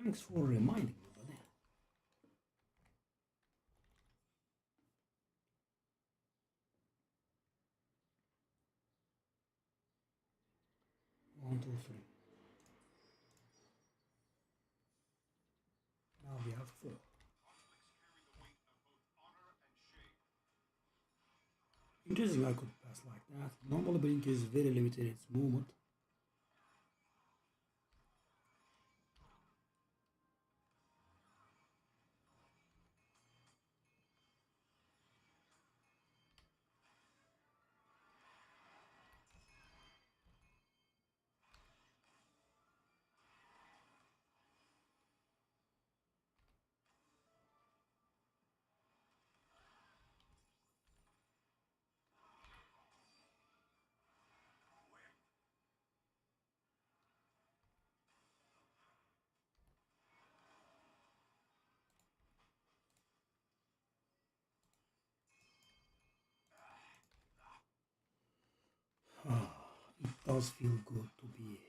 Thanks for reminding me, buddy. One, two, three. Now we have 4. Interesting, I could pass like that. Normally Blink is very limited in its movement. It does feel good to be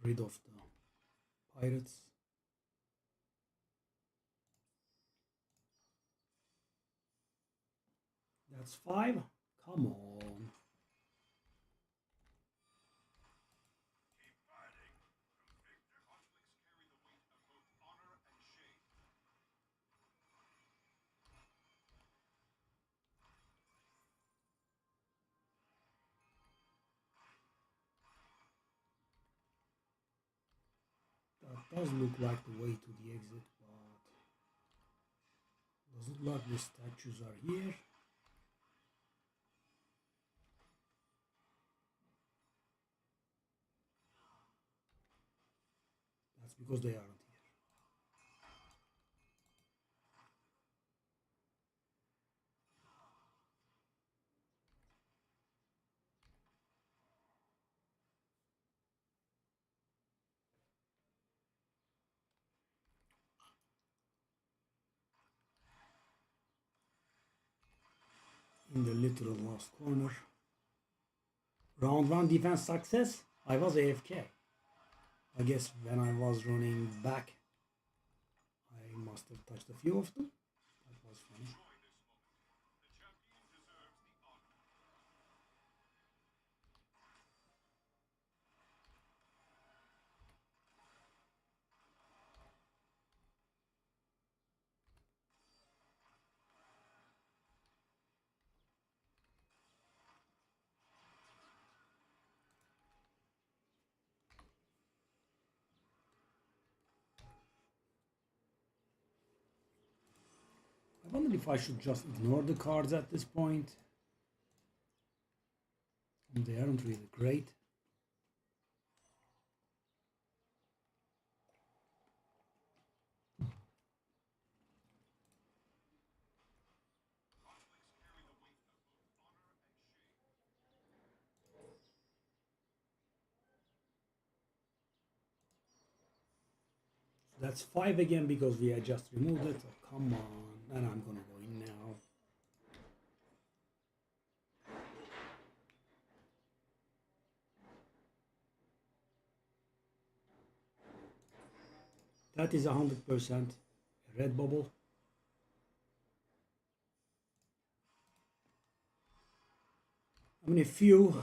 rid of the pirates. That's 5. Come on. That does look like the way to the exit, but doesn't look like the statues are here. That's because they aren't here. In the literal last corner. Round 1 defense success. I was AFK. I guess when I was running back, I must have touched a few of them. That was funny. I wonder if I should just ignore the cards at this point. They aren't really great. That's 5 again because we had just removed it. Oh, come on. And I'm gonna go in now. That is 100% a red bubble. I mean, a few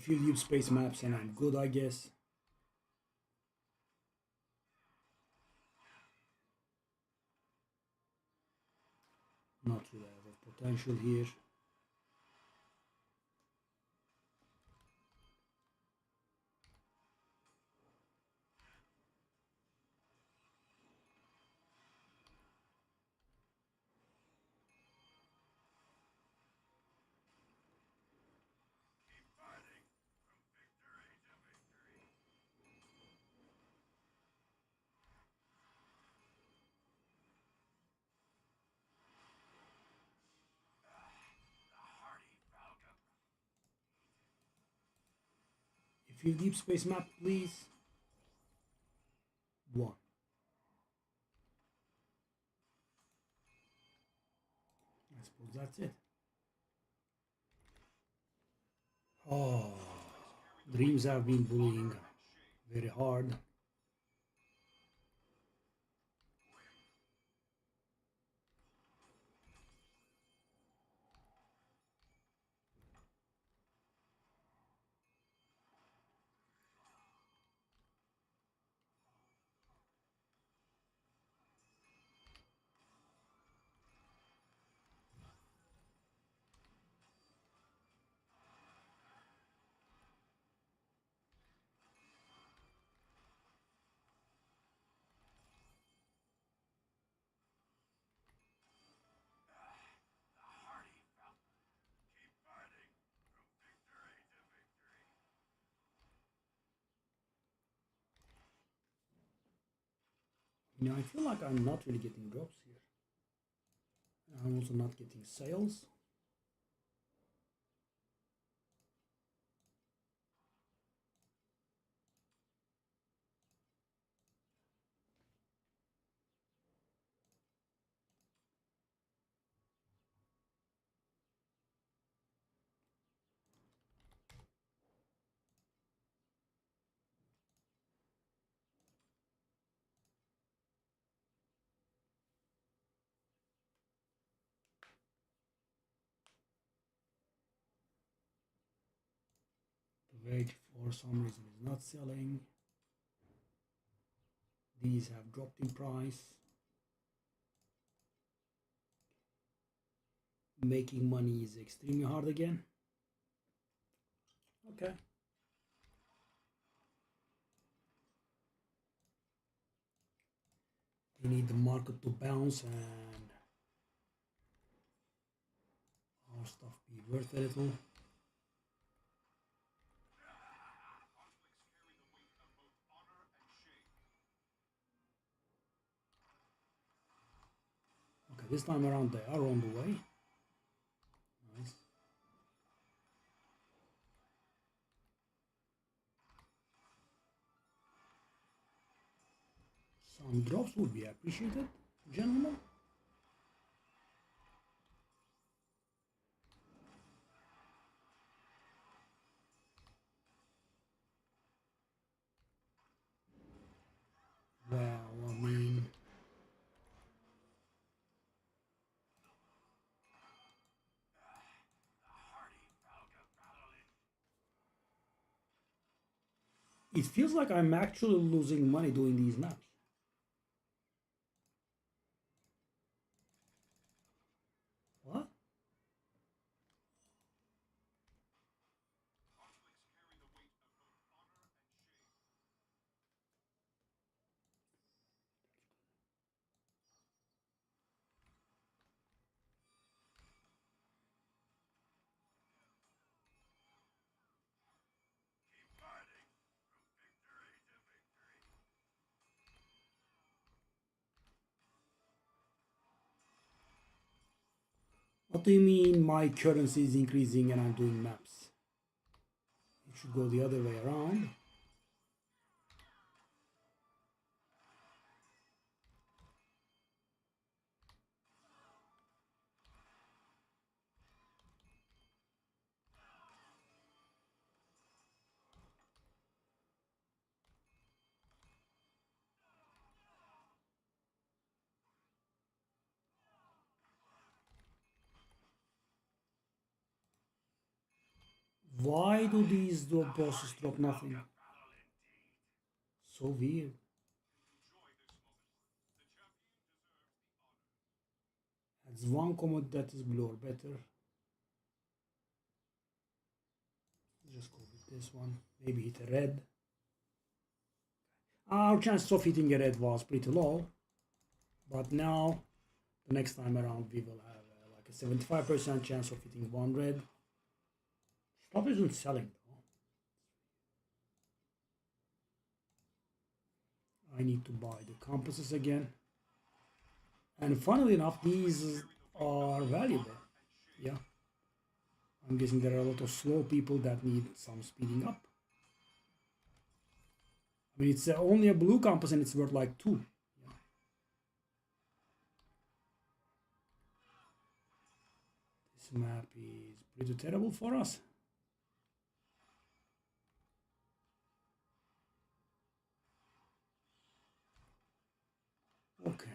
deep space maps and I'm good, I guess. Not really a lot of potential here. few deep space map, please. 1. I suppose that's it. Oh, dreams have been bullying very hard. You know, I feel like I'm not really getting drops here. I'm also not getting sales. The wage for some reason is not selling. These have dropped in price. Making money is extremely hard again. Okay. We need the market to bounce and our stuff be worth a little. Okay, this time around they are on the way. Nice. Some drops would be appreciated, gentlemen. Well, I mean, it feels like I'm actually losing money doing these maps. What? What do you mean my currency is increasing and I'm doing maps? It should go the other way around. Why do these bosses drop nothing? So weird. That's one commodity that is blue or better. Just go with this one. Maybe hit a red. Our chances of hitting a red was pretty low. But now, the next time around, we will have like a 75% chance of hitting one red. Stuff isn't selling though. I need to buy the compasses again. And funnily enough, these are valuable. Yeah. I'm guessing there are a lot of slow people that need some speeding up. I mean, it's only a blue compass and it's worth like 2. Yeah. This map is pretty terrible for us. Okay.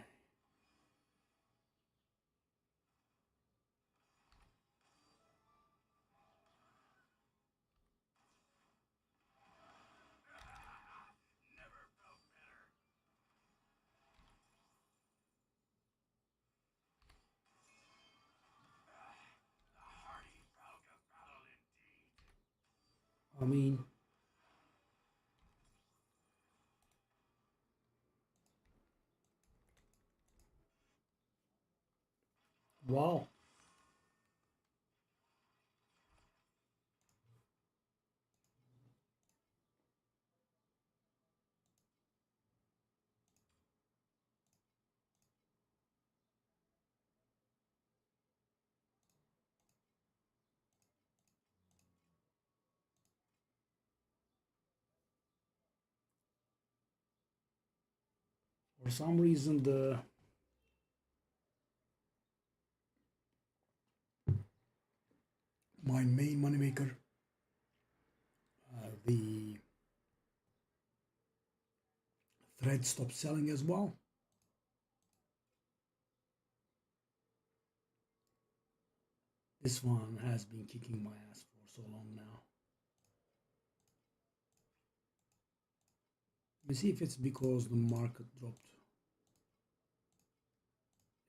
I mean, wow. For some reason, my main moneymaker, the thread stopped selling as well. This one has been kicking my ass for so long now. Let me see if it's because the market dropped.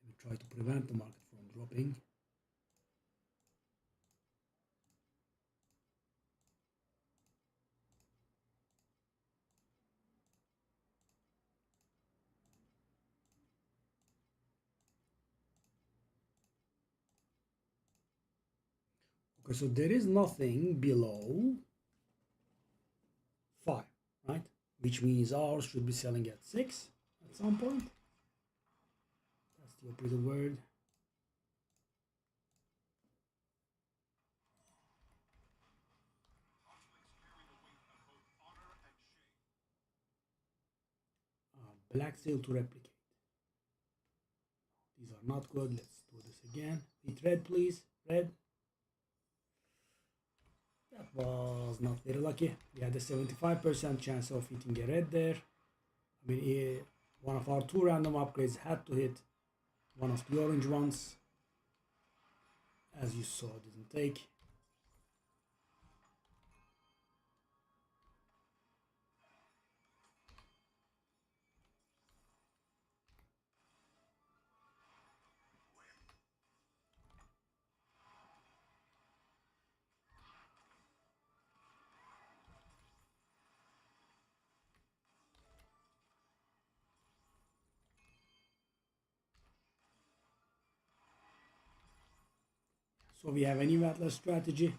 Let me try to prevent the market from dropping. Okay, so there is nothing below 5, right? Which means ours should be selling at 6 at some point. That's the operative word. Black sail to replicate. These are not good. Let's do this again. Hit red, please. Red. That was not very lucky. We had a 75% chance of hitting a red there. I mean, one of our 2 random upgrades had to hit one of the orange ones. As you saw, didn't take. So we have an eventless strategy.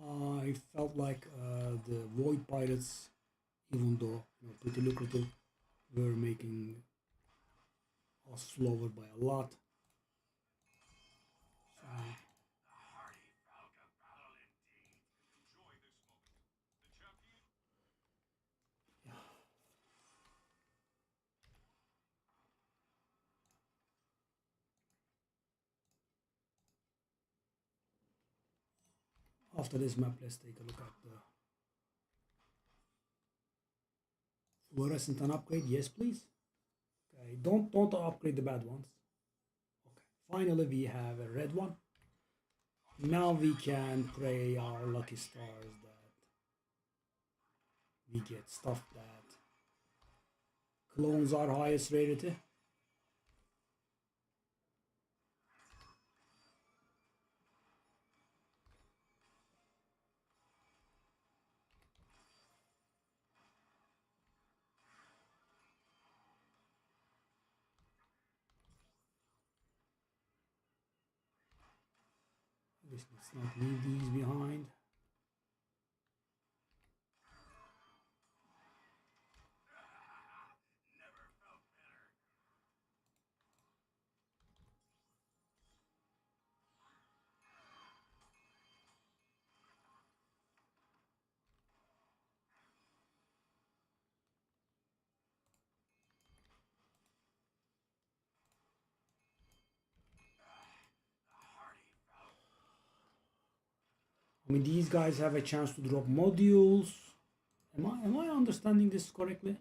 I felt like the Void Pirates, even though pretty lucrative, were making us slower by a lot. So, yeah. After this map, let's take a look at the fluorescent and upgrade. Yes, please. Okay, don't upgrade the bad ones. Okay, finally we have a red one. Now we can pray our lucky stars that we get stuff that clones our highest rarity. Let's not leave these behind. I mean, these guys have a chance to drop modules. Am I understanding this correctly?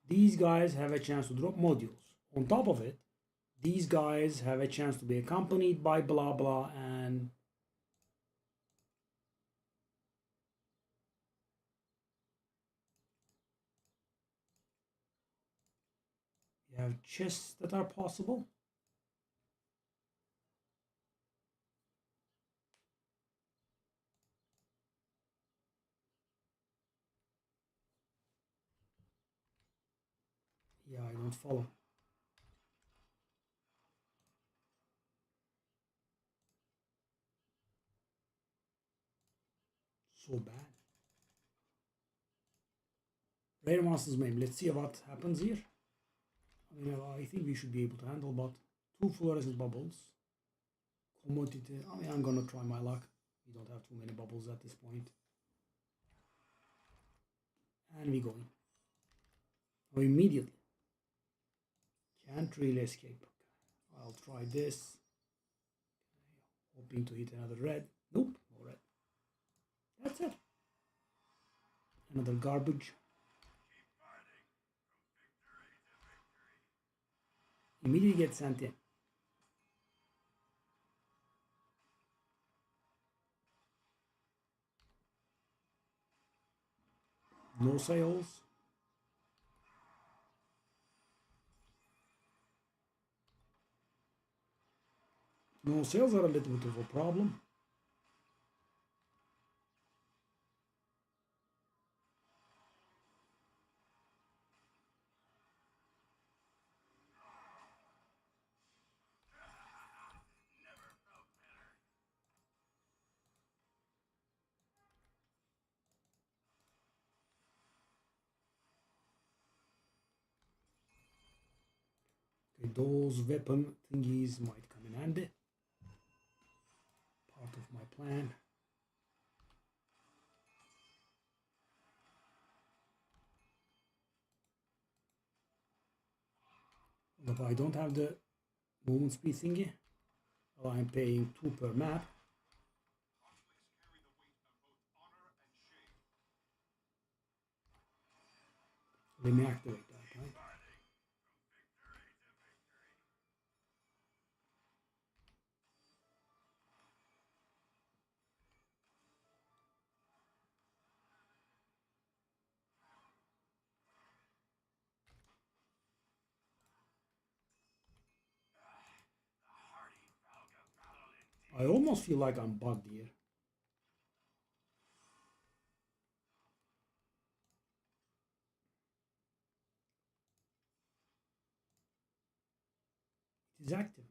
These guys have a chance to drop modules. On top of it, these guys have a chance to be accompanied by blah blah, and you have chests that are possible. Yeah, I don't follow. So bad. Rare Monsters Maim. Let's see what happens here. I mean, I think we should be able to handle, but 2 fluorescent bubbles. Commodity. I mean, I'm gonna try my luck. We don't have too many bubbles at this point. And we go in. Oh, immediately. Can't really escape. I'll try this. Hoping to hit another red. Nope, no red. That's it. Another garbage. Immediately get sent in. No sales. No sales are a little bit of a problem. Okay, those weapon thingies might come in handy. Part of my plan. If I don't have the movement speed thingy, well, I'm paying 2 per map. Let me activate that, right? I almost feel like I'm bugged here. It is active.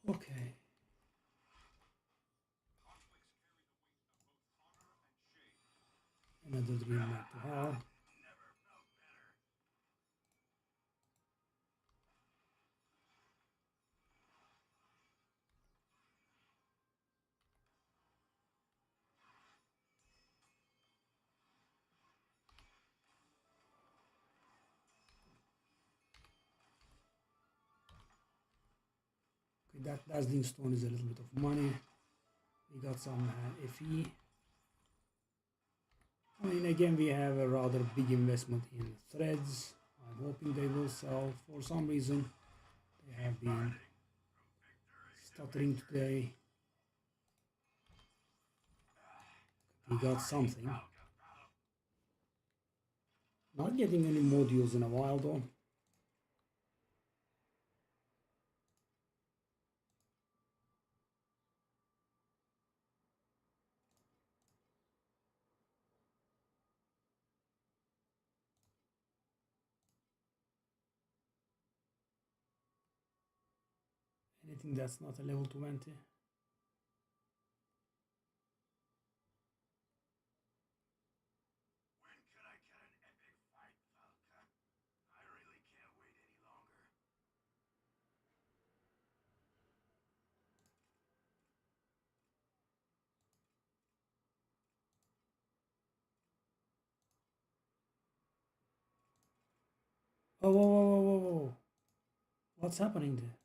Okay. Another dream map to hell. Okay, that dazzling stone is a little bit of money. We got some FE. I mean, again, we have a rather big investment in threads. I'm hoping they will sell. For some reason, they have been stuttering today. We got something. Not getting any modules in a while though. Anything that's not a level 20. Oh, whoa, whoa, whoa, whoa, whoa. What's happening there?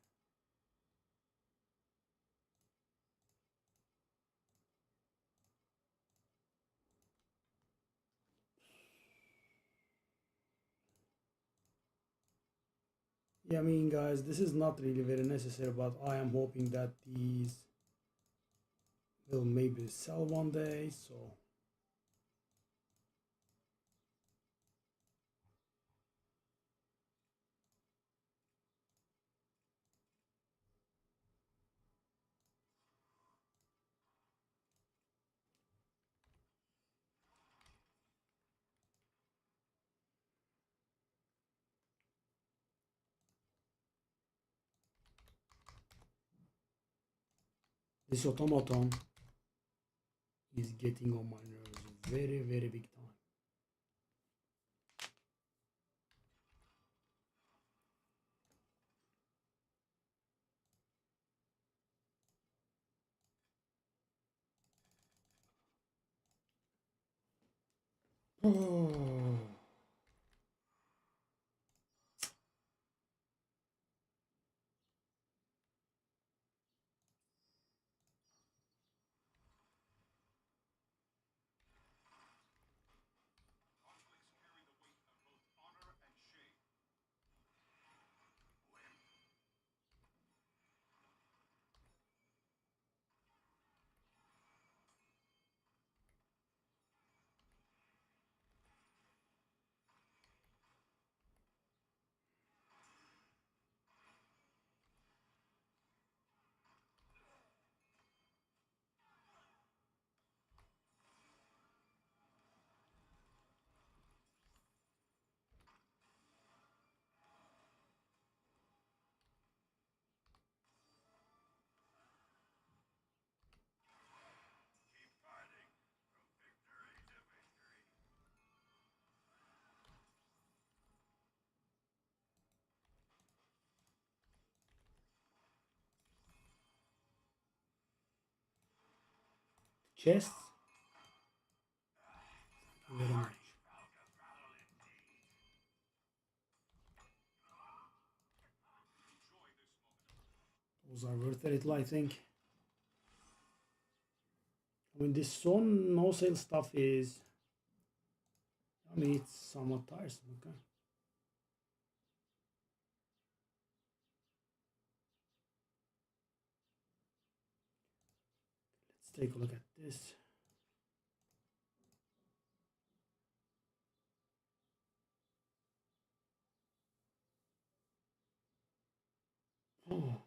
Yeah, I mean, guys, this is not really very necessary, but I am hoping that these will maybe sell one day, so this automaton is getting on my nerves very, very big time. Oh. Chests? Thank you very much. Those are worth it, I think. I mean, this zone no sale stuff is, I mean, it's somewhat tiresome, okay? Let's take a look at this. Oh.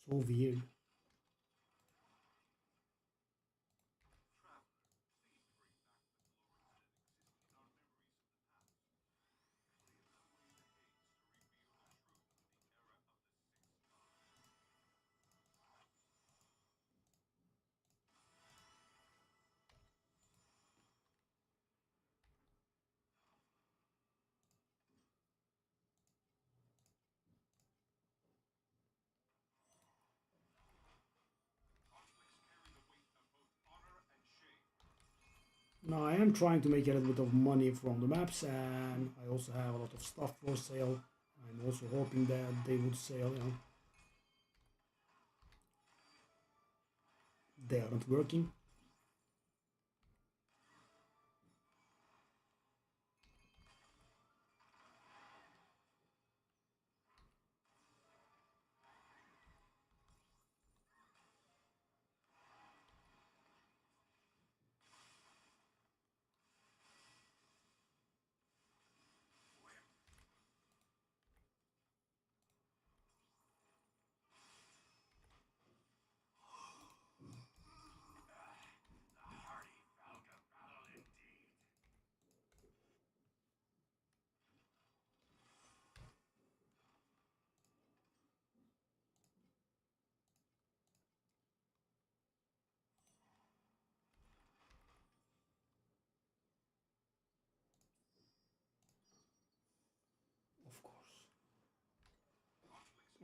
So weird. Now I am trying to make a little bit of money from the maps, and I also have a lot of stuff for sale. I'm also hoping that they would sell, you know. They aren't working.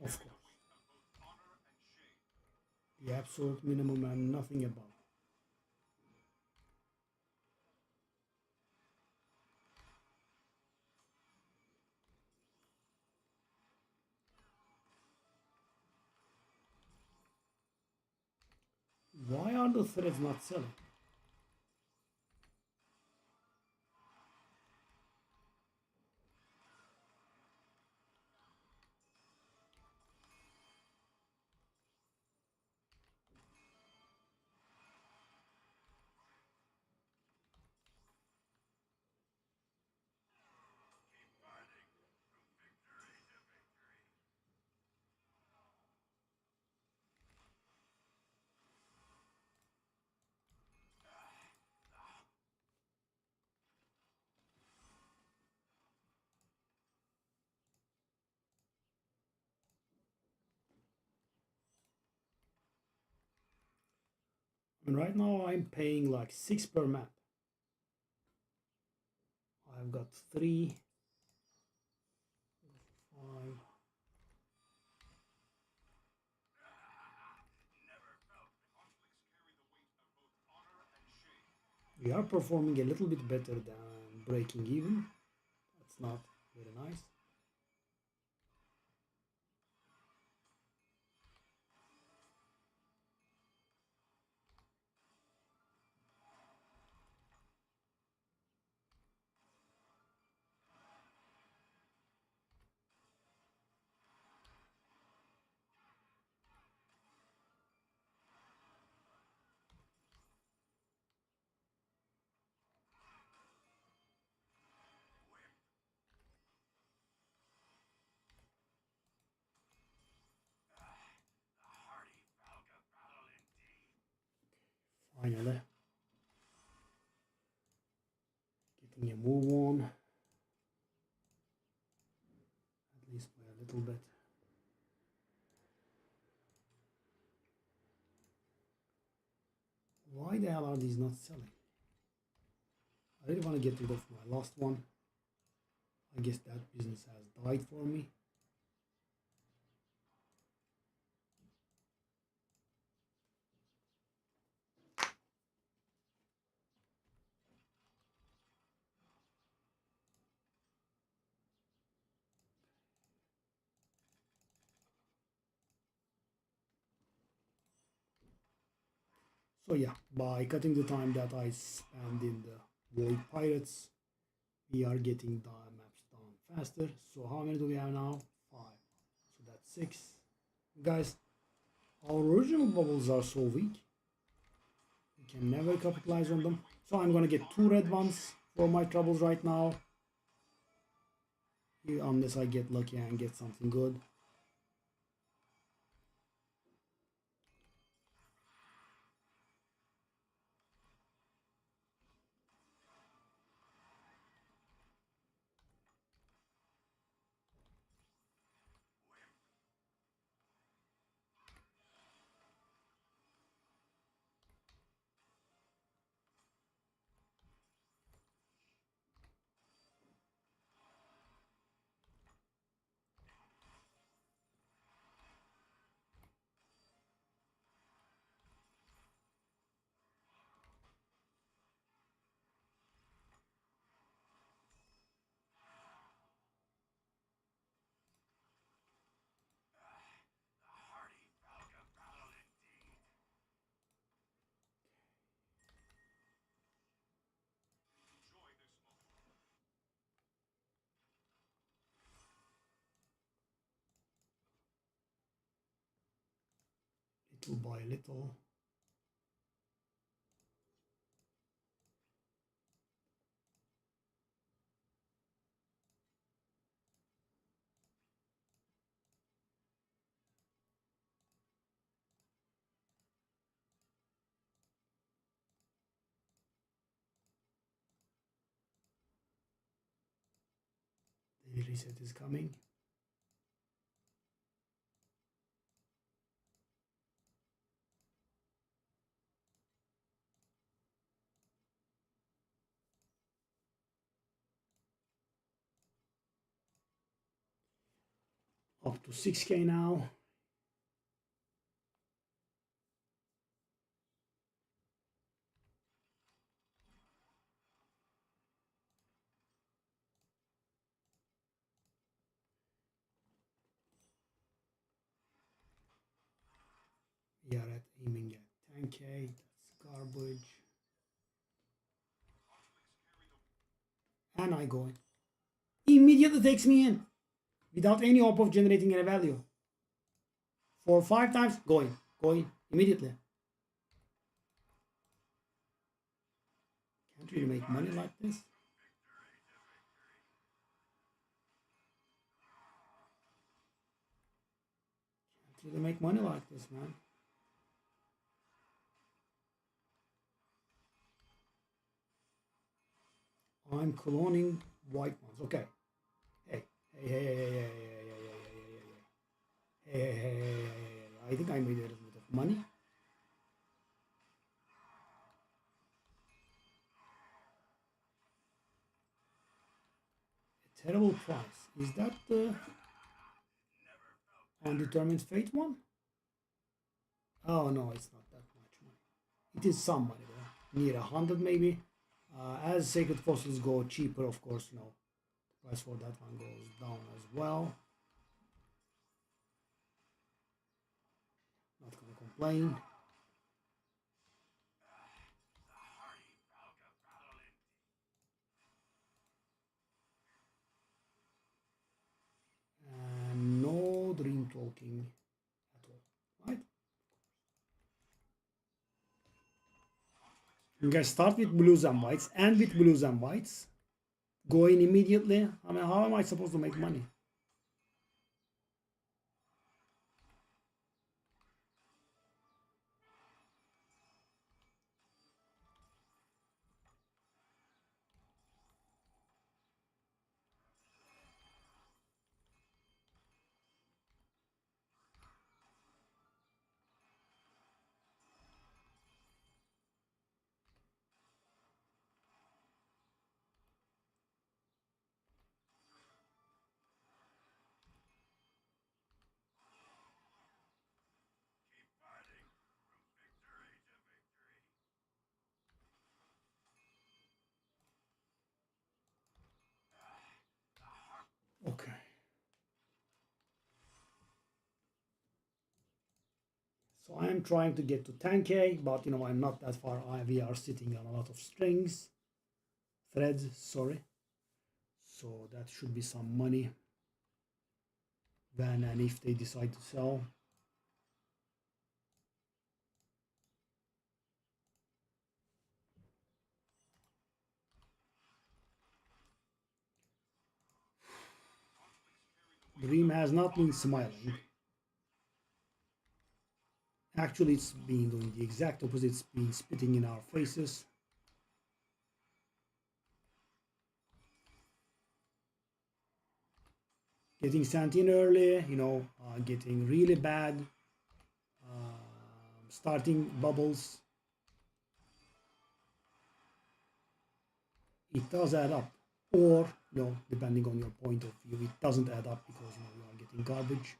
Of course. The absolute minimum and nothing above. Why are the threads not selling? And right now I'm paying like 6 per map. I've got 3, 5. We are performing a little bit better than breaking even. That's not very nice. Finally, getting a move on, at least by a little bit. Why the hell are these not selling? I really want to get rid of my last one. I guess that business has died for me. So yeah, by cutting the time that I spend in the Void Pirates, we are getting the maps down faster. So how many do we have now? 5. So that's 6. Guys, our original bubbles are so weak. We can never capitalize on them. So I'm gonna get 2 red ones for my troubles right now. Unless I get lucky and get something good. Little by little. The reset is coming. Up to 6K now. We are aiming at 10K. That's garbage. And I go in. Immediately takes me in. Without any hope of generating any value. 4 or 5 times, go in immediately. Can't really make money like this. Can't really make money like this, man. I'm cloning white ones. Okay. Hey. I think I made a little bit of money. A terrible price. Is that the undetermined fate one? Oh no, it's not that much money. It is some money though. Near 100 maybe. As sacred fossils go cheaper, of course, the price for that one goes down as well. Not gonna complain. And no dream talking at all, right? You guys start with blues and whites, and with blues and whites. Go in immediately. I mean, how am I supposed to make money? Okay. So I am trying to get to 10K, but I'm not that far. We are sitting on a lot of strings, threads, sorry. So that should be some money when and if they decide to sell. Dream has not been smiling. Actually, it's been doing the exact opposite. It's been spitting in our faces. Getting sent in early, getting really bad, starting bubbles. It does add up. Or, depending on your point of view, it doesn't add up because, you are getting garbage.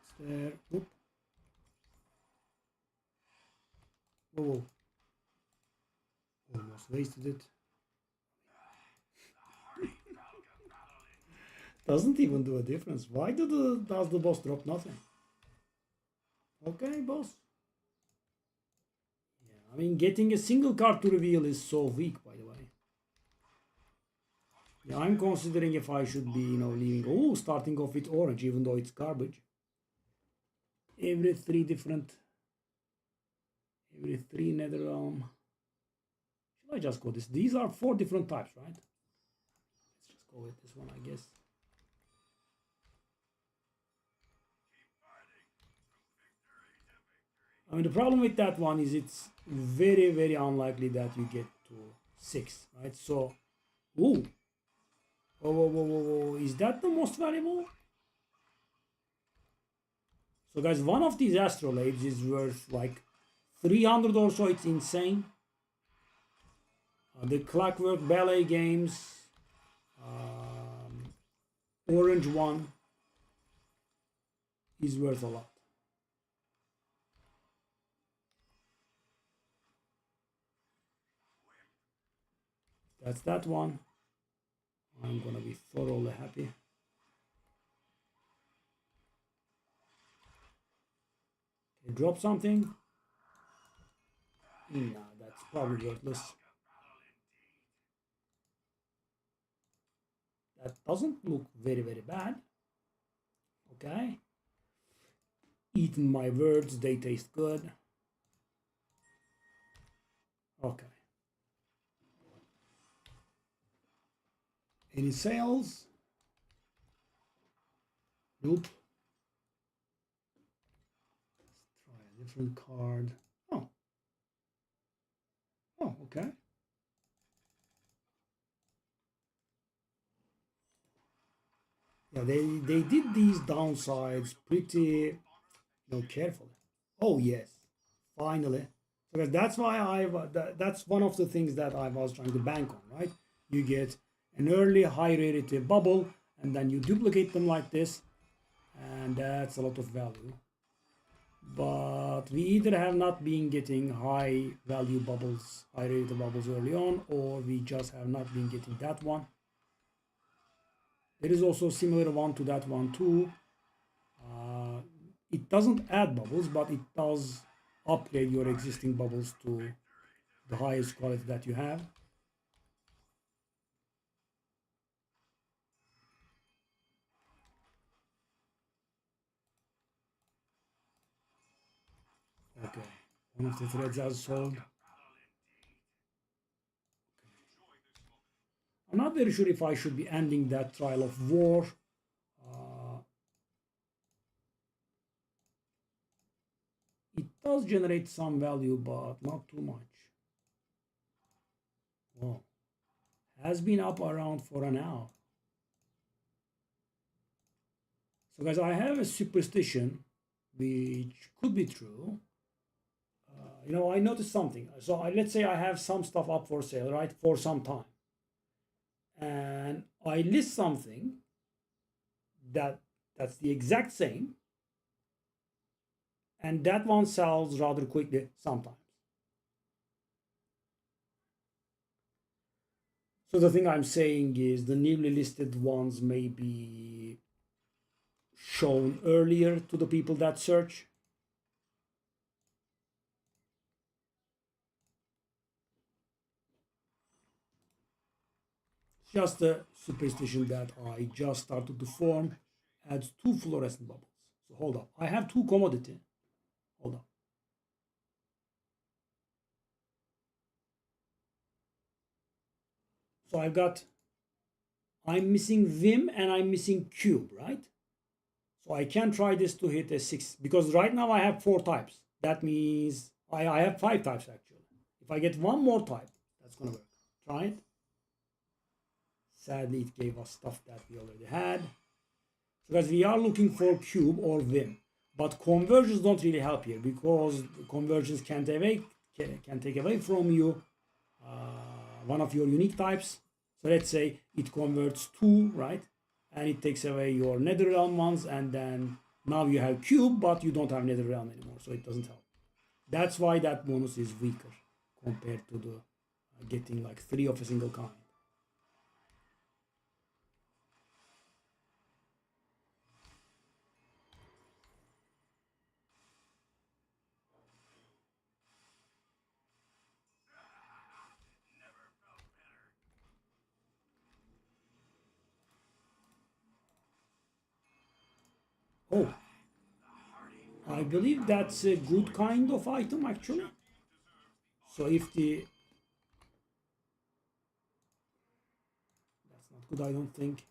It's there. Whoop. Whoa. Almost wasted it. Doesn't even do a difference. Why does the boss drop nothing? Okay, boss. Yeah, I mean, getting a single card to reveal is so weak, by the way. Yeah, I'm considering if I should be, leaving. Oh, starting off with orange, even though it's garbage. Every 3 nether realm. Should I just go this? These are 4 different types, right? Let's just go with this one, I guess. I mean, the problem with that one is it's very, very unlikely that you get to 6, right? So, ooh. Whoa. Is that the most valuable? So, guys, one of these astrolabes is worth like 300 or so. It's insane. The Clockwork Ballet games, orange one is worth a lot. That's that one. I'm gonna be thoroughly happy. Okay, drop something. No, that's probably worthless. That doesn't look very, very bad. Okay. Eaten my words, they taste good. Okay. Any sales? Nope. Let's try a different card. Oh. Oh, okay. Yeah, they did these downsides pretty, carefully. Oh yes, finally. Because that's why that's one of the things that I was trying to bank on, right? You get an early high rarity bubble, and then you duplicate them like this, and that's a lot of value. But we either have not been getting high value bubbles, high rarity bubbles early on, or we just have not been getting that one. There is also a similar one to that one too. It doesn't add bubbles, but it does upgrade your existing bubbles to the highest quality that you have. Okay, one of the threads has sold. I'm not very sure if I should be ending that trial of war. It does generate some value, but not too much. Wow. Has been up around for an hour. So guys, I have a superstition, which could be true. I noticed something. So let's say I have some stuff up for sale, right, for some time. And I list something that's the exact same, and that one sells rather quickly sometimes. So the thing I'm saying is the newly listed ones may be shown earlier to the people that search. Just a superstition that I just started to form. Adds 2 fluorescent bubbles. So hold up. I have 2 commodity. Hold up. So I'm missing Vim and I'm missing Cube, right? So I can try this to hit a 6, because right now I have 4 types. That means I have 5 types actually. If I get one more type, that's gonna work. Try it. Sadly, it gave us stuff that we already had. So guys, we are looking for Cube or Vim. But conversions don't really help here, because conversions can take away from you one of your unique types. So let's say it converts 2, right? And it takes away your Netherrealm ones, and then now you have Cube, but you don't have Netherrealm anymore, so it doesn't help. That's why that bonus is weaker compared to the getting like 3 of a single kind. Oh, I believe that's a good kind of item actually. So if the that's not good, I don't think.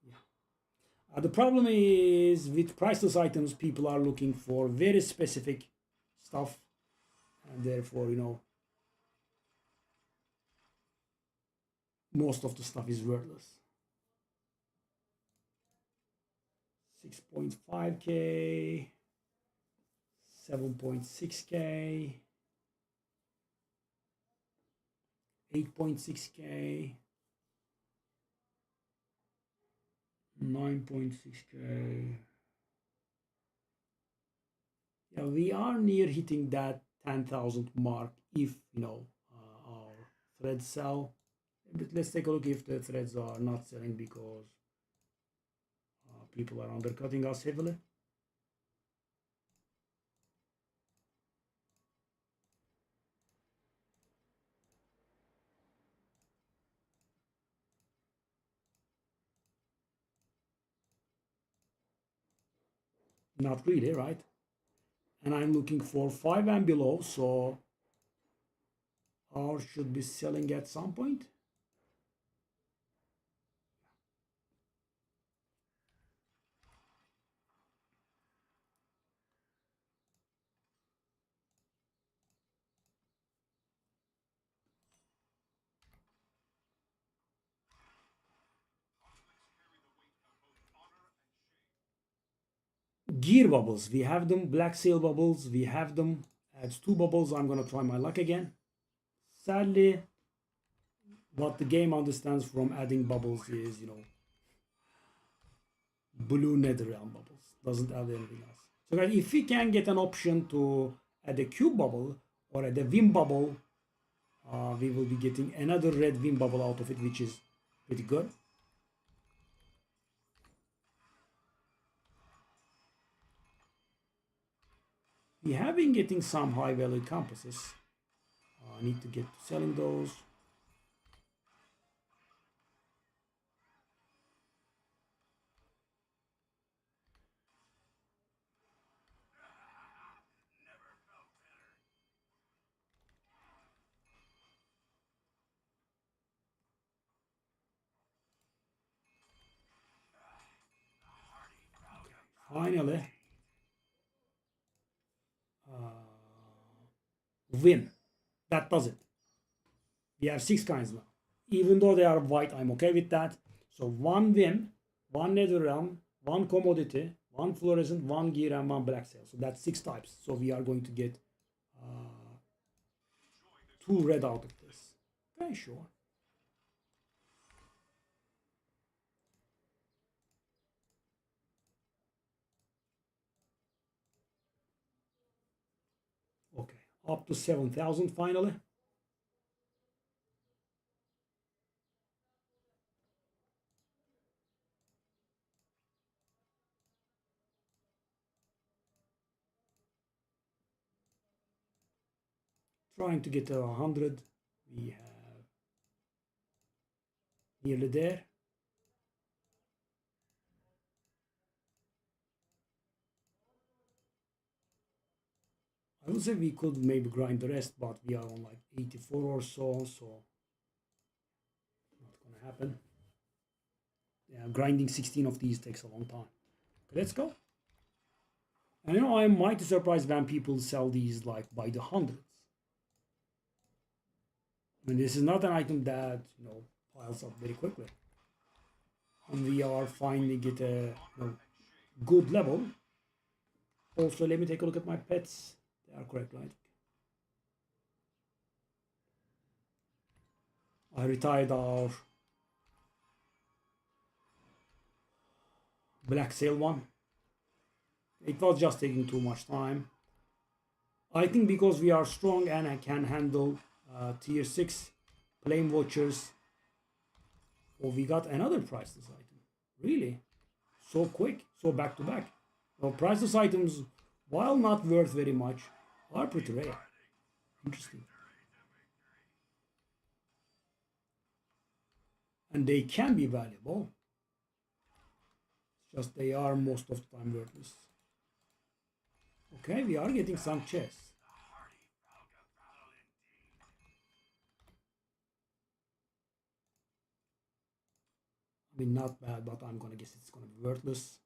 Yeah. The problem is with priceless items, people are looking for very specific stuff, and therefore, most of the stuff is worthless. 6.5k, 7.6k. 8.6k, 9.6k. Yeah, we are near hitting that 10,000 mark if our threads sell. But let's take a look if the threads are not selling because people are undercutting us heavily. Not really, right? And I'm looking for 5 and below, so ours should be selling at some point. Gear bubbles, we have them. Black sail bubbles, we have them. Adds 2 bubbles. I'm gonna try my luck again. Sadly, what the game understands from adding bubbles is, blue netherrealm bubbles. Doesn't add anything else. So guys, if we can get an option to add a cube bubble or add a wind bubble, we will be getting another red wind bubble out of it, which is pretty good. We have been getting some high value compasses. I need to get to selling those. Finally, win. That does it. We have 6 kinds now. Even though they are white, I'm okay with that. So 1 win, 1 netherrealm, 1 commodity, 1 fluorescent, 1 gear, and 1 black sail. So that's 6 types. So we are going to get 2 red out of this. Okay, sure. Okay, up to 7,000 finally. Trying to get to 100. We have nearly there. I would say we could maybe grind the rest, but we are on like 84 or so, so not gonna happen. Yeah, grinding 16 of these takes a long time. Okay, let's go. And I'm mighty surprised when people sell these like by the hundreds. I mean, this is not an item that piles up very quickly. And we are finally get a good level. Also, let me take a look at my pets. They are correct, right? I retired our black sail one. It was just taking too much time. I think because we are strong and I can handle tier 6 flame watchers. Oh, we got another priceless item. Really? So quick, so back to back. Well, priceless items, while not worth very much, are pretty rare. Interesting. And they can be valuable. It's just they are most of the time worthless. Okay, we are getting some chests. I mean, not bad, but I'm gonna guess it's gonna be worthless.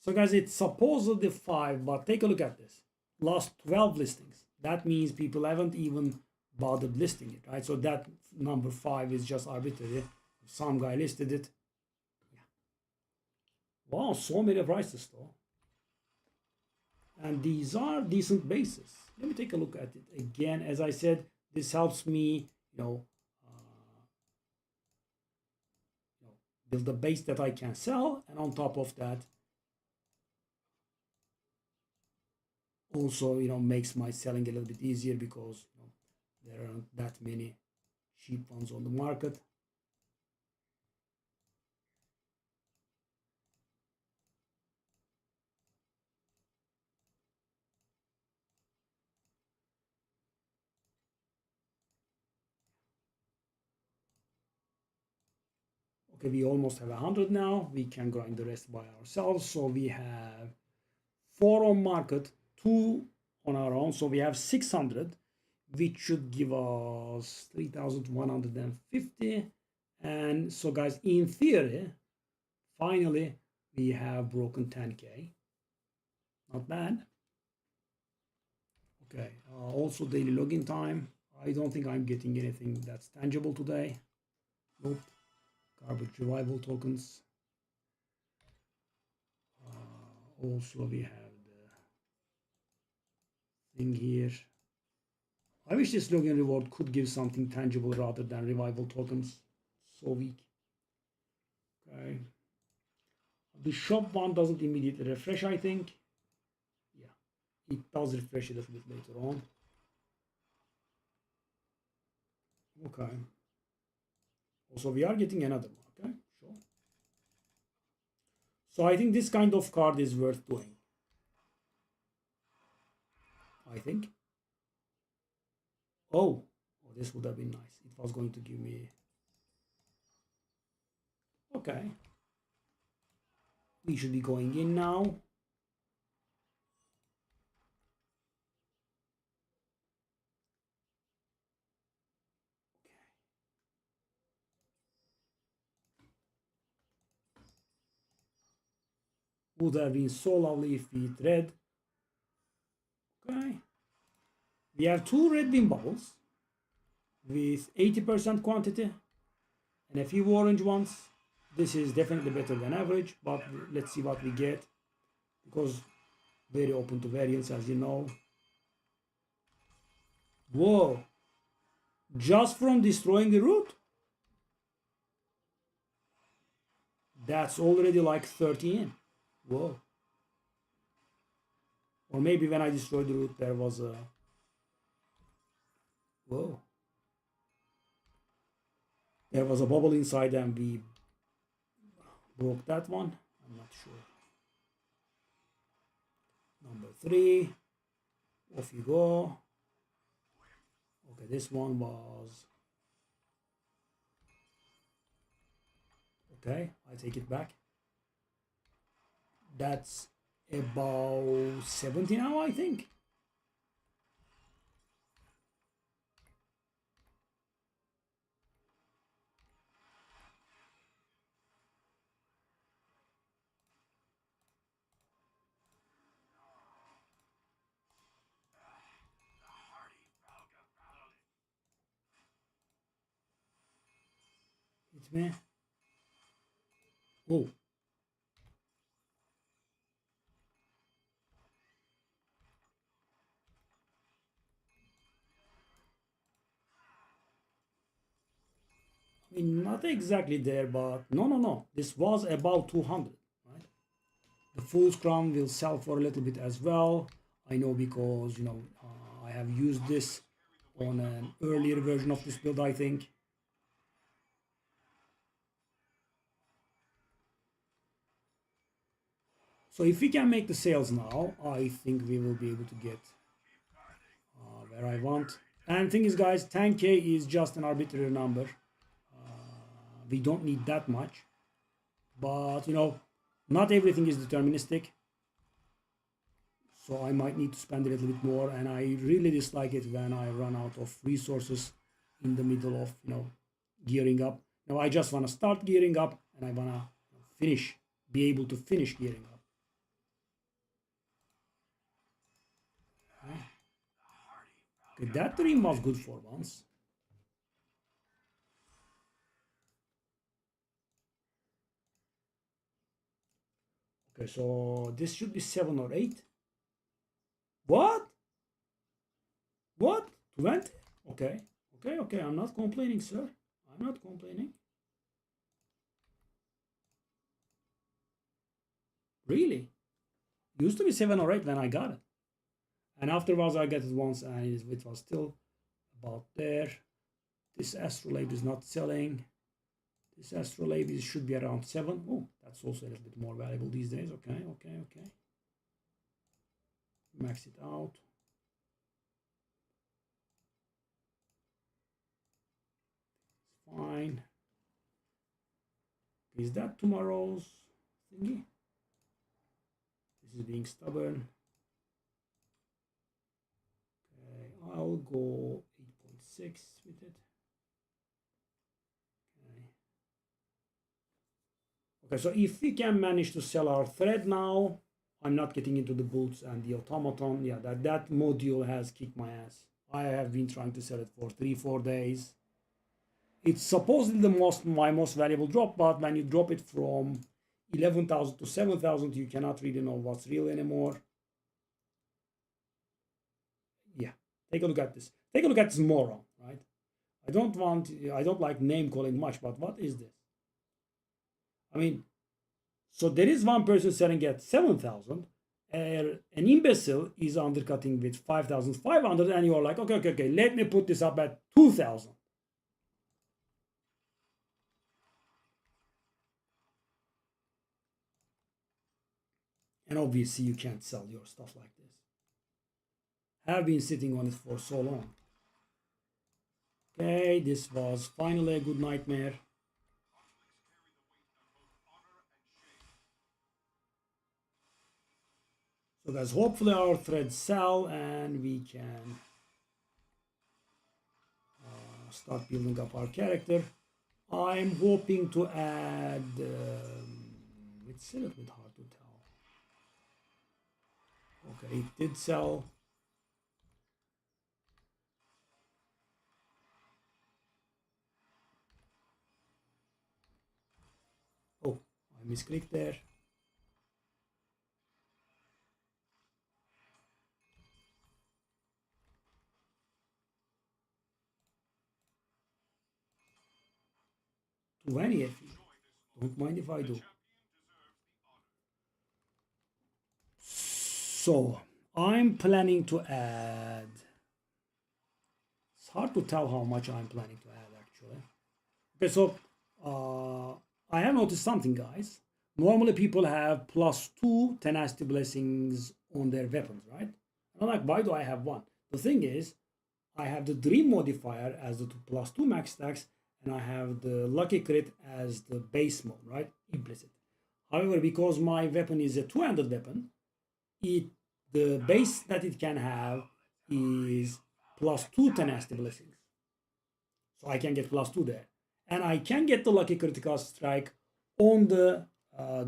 So guys, it's supposedly 5, but take a look at this. Last 12 listings. That means people haven't even bothered listing it, right? So that number 5 is just arbitrary. Some guy listed it. Yeah. Wow, so many prices though. And these are decent bases. Let me take a look at it again. As I said, this helps me, you know, uh, build a base that I can sell, and on top of that, also makes my selling a little bit easier because there aren't that many cheap ones on the market. Okay, we almost have 100 now. We can grind the rest by ourselves. So we have 4 on market, 2 on our own. So we have 600, which should give us 3,150. And so guys, in theory, finally, we have broken 10K. Not bad. Okay, also daily login time. I don't think I'm getting anything that's tangible today. Nope. Garbage revival tokens. Also, we have the thing here. I wish this login reward could give something tangible rather than revival tokens. So weak. Okay. The shop one doesn't immediately refresh, I think. Yeah, it does refresh a little bit later on. Okay. Also, we are getting another one. Okay, sure. So I think this kind of card is worth doing. I think. Oh, this would have been nice. It was going to give me. Okay. We should be going in now. Would have been so lovely if we hit red. Okay. We have 2 red bean bubbles with 80% quantity and a few orange ones. This is definitely better than average, but let's see what we get because very open to variance, as you know. Whoa, just from destroying the root? That's already like 30 in. Whoa. Or maybe when I destroyed the root there was a... Whoa. There was a bubble inside and we broke that one. I'm not sure. Number 3. Off you go. Okay, this one was... Okay, I take it back. That's about 70 now, I think. It's me. Oh. I mean, not exactly there, but no. This was about 200, right? The full scrum will sell for a little bit as well. I know because, I have used this on an earlier version of this build, I think. So if we can make the sales now, I think we will be able to get where I want. And thing is, guys, 10K is just an arbitrary number. We don't need that much. But, not everything is deterministic. So I might need to spend a little bit more. And I really dislike it when I run out of resources in the middle of, gearing up. Now I just want to start gearing up and I want to finish, be able to finish gearing up. Okay, that dream was good for once. Okay, so this should be 7 or 8. What? What? 20? Okay. Okay, okay, I'm not complaining, sir. I'm not complaining. Really? Used to be 7 or 8 when I got it. And afterwards I got it once and it was still about there. This astrolabe is not selling. This astrolabe should be around 7. Oh, that's also a little bit more valuable these days. Okay, okay, okay. Max it out. Fine. Is that tomorrow's thingy? This is being stubborn. Okay, I'll go 8.6 with it. Okay, so if we can manage to sell our thread now, I'm not getting into the boots and the automaton. Yeah, that module has kicked my ass. I have been trying to sell it for 3-4 days. It's supposedly my most valuable drop, but when you drop it from 11,000 to 7,000, you cannot really know what's real anymore. Yeah, take a look at this. Take a look at this moron, right? I don't like name calling much, but what is this? I mean, so there is one person selling at 7,000. An imbecile is undercutting with 5,500, and you're like, okay, okay, okay, let me put this up at 2,000. And obviously, you can't sell your stuff like this. I've been sitting on it for so long. Okay, this was finally a good nightmare. So guys, hopefully our threads sell and we can start building up our character. I'm hoping to add, it's a little bit hard to tell. Okay, it did sell. Oh, I misclicked there. To any FE. Don't mind if I do. So I'm planning to add. It's hard to tell how much I'm planning to add actually. Okay, so I have noticed something, guys. Normally people have +2 tenacity blessings on their weapons, right? I'm like, why do I have one? The thing is, I have the dream modifier as the +2 max stacks, and I have the lucky crit as the base mode, right? Implicit. However, because my weapon is a two-handed weapon, the base that it can have is +2 tenacity blessings. So I can get +2 there. And I can get the lucky critical strike on the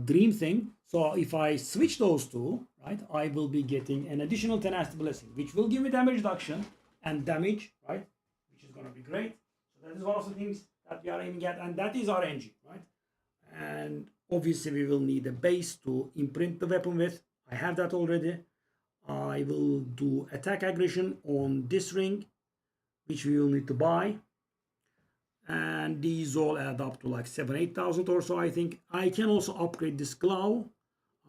dream thing. So if I switch those two, right, I will be getting an additional tenacity blessing, which will give me damage reduction and damage, right, which is going to be great. So that is one of the things that we are aiming at, and that is our engine, right? And obviously we will need a base to imprint the weapon with. I have that already. I will do attack aggression on this ring, which we will need to buy. And these all add up to like 7,000-8,000 or so. I think I can also upgrade this glove.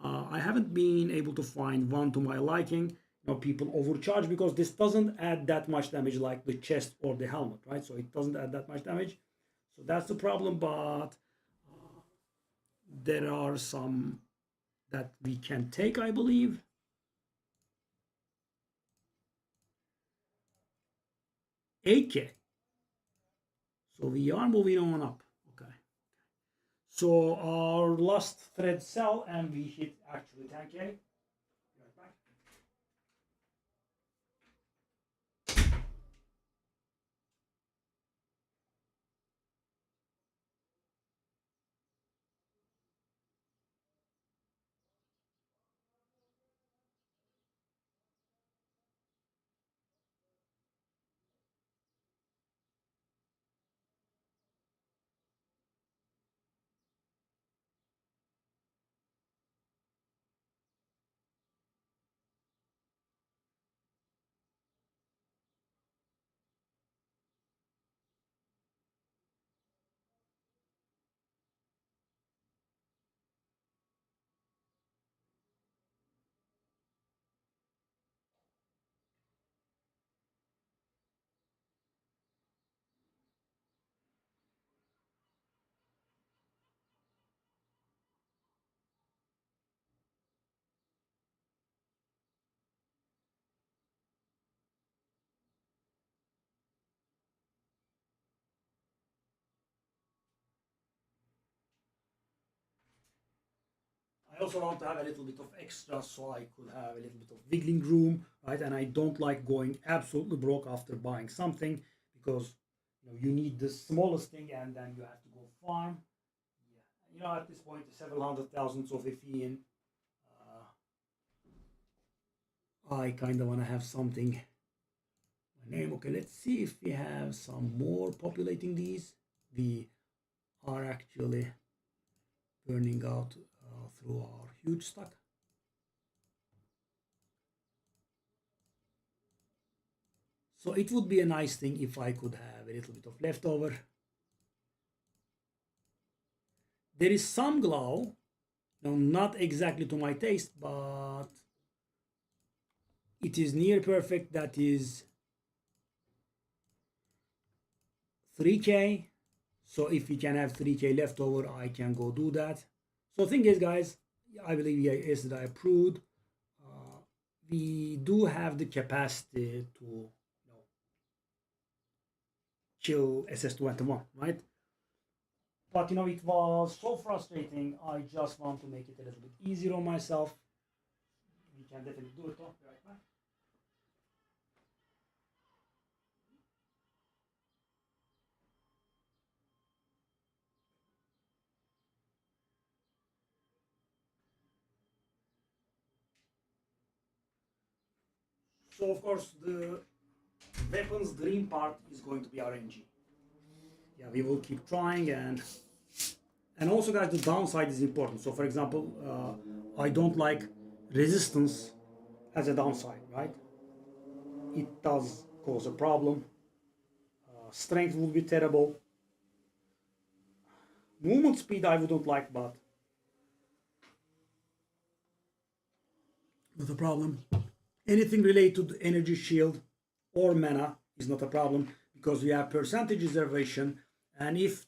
I haven't been able to find one to my liking. You know, people overcharge because this doesn't add that much damage like the chest or the helmet, right? So it doesn't add that much damage. So that's the problem, but there are some that we can take, I believe. $8K. So we are moving on up. Okay. So our last thread sell and we hit actually 10K. Right back. I also want to have a little bit of extra so I could have a little bit of wiggling room, right? And I don't like going absolutely broke after buying something because you need the smallest thing and then you have to go farm. Yeah, at this point, several hundred thousands of FE in, I kind of want to have something. My name, okay, let's see if we have some more populating these. We are actually burning out through our huge stock. So it would be a nice thing if I could have a little bit of leftover. There is some glow, not exactly to my taste, but it is near perfect. That is 3K. So if we can have 3K leftover, I can go do that. So the thing is, guys, I believe yesterday I approved. We do have the capacity to kill SS21, right? But it was so frustrating. I just want to make it a little bit easier on myself. We can definitely do it, though. Right back. So of course the weapons dream part is going to be RNG. Yeah, we will keep trying, and also, guys, the downside is important. So for example, I don't like resistance as a downside, right? It does cause a problem. Strength would be terrible. Movement speed I wouldn't like, but not a problem. Anything related to energy shield or mana is not a problem because we have percentage reservation, and if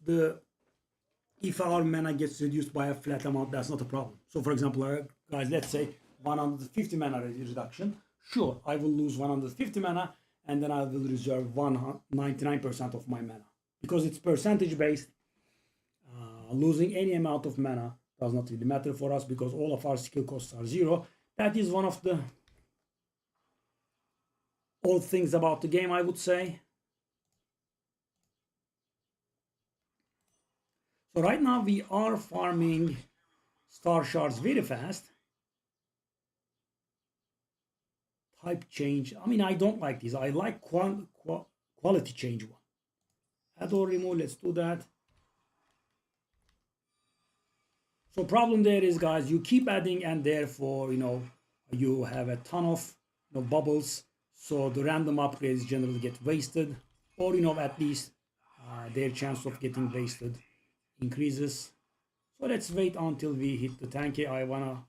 our mana gets reduced by a flat amount, that's not a problem. So for example, guys, let's say 150 mana reduction. Sure, I will lose 150 mana and then I will reserve 99% of my mana. Because it's percentage based, losing any amount of mana does not really matter for us because all of our skill costs are 0. That is one of the old things about the game, I would say. So right now we are farming star shards very fast. Type change. I mean, I don't like these. I like quality change one. Add or remove. Let's do that. So problem there is, guys, you keep adding and therefore, you have a ton of bubbles. So the random upgrades generally get wasted, or at least their chance of getting wasted increases. So let's wait until we hit the 10K. I wanna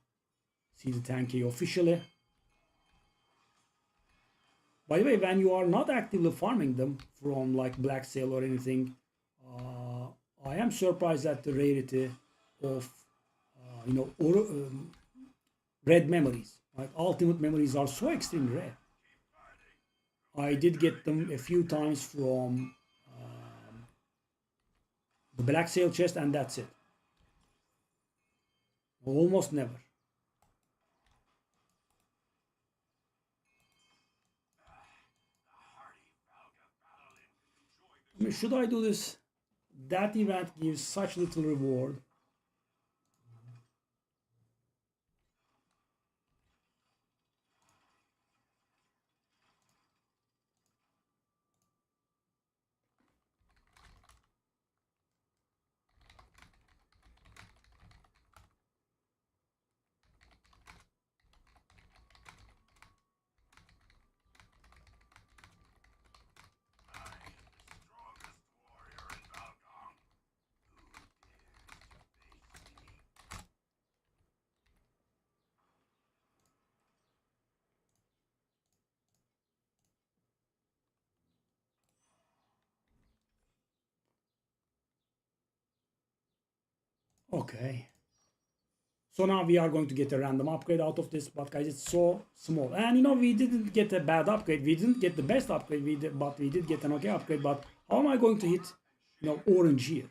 see the 10K officially. By the way, when you are not actively farming them from like Black Sale or anything, I am surprised at the rarity of red memories. Like ultimate memories are so extremely rare. I did get them a few times from the Black Sale chest, and that's it. Almost never. I mean, should I do this? That event gives such little reward. Okay. So now we are going to get a random upgrade out of this, but guys, it's so small. And we didn't get a bad upgrade. We didn't get the best upgrade, but we did get an okay upgrade. But how am I going to hit, orange here?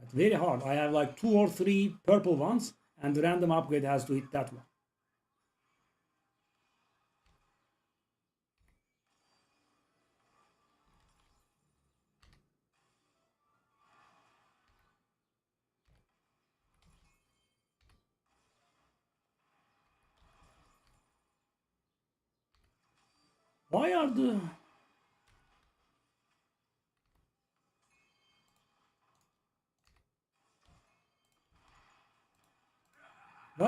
It's very hard. I have like 2 or 3 purple ones, and the random upgrade has to hit that one. Why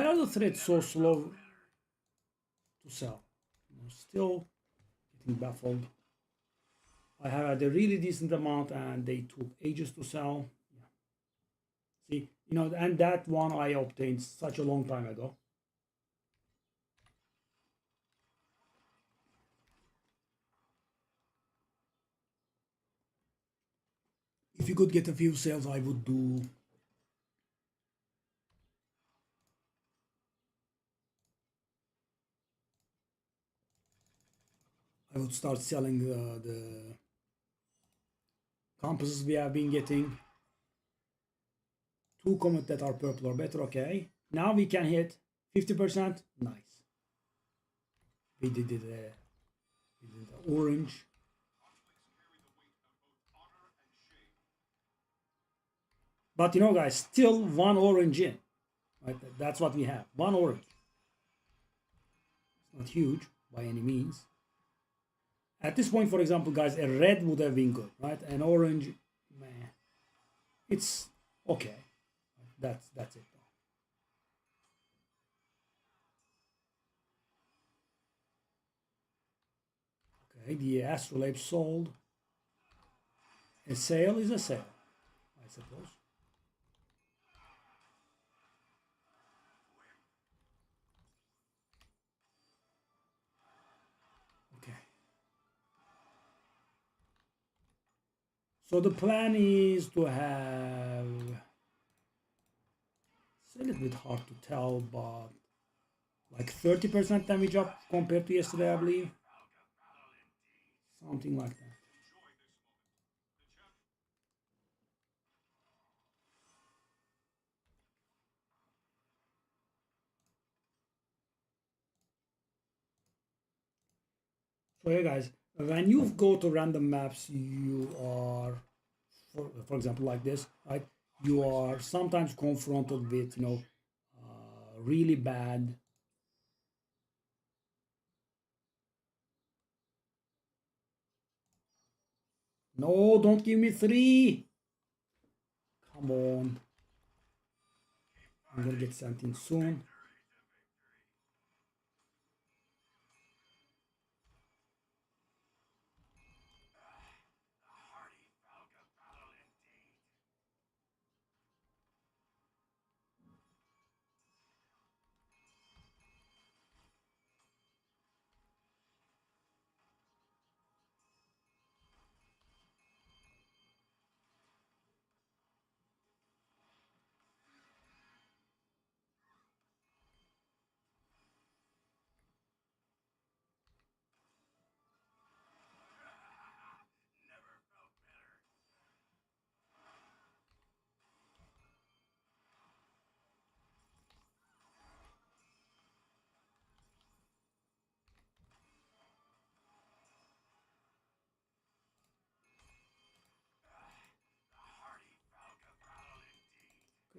are the threads so slow to sell? I'm still getting baffled. I had a really decent amount and they took ages to sell. Yeah. See, and that one I obtained such a long time ago. If you could get a few sales, I would do. I would start selling the compasses we have been getting. 2 comet that are purple or better. Okay. Now we can hit 50%. Nice. We did the orange. But guys, still one orange in. Right? That's what we have. One orange. It's not huge by any means. At this point, for example, guys, a red would have been good, right? An orange, man, it's okay. That's it. Okay, the astrolabe sold. A sale is a sale, I suppose. Okay. So the plan is to have. It's a little bit hard to tell, but like 30% damage up compared to yesterday, I believe. Something like that. So yeah, guys, when you go to random maps, you are, for example, like this, right? You are sometimes confronted with, really bad. No, don't give me 3. Come on. I'm gonna get sent in soon.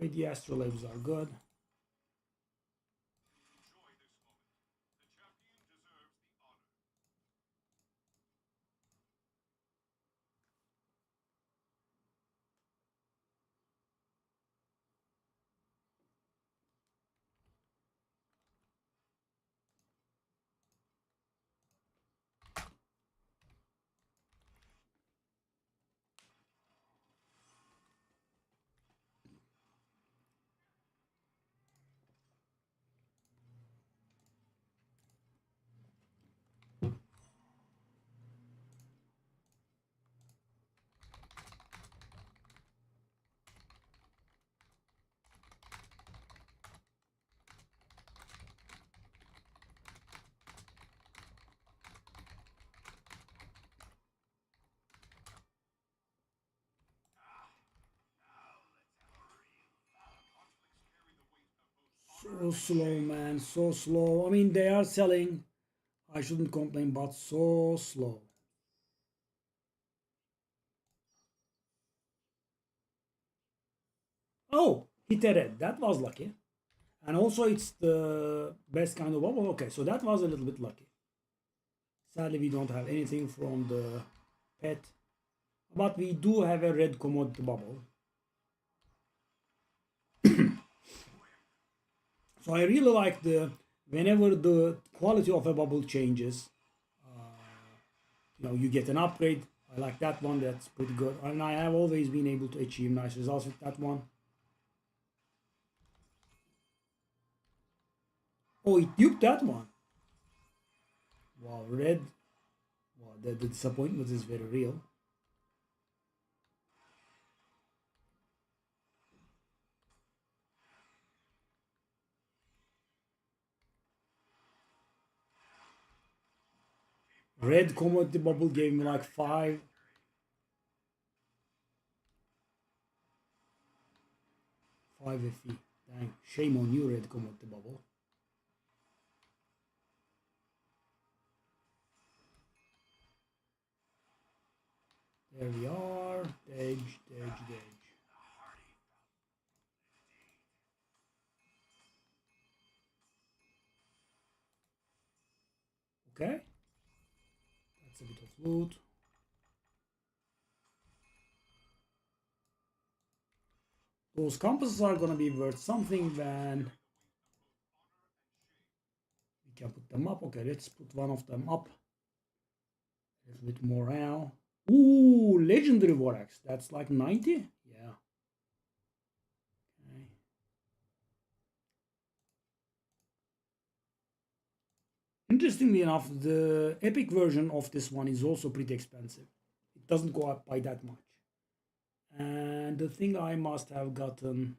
Okay, the astrolabes are good. So slow, man, so slow. I mean, they are selling. I shouldn't complain, but so slow. Oh, hit a red. That was lucky. And also, it's the best kind of bubble. Okay, so that was a little bit lucky. Sadly, we don't have anything from the pet. But we do have a red commodity bubble. So I really like whenever the quality of a bubble changes, you get an upgrade. I like that one. That's pretty good. And I have always been able to achieve nice results with that one. Oh, it duped that one. Wow, red. Wow, the disappointment is very real. Red commodity bubble gave me like 5 FE. Dang, shame on you, red commodity bubble. There we are. Dage, dage, dage. Okay. That's a bit of loot. Those compasses are gonna be worth something when we can put them up. Okay, let's put one of them up. A little bit more now. Ooh, legendary Vorax. That's like 90? Yeah. Okay. Interestingly enough, the epic version of this one is also pretty expensive. It doesn't go up by that much. And the thing I must have gotten.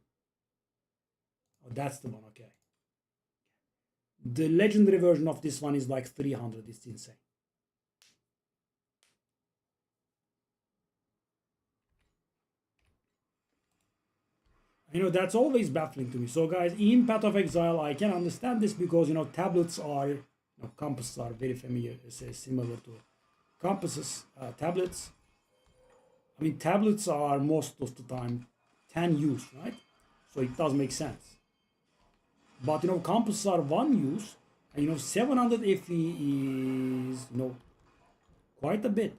Oh, that's the one, okay. The legendary version of this one is like 300. It's insane. That's always baffling to me. So guys, in Path of Exile, I can understand this because tablets are, compasses are very familiar, similar to compasses, tablets. I mean, tablets are most of the time 10 use, right? So it does make sense. But compasses are 1 use, and 700 FE is quite a bit.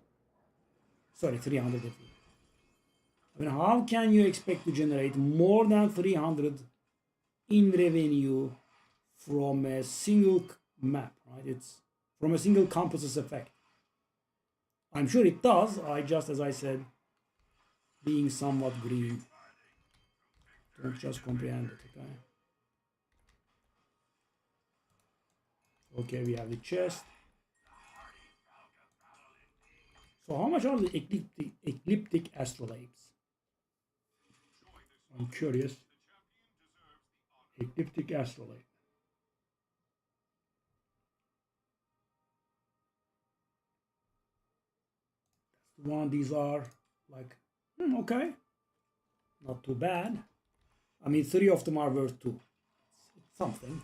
Sorry, 300 FE. I mean, how can you expect to generate more than 300 in revenue from a single map, right? It's from a single compasses effect. I'm sure it does. As I said, being somewhat green, don't just comprehend it, okay? Okay, we have the chest. So how much are the ecliptic astrolabes? I'm curious. Ecliptic astrolabe. That's the one. These are like, okay, not too bad. I mean, 3 of them are worth 2. It's something.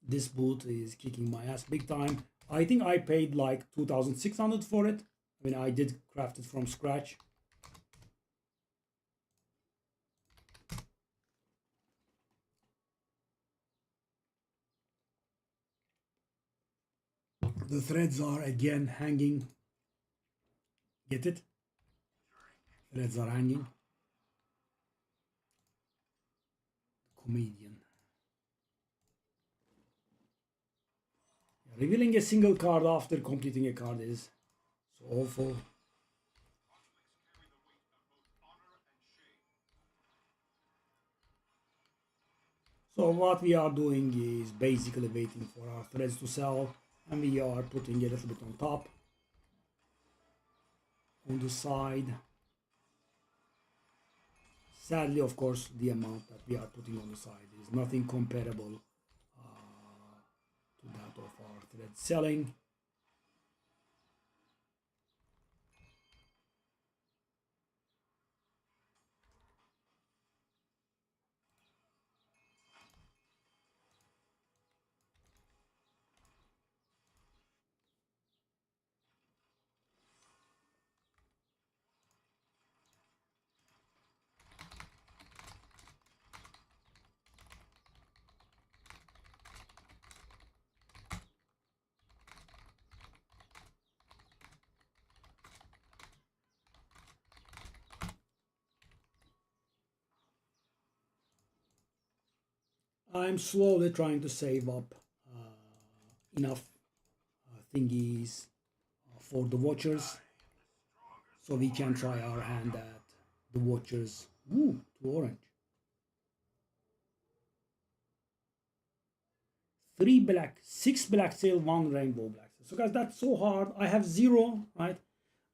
This boot is kicking my ass big time. I think I paid like 2,600 for it. I mean, I did craft it from scratch. The threads are again hanging. Get it? Threads are hanging. Comedian. Revealing a single card after completing a card is so awful. So what we are doing is basically waiting for our threads to sell, and we are putting a little bit on top, on the side. Sadly, of course, the amount that we are putting on the side is nothing comparable to that of our thread selling. I'm slowly trying to save up enough thingies for the watchers, so we can try our hand at the watchers. Ooh, 2 orange. 3 black, 6 black sail, 1 rainbow black sail. So guys, that's so hard. I have 0, right?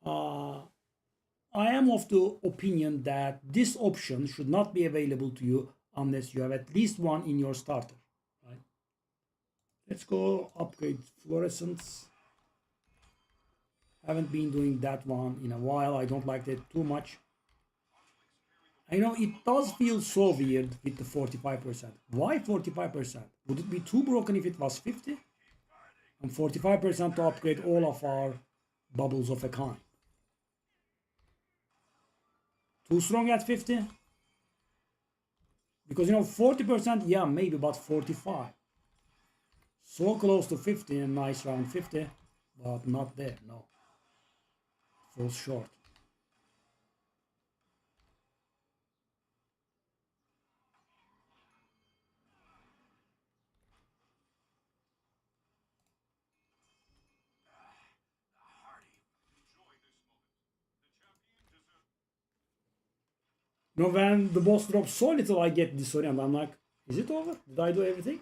I am of the opinion that this option should not be available to you unless you have at least 1 in your starter, right? Let's go upgrade fluorescence. Haven't been doing that one in a while. I don't like it too much. I know it does feel so weird with the 45%. Why 45%? Would it be too broken if it was 50? And 45% to upgrade all of our bubbles of a kind. Too strong at 50? Because 40%, yeah, maybe, but 45. So close to 50, a nice round 50, but not there, no. Falls short. When the boss drops so little, I get disoriented. I'm like, is it over? Did I do everything?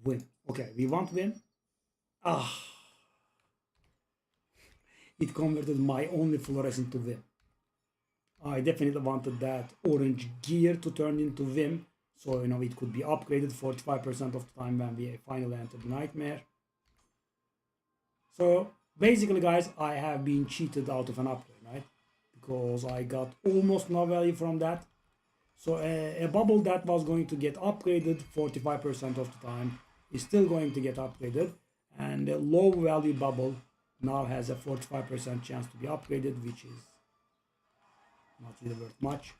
Win. Okay, we want win. Ah, it converted my only fluorescent to Vim. I definitely wanted that orange gear to turn into Vim, so it could be upgraded 45% of the time when we finally enter the nightmare. So basically, guys, I have been cheated out of an upgrade, right? Because I got almost no value from that. So a bubble that was going to get upgraded 45% of the time is still going to get upgraded, and a low value bubble now has a 45% chance to be upgraded, which is not really worth much.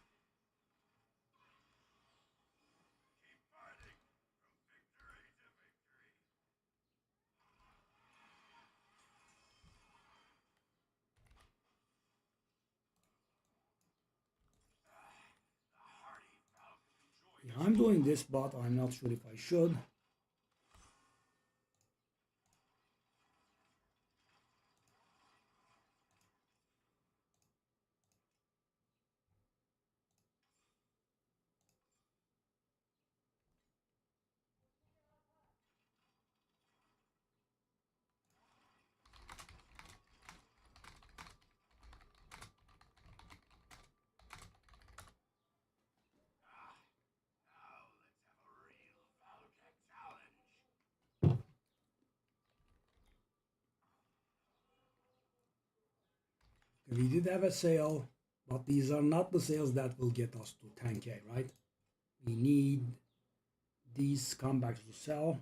Yeah, I'm doing this, but I'm not sure if I should. We did have a sale, but these are not the sales that will get us to 10k, right? We need these comebacks to sell.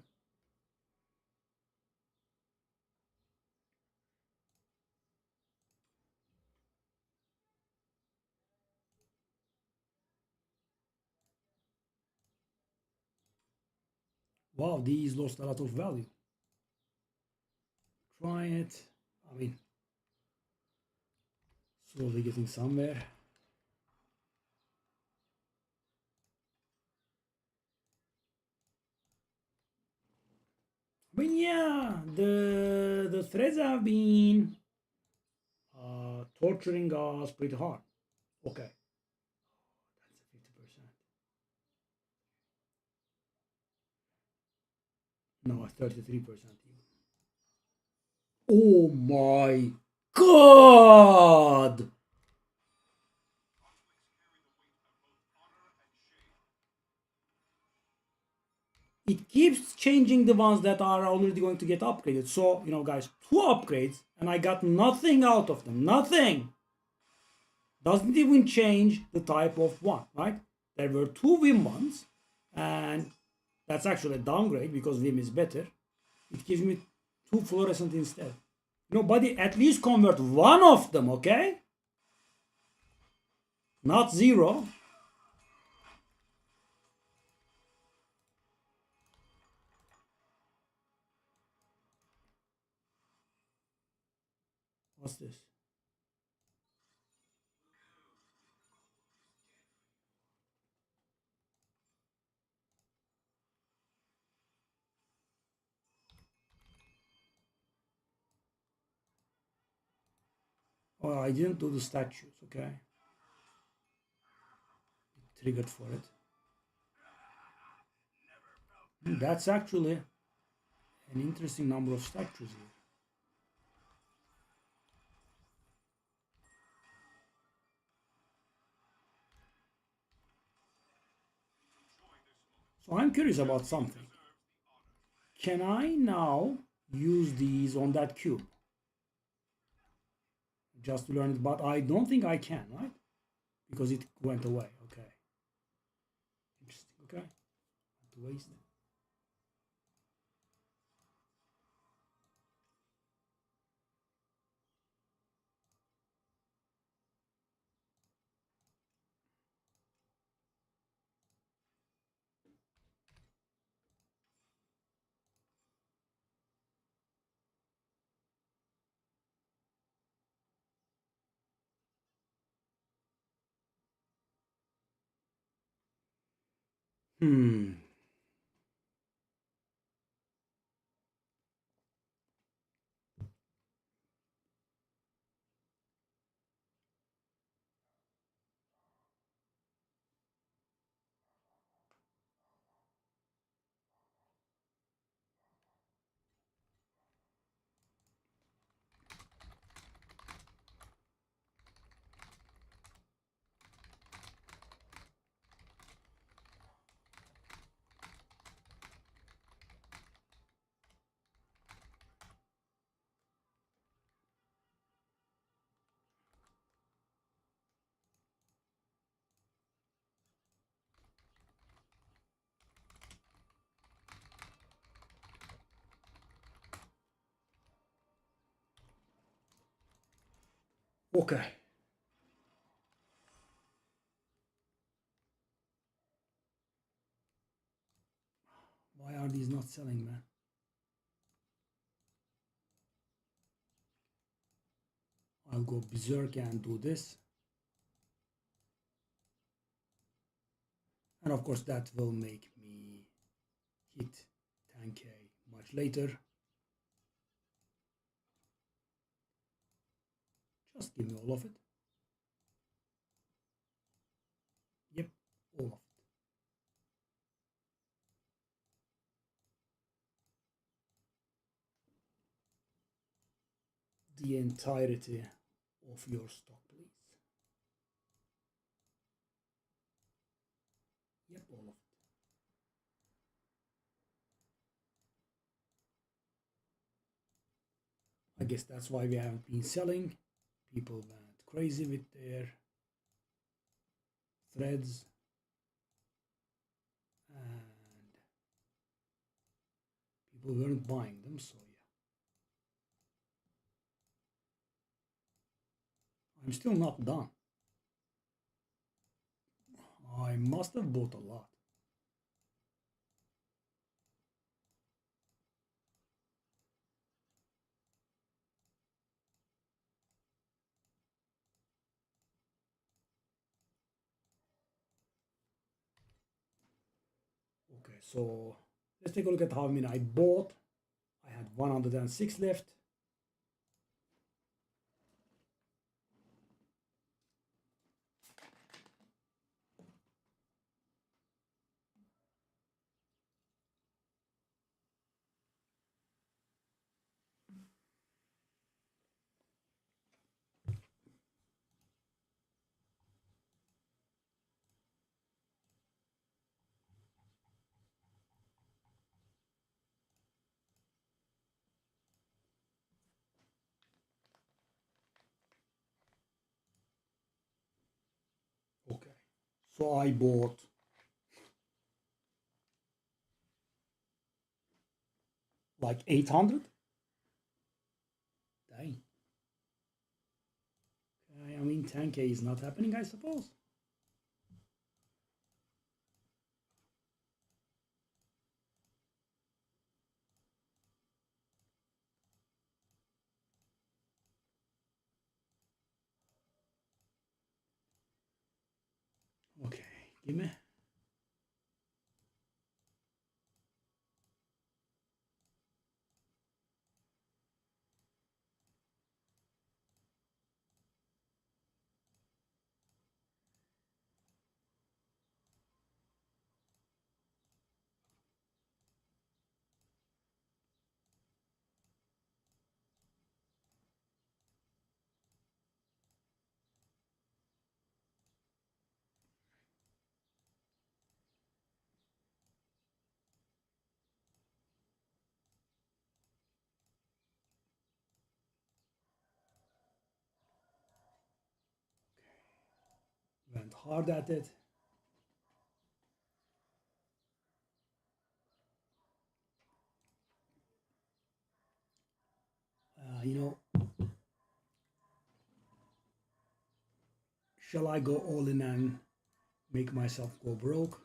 Wow, these lost a lot of value. Try it. I mean, slowly getting somewhere. But yeah, the threads have been torturing us pretty hard. Okay, that's a 50%. No, 33% even. Oh my god! It keeps changing the ones that are already going to get upgraded. So, guys, 2 upgrades, and I got nothing out of them. Nothing! Doesn't even change the type of one, right? There were two Vim ones, and that's actually a downgrade because Vim is better. It gives me two fluorescent instead. Buddy, at least convert one of them, okay? Not zero. What's this? Oh, I didn't do the statues, okay? It triggered for it. That's actually an interesting number of statues here. So I'm curious about something. Can I now use these on that cube? Just to learn it, but I don't think I can, right? Because it went away, okay. Interesting, okay. Not to waste it. Hmm. Okay. Why are these not selling, man? I'll go berserk and do this. And of course that will make me hit 10k much later. Just give me all of it. Yep, all of it. The entirety of your stock, please. Yep, all of it. I guess that's why we haven't been selling. People went crazy with their threads. And people weren't buying them, so yeah. I'm still not done. I must have bought a lot. Okay, so let's take a look at how many I bought. I had 106 left. So I bought like 800. Dang. Okay, I mean 10K is not happening, I suppose. Okay, give me. Went hard at it. You know, shall I go all in and make myself go broke?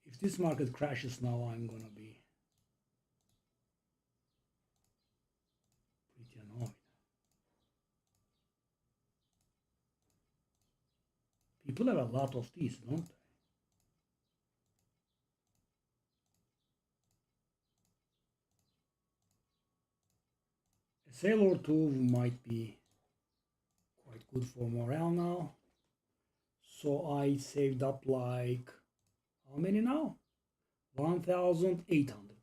If this market crashes now, I'm gonna be pretty annoyed. People have a lot of these, don't they? A sale or two might be quite good for morale now. So I saved up like, how many now? 1,800.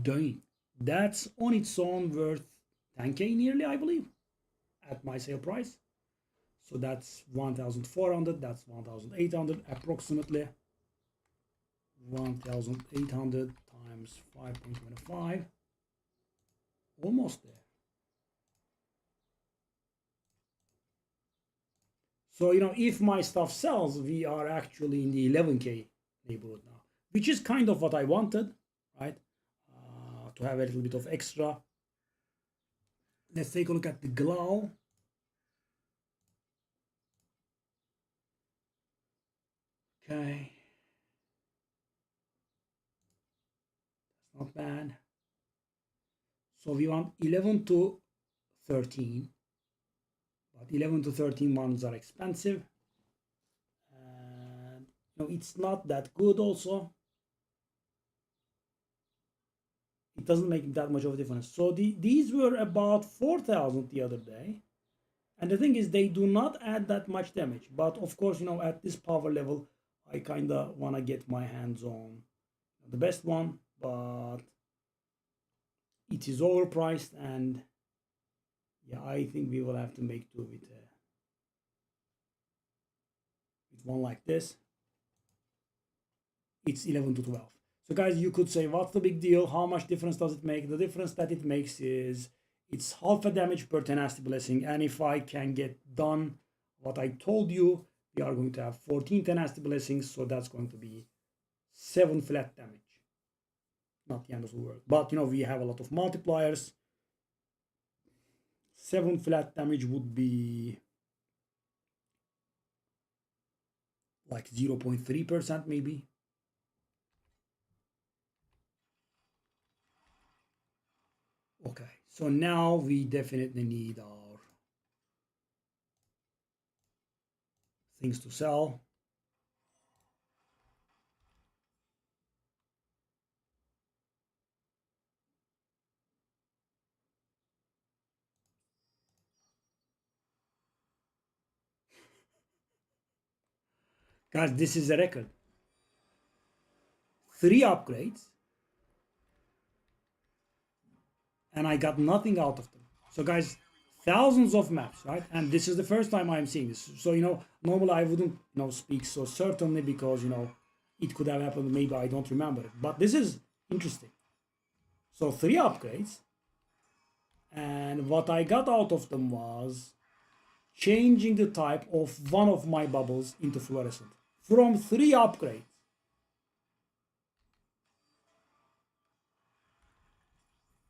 Dang. That's on its own worth 10K nearly, I believe, at my sale price. So that's 1,400, that's 1,800 approximately. 1,800 times 5.25. Almost there. So, you know, if my stuff sells, we are actually in the 11K neighborhood now, which is kind of what I wanted, right? To have a little bit of extra. Let's take a look at the glow. Okay. That's not bad. So we want 11 to 13. But 11 to 13 ones are expensive. And you know, it's not that good also. It doesn't make that much of a difference. So these were about 4,000 the other day. And the thing is, they do not add that much damage. But of course, you know, at this power level, I kind of want to get my hands on the best one. But it is overpriced. And yeah, I think we will have to make do with one like this. It's 11 to 12. So guys, you could say, what's the big deal? How much difference does it make? The difference that it makes is it's half a damage per tenacity blessing. And if I can get done what I told you, we are going to have 14 tenacity blessings. So that's going to be 7 flat damage. Not the end of the world. But, you know, we have a lot of multipliers. 7 flat damage would be like 0.3% maybe. Okay, so now we definitely need our things to sell. Guys, this is a record. 3 upgrades and I got nothing out of them. So guys, thousands of maps, right? And this is the first time I'm seeing this. So, normally I wouldn't, speak so certainly because, it could have happened. Maybe I don't remember it. But this is interesting. So 3 upgrades. And what I got out of them was changing the type of one of my bubbles into fluorescent. From 3 upgrades.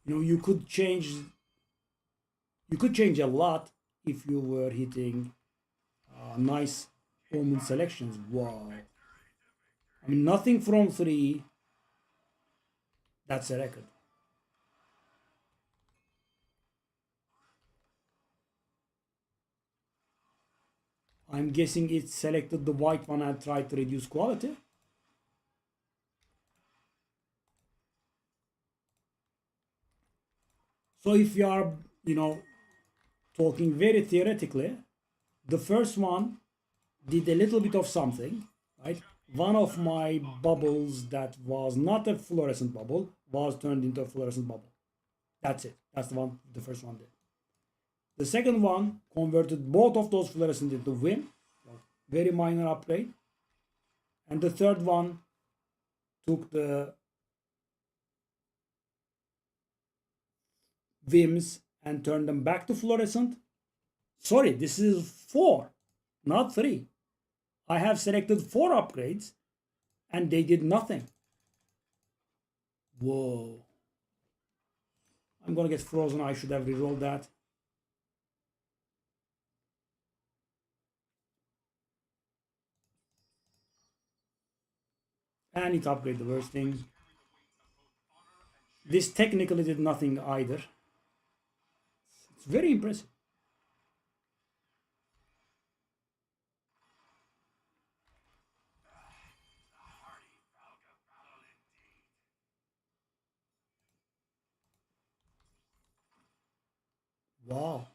You could change a lot if you were hitting nice omen selections. Wow. I mean, nothing from 3. That's a record. I'm guessing it selected the white one and tried to reduce quality. So if you are, talking very theoretically, the first one did a little bit of something, right? One of my bubbles that was not a fluorescent bubble was turned into a fluorescent bubble. That's it. That's the first one did. The second one converted both of those fluorescent into Vim, very minor upgrade. And the third one took the Vims and turned them back to fluorescent. Sorry, this is 4, not 3. I have selected 4 upgrades and they did nothing. Whoa. I'm gonna get frozen. I should have rerolled that. And it upgraded the worst thing. This technically did nothing either. It's very impressive. Wow.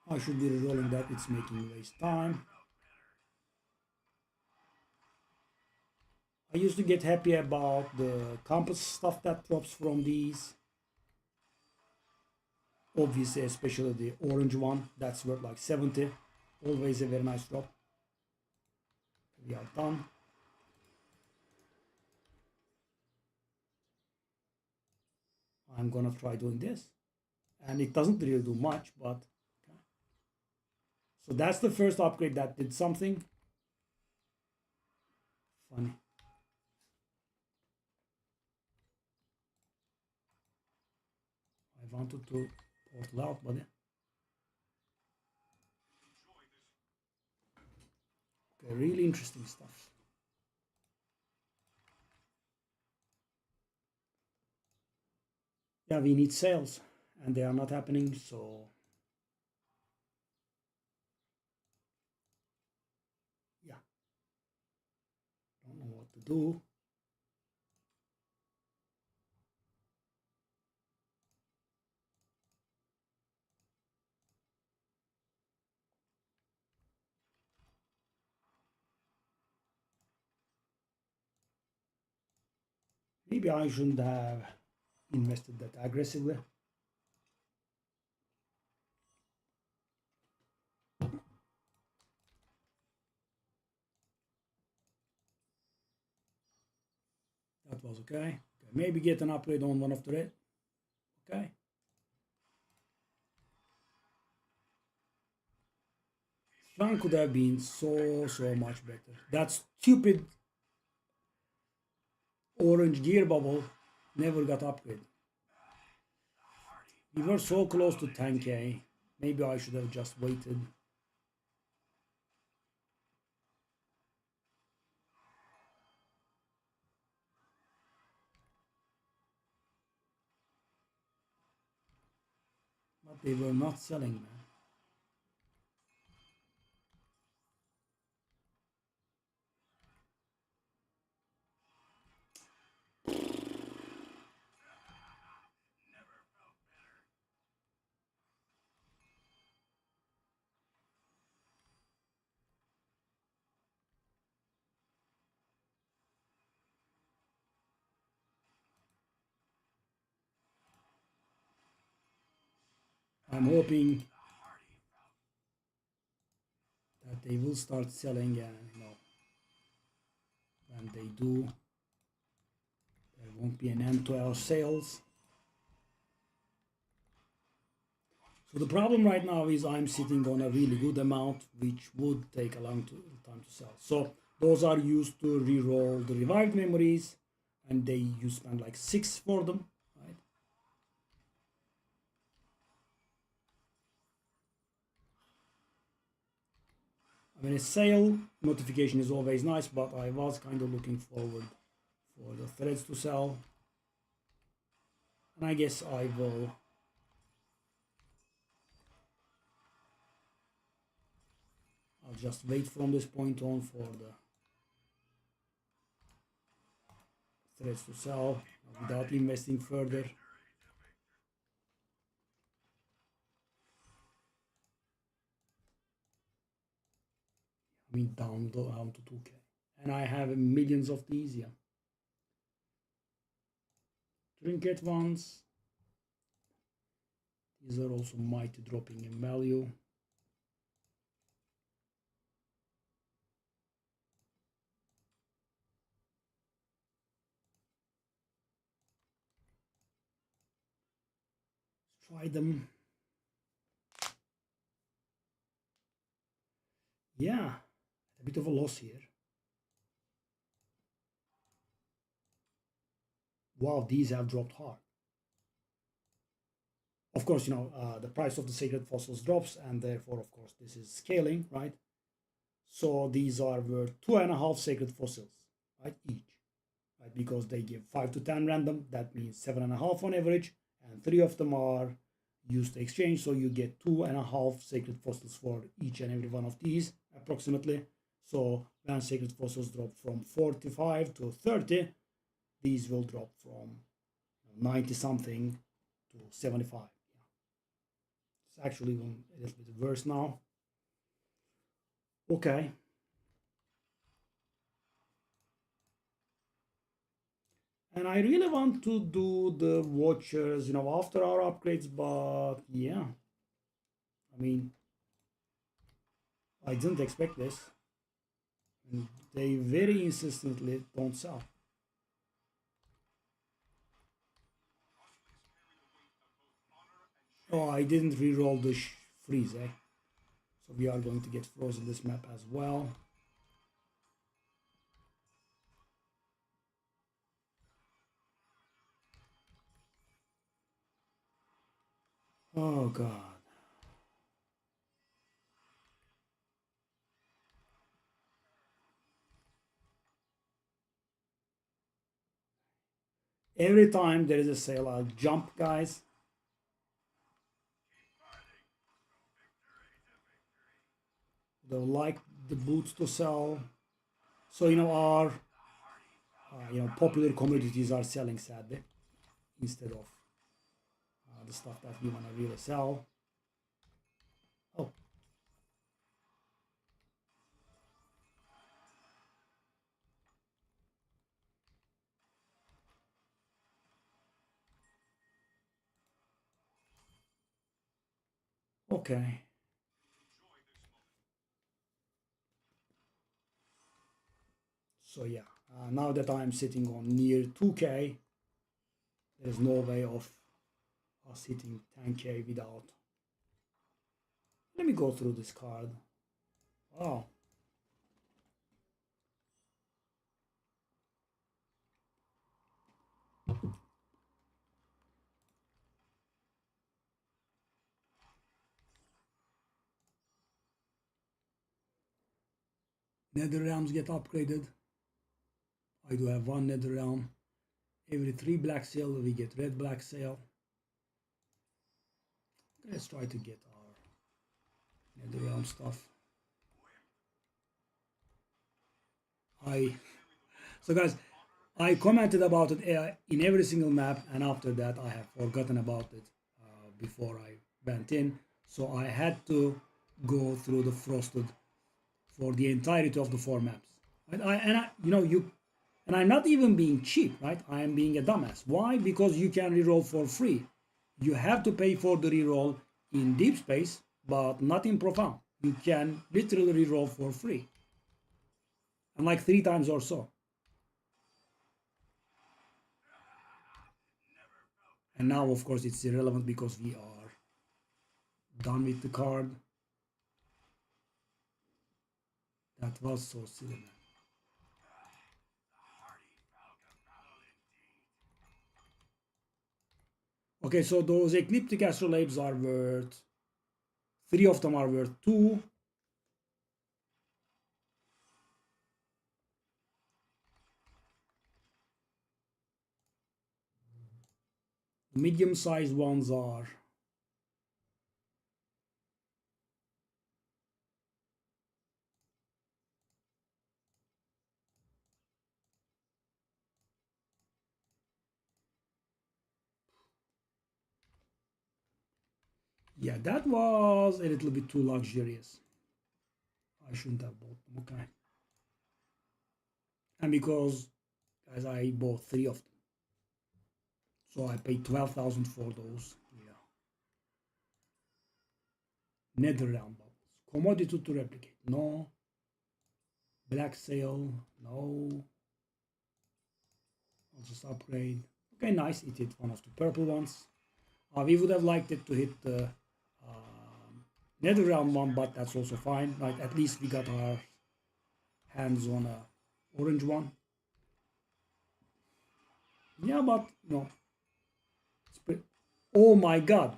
I should be rerolling that. It's making me waste time. I used to get happy about the compass stuff that drops from these. Obviously, especially the orange one. That's worth like 70. Always a very nice drop. We are done. I'm gonna try doing this. And it doesn't really do much, but okay. So that's the first upgrade that did something. Funny. I wanted to portal out, but okay, really interesting stuff. Yeah, we need sales, and they are not happening, so yeah, don't know what to do. Maybe I shouldn't have invested that aggressively. That was okay. Maybe get an upgrade on one of the red. Okay. Strong could have been so much better. That stupid orange gear bubble never got upgraded. We were so close to 10k. Maybe I should have just waited. But they were not selling, man. I'm hoping that they will start selling, and when they do, there won't be an end to our sales. So the problem right now is I'm sitting on a really good amount, which would take a long time to sell. So those are used to re-roll the revived memories, and you spend like 6 for them, right? I mean, a sale notification is always nice, but I was kind of looking forward for the threads to sell. And I guess I'll just wait from this point on for the threads to sell without investing further. I mean, down to 2K. And I have millions of these, yeah. Trinket ones. These are also mighty dropping in value. Let's try them. Yeah, a bit of a loss here. Wow, these have dropped hard. Of course, the price of the sacred fossils drops, and therefore, of course, this is scaling, right? So these are worth 2.5 sacred fossils, right, each, right? Because they give 5 to 10 random, that means 7.5 on average, and 3 of them are used to exchange, so you get 2.5 sacred fossils for each and every one of these, approximately. So when sacred fossils drop from 45 to 30, these will drop from 90 something to 75. It's actually a little bit worse now. Okay. And I really want to do the watchers, after our upgrades, but yeah. I mean, I didn't expect this. And they very insistently don't sell. Oh, I didn't re-roll the freeze, eh? So we are going to get frozen this map as well. Oh god. Every time there is a sale, I'll jump, guys. They'll like the boots to sell. So our popular commodities are selling, sadly, instead of the stuff that we want to really sell. Oh. Okay. So yeah, now that I'm sitting on near 2K, there's no way of us hitting 10K without. Let me go through this card. Wow. Nether realms get upgraded. I do have 1 nether realm. Every 3 black sail we get red black sail. Let's try to get our nether realm stuff. So guys, I commented about it in every single map, and after that I have forgotten about it before I went in. So I had to go through the frosted for the entirety of the 4 maps. Right? And I'm not even being cheap, right? I am being a dumbass. Why? Because you can reroll for free. You have to pay for the reroll in deep space, but not in profound. You can literally reroll for free, and like 3 times or so. And now, of course, it's irrelevant because we are done with the card. That was so silly, man. Okay, so those ecliptic astrolabes are worth 3 of them are worth 2. The medium-sized ones are yeah, that was a little bit too luxurious. I shouldn't have bought them, okay. And because, guys, I bought 3 of them. So I paid 12,000 for those. Yeah. Nether realm bubbles. Commodity to replicate. No. Black sail. No. I'll just upgrade. Okay, nice. It hit one of the purple ones. We would have liked it to hit the Nether realm one, but that's also fine. Like, at least we got our hands on a orange one. Yeah, but no. Oh my god.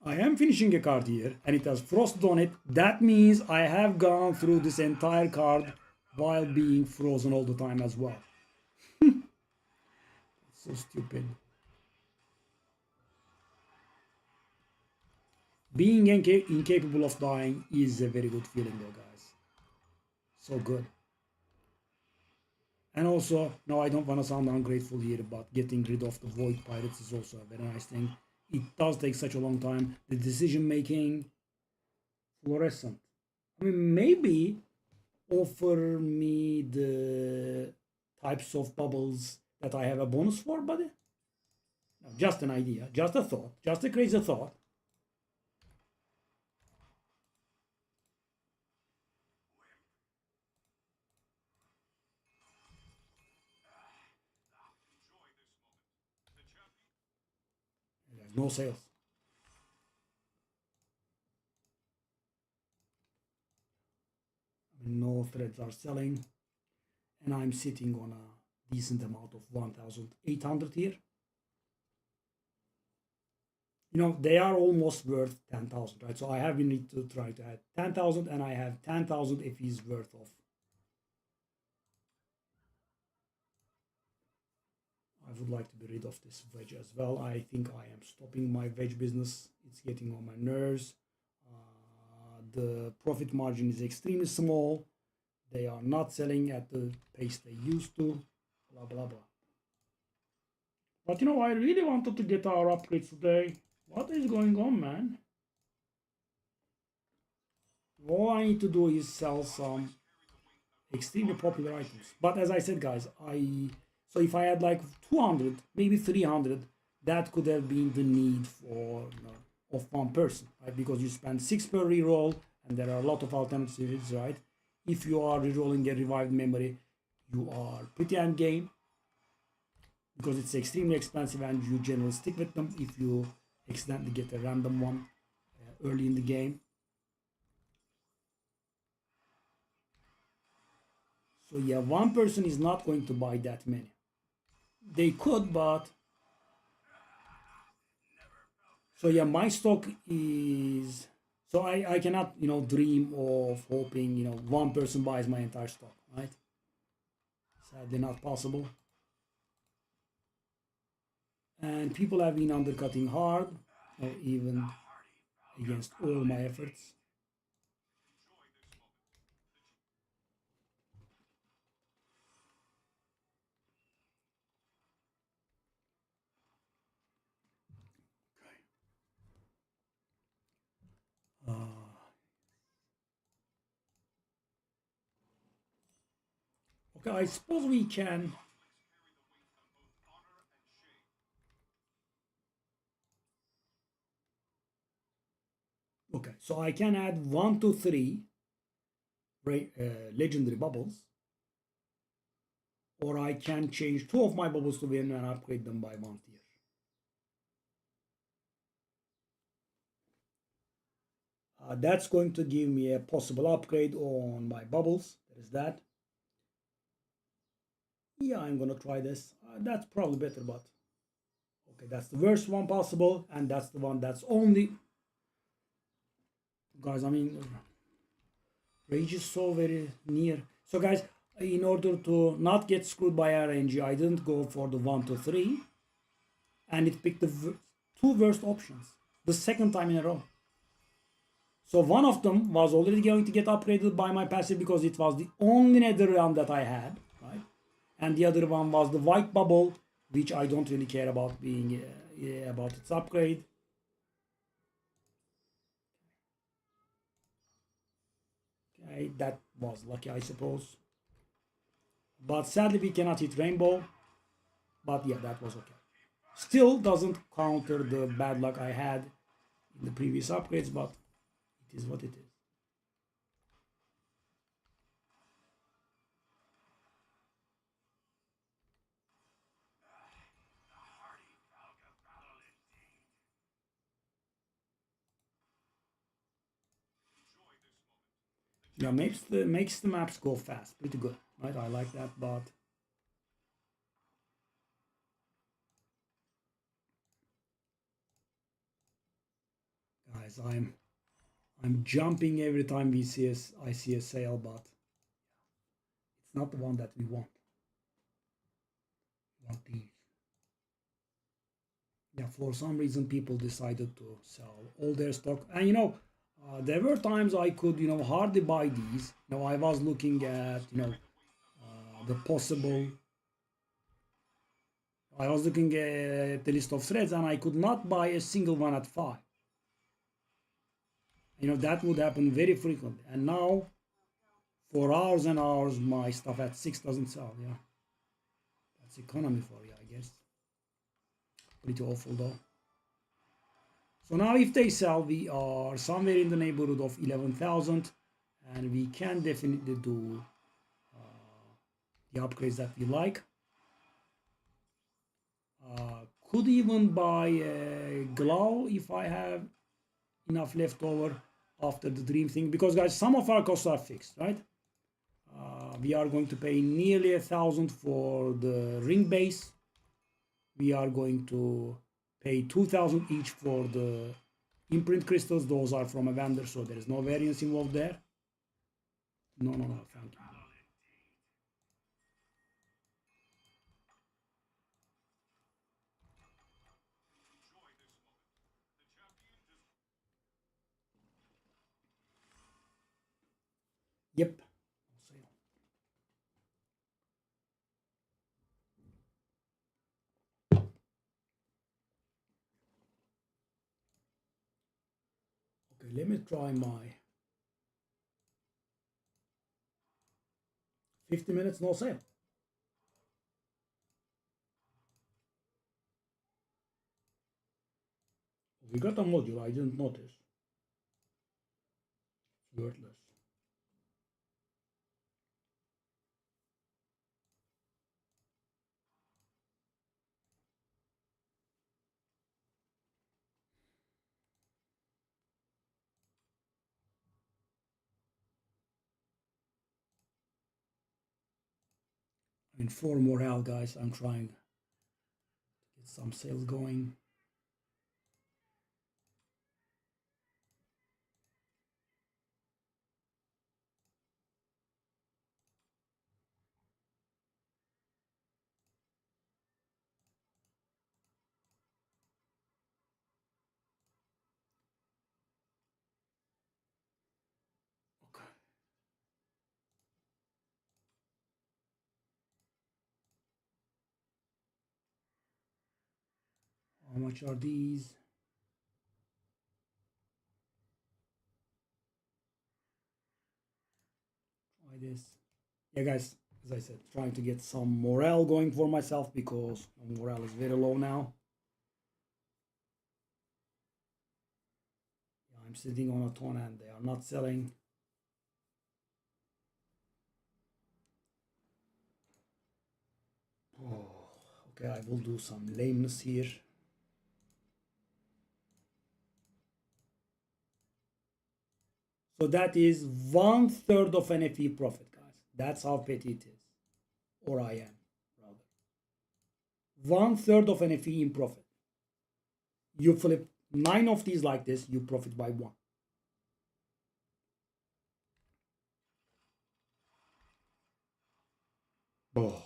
I am finishing a card here and it has frosted on it. That means I have gone through this entire card while being frozen all the time as well. So stupid. Being incapable of dying is a very good feeling though, guys. So good. And also, no, I don't want to sound ungrateful here, but getting rid of the Void Pirates is also a very nice thing. It does take such a long time. The decision making, fluorescent. I mean, maybe offer me the types of bubbles that I have a bonus for, buddy? No, just an idea, just a thought, just a crazy thought. There's no sales. No threads are selling. And I'm sitting on a decent amount of 1,800 here. You know, they are almost worth 10,000, right? So I have need to try to add 10,000 and I have 10,000 if he's worth of. I would like to be rid of this wedge as well. I think I am stopping my wedge business. It's getting on my nerves. The profit margin is extremely small. They are not selling at the pace they used to. Blah, blah, blah. But you know, I really wanted to get our upgrades today. What is going on, man? All I need to do is sell some extremely popular items. But as I said, guys, so if I had like 200, maybe 300, that could have been the need for of one person, right? Because you spend 6 per reroll, and there are a lot of alternatives, right? If you are rerolling a revived memory, you are pretty end game because it's extremely expensive, and you generally stick with them if you accidentally get a random one early in the game. So yeah, one person is not going to buy that many. They could, but so yeah, my stock is so I cannot dream of hoping one person buys my entire stock, right? Sadly not possible. And people have been undercutting hard, or even against all my efforts. Uh, okay, I suppose we can. Okay, so I can add 1 to 3 legendary bubbles, or I can change 2 of my bubbles to win and upgrade them by 1 tier. That's going to give me a possible upgrade on my bubbles. There is that. Yeah, I'm gonna try this. That's probably better, but okay, that's the worst one possible, and that's the one that's only. Guys, I mean, rage is so very near. So, guys, in order to not get screwed by RNG, I didn't go for the 1 to 3, and it picked the 2 worst options the second time in a row. So one of them was already going to get upgraded by my passive because it was the only nether realm that I had, right? And the other one was the white bubble, which I don't really care about being about its upgrade. Okay, that was lucky, I suppose. But sadly, we cannot hit rainbow. But yeah, that was okay. Still doesn't counter the bad luck I had in the previous upgrades, but it is what it is. Yeah, makes the maps go fast. Pretty good, right? I like that, but guys, I'm jumping every time I see a sale, but it's not the one that we want. We want these. Yeah, for some reason people decided to sell all their stock, and there were times I could hardly buy these. I was looking at the possible. I was looking at the list of threads, and I could not buy a single one at 5. That would happen very frequently, and now for hours and hours my stuff at 6 doesn't sell. Yeah, that's economy for you, I guess. Pretty awful though. So now if they sell, we are somewhere in the neighborhood of 11,000, and we can definitely do the upgrades that we like. Could even buy a glove if I have enough left over after the dream thing, because guys, some of our costs are fixed, right? We are going to pay nearly 1,000 for the ring base. We are going to pay 2,000 each for the imprint crystals. Those are from a vendor, so there is no variance involved there. No, thank you. Yep. Okay, let me try my 50 minutes no sale. We got a module, I didn't notice. It's worthless. I mean, 4 morale, guys. I'm trying to get some sales going. Okay. How much are these? Try this. Yeah, guys, as I said, trying to get some morale going for myself because morale is very low now. Yeah, I'm I'm sitting on a ton and they are not selling. Oh, okay, I will do some lameness here. So that is 1/3 of an FE profit, guys. That's how petty it is. Or I am, rather. 1/3 of an FE in profit. You flip 9 of these like this, you profit by 1. Oh.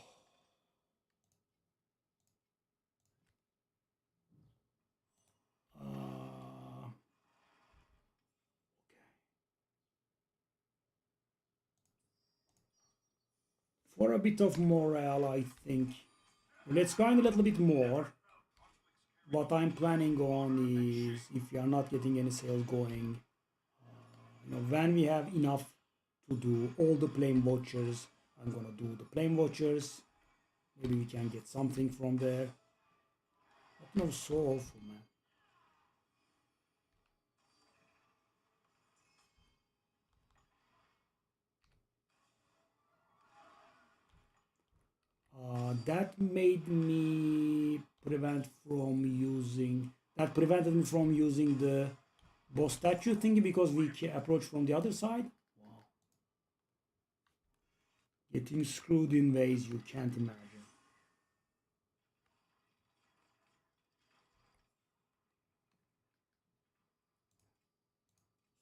For a bit of morale, I think. Let's grind a little bit more. What I'm planning on is, if you are not getting any sales going, when we have enough to do all the plain vouchers, I'm gonna do the plain vouchers. Maybe we can get something from there. But no, so awful, man. That made me prevented me from using the boss statue thingy because we approach from the other side. Wow. Getting screwed in ways you can't imagine.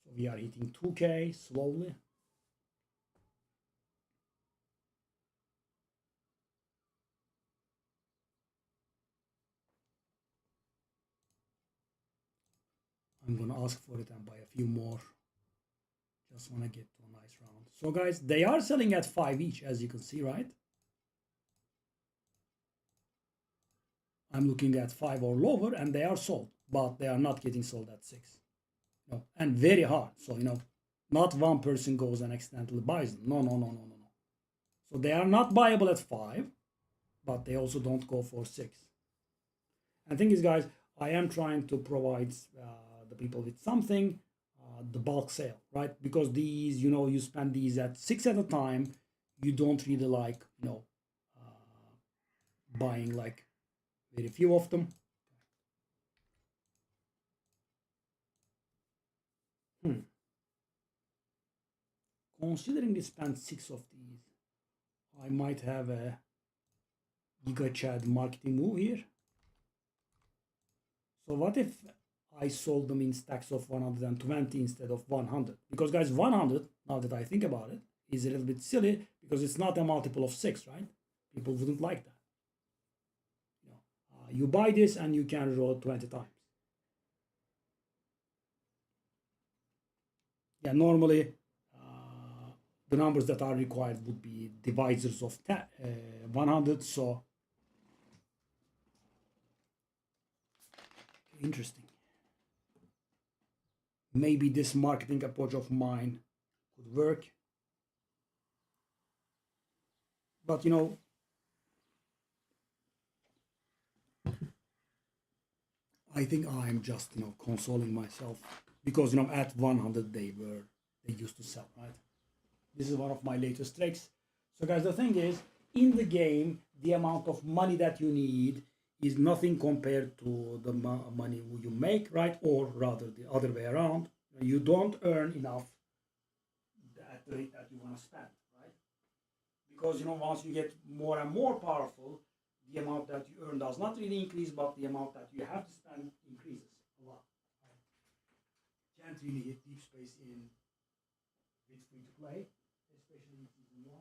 So we are hitting 2K slowly. I'm gonna ask for it and buy a few more. Just wanna get to a nice round. So guys, they are selling at 5 each, as you can see, right? I'm looking at 5 or lower and they are sold, but they are not getting sold at 6. No, and very hard. So, not one person goes and accidentally buys them. No, no, no, no, no, no. So they are not buyable at 5, but they also don't go for 6. And the thing is, guys, I am trying to provide the people with something, the bulk sale, right? Because these, you spend these at 6 at a time. You don't really like, buying like very few of them. Considering we spent 6 of these, I might have a Giga Chad marketing move here. So what if I sold them in stacks of 120 instead of 100? Because guys, 100, now that I think about it, is a little bit silly because it's not a multiple of 6, right? People wouldn't like that. You buy this and you can roll 20 times. Yeah, normally the numbers that are required would be divisors of 100. So interesting. Maybe this marketing approach of mine could work. But I think I'm just consoling myself because at 100 they used to sell, right? This is one of my latest tricks. So guys, the thing is, in the game, the amount of money that you need is nothing compared to the money you make, right? Or rather the other way around. You don't earn enough at the rate that you want to spend, right? Because once you get more and more powerful, the amount that you earn does not really increase, but the amount that you have to spend increases a lot. Right? Can't really hit deep space in with free to play, especially in season 1.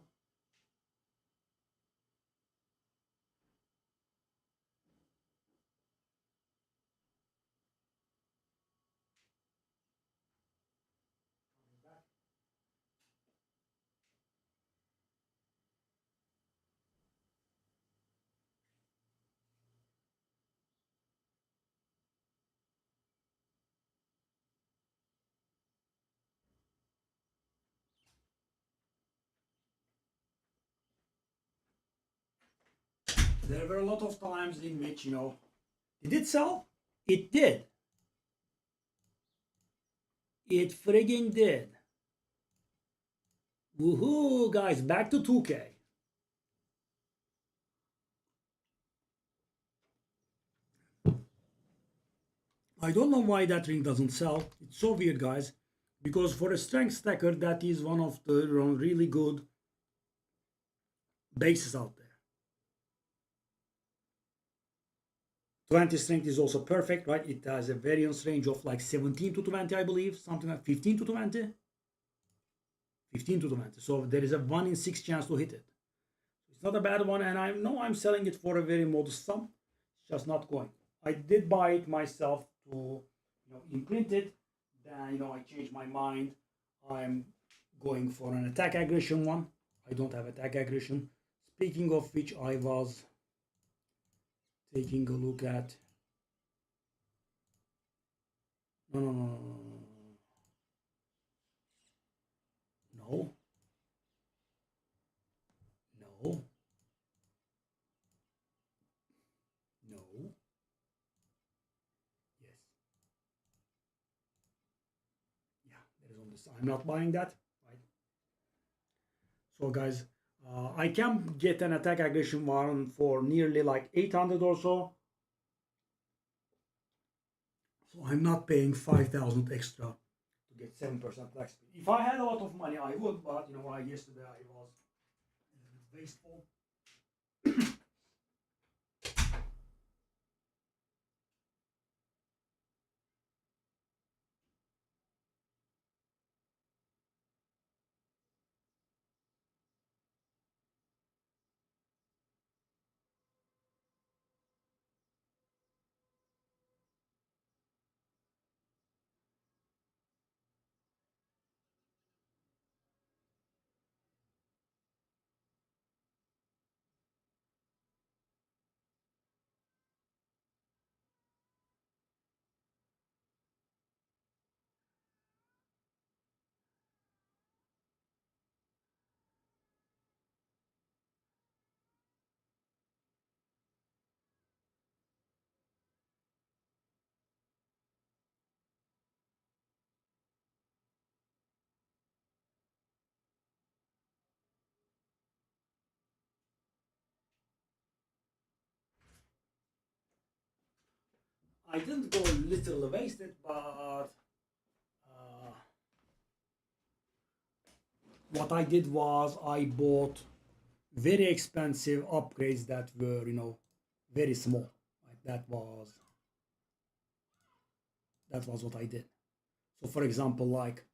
There were a lot of times in which, did it sell? It did. It frigging did. Woohoo, guys, back to 2K. I don't know why that ring doesn't sell. It's so weird, guys. Because for a strength stacker, that is one of the really good bases out there. 20 strength is also perfect, right? It has a variance range of like 17 to 20, I believe. Something like 15 to 20. 15 to 20. So there is a 1 in 6 chance to hit it. It's not a bad one, and I know I'm selling it for a very modest sum. It's just not going. I did buy it myself to imprint it. Then I changed my mind. I'm going for an attack aggression one. I don't have attack aggression. Speaking of which, I was taking a look at. No, no, no, no, no, no, no, no. Yes, yeah. There is on this. I'm not buying that. Right. So, guys, I can get an attack aggression one for nearly like 800 or so. So I'm not paying 5,000 extra to get 7% flex speed. If I had a lot of money, I would, but yesterday I was a bit wasteful. I didn't go literally wasted, but what I did was I bought very expensive upgrades that were, very small. Like that was what I did. So, for example, like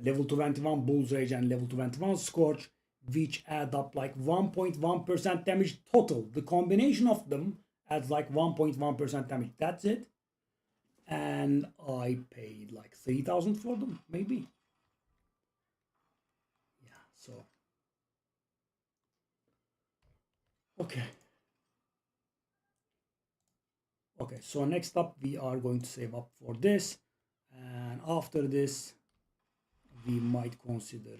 level 21 Bull's Rage and level 21 Scorch, which add up like 1.1% damage total. The combination of them adds like 1.1% damage. That's it. And I paid like 3,000 for them, maybe. Yeah, so. Okay. Okay, so next up, we are going to save up for this. And after this, we might consider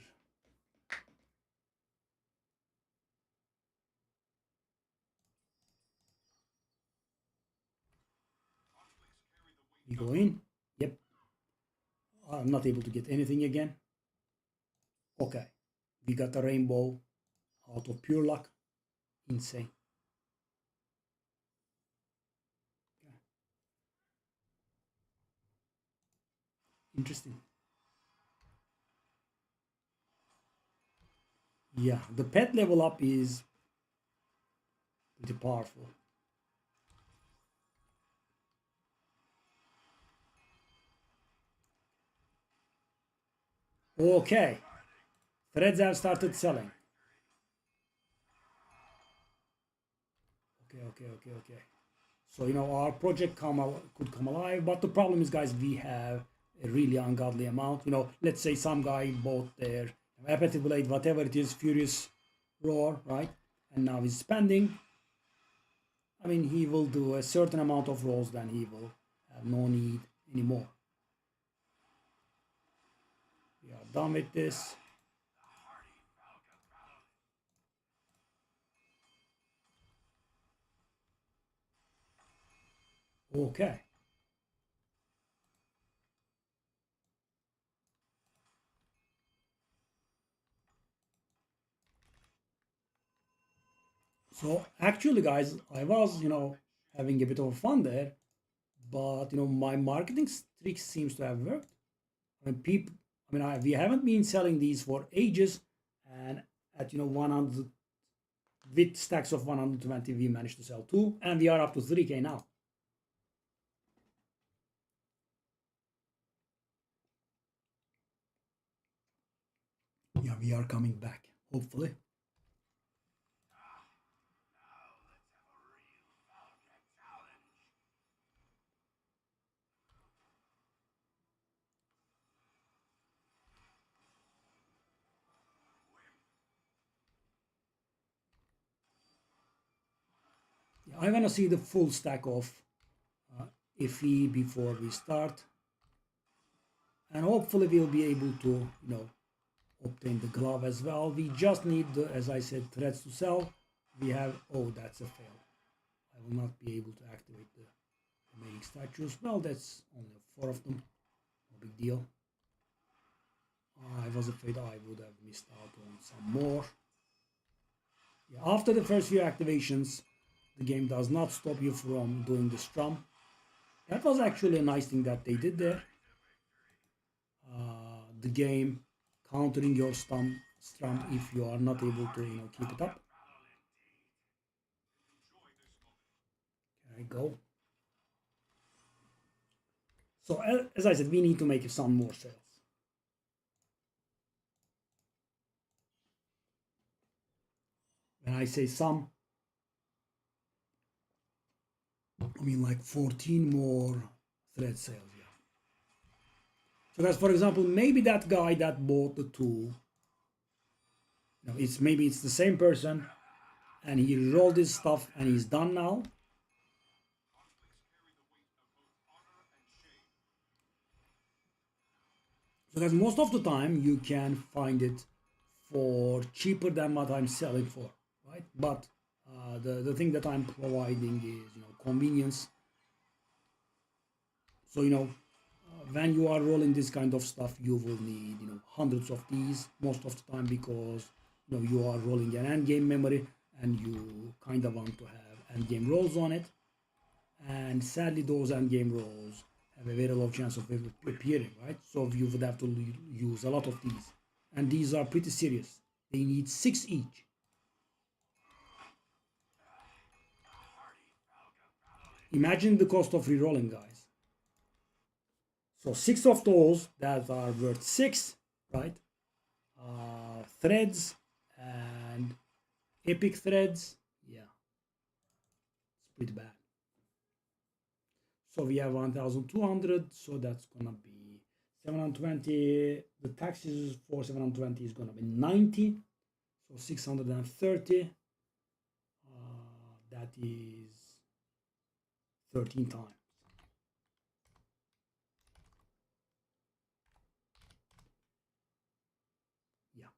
we go in. Yep, I'm not able to get anything again. Okay, we got a rainbow out of pure luck. Insane. Okay. Interesting. Yeah, the pet level up is pretty powerful. Okay, threads have started selling. Okay. So our project could come alive, but the problem is, guys, we have a really ungodly amount. Let's say some guy bought their Apathy Blade, whatever it is, Furious Roar, right? And now he's spending. I mean, he will do a certain amount of rolls, then he will have no need anymore. We are done with this. Okay. So actually, guys, I was, having a bit of fun there, but my marketing tricks seems to have worked. I mean, people, we haven't been selling these for ages, and at 100 with stacks of 120, we managed to sell two, and we are up to 3K now. Yeah, we are coming back, hopefully. Yeah, I want to see the full stack of uh, FE before we start, and hopefully we'll be able to, obtain the glove as well. We just need the, as I said, threads to sell. We have, oh, that's a fail. I will not be able to activate the remaining statues. Well, that's only 4 of them. No big deal. I was afraid I would have missed out on some more. Yeah, after the first few activations, the game does not stop you from doing the strum. That was actually a nice thing that they did there. The game countering your strum if you are not able to keep it up. There I go. So as I said, we need to make some more sales. When I say some, I mean like 14 more thread sales. Yeah. So guys, for example, maybe that guy that bought the two, maybe it's the same person, and he rolled his stuff and he's done now. Because most of the time you can find it for cheaper than what I'm selling for, right? But the thing that I'm providing is convenience. So when you are rolling this kind of stuff, you will need hundreds of these most of the time because you are rolling an end game memory and you kind of want to have end game rolls on it. And sadly, those end game rolls have a very low chance of appearing, right? So you would have to use a lot of these, and these are pretty serious. They need 6 each. Imagine the cost of re-rolling, guys. So 6 of those that are worth 6, right? Threads and epic threads, yeah, it's pretty bad. So we have 1,200, so that's gonna be 720. The taxes for 720 is gonna be 90, so 630. That is 13 times. Yeah.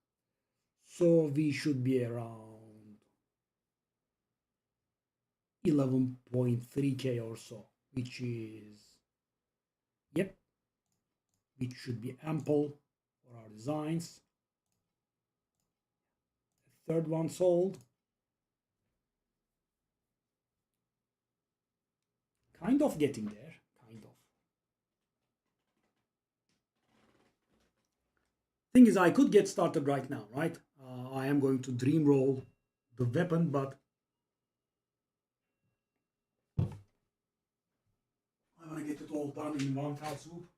So we should be around 11.3K or so, which is, yep, which should be ample for our designs. The third one sold. Kind of getting there, kind of. Thing is, I could get started right now, right? I am going to dream roll the weapon, but I want to get it all done in one fell swoop.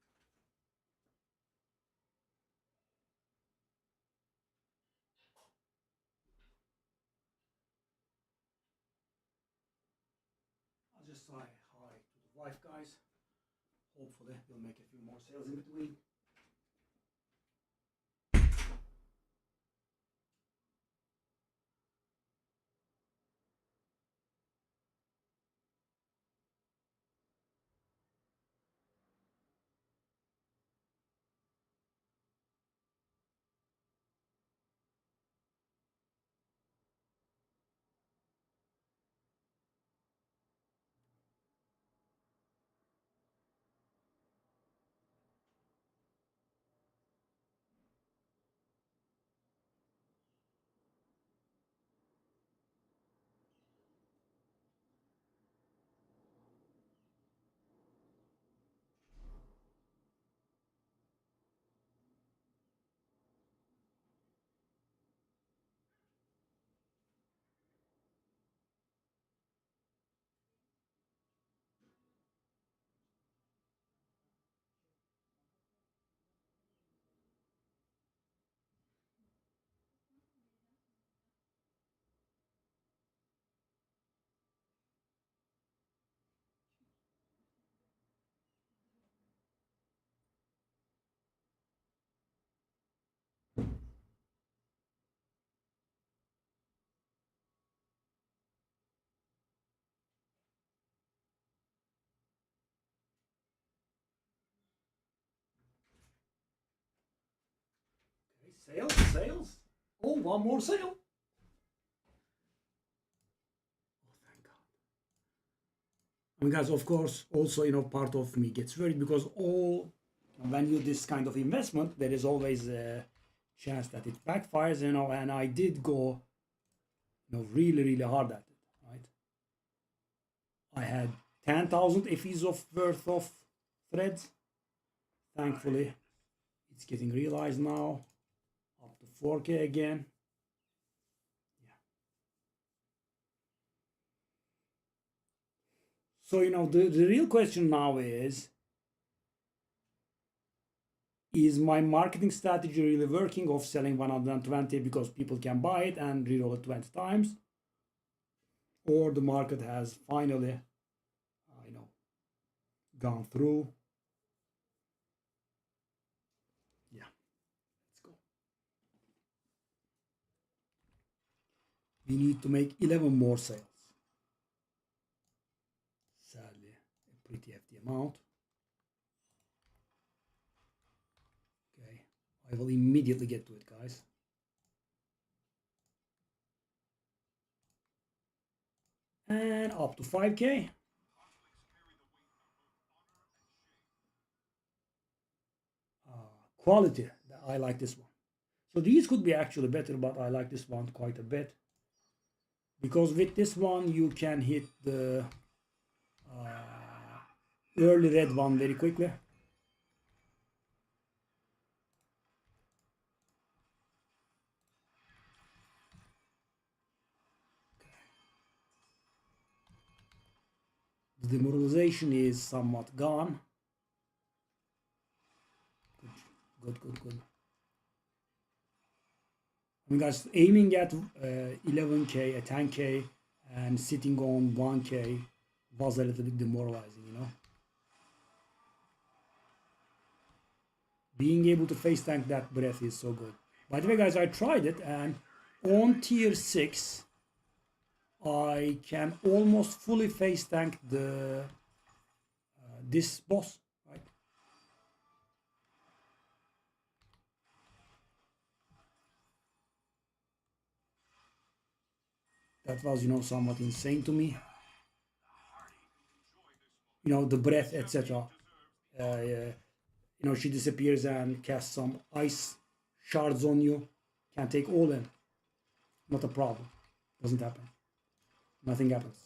I'll just say hi to the wife, guys. Hopefully, we'll make a few more sales in between. Sales, sales. Oh, one more sale. Oh, thank God. I mean, guys, of course, also, part of me gets worried because when you do this kind of investment, there is always a chance that it backfires, and I did go, really, really hard at it, right? I had 10,000 FEs of worth of threads. Thankfully, it's getting realized now. Up to 4K again. Yeah. So, the real question now is my marketing strategy really working of selling 120 because people can buy it and reroll it 20 times? Or the market has finally, gone through. Yeah, let's go. We need to make 11 more sales. Sadly, a pretty hefty amount. Okay, I will immediately get to it, guys. And up to 5K. Quality, I like this one. So these could be actually better, but I like this one quite a bit. Because with this one, you can hit the early red one very quickly. The demoralization is somewhat gone. Good. I mean, guys, aiming at 11K, 10K, and sitting on 1K was a little bit demoralizing, Being able to face tank that breath is so good. By the way, guys, I tried it, and on tier 6, I can almost fully face tank this boss, right? That was, somewhat insane to me. The breath, etc. She disappears and casts some ice shards on you. Can take all in. Not a problem. Doesn't happen. Nothing happens.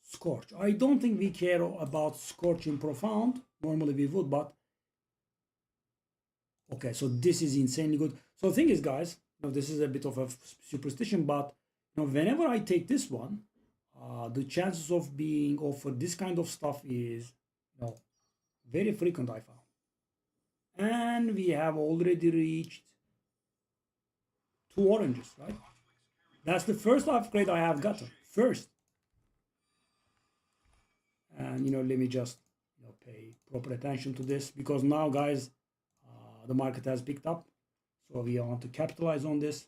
Scorch. I don't think we care about Scorch in Profound. Normally we would, but okay, so this is insanely good. So the thing is, guys, this is a bit of a superstition, but whenever I take this one, the chances of being offered this kind of stuff is very frequent, I found. And we have already reached 2 oranges, right? That's the first upgrade I have gotten. First. And let me just pay proper attention to this, because now, guys, the market has picked up, so we want to capitalize on this.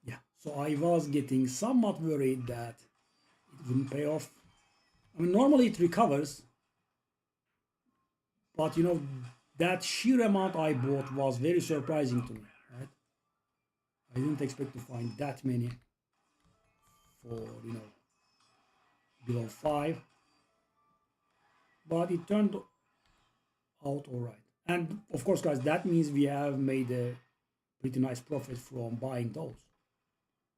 Yeah, so I was getting somewhat worried that it wouldn't pay off. I mean, normally it recovers, but that sheer amount I bought was very surprising to me, right? I didn't expect to find that many for below 5, but it turned out all right. And of course, guys, that means we have made a pretty nice profit from buying those,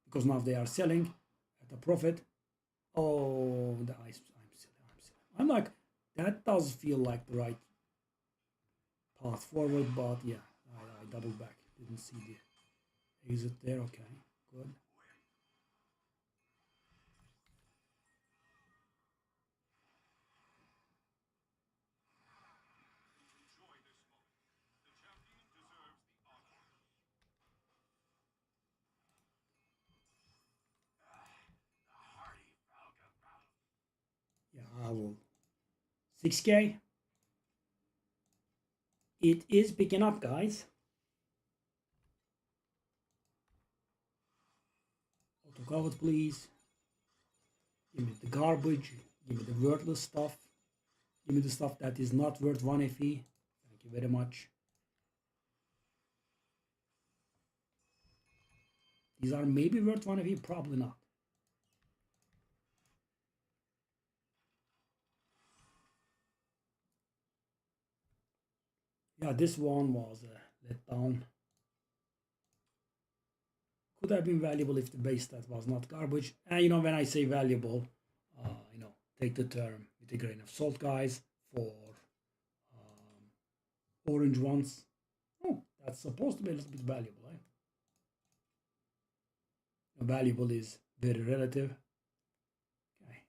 because now they are selling at a profit. Oh, I'm silly. I'm like, that does feel like the right path forward, but yeah, I doubled back. Didn't see the exit there. Okay, good. Yeah, level 6k. It is picking up, guys. Auto covered, please. Give me the garbage. Give me the worthless stuff. Give me the stuff that is not worth 1 FE. Thank you very much. These are maybe worth 1 FE, probably not. Yeah, this one was a letdown. Could have been valuable if the base stat was not garbage. And you know, when I say valuable, you know, take the term with a grain of salt, guys. For orange ones, oh, that's supposed to be a little bit valuable, right? Valuable is very relative. Okay.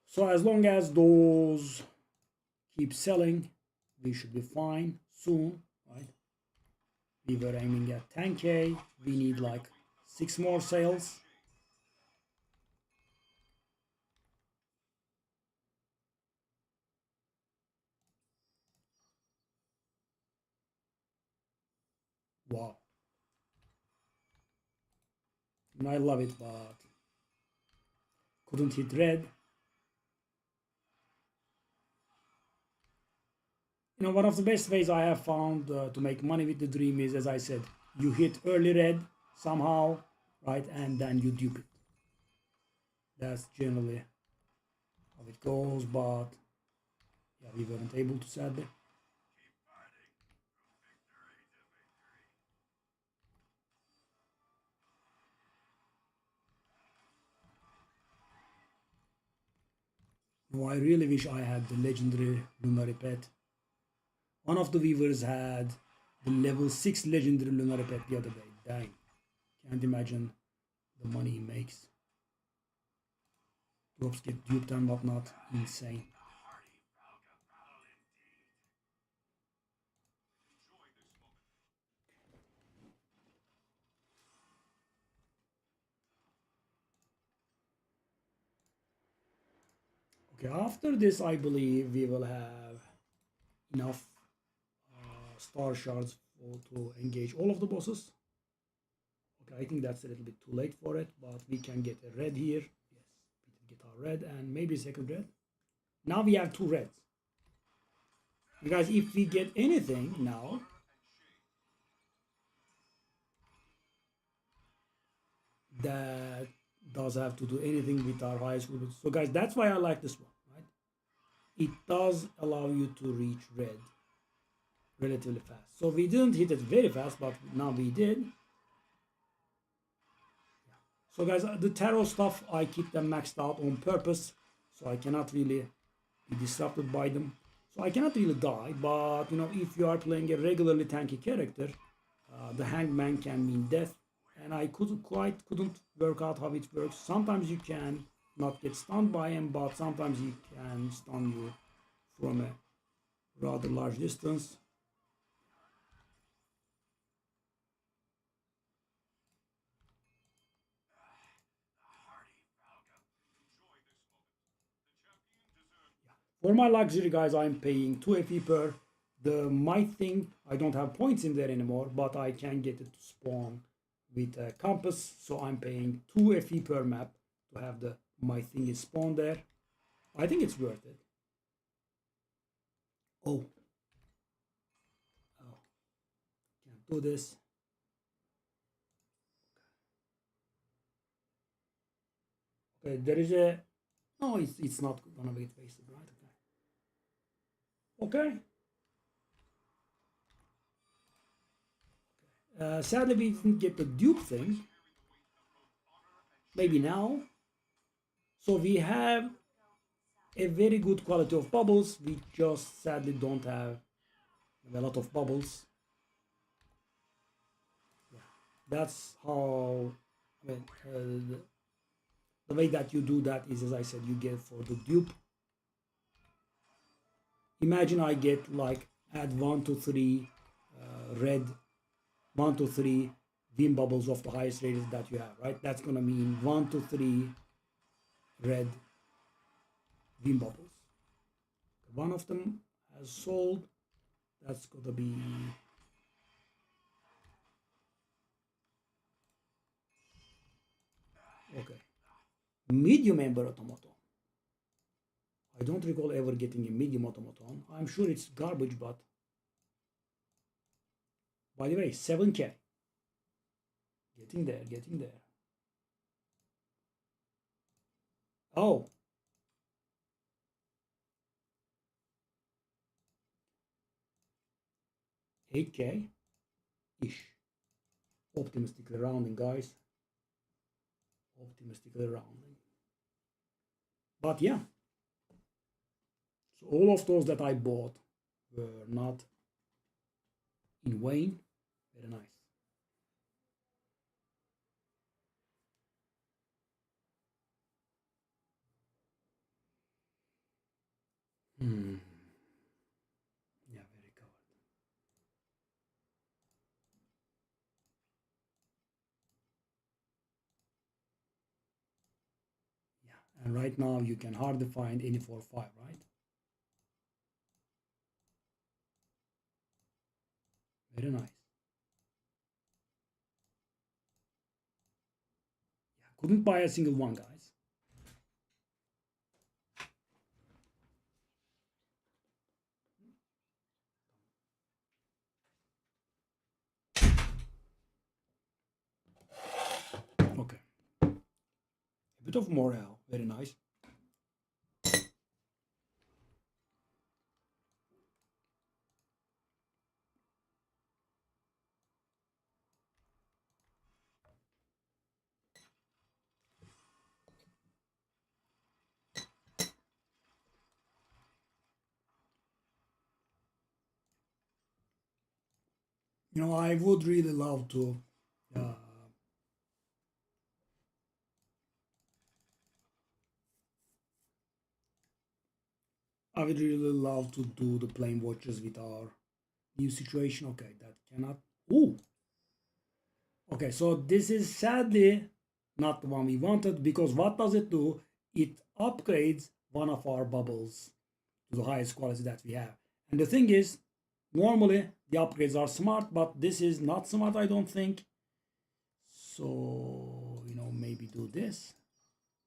So as long as those keep selling, we should be fine soon, right? We were aiming at 10k. We need like 6 more sales. Wow. And I love it, but couldn't hit red. You know, one of the best ways I have found to make money with the dream is, as I said, you hit early red somehow, right? And then you dupe it. That's generally how it goes, but yeah, we weren't able to, sadly. No, I really wish I had the legendary Lunary Pet. One of the viewers had the level 6 legendary Lunary Pet the other day. Dang. Can't imagine the money he makes. Drops get duped and whatnot. Insane. Okay, after this, I believe we will have enough star shards to engage all of the bosses. Okay, I think that's a little bit too late for it, but we can get a red here. Yes, we can get our red and maybe a second red. Now we have 2 reds. And guys, if we get anything now, that does have to do anything with our high school. So guys, that's why I like this one, right? It does allow you to reach red relatively fast. So we didn't hit it very fast, but now we did. So guys, the tarot stuff, I keep them maxed out on purpose, so I cannot really be disrupted by them. So I cannot really die, but you know, if you are playing a regularly tanky character, the hangman can mean death. And I couldn't work out how it works. Sometimes you can not get stunned by him, but sometimes he can stun you from a rather large distance. For my luxury, guys, I'm paying 2 FE per. The might thing, I don't have points in there anymore, but I can get it to spawn with a compass, so I'm paying 2 FE per map to have the my thing is spawned there. I think it's worth it. Oh, can't do this. Okay, there is a no. It's not gonna be wasted, right? Okay. Sadly, we didn't get the dupe thing. Maybe now. So we have a very good quality of bubbles. We just sadly don't have a lot of bubbles. Yeah, that's how. I mean, the way that you do that is, as I said, you get for the dupe. Imagine I get like add 1 to 3 red, 1 to 3 Vim bubbles of the highest rated that you have, right? That's gonna mean 1 to 3 red green bubbles. One of them has sold. That's gonna be okay. Medium amber automaton. I don't recall ever getting a medium automaton. I'm sure it's garbage, but by the way, 7K. Getting there, getting there. Oh. $8K-ish. Optimistically rounding, guys. Optimistically rounding. But yeah. So all of those that I bought were not in vain. Very nice. Yeah, very covered. Yeah, and right now you can hardly find any 4-5, right? Very nice. Yeah, couldn't buy a single one, guys. Okay. A bit of morale. Very nice. You know, I would really love to I would really love to do the plane watches with our new situation. Okay, that cannot. Ooh. Okay, so this is sadly not the one we wanted, because what does it do? It upgrades one of our bubbles to the highest quality that we have. And the thing is, normally the upgrades are smart, but this is not smart, I don't think. So, you know, maybe do this,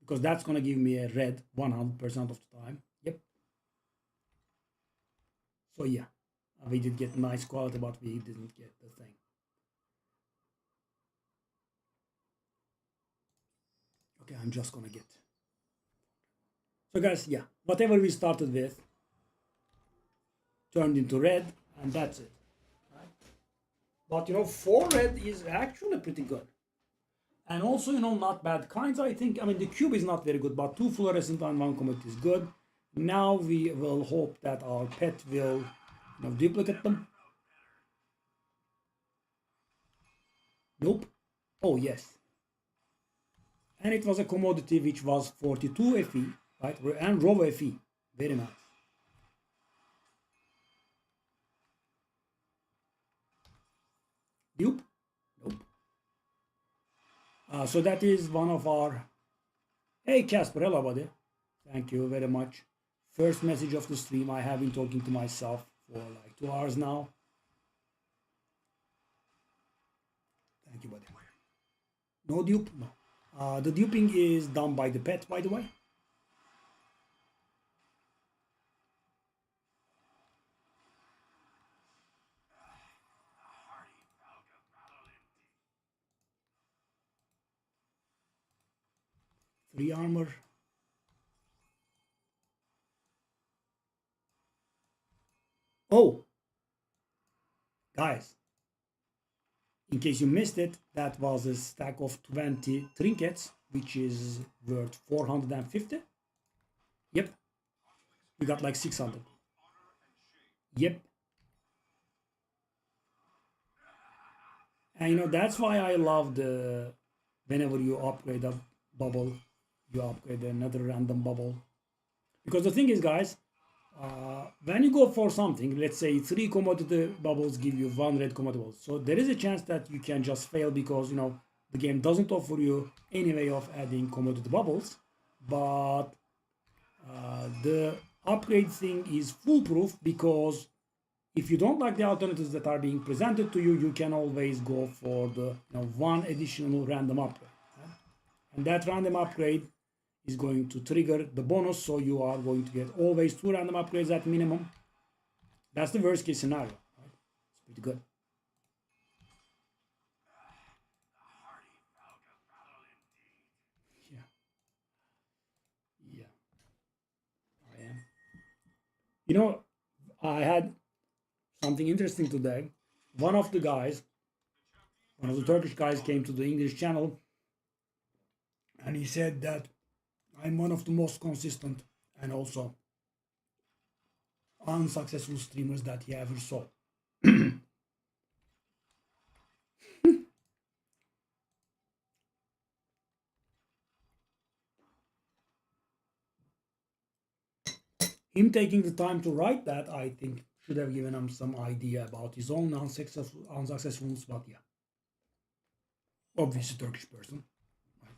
because that's going to give me a red 100% of the time. Yep. So yeah, we did get nice quality, but we didn't get the thing. Okay, I'm just gonna get. So guys, yeah, whatever we started with turned into red, and that's it. Right? But you know, 4 red is actually pretty good. And also, you know, not bad kinds, I think. I mean, the cube is not very good, but 2 fluorescent and 1 commodity is good. Now we will hope that our pet will, you know, duplicate them. Nope. Oh, yes. And it was a commodity which was 42 FE, right? And raw FE. Very nice. Dupe? Nope. So that is one of our. Hey Casper, hello buddy. Thank you very much. First message of the stream. I have been talking to myself for like 2 hours now. Thank you, buddy. No dupe? No. The duping is done by the pet, by the way. Three armor. Oh, guys, in case you missed it, that was a stack of 20 trinkets, which is worth 450. Yep. We got like 600. Yep. And you know, that's why I love the whenever you upgrade a bubble, you upgrade another random bubble. Because the thing is, guys, when you go for something, let's say 3 commodity bubbles give you 1 red commodity bubble. So there is a chance that you can just fail because, you know, the game doesn't offer you any way of adding commodity bubbles. but the upgrade thing is foolproof, because if you don't like the alternatives that are being presented to you, you can always go for the one additional random upgrade. Right? And that random upgrade is going to trigger the bonus, so you are going to get always 2 random upgrades at minimum. That's the worst case scenario. Right? It's pretty good. Yeah. Yeah. I am. I had something interesting today. One of the guys, one of the Turkish guys, came to the English channel, and he said that I'm one of the most consistent and also unsuccessful streamers that he ever saw. Him taking the time to write that, I think, should have given him some idea about his own unsuccessfulness, but yeah. Obviously, Turkish person. Right?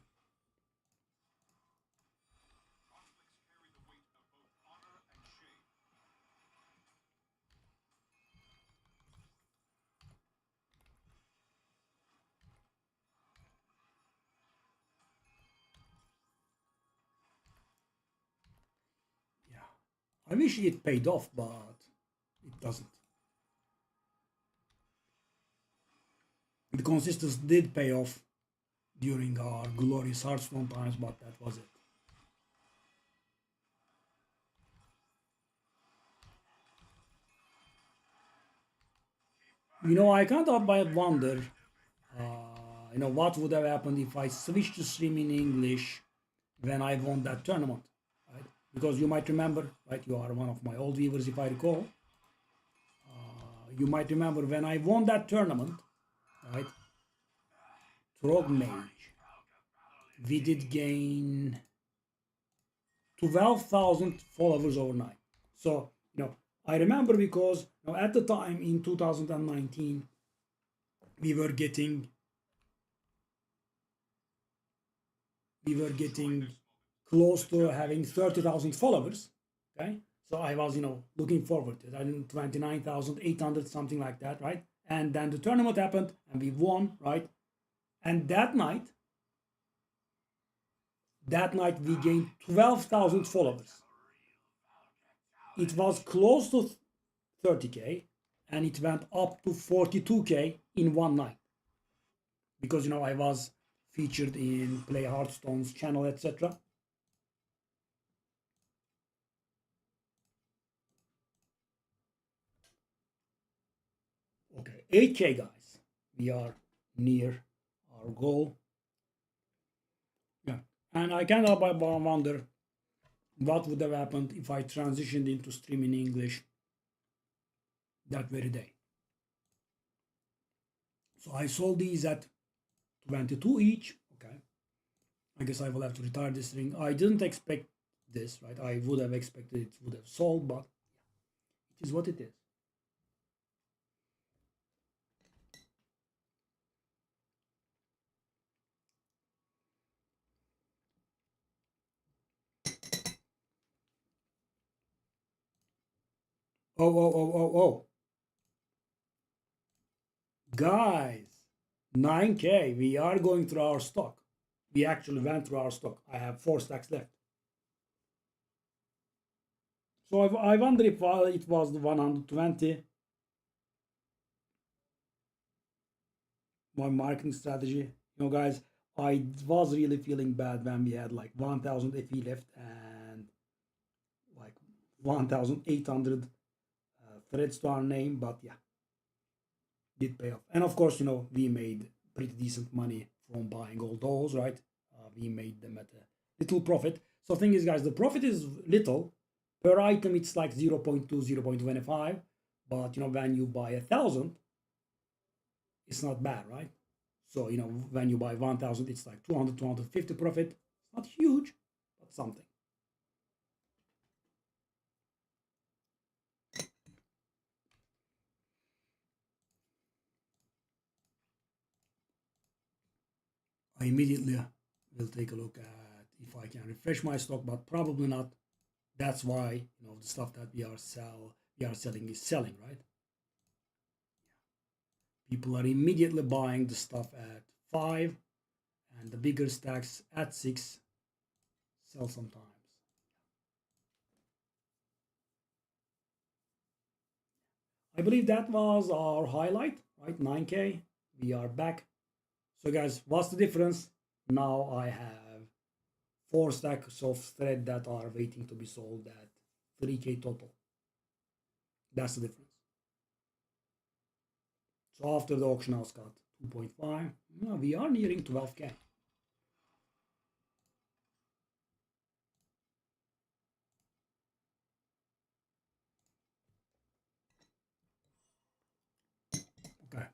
Yeah. I wish it paid off, but it doesn't. The consistency did pay off during our glorious Hearthstone times, but that was it. I can't help but wonder, what would have happened if I switched to stream in English when I won that tournament, right? Because you might remember, right? You are one of my old viewers, if I recall. You might remember when I won that tournament, right? Trog Mage. We did gain 12,000 followers overnight. So, I remember because at the time in 2019, we were getting close to having 30,000 followers. Okay, so I was looking forward to it. I did 29,800, something like that, right? And then the tournament happened and we won, right? And that night we gained 12,000 followers. It was close to 30k and it went up to 42k in one night, because I was featured in Play Hearthstone's channel, etc. Okay, 8k guys, we are near our goal. Yeah, and I can't help but wonder what would have happened if I transitioned into streaming English that very day. So I sold these at 22 each. Okay, I guess I will have to retire this ring. I didn't expect this, right? I would have expected it would have sold, but it is what it is. Oh. Guys, 9k, we are going through our stock. We actually went through our stock. I have 4 stacks left. So I wonder if it was the 120. My marketing strategy. Guys, I was really feeling bad when we had like 1000 FE left and like 1800 threads to our name, but yeah, did pay off. And of course, we made pretty decent money from buying all those, right? We made them at a little profit. So thing is, guys, the profit is little. Per item, it's like 0.2, 0.25. But, when you buy 1,000, it's not bad, right? So, when you buy 1,000, it's like 200, 250 profit. It's not huge, but something. I immediately will take a look at if I can refresh my stock, but probably not. That's why, the stuff that we are selling is selling, right? People are immediately buying the stuff at 5, and the bigger stacks at 6 sell sometimes. I believe that was our highlight, right? 9K. We are back. So guys, what's the difference? Now I have 4 stacks of thread that are waiting to be sold at 3K total. That's the difference. So after the auction house got 2.5, we are nearing 12K. Okay.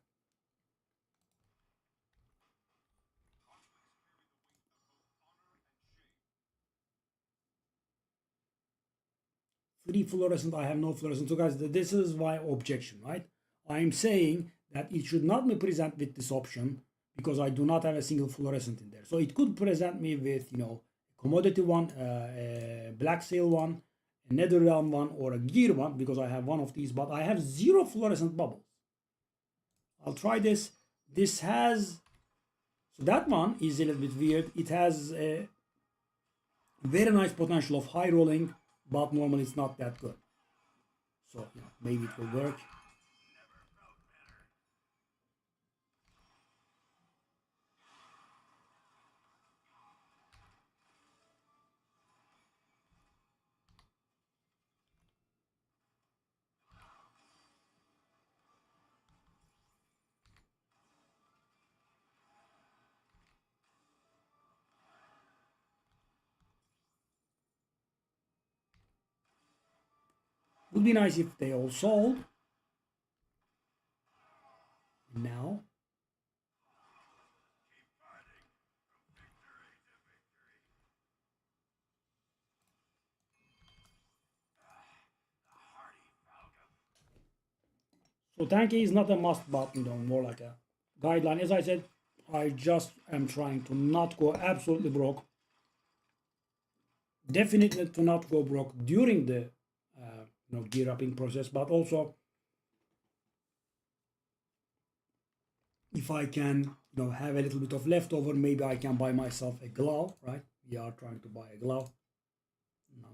Free fluorescent, I have no fluorescent. So guys, this is my objection, right? I'm saying that it should not be present with this option because I do not have a single fluorescent in there. So it could present me with, commodity one, a black sail one, a netherrealm one, or a gear one because I have one of these, but I have 0 fluorescent bubbles. I'll try this. This has, so that one is a little bit weird. It has a very nice potential of high rolling, but normally it's not that good. So maybe it will work. Would be nice if they all sold. Now. So 10K is not a must button though, more like a guideline. As I said, I just am trying to not go absolutely broke. Definitely to not go broke during the gear upping process, but also if I can have a little bit of leftover, maybe I can buy myself a glove, right? We are trying to buy a glove. No.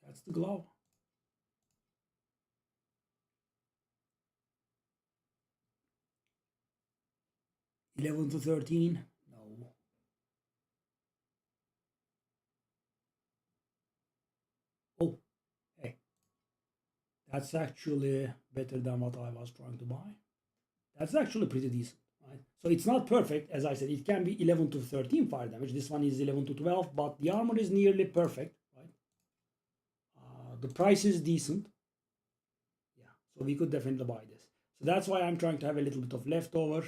That's the glove. $11 to $13. No. Oh, hey. That's actually better than what I was trying to buy. That's actually pretty decent, right? So it's not perfect, as I said. It can be 11 to 13 fire damage. This one is 11 to 12, but the armor is nearly perfect, right? The price is decent. Yeah, so we could definitely buy this. So that's why I'm trying to have a little bit of leftover.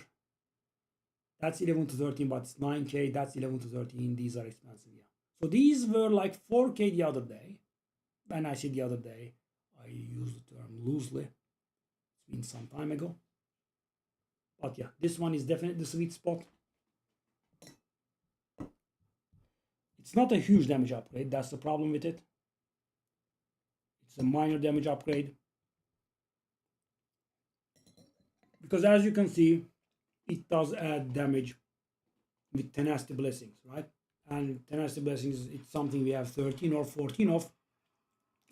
That's 11 to 13, but it's 9K. That's 11 to 13. These are expensive, yeah. So these were like 4K the other day. When I say the other day, I use the term loosely. It's been some time ago. But yeah, this one is definitely the sweet spot. It's not a huge damage upgrade. That's the problem with it. It's a minor damage upgrade. Because as you can see, it does add damage with Tenacity Blessings, right? And Tenacity Blessings, it's something we have 13 or 14 of.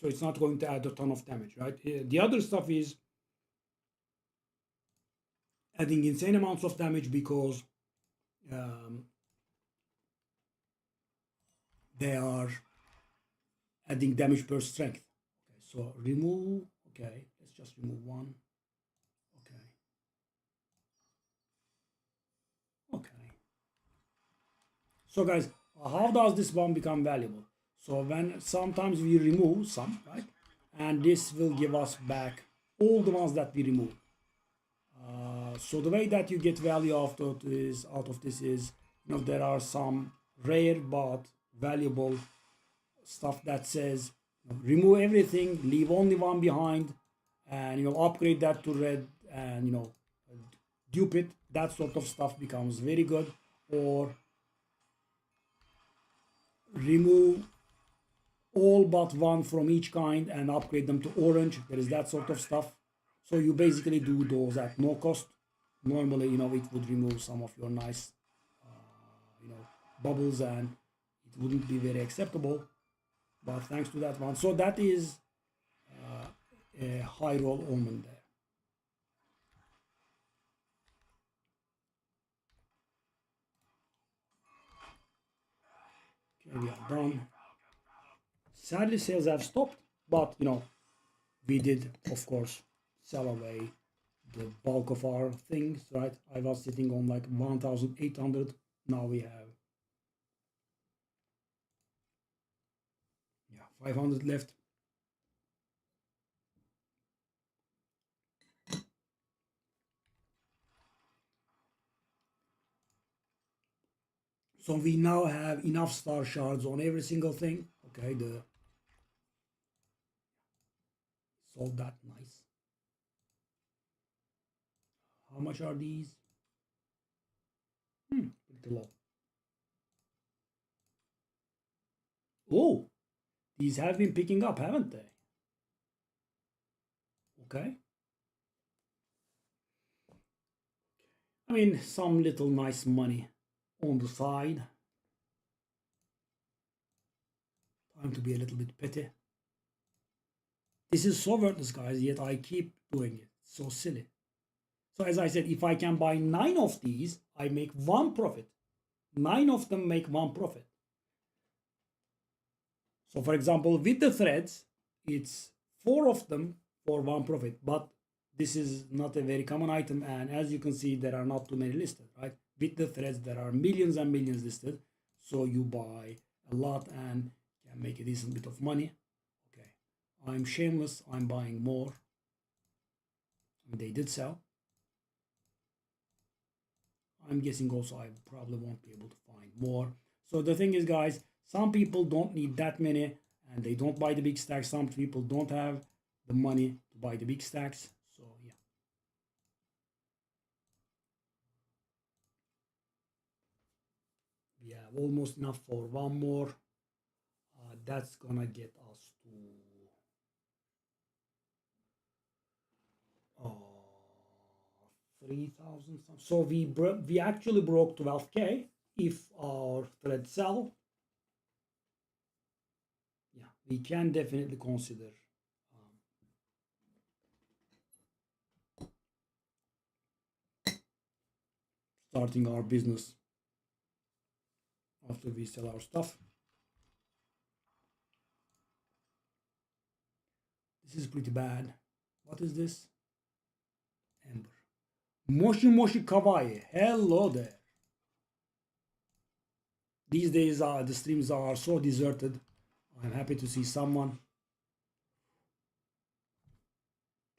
So it's not going to add a ton of damage, right? The other stuff is adding insane amounts of damage because they are adding damage per strength. Okay, so remove, okay, let's just remove one. Okay. Okay. So guys, how does this one become valuable? So when sometimes we remove some, right? And this will give us back all the ones that we remove. So the way that you get value out of this is, there are some rare but valuable stuff that says remove everything, leave only one behind, and upgrade that to red, and dupe it, that sort of stuff becomes very good. Or remove all but one from each kind and upgrade them to orange. There is that sort of stuff. So you basically do those at no cost. Normally, you know, it would remove some of your nice, you know, bubbles, and it wouldn't be very acceptable. But thanks to that one, so that is a high roll almond there. Okay, we are done. Sadly, sales have stopped, but you know, we did, of course, sell away the bulk of our things, right? I was sitting on like 1,800. Now we have 500 left. So we now have enough star shards on every single thing. Okay, the sold that nice. How much are these? Pretty low. Oh, these have been picking up, haven't they? Okay. I mean, some little nice money on the side. Time to be a little bit petty. This is so worthless, guys, yet I keep doing it. So silly. So as I said, if I can buy 9 of these, I make 1 profit. 9 of them make 1 profit. So for example, with the threads, it's 4 of them for 1 profit. But this is not a very common item. And as you can see, there are not too many listed, right? With the threads, there are millions and millions listed. So you buy a lot and can make a decent bit of money. Okay, I'm shameless. I'm buying more. And they did sell. I'm guessing also I probably won't be able to find more. So the thing is, guys, some people don't need that many and they don't buy the big stacks. Some people don't have the money to buy the big stacks. So yeah. We have almost enough for 1 more. That's gonna get us to 3,000. So we actually broke 12K if our thread sell. Yeah, we can definitely consider starting our business after we sell our stuff. This is pretty bad. What is this? Ember. Moshi Moshi Kawaii. Hello there. These days the streams are so deserted. I'm happy to see someone.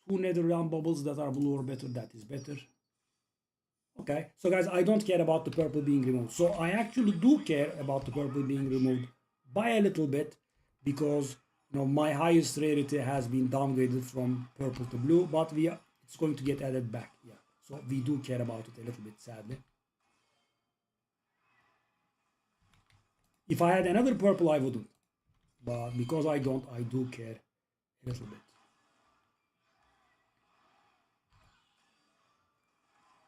2 nether realm bubbles that are blue or better. That is better. Okay, so guys, I don't care about the purple being removed. So I actually do care about the purple being removed by a little bit, because you know my highest rarity has been downgraded from purple to blue, but it's going to get added back. Yeah, so we do care about it a little bit, sadly. If I had another purple, I wouldn't, but because I don't, I do care a little bit.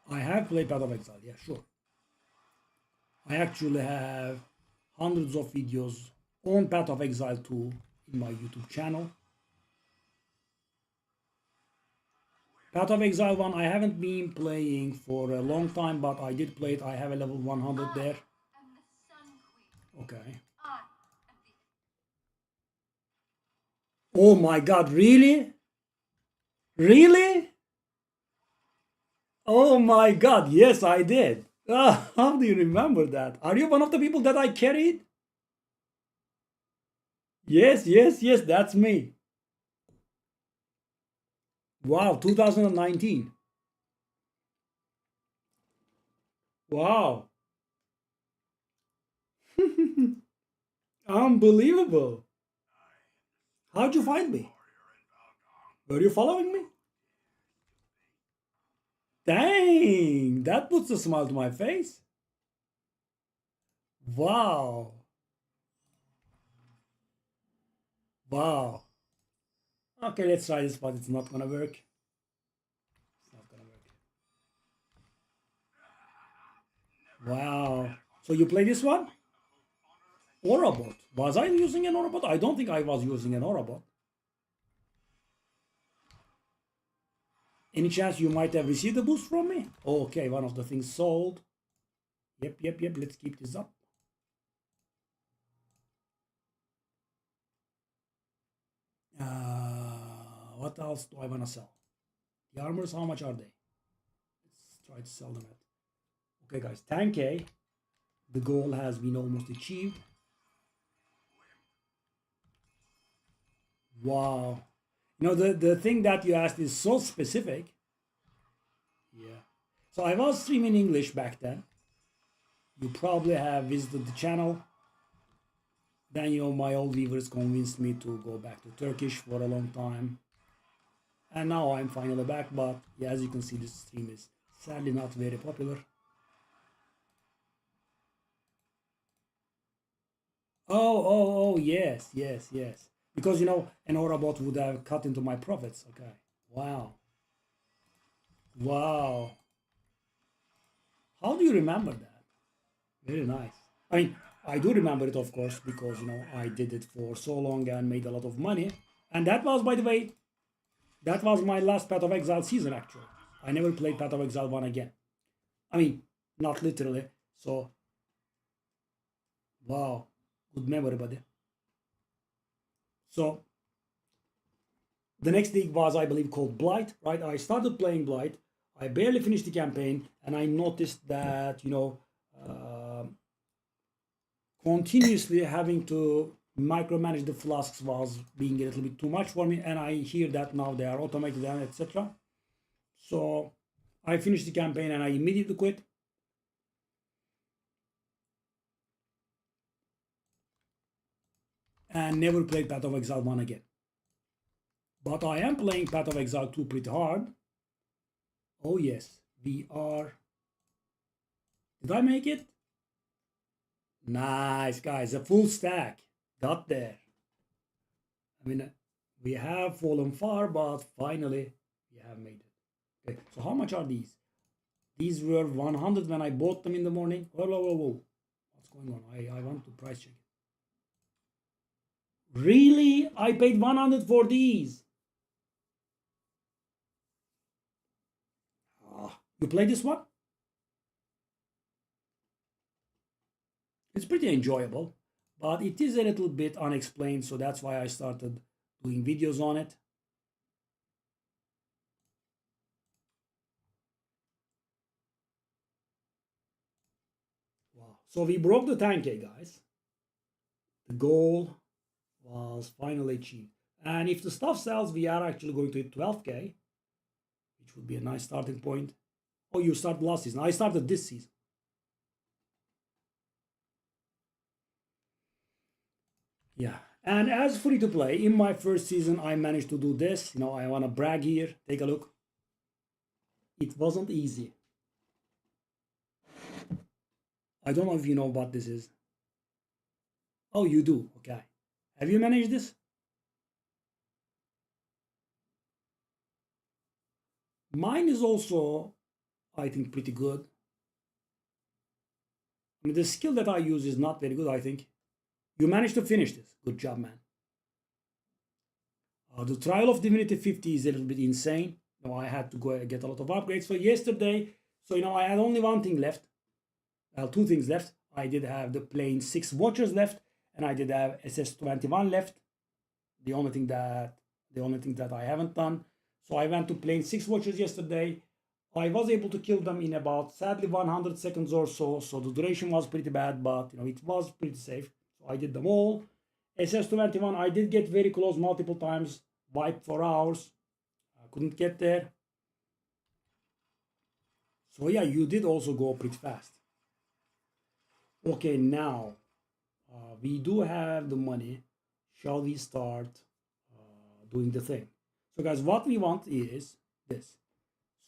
I have played Path of Exile, yeah, sure. I actually have hundreds of videos on Path of Exile 2 in my YouTube channel. Path of Exile 1, I haven't been playing for a long time, but I did play it. I have a level 100 there. Okay. Oh my god, really? Really? Oh my god, yes, I did. How do you remember that? Are you one of the people that I carried? Yes, yes, yes, that's me. Wow, 2019. Wow. Unbelievable. How'd you find me? Were you following me? Dang, that puts a smile to my face. Wow. Wow. Okay, let's try this, but it's not gonna work. It's not gonna work. Wow. So you play this one? Orabot. Was I using an Orabot? I don't think I was using an Orabot. Any chance you might have received a boost from me? Okay, one of the things sold. Yep. Let's keep this up. What else do I want to sell? The armors, how much are they? Let's try to sell them at. Okay, guys, 10K. The goal has been almost achieved. Wow. You know, the thing that you asked is so specific. Yeah. So I was streaming English back then. You probably have visited the channel. Then, you know, my old viewers convinced me to go back to Turkish for a long time. And now I'm finally back, but yeah, as you can see, this stream is sadly not very popular. Oh, yes. Because, you know, an Orabot would have cut into my profits. Okay. Wow. How do you remember that? Very nice. I mean, I do remember it, of course, because, you know, I did it for so long and made a lot of money. And that was, by the way, that was my last Path of Exile season, actually. I never played Path of Exile 1 again. I mean, not literally. So, wow. Good memory, buddy. So, the next league was, I believe, called Blight, right? I started playing Blight. I barely finished the campaign, and I noticed that, you know, continuously having to micromanage the flasks was being a little bit too much for me, and I hear that now they are automated and etc. So I finished the campaign and I immediately quit. And never played Path of Exile 1 again. But I am playing Path of Exile 2 pretty hard. Oh yes, we are. Did I make it? Nice, guys, a full stack. Got there. I mean, we have fallen far, but finally we have made it. Okay, so how much are these? These were 100 when I bought them in the morning. Whoa. What's going on? I want to price check. Really? I paid 100 for these. You play this one? It's pretty enjoyable, but it is a little bit unexplained, so that's why I started doing videos on it. Wow. So we broke the 10K, guys. The goal was finally achieved. And if the stuff sells, we are actually going to hit 12K, which would be a nice starting point. Oh, you started last season. I started this season. Yeah. And as free to play, in my first season, I managed to do this. You know, I want to brag here. Take a look. It wasn't easy. I don't know if you know what this is. Oh, you do. Okay. Have you managed this? Mine is also, I think, pretty good. I mean, the skill that I use is not very good, I think. You managed to finish this. Good job, man. The Trial of Divinity 50 is a little bit insane. You know, I had to go get a lot of upgrades. So yesterday, you know, I had only one thing left. Well, two things left. I did have the plain 6 Watchers left, and I did have SS21 left. The only thing that I haven't done. So I went to plain 6 Watchers yesterday. I was able to kill them in about, sadly, 100 seconds or so. So the duration was pretty bad, but you know, it was pretty safe. So I did them all. SS21, I did get very close multiple times. Wiped for hours. I couldn't get there. So yeah, you did also go pretty fast. Okay, now we do have the money. Shall we start doing the thing? So guys, what we want is this.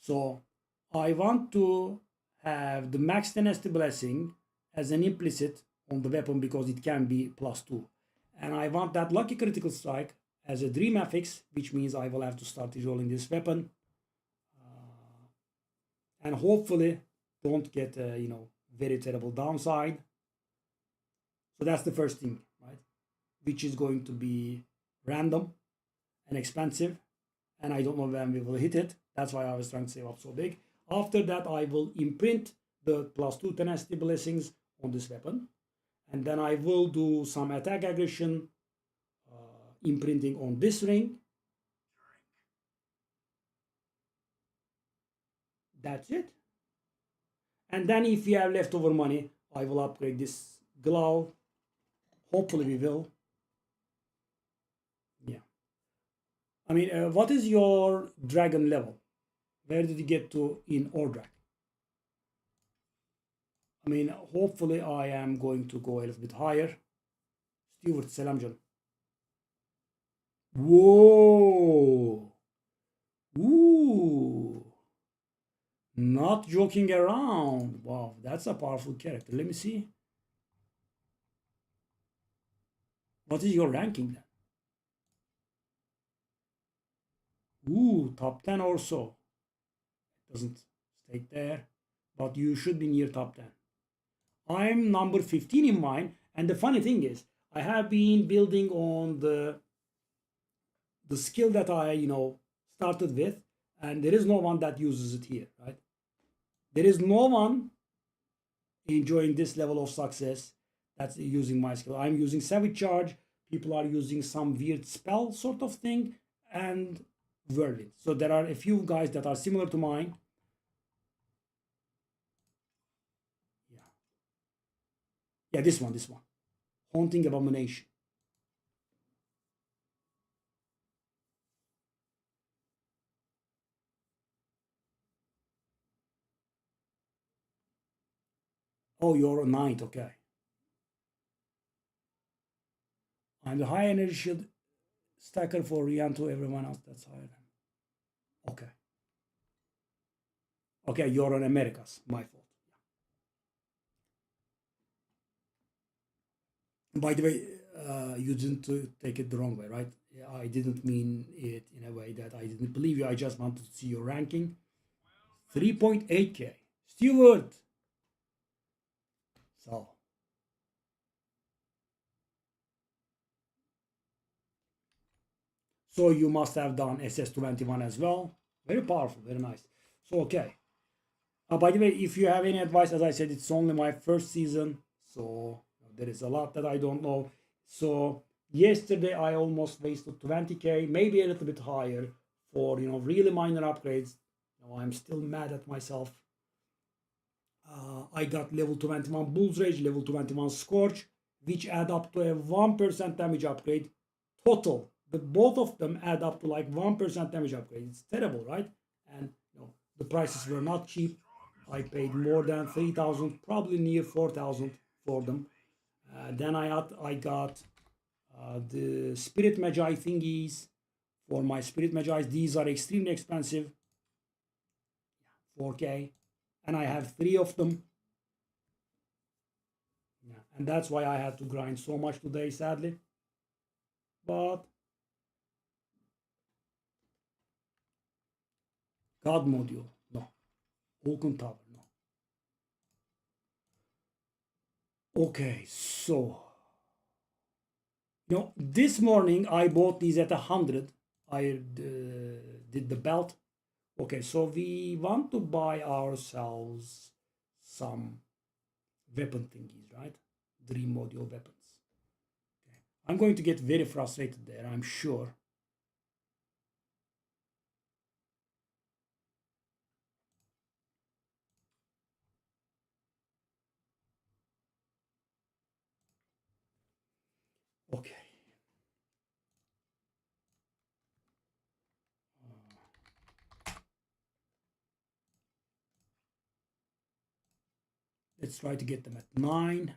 So I want to have the max tenacity blessing as an implicit on the weapon because it can be +2. And I want that lucky critical strike as a dream affix, which means I will have to start rolling this weapon. And hopefully don't get a, very terrible downside. So that's the first thing, right? Which is going to be random and expensive. And I don't know when we will hit it. That's why I was trying to save up so big. After that, I will imprint the +2 tenacity blessings on this weapon. And then I will do some attack aggression imprinting on this ring. That's it. And then if we have leftover money, I will upgrade this glove. Hopefully we will. Yeah. I mean, what is your dragon level? Where did you get to in Ordrak? I mean, hopefully I am going to go a little bit higher. Stewart, selam canım. Whoa! Ooh! Not joking around. Wow, that's a powerful character. Let me see. What is your ranking then? Ooh, top 10 or so. Doesn't stay there, but you should be near top 10. I'm number 15 in mine, and the funny thing is, I have been building on the skill that I started with, and there is no one that uses it here, right? There is no one enjoying this level of success that's using my skill. I'm using Savage Charge. People are using some weird spell sort of thing, and Whirlwind. So there are a few guys that are similar to mine. Yeah, this one. Haunting Abomination. Oh, you're a knight, okay. I'm the high energy shield stacker for Rian to everyone else that's higher than. Okay. Okay, you're on Americas. My fault. By the way, you didn't take it the wrong way, right? I didn't mean it in a way that I didn't believe you. I just wanted to see your ranking. 3.8k. Stewart. So. So you must have done SS21 as well. Very powerful, very nice. So, okay. By the way, if you have any advice, as I said, it's only my first season. So there is a lot that I don't know. So yesterday I almost wasted 20k, maybe a little bit higher for really minor upgrades. I'm still mad at myself. I got level 21 Bull's Rage, level 21 Scorch, which add up to a 1% damage upgrade total. Both of them add up to like 1% damage upgrade. It's terrible, right? And the prices were not cheap. I paid more than 3,000, probably near 4,000 for them. Then I got the Spirit Magi thingies for my Spirit Magi. These are extremely expensive, 4k, and I have 3 of them. Yeah, and that's why I had to grind so much today, sadly. But God module, no. Oaken Tower, no. Okay, so this morning I bought these at 100. I did the belt. Okay, so we want to buy ourselves some weapon thingies, right? Dream module weapons. Okay. I'm going to get very frustrated there, I'm sure. Okay. Let's try to get them at 9.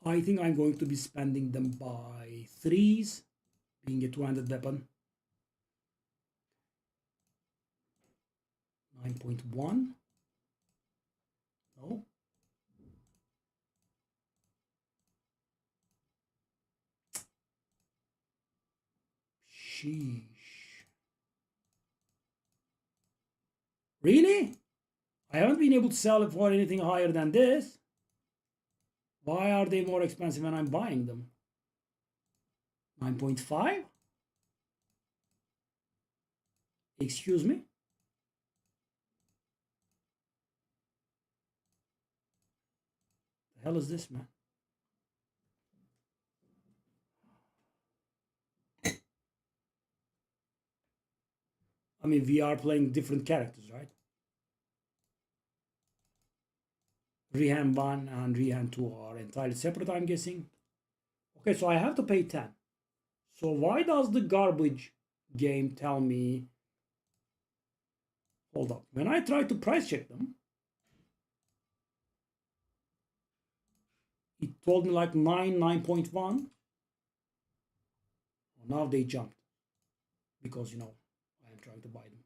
I think I'm going to be spending them by 3s. being a two-handed weapon. 9.1. No. Sheesh. Really? I haven't been able to sell it for anything higher than this. Why are they more expensive when I'm buying them? 9.5? Excuse me? The hell is this, man? I mean, we are playing different characters, right? Rihan 1 and Rihan 2 are entirely separate, I'm guessing. Okay, so I have to pay 10. So why does the garbage game tell me... Hold up. When I try to price check them, it told me like 9.1. Now they jumped. Because, you know, I am trying to buy them.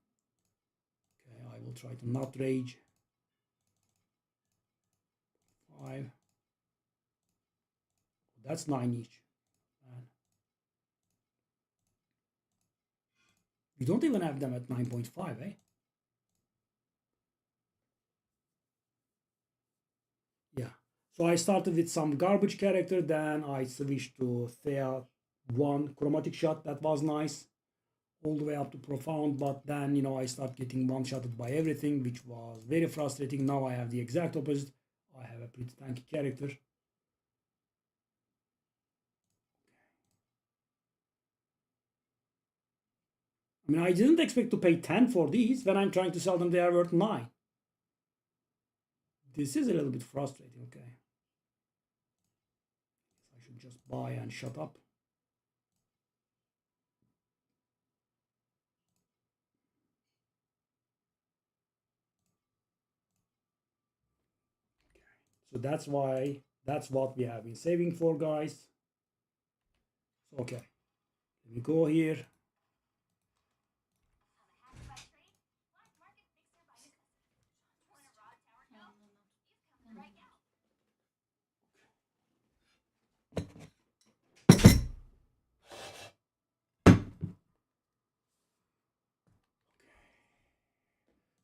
Okay, I will try to not rage. 5. That's 9 each. Man. We don't even have them at 9.5, eh? Yeah. So I started with some garbage character, then I switched to Thea 1 chromatic shot. That was nice. All the way up to profound, but then, you know, I start getting one-shotted by everything, which was very frustrating. Now I have the exact opposite. I have a pretty tanky character. I mean, I didn't expect to pay 10 for these. When I'm trying to sell them, they are worth 9. This is a little bit frustrating, okay. I should just buy and shut up. So that's what we have been saving for, guys. Okay, let me go here.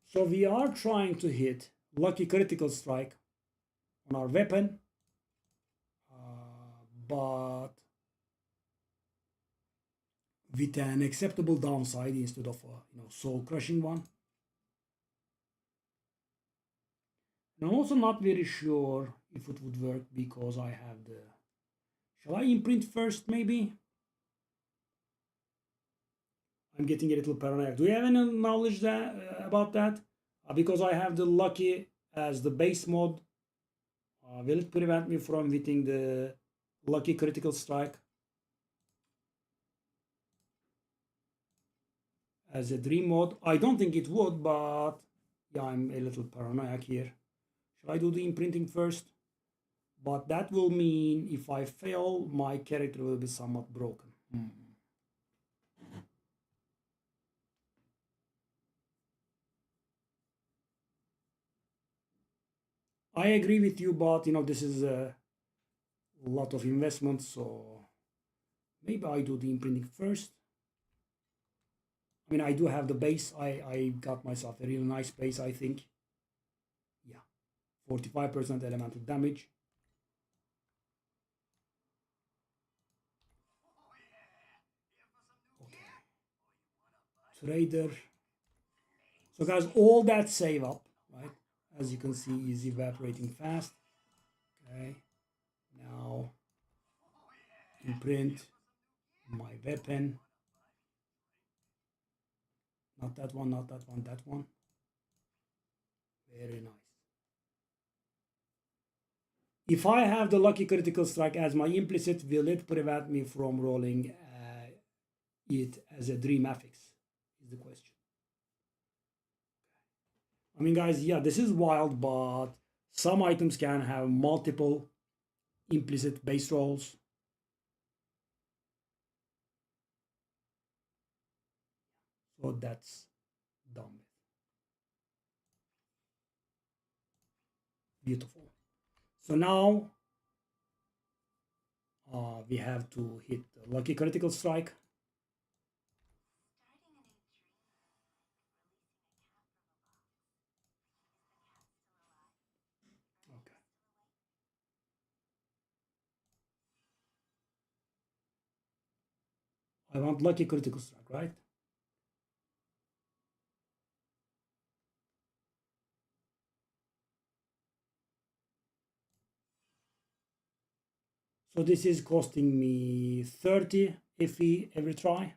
So we are trying to hit lucky critical strike on our weapon, but with an acceptable downside instead of a soul crushing one. And I'm also not very sure if it would work because I have the... Shall I imprint first, maybe? I'm getting a little paranoid. Do you have any knowledge about that? Because I have the lucky as the base mod. Will it prevent me from hitting the lucky critical strike as a dream mode? I don't think it would, but yeah, I'm a little paranoid here. Should I do the imprinting first? But that will mean if I fail, my character will be somewhat broken. I agree with you, but you know, this is a lot of investment, so maybe I do the imprinting first. I mean, I do have the base. I got myself a really nice base, I think. Yeah, 45% elemental damage. Okay. Trader. So guys, all that save up, right? As you can see, is evaporating fast. Okay. Now, imprint my weapon. Not that one, not that one, that one. Very nice. If I have the lucky critical strike as my implicit, will it prevent me from rolling it as a dream affix? Is the question. I mean, guys, yeah, this is wild, but some items can have multiple implicit base rolls. So that's done with. Beautiful. So now we have to hit the lucky critical strike. Okay. I want lucky critical strike, right? So this is costing me 30 FE every try.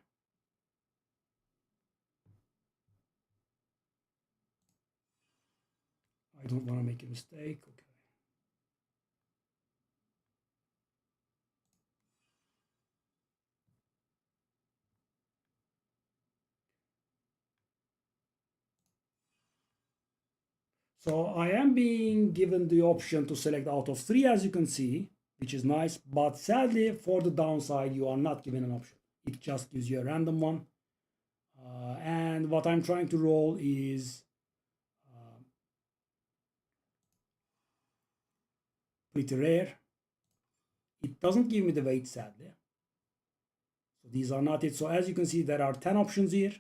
I don't want to make a mistake. Okay. So I am being given the option to select out of 3, as you can see, which is nice. But sadly, for the downside, you are not given an option. It just gives you a random one. And what I'm trying to roll is pretty rare. It doesn't give me the weight, sadly. So these are not it. So as you can see, there are 10 options here.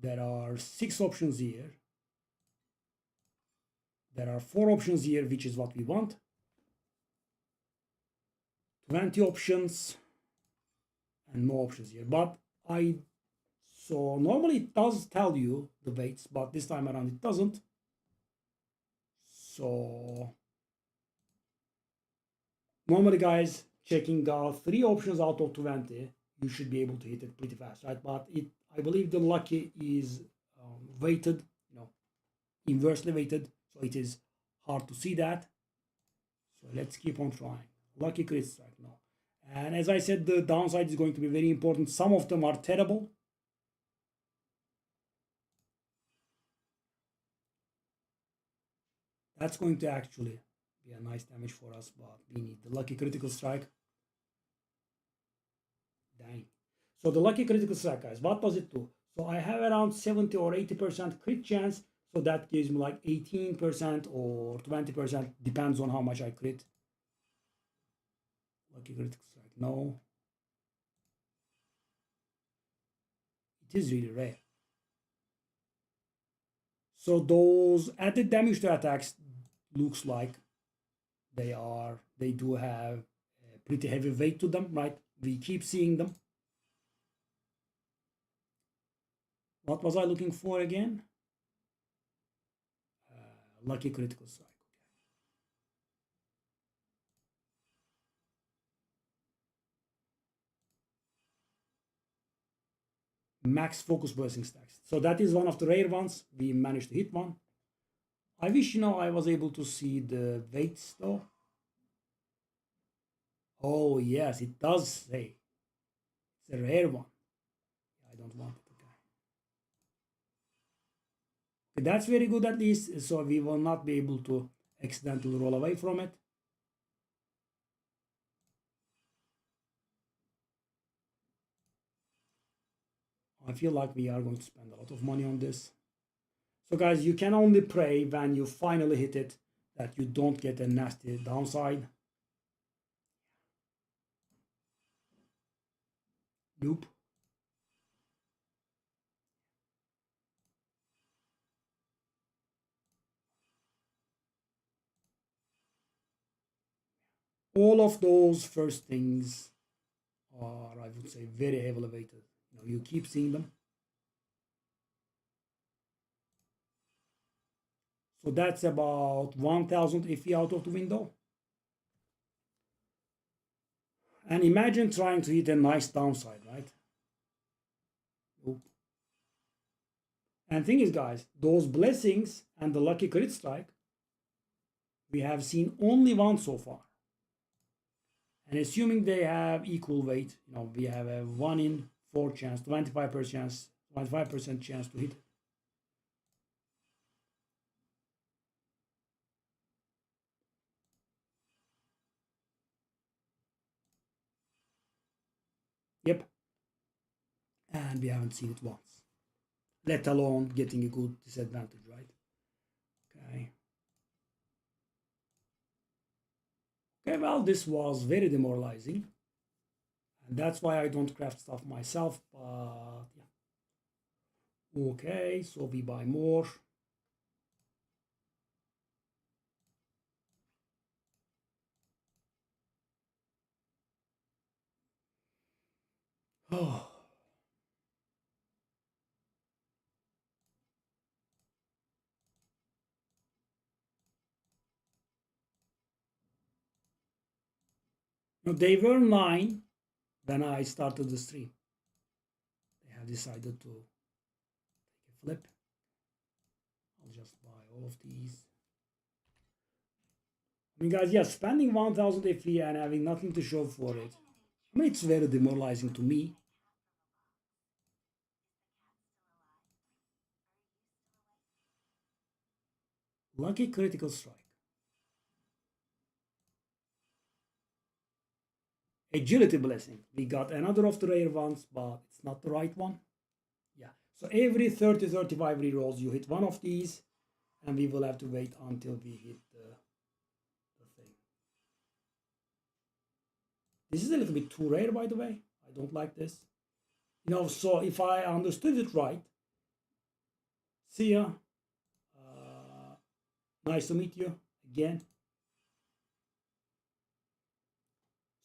There are 6 options here. There are 4 options here, which is what we want. 20 options and no options here. But so normally it does tell you the weights, but this time around it doesn't. So normally, guys, checking out 3 options out of 20, you should be able to hit it pretty fast, right? But I believe the lucky is weighted, inversely weighted, so it is hard to see that. So let's keep on trying. Lucky crit strike, no. And as I said, the downside is going to be very important. Some of them are terrible. That's going to actually be a nice damage for us, but we need the lucky critical strike. Dang. So the lucky critical strike, guys, what does it do? So I have around 70 or 80% crit chance. So that gives me like 18% or 20%, depends on how much I crit. Lucky critical strike, no. It is really rare. So those added damage to attacks looks like they do have a pretty heavy weight to them, right? We keep seeing them. What was I looking for again? Lucky critical strike. Max focus bursting stacks. So that is one of the rare ones. We managed to hit one. I wish, I was able to see the weights though. Oh, yes, it does say. It's a rare one. I don't want it. Okay, that's very good at least. So we will not be able to accidentally roll away from it. I feel like we are going to spend a lot of money on this. So guys, you can only pray when you finally hit it that you don't get a nasty downside. Nope. All of those first things are, I would say, very heavily weighted. You keep seeing them. So that's about 1000 FE out of the window. And imagine trying to hit a nice downside, right? Nope. And thing is, guys, those blessings and the lucky crit strike, we have seen only one so far. And assuming they have equal weight, we have a 1 in 4 chance, 25% chance to hit it. Yep. and we haven't seen it once, let alone getting a good disadvantage, right? Okay. Okay, well, this was very demoralizing, and that's why I don't craft stuff myself, but yeah. Okay, so we buy more. Oh. No, they were 9 when I started the stream. They have decided to take a flip. I'll just buy all of these. I mean, guys, yeah, spending 1000 FE and having nothing to show for it, I mean, it's very demoralizing to me. Lucky critical strike. Agility blessing. We got another of the rare ones, but it's not the right one. Yeah. So every 30-35 rerolls, you hit one of these, and we will have to wait until we hit the thing. This is a little bit too rare, by the way. I don't like this. You know, so if I understood it right, see ya. Nice to meet you again.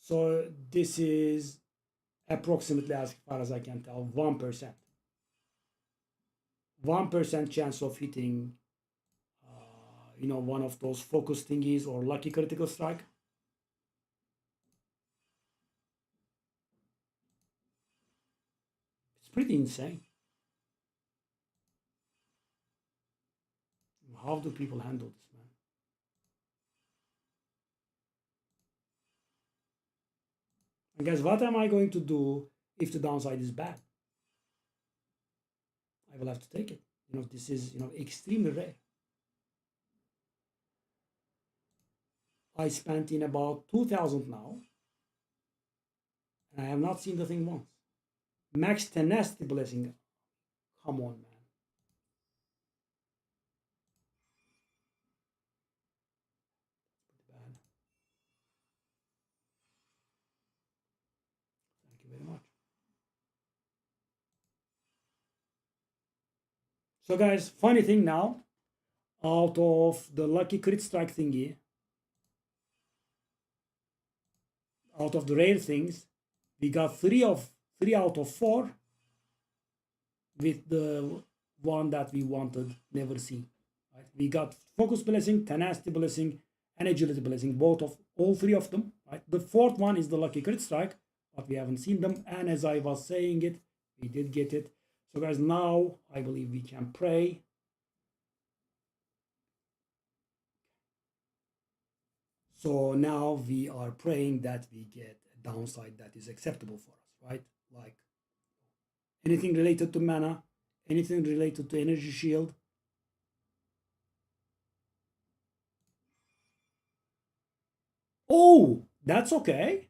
So this is approximately, as far as I can tell, 1%. 1% chance of hitting, you know, one of those focus thingies or lucky critical strike. It's pretty insane. How do people handle this, man? And guys, what am I going to do if the downside is bad? I will have to take it. You know, this is, you know, extremely rare. I spent in about 2000 now, and I have not seen the thing once. Max tenacity blessing. Come on, man. Pretty bad. Thank you very much. So guys, funny thing now, out of the lucky crit strike thingy, out of the rare things, we got 3 out of 4 with the one that we wanted, never see. Right? We got focus blessing, tenacity blessing, and agility blessing, both of all 3 of them. Right? The 4th one is the lucky crit strike, but we haven't seen them. And as I was saying it, we did get it. So guys, now I believe we can pray. So now we are praying that we get a downside that is acceptable for us, right? Like anything related to mana, anything related to energy shield. Oh, that's okay.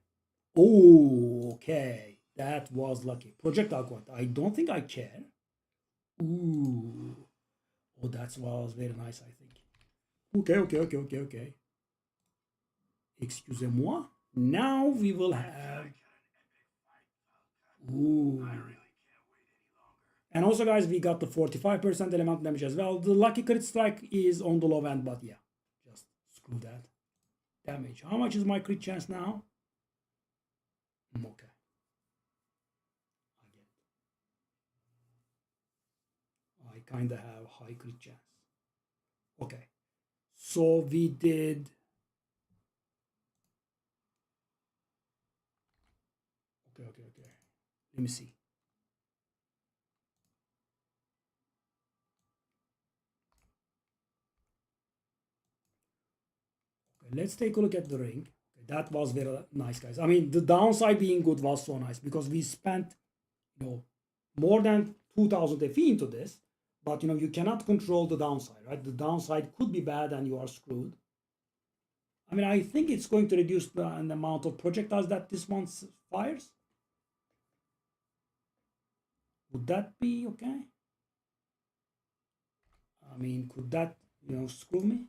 Oh, okay. That was lucky. Projectile quant. I don't think I care. Ooh. Oh, that was very nice, I think. Okay. Excusez-moi. Now we will have. Ooh. And also, guys, we got the 45% element damage as well. The lucky crit strike is on the low end, but yeah, just screw that. Damage. How much is my crit chance now? Okay. I kind of have high crit chance. Okay. So we did. Okay. Let me see. Okay, let's take a look at the ring. Okay, that was very nice, guys. I mean, the downside being good was so nice because we spent, you know, more than 2000 FE into this, but you know, you cannot control the downside, right? The downside could be bad and you are screwed. I mean, I think it's going to reduce the amount of projectiles that this one fires. Would that be okay? I mean, could that, screw me?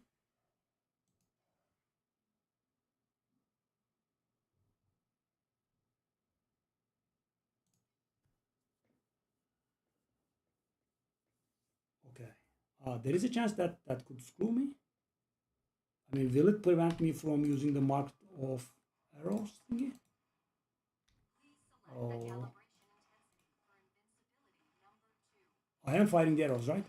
Okay. There is a chance that that could screw me. I mean, will it prevent me from using the marked off arrows thingy? Oh, I am firing the arrows, right?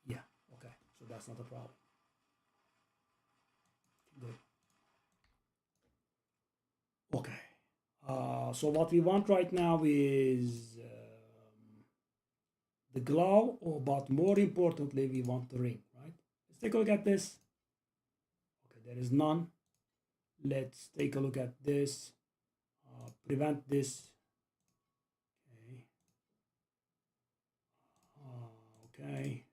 Yeah. Okay. So that's not a problem. Good. Okay. So what we want right now is the glove, but more importantly, we want the ring, right? Let's take a look at this. Okay, there is none. Let's take a look at this. Prevent this. Okay. Okay.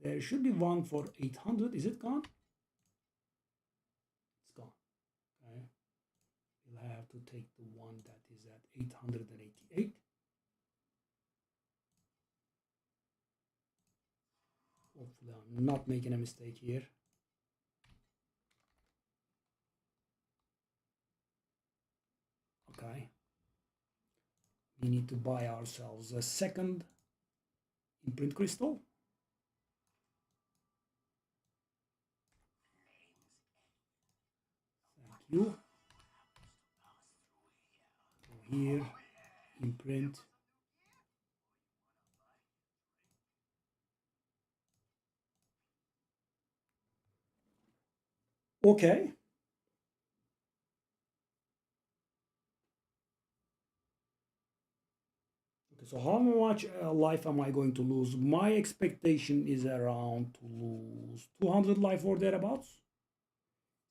There should be one for 800. Is it gone? It's gone. Okay. We'll have to take the one that is at 888. Hopefully I'm not making a mistake here. Okay. We need to buy ourselves a second imprint crystal. Thank you. Go here, imprint. Okay. So how much life am I going to lose? My expectation is around to lose 200 life or thereabouts.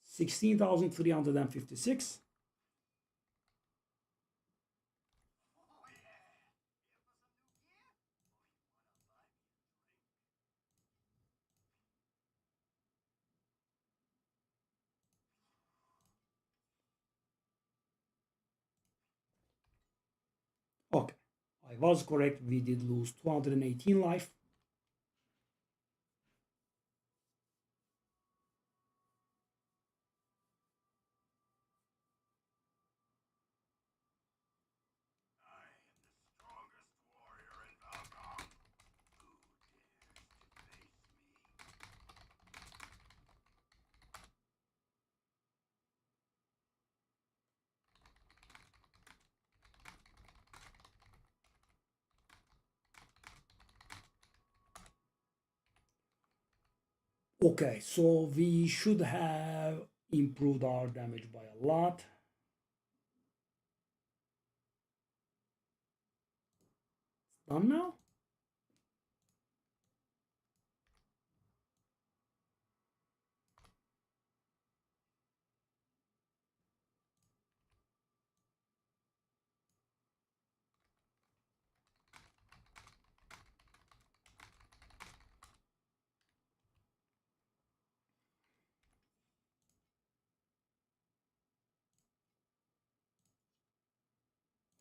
16,356. Okay, I was correct. We did lose 218 life. Okay, so we should have improved our damage by a lot. Done now?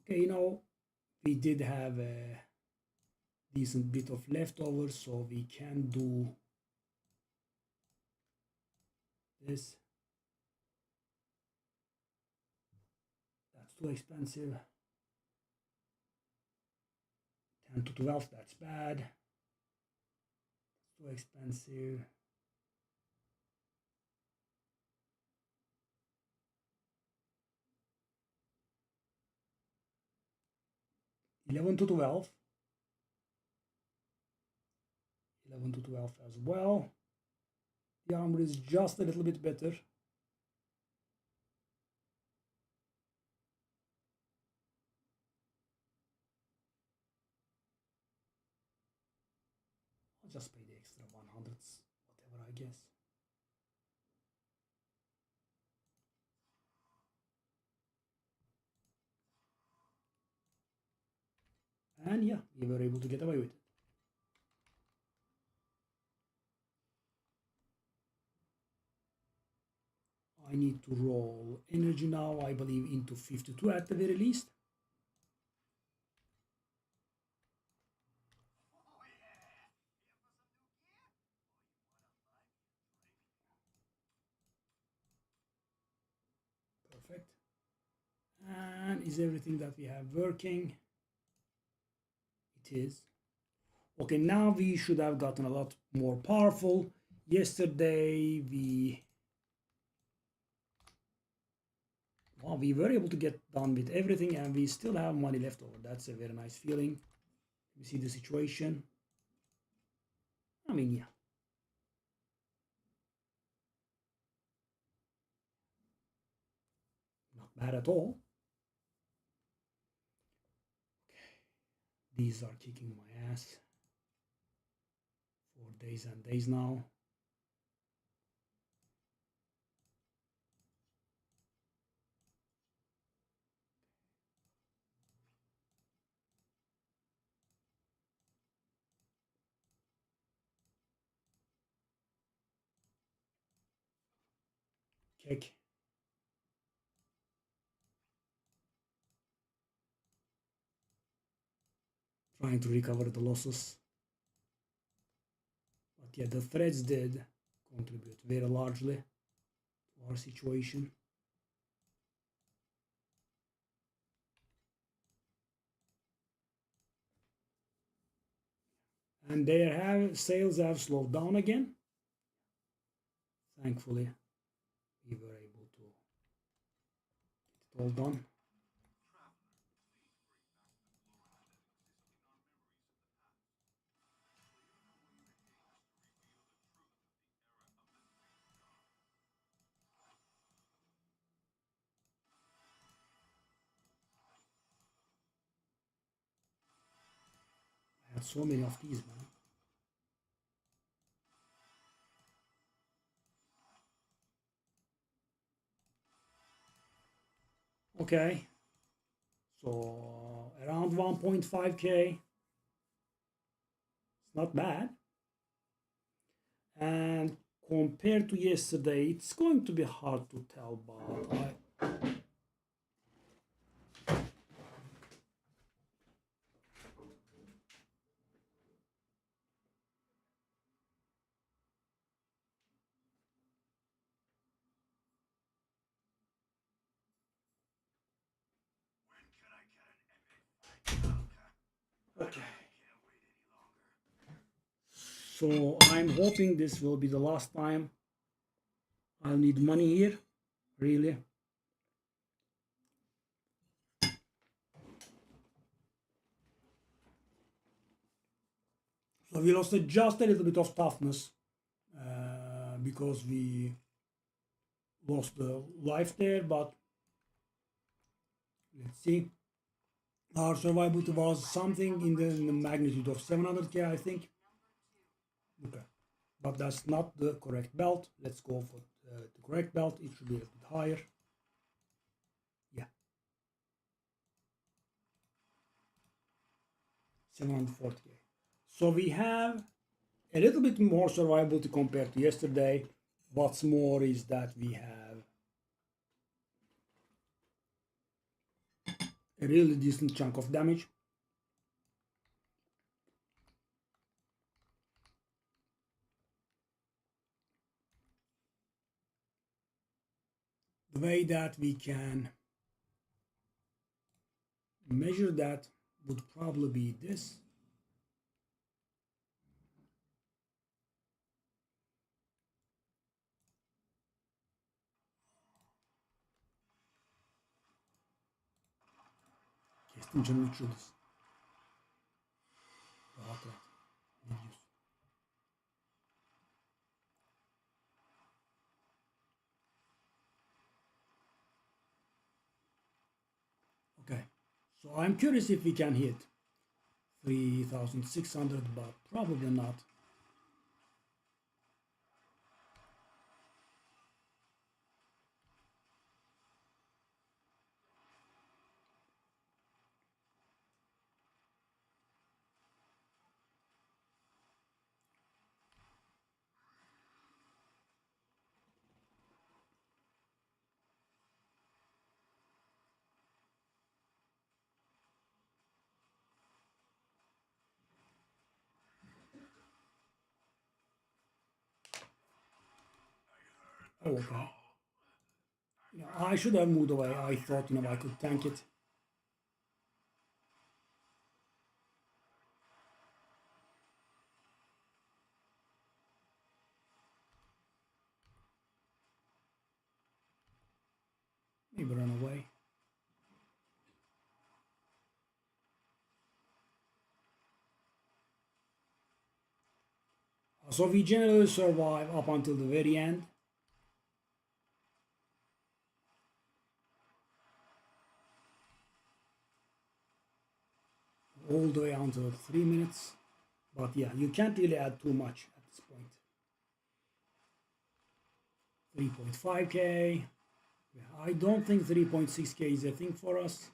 Okay, we did have a decent bit of leftovers, so we can do this. That's too expensive. 10 to 12, that's bad. Too expensive. 11 to 12. 11 to 12 as well. The armor is just a little bit better. I'll just pay the extra 100s, whatever, I guess. And yeah, we were able to get away with it. I need to roll energy now, I believe, into 52 at the very least. Perfect. And is everything that we have working? It is. Okay, now we should have gotten a lot more powerful. Yesterday we were able to get done with everything and we still have money left over. That's a very nice feeling. We see the situation. I mean, yeah. Not bad at all. These are kicking my ass for days and days now. Kick. Trying to recover the losses. But yeah, the threads did contribute very largely to our situation. And sales have slowed down again. Thankfully, we were able to get it all done. I had so many of these, man. Okay, so around 1.5k. It's not bad. And compared to yesterday, it's going to be hard to tell, but okay. So I'm hoping this will be the last time I'll need money here, really. So we lost just a little bit of toughness because we lost the life there, but let's see. Our survivability was something in the magnitude of 700k, I think. Okay, but that's not the correct belt. Let's go for the correct belt. It should be a bit higher. Yeah, 740k. So we have a little bit more survivability compared to yesterday. What's more is that we have a really decent chunk of damage. The way that we can measure that would probably be this. Kestim canım 3 yıldız. Rahat rahat. Ne diyorsun? Okay. So I'm curious if we can hit 3,600, but probably not. Oh, okay. I should have moved away. I thought, I could tank it. Maybe run away. So we generally survive up until the very end. All the way until 3 minutes. But yeah, you can't really add too much at this point. 3.5k. I don't think 3.6k is a thing for us.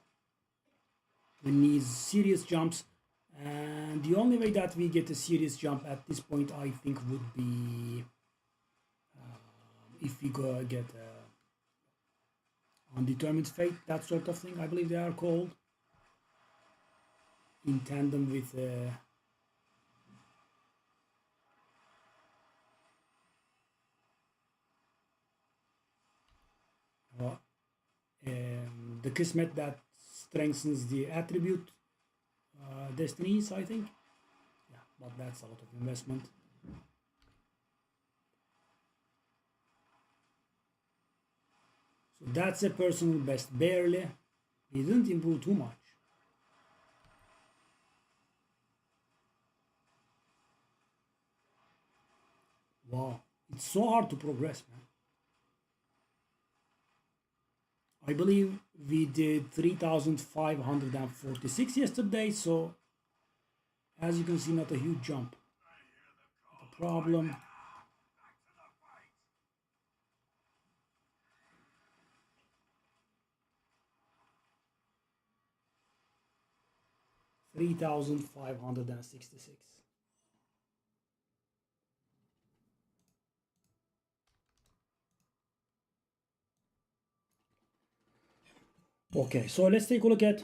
We need serious jumps. And the only way that we get a serious jump at this point, I think, would be if we go get undetermined fate, that sort of thing, I believe they are called, in tandem with the Kismet that strengthens the attribute destinies, I think. Yeah, but that's a lot of investment. So that's a personal best, barely. He didn't improve too much. Wow, it's so hard to progress, man. I believe we did 3,546 yesterday, so as you can see, not a huge jump. Not a problem. $3,566. Okay, so let's take a look at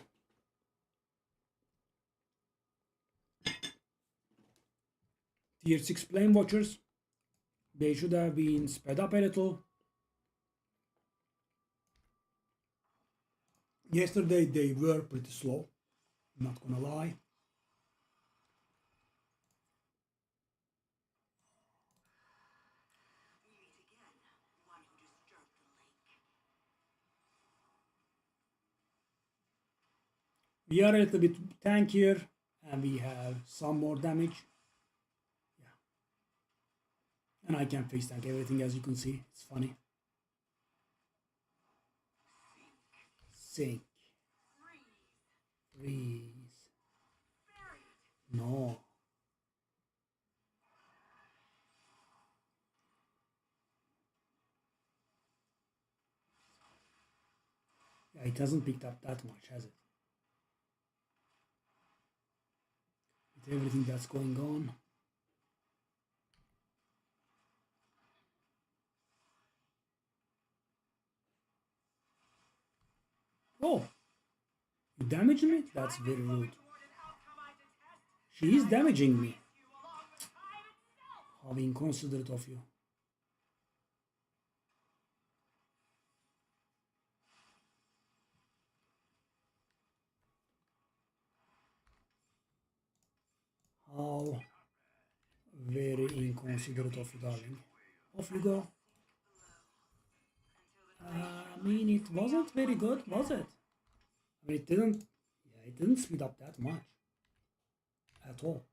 tier 6 flame watchers. They should have been sped up a little. Yesterday they were pretty slow, not gonna lie. We are a little bit tankier and we have some more damage. Yeah. And I can face tank everything, as you can see. It's funny. Sink. Freeze. No. Yeah, it hasn't picked up that much, has it? With everything that's going on. Oh, you damaged me? That's very rude. She is damaging me. How inconsiderate of you. How very inconsiderate of you, darling. Off you go. I mean, it wasn't very good, was it? I mean, it didn't speed up that much. At all.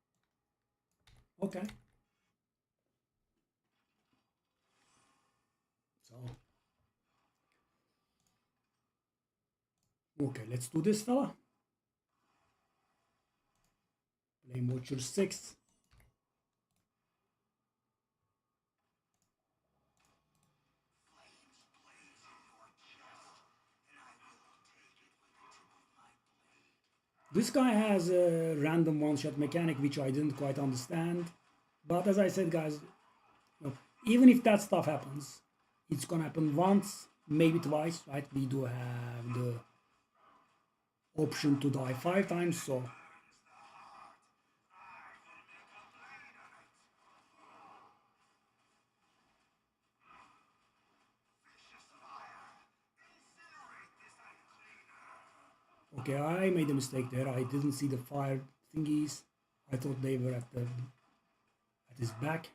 Okay. So. Okay, let's do this, fella. Flame Watcher 6. This guy has a random one-shot mechanic, which I didn't quite understand. But as I said, guys, even if that stuff happens, it's gonna happen once, maybe twice, right? We do have the option to die 5 times, so Okay, I made a mistake there. I didn't see the fire thingies. I thought they were at his back.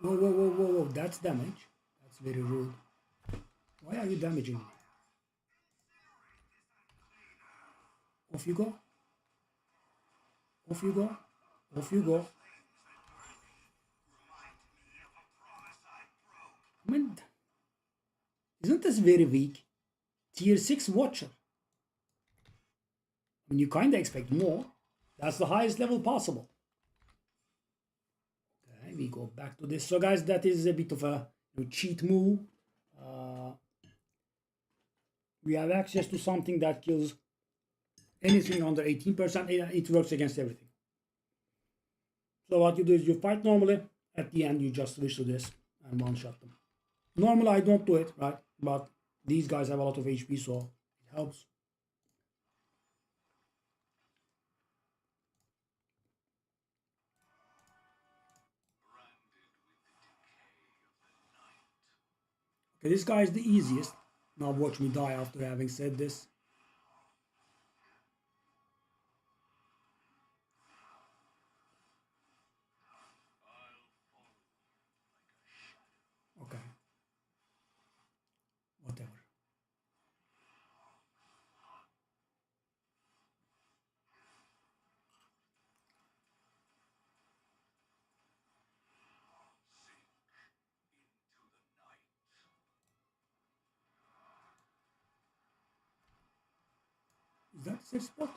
Whoa, whoa, whoa, whoa, whoa! That's damage. That's very rude. Why are you damaging me? Off you go. Off you go. Off you go. I mean, isn't this very weak? Tier 6 Watcher. I mean, you kind of expect more. That's the highest level possible. Okay, we go back to this. So guys, that is a bit of a cheat move. We have access to something that kills anything under 18%. It works against everything. So what you do is you fight normally. At the end, you just switch to this and one-shot them. Normally, I don't do it, right? But these guys have a lot of HP, so it helps. Okay, this guy is the easiest. Now watch me die after having said this. Okay. Whatever. Is that the safe spot?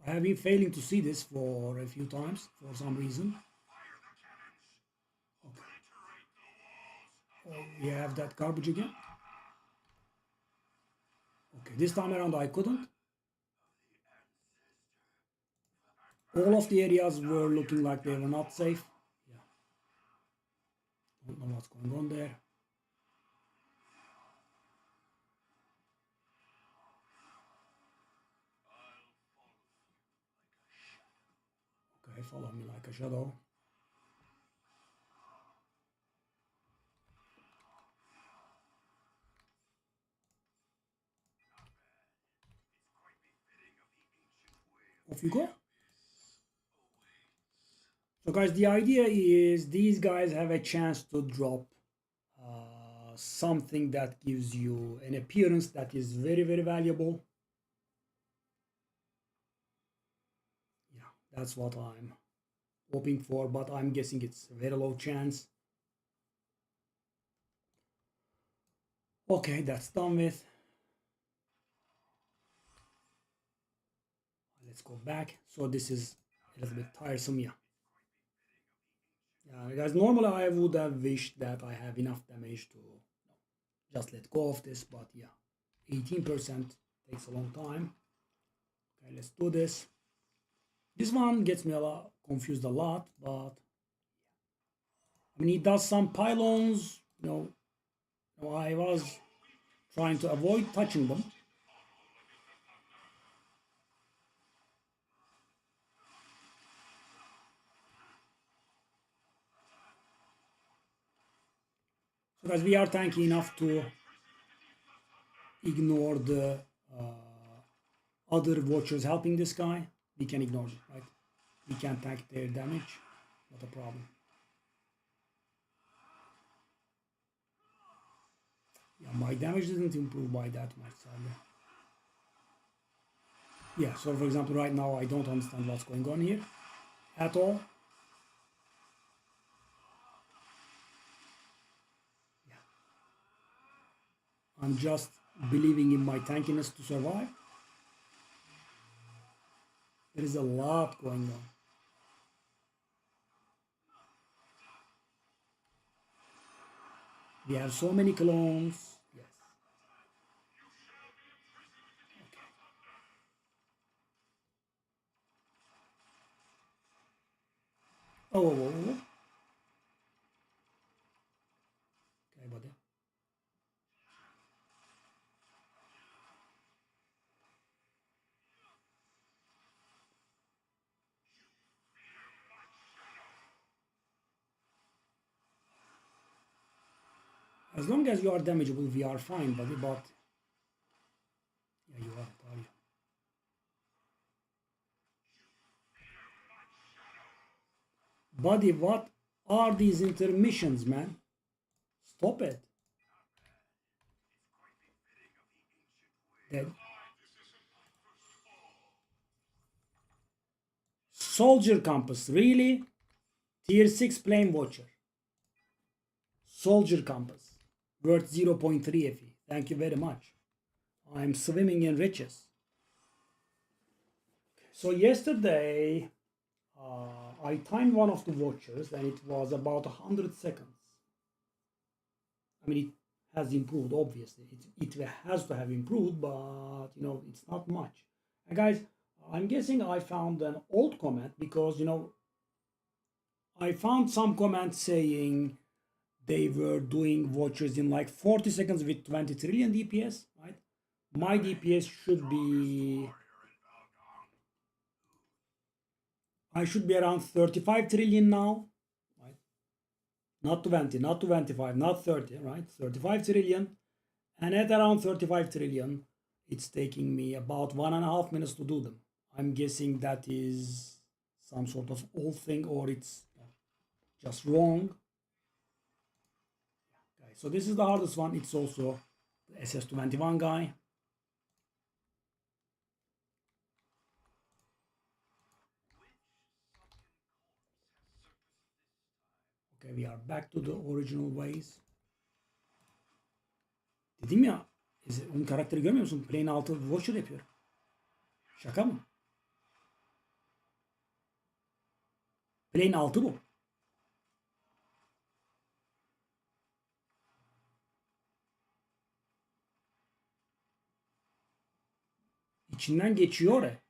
I have been failing to see this for a few times for some reason. Okay. Oh, we have that garbage again. Okay, this time around I couldn't. All of the areas were looking like they were not safe. Yeah. Don't know what's going on there. Okay, follow me like a shadow. Off you go. So guys, the idea is these guys have a chance to drop something that gives you an appearance that is very, very valuable. Yeah, that's what I'm hoping for, but I'm guessing it's a very low chance. Okay, that's done with. Let's go back. So this is a little bit tiresome, yeah. Yeah, guys, normally I would have wished that I have enough damage to just let go of this, but yeah, 18% takes a long time. Okay, let's do this. This one gets me confused a lot, but I mean, he does some pylons, I was trying to avoid touching them. So guys, we are tanky enough to ignore the other watchers helping this guy. We can ignore them, right? We can tank their damage, not a problem. Yeah, my damage didn't improve by that much, sadly. Yeah, so for example, right now I don't understand what's going on here at all. Yeah. I'm just believing in my tankiness to survive. There is a lot going on. We have so many clones. Yes. Okay. Oh, whoa, whoa, whoa. Okay, buddy. As long as you are damageable, we are fine, buddy, but... Yeah, you are you? Buddy, what are these intermissions, man? Stop it. Dead. Soldier Compass, really? Tier 6 Plane Watcher. Soldier Compass. Worth 0.3 FE. Thank you very much. I'm swimming in riches. So yesterday, I timed one of the watches and it was about 100 seconds. I mean, it has improved, obviously. It has to have improved, but, you know, it's not much. And guys, I'm guessing I found an old comment because, you know, I found some comments saying they were doing watches in like 40 seconds with 20 trillion DPS, right? My DPS should be... I should be around 35 trillion now, right? Not 20, not 25, not 30, right? 35 trillion. And at around 35 trillion, it's taking me about 1.5 minutes to do them. I'm guessing that is some sort of old thing or it's just wrong. Okay, so this is the hardest one. It's also the SS21 guy. Okay, we are back to the original ways. Dedim ya, onun karakteri görmüyor musun? Plane altı Watcher yapıyor. Şaka mı? Plane altı bu. İçinden geçiyor ya.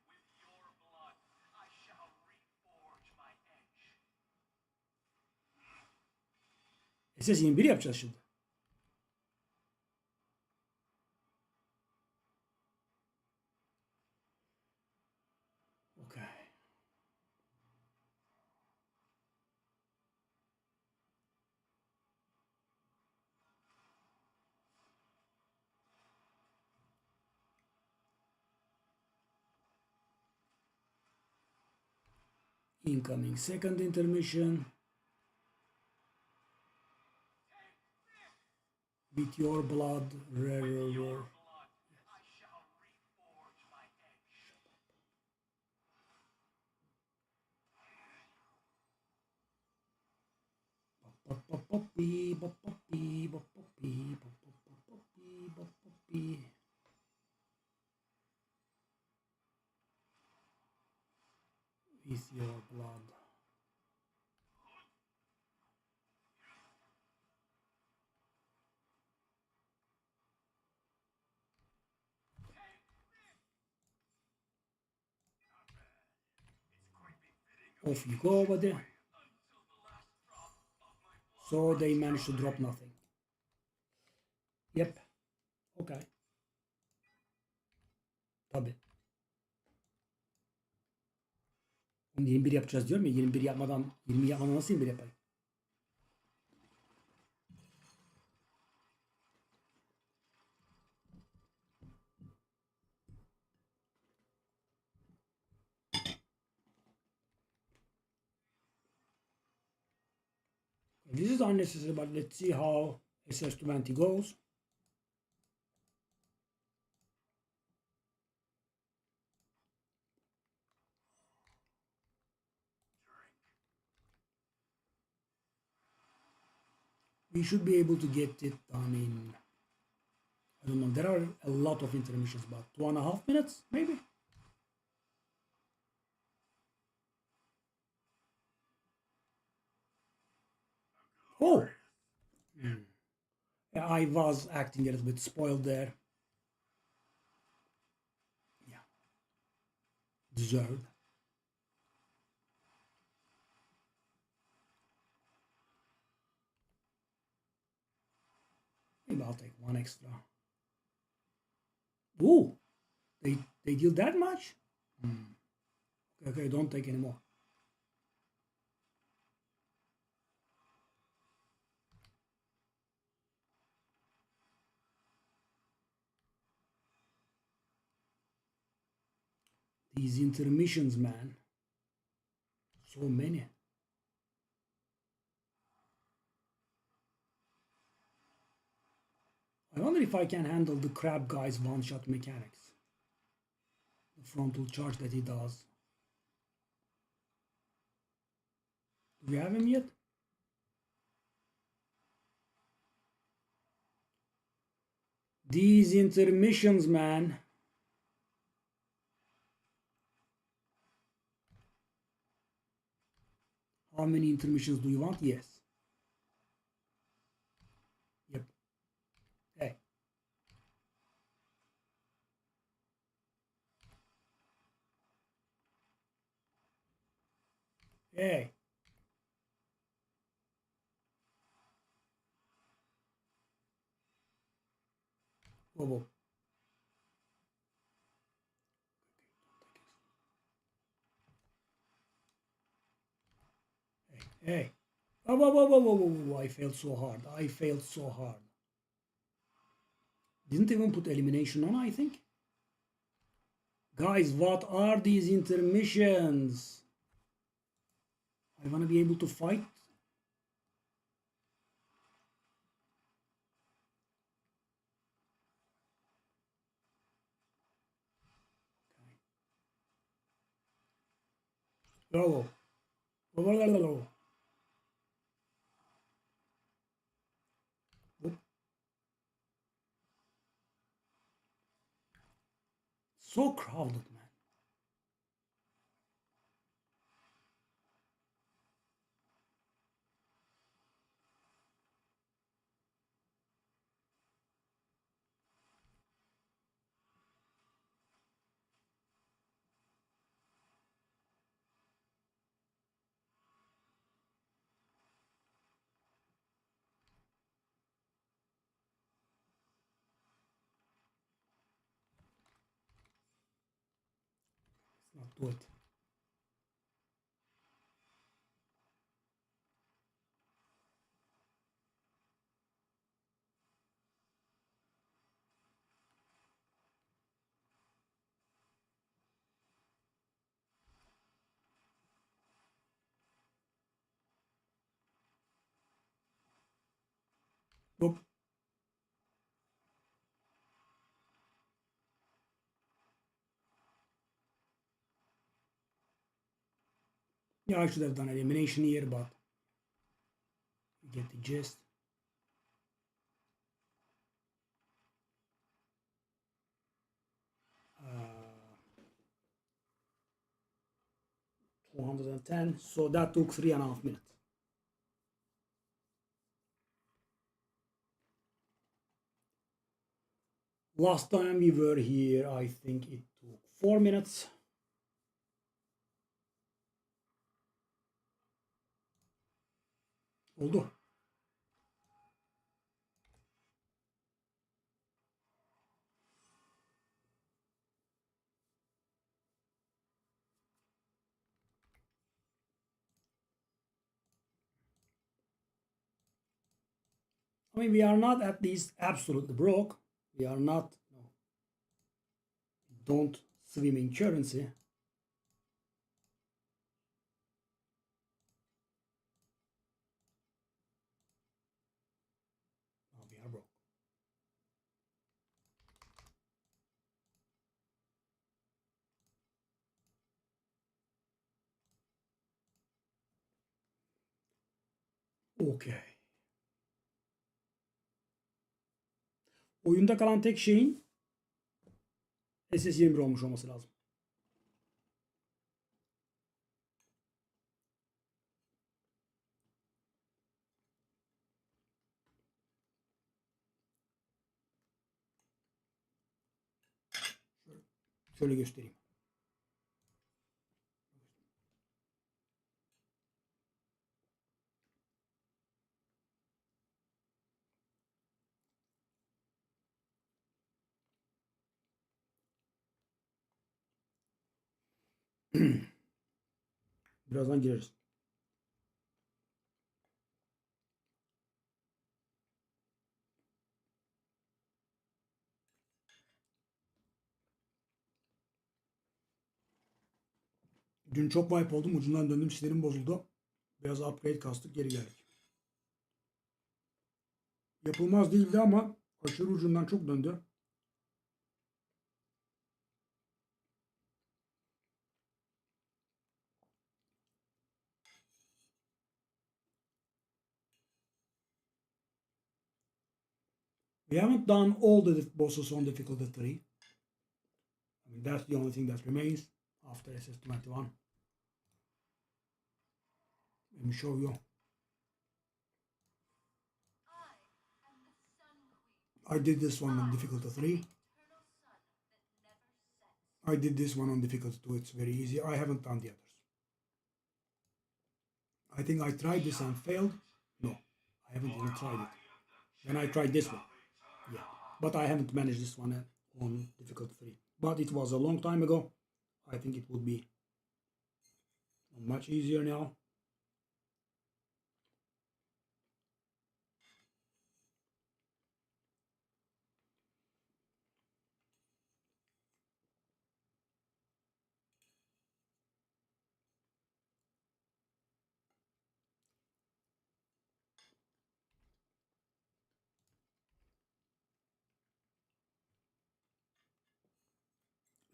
SS21 yapacağız şimdi. Okay. Incoming second intermission. With your blood, rare. With your blood. Off you go over there. So they managed to drop nothing. Yep. Okay. Tabii. 21 yapacağız diyorum ya. 21 yapmadan 20 yapmadan nasıl 21 yapayım? This is unnecessary, but let's see how SS20 goes. We should be able to get it done in, I don't know, there are a lot of intermissions, but 2.5 minutes, maybe? Oh! Yeah, I was acting a little bit spoiled there. Yeah. Deserved. Maybe I'll take one extra. Ooh! They deal that much? Okay, don't take any more. These intermissions, man. So many. I wonder if I can handle the crab guy's one-shot mechanics. The frontal charge that he does. Do we have him yet? These intermissions, man. How many intermissions do you want? Yes. Yep. Hey. Hey. Whoa, whoa. Hey, hey. Oh, whoa, whoa, whoa, whoa, whoa, whoa. I failed so hard. I failed so hard. Didn't even put elimination on, I think. Guys, what are these intermissions? I want to be able to fight. Whoa, whoa, whoa, whoa, whoa. So crowded, man. Let's not do it. Nope. Yeah, I should have done elimination here, but you get the gist. Uh, 210. So that took 3.5 minutes. Last time we were here, I think it took 4 minutes. Oldu. I mean, we are not at least absolutely broke. We are not, don't swim in currency. No, we are broke. Okay. Oyunda kalan tek şeyin SS21 olmuş olması lazım. Şöyle göstereyim. Birazdan gireriz. Dün çok wipe oldum. Ucundan döndüm. Sinirim bozuldu. Biraz upgrade kastık. Geri geldik. Yapılmaz değildi ama aşırı ucundan çok döndü. We haven't done all the bosses on difficulty 3. I mean, that's the only thing that remains after SS21. Let me show you. I did this one on difficulty 3. I did this one on difficulty 2. It's very easy. I haven't done the others. I think I tried this and failed. No, I haven't even tried it. Then I tried this one. Yeah, but I haven't managed this one on difficulty 3. But it was a long time ago. I think it would be much easier now.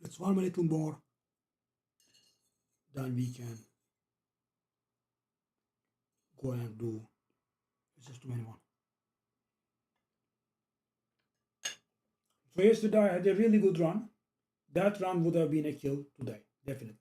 Let's farm a little more. Then we can go and do SS21. So yesterday I had a really good run. That run would have been a kill today, definitely.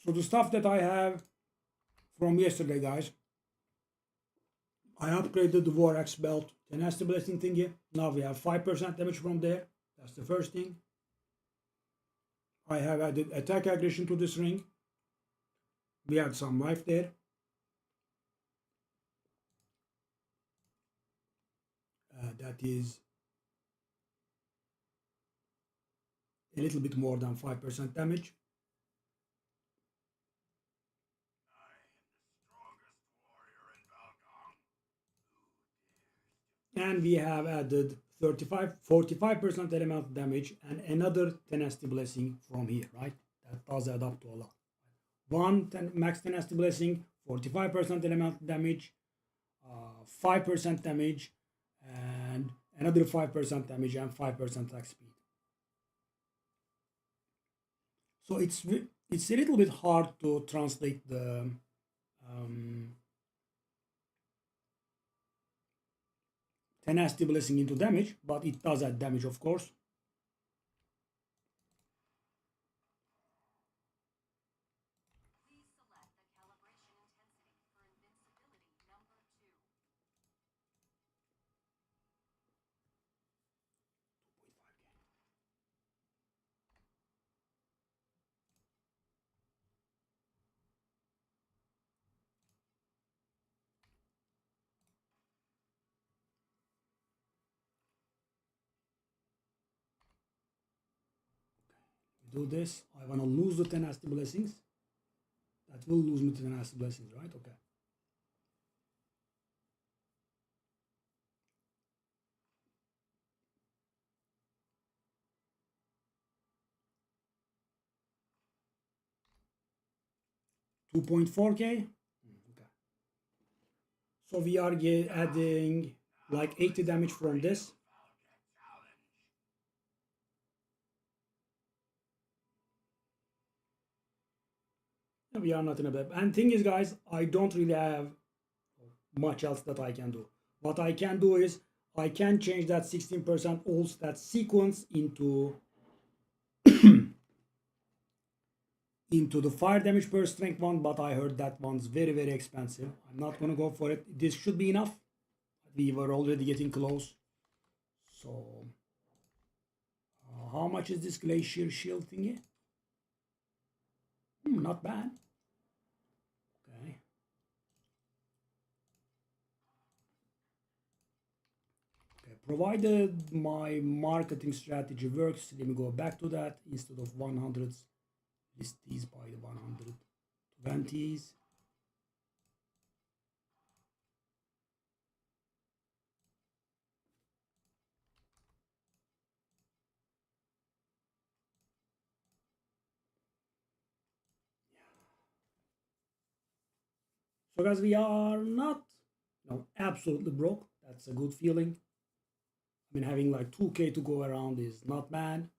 So the stuff that I have from yesterday, guys, I upgraded the War Axe belt, tenacity blessing thingy. Now we have 5% damage from there. That's the first thing. I have added attack aggression to this ring. We had some life there. That is a little bit more than 5% damage. And we have added 45% elemental damage and another tenacity blessing from here, right? That does add up to a lot. Max tenacity blessing, 45% elemental damage, 5% damage, and another 5% damage and 5% attack speed. So it's a little bit hard to translate the tenacity blessing into damage, but it does add damage, of course. Do this. I want to lose the tenacity blessings. That will lose me the tenacity blessings, right? Okay. $2.4K. Okay. So we are adding like 80 damage from this. We are not in a bad. And thing is, guys, I don't really have much else that I can do. What I can do is I can change that 16% all stat sequence into into the fire damage per strength one, but I heard that one's very expensive. I'm not gonna go for it. This should be enough. We were already getting close. So how much is this glacier shield thingy? Not bad. Okay. Okay, provided my marketing strategy works, let me go back to that. Instead of 100s, list these by the 120s. So guys, we are not absolutely broke. That's a good feeling. I mean, having like 2K to go around is not bad.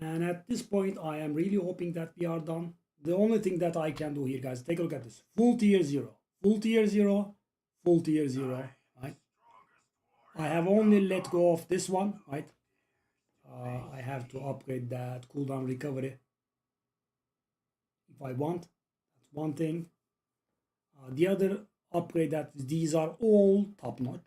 And at this point, I am really hoping that we are done. The only thing that I can do here, guys, take a look at this. Full tier 0, full tier 0, full tier 0, right? I have only let go of this one, right? I have to upgrade that cooldown recovery if I want. That's one thing. The other upgrade that these are all top notch.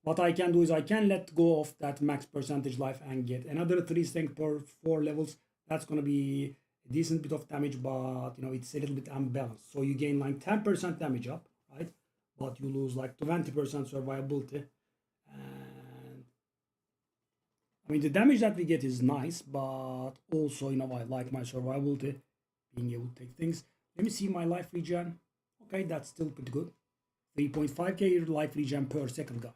What I can do is I can let go of that max percentage life and get another 3 strength per 4 levels. That's going to be a decent bit of damage, but it's a little bit unbalanced. So you gain like 10% damage up, right? But you lose like 20% survivability. And I mean, the damage that we get is nice, but also, I like my survivability, being able to take things. Let me see my life regen. Okay, that's still pretty good. 3.5k life regen per second, guys.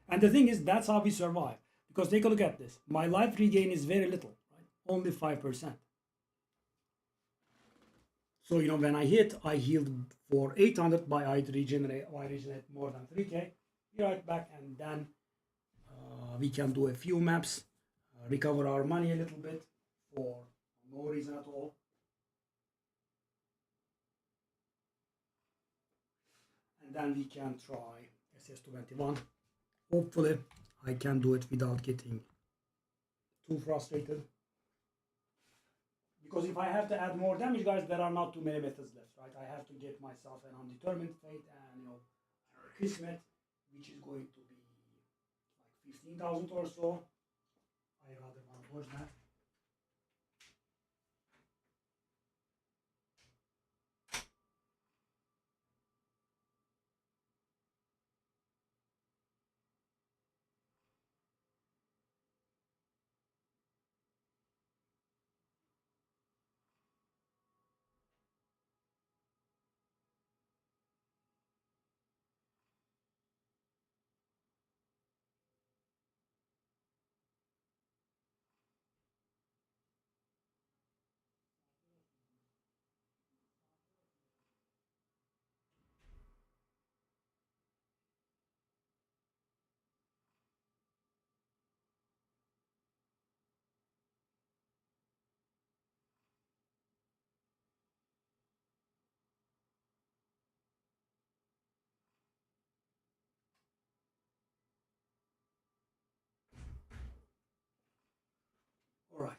And the thing is, that's how we survive. Because take a look at this. My life regain is very little, right? Only 5%. So, when I hit, I healed for 800, but I regenerate more than 3k. Be right back, and then we can do a few maps, recover our money a little bit for no reason at all. And then we can try SS21. Hopefully, I can do it without getting too frustrated. Because if I have to add more damage, guys, there are not too many methods left, right? I have to get myself an undetermined fate and, Kismet, which is going to be like 15,000 or so. I rather want to watch that. All right.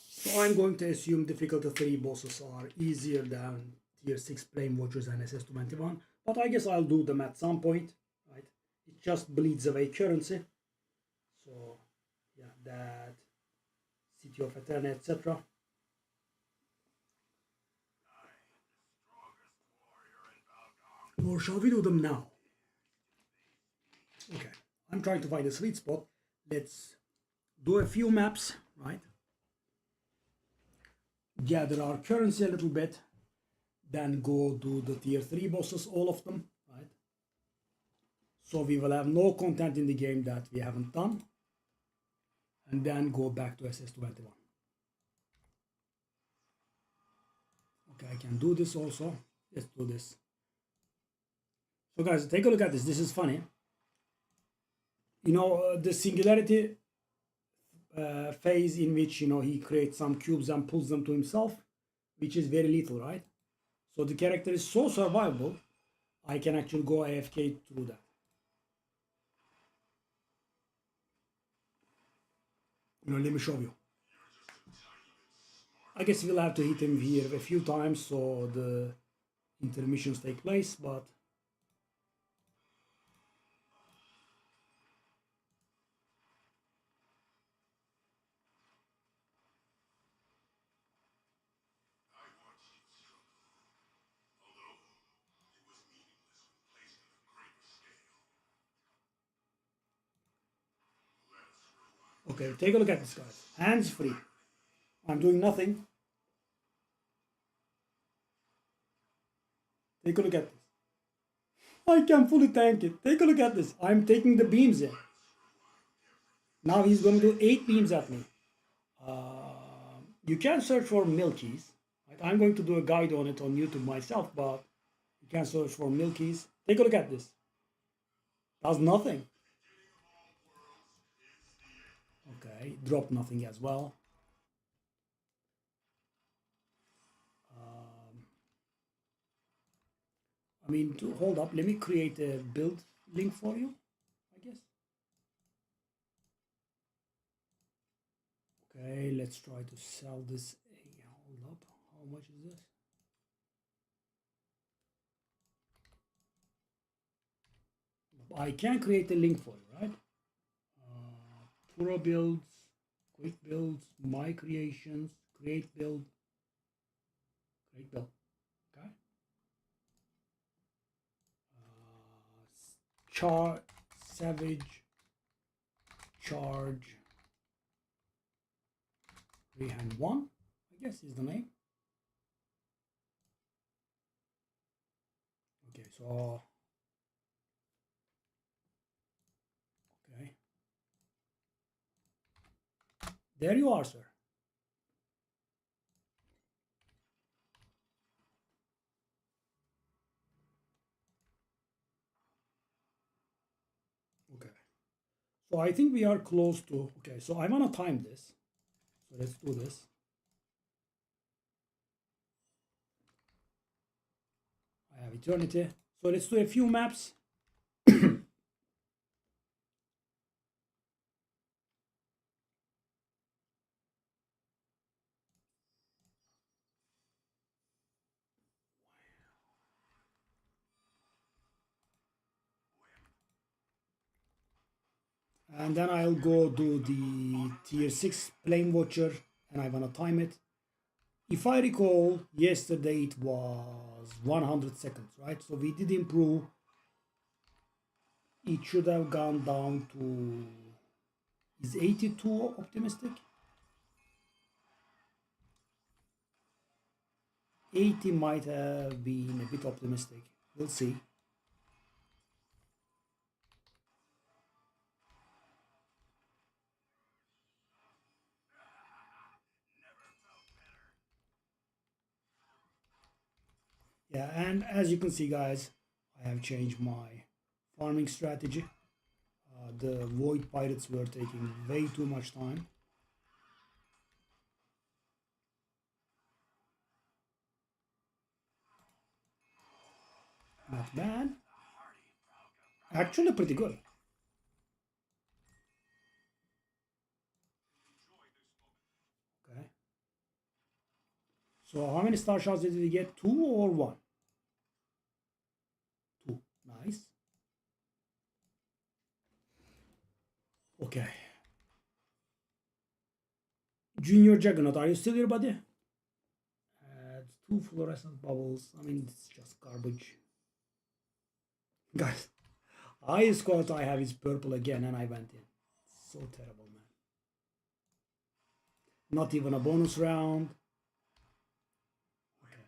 So I'm going to assume difficulty 3 bosses are easier than tier 6 flame watchers and SS21. But I guess I'll do them at some point, right? It just bleeds away currency. So, yeah, that City of Eterna, etc. Or shall we do them now? Okay, I'm trying to find a sweet spot. Let's do a few maps, right? Gather our currency a little bit, then go do the tier 3 bosses, all of them, right? So we will have no content in the game that we haven't done, and then go back to SS21. Okay, I can do this also. Let's do this. So guys, take a look at this. This is funny. The singularity phase in which, he creates some cubes and pulls them to himself, which is very lethal, right? So the character is so survivable, I can actually go AFK through that. Let me show you. I guess we'll have to hit him here a few times so the intermissions take place, but Okay, take a look at this, guys. Hands free. I'm doing nothing. Take a look at this. I can fully tank it. Take a look at this. I'm taking the beams in. Now he's going to do 8 beams at me. You can search for Milkies. Right? I'm going to do a guide on it on YouTube myself, but you can search for Milkies. Take a look at this. Does nothing. Okay, drop nothing as well. I mean, to hold up, let me create a build link for you, I guess. Okay, let's try to sell this. Hold up, how much is this? I can create a link for you, right? Pro builds, quick builds, my creations, create build, create build. Okay. Savage, charge, freehand 1, I guess is the name. Okay, so okay, there you are, sir. Okay, so I think we are close to. Okay, so I want to time this, so let's do this. I have eternity, so let's do a few maps. And then I'll go do the tier 6 plane watcher, and I want to time it. If I recall, yesterday it was 100 seconds, right? So we did improve. It should have gone down to, is 82 optimistic? 80 might have been a bit optimistic. We'll see. Yeah, and as you can see, guys, I have changed my farming strategy. The void pirates were taking way too much time. Not bad. Actually pretty good. Okay. So how many star shots did we get? 2 or 1? 2. Nice. Okay. Junior Juggernaut, are you still here, buddy? Add 2 fluorescent bubbles. I mean, it's just garbage. Guys, highest quote I have is purple again, and I went in. So terrible, man. Not even a bonus round. Okay.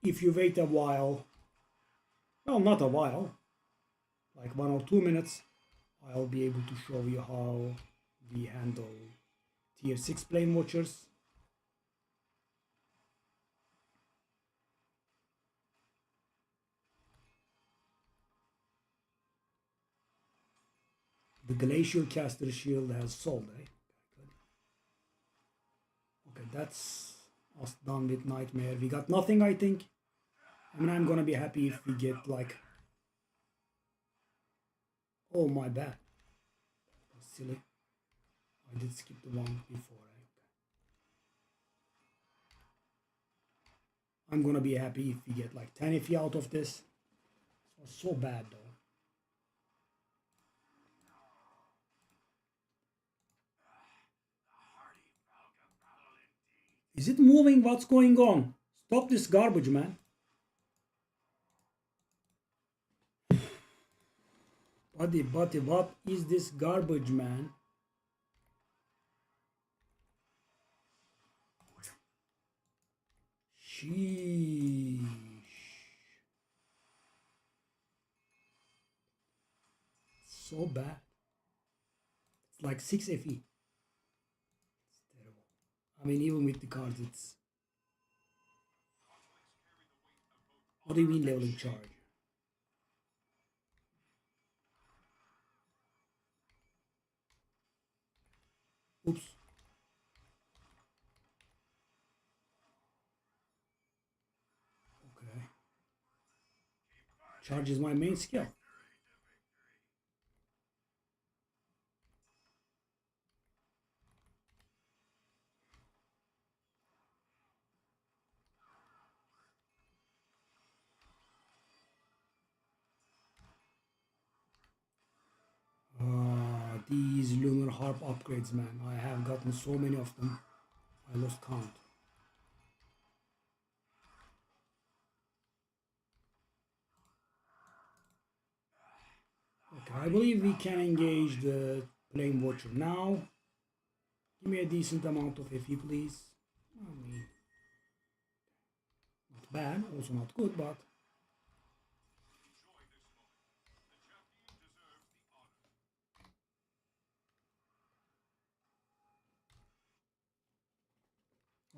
If you wait a while, well, not a while, like 1 or 2 minutes, I'll be able to show you how we handle tier 6 plane watchers. The glacial caster shield has sold, eh? Okay, that's us done with nightmare. We got nothing, I think. I mean, I'm gonna be happy if we get like, oh, my bad, that's silly. I did skip the one before. I'm gonna be happy if we get like 10 FE out of this. It was so bad though. Is it moving? What's going on? Stop this garbage, man. Buddy, what is this garbage, man? Sheesh. So bad. It's like 6 FE. It's terrible. I mean, even with the cards, it's... What do you mean leveling charge? Oops. Okay. Charge is my main skill. These lunar harp upgrades, man. I have gotten so many of them. I lost count. Okay, I believe we can engage the Flame Watcher now. Give me a decent amount of FE, please. I mean, not bad, also not good, but...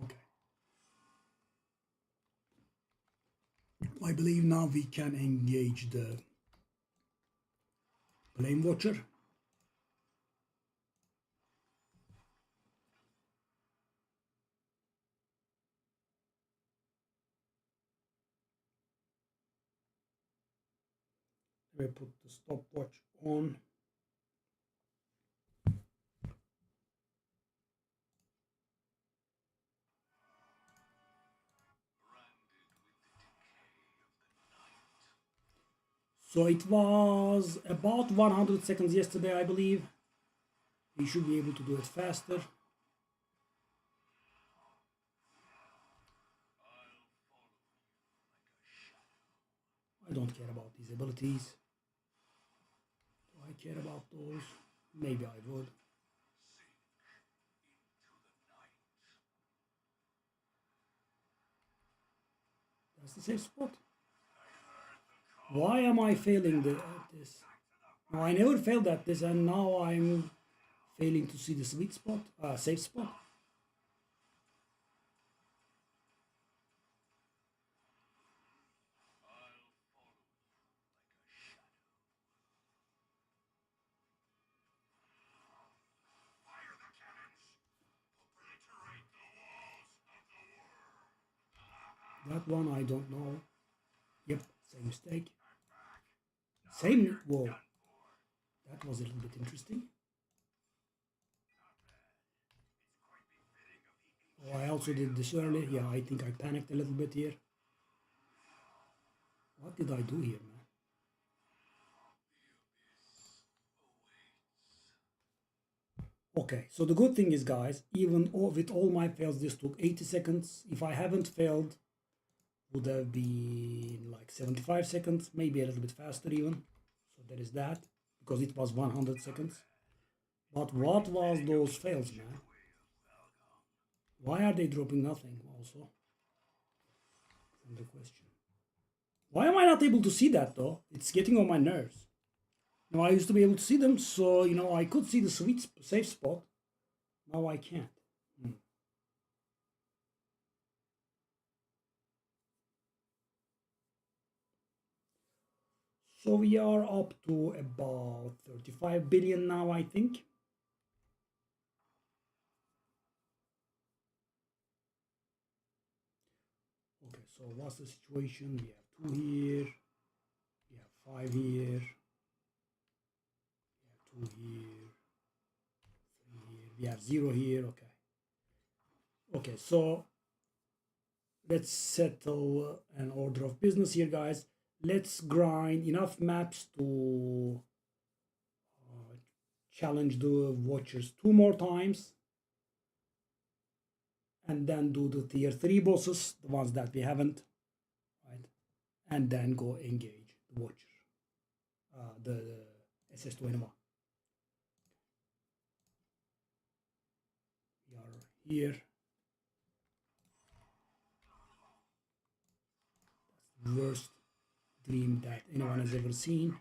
Okay. I believe now we can engage the Flame Watcher. We put the stopwatch on. So it was about 100 seconds yesterday, I believe. We should be able to do it faster. I don't care about these abilities. Do I care about those? Maybe I would. That's the safe spot. Why am I failing at this? No, I never failed at this, and now I'm failing to see the sweet spot, safe spot. That one I don't know. Yep, same mistake. Same. Whoa. That was a little bit interesting. Oh, I also did this earlier. Yeah, I think I panicked a little bit here. What did I do here, man? Okay, so the good thing is, guys, even with all my fails, this took 80 seconds. If I haven't failed, would have been like 75 seconds, maybe a little bit faster even. So there is that, because it was 100 seconds. But what was those fails, man? Why are they dropping nothing also? The question. Why am I not able to see that though? It's getting on my nerves. Now I used to be able to see them, so I could see the safe spot. Now I can't. So we are up to about 35 billion now, I think. Okay, so what's the situation? We have 2 here, we have 5 here, we have 2 here, 3 here, we have 0 here. Okay. Okay, so let's settle an order of business here, guys. Let's grind enough maps to challenge the watchers 2 more times, and then do the tier 3 bosses, the ones that we haven't, right? And then go engage the watcher, the SS21. We are here. That's the worst dream that anyone has ever seen.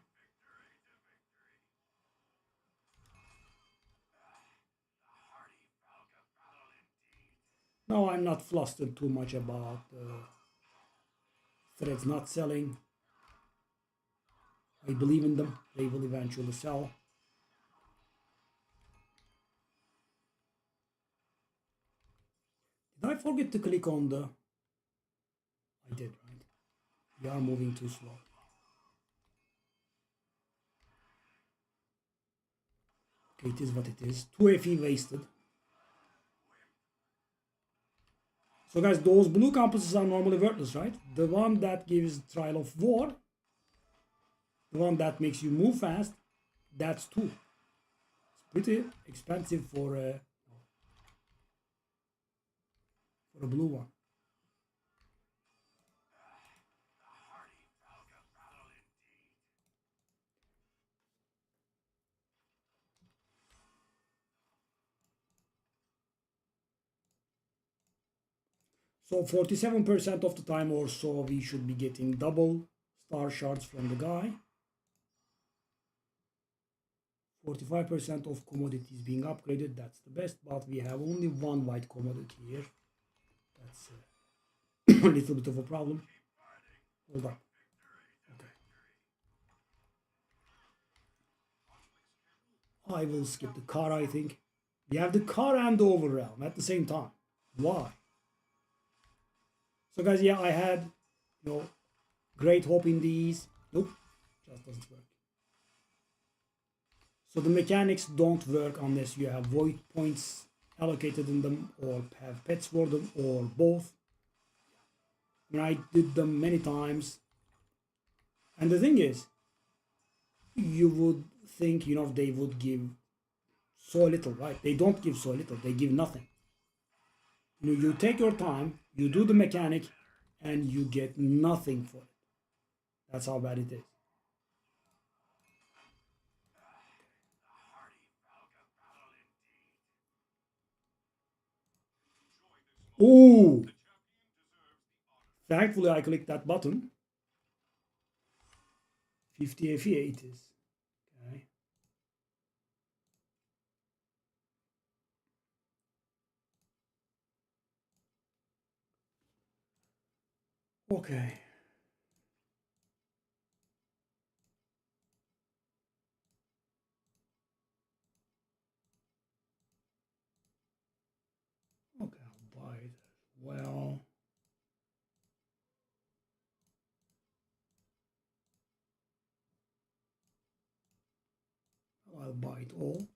No, I'm not flustered too much about threads not selling. I believe in them. They will eventually sell. Did I forget to click on the... I did, right? We are moving too slow. Okay, it is what it is. 2 FE wasted. So guys, those blue compasses are normally worthless, right? The one that gives Trial of War, the one that makes you move fast, that's 2. It's pretty expensive for a blue one. So 47% of the time or so we should be getting double star shards from the guy. 45% of commodities being upgraded, that's the best, but we have only one white commodity here. That's a little bit of a problem. Hold up. Okay. I will skip the car, I think. We have the car and the overrealm at the same time. Why? So guys, yeah, I had, great hope in these. Nope, just doesn't work. So the mechanics don't work unless you have void points allocated in them or have pets for them or both. I mean, I did them many times. And the thing is, you would think, they would give so little, right? They don't give so little, they give nothing. You take your time, you do the mechanic, and you get nothing for it. That's how bad it is. Ooh! Thankfully, I clicked that button. 50 FE it is. Okay. Okay. Okay, I'll buy it as well. I'll buy it all.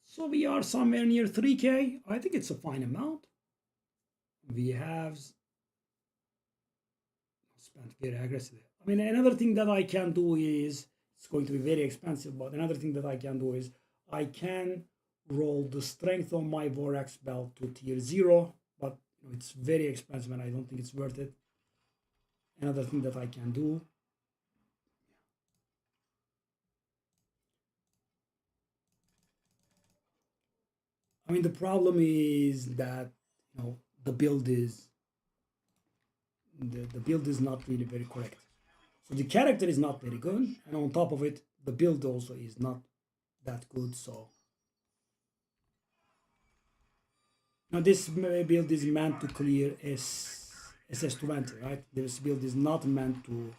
So we are somewhere near 3K. I think it's a fine amount. We have spent very aggressively. I mean, another thing that I can do is, it's going to be very expensive, but another thing that I can do is I can roll the strength of my Vorax belt to tier 0, but it's very expensive and I don't think it's worth it. Another thing that I can do. I mean, the problem is that the build is the build is not really very correct. So the character is not very good, and on top of it, the build also is not that good. So now this build is meant to clear SS20, right? This build is not meant to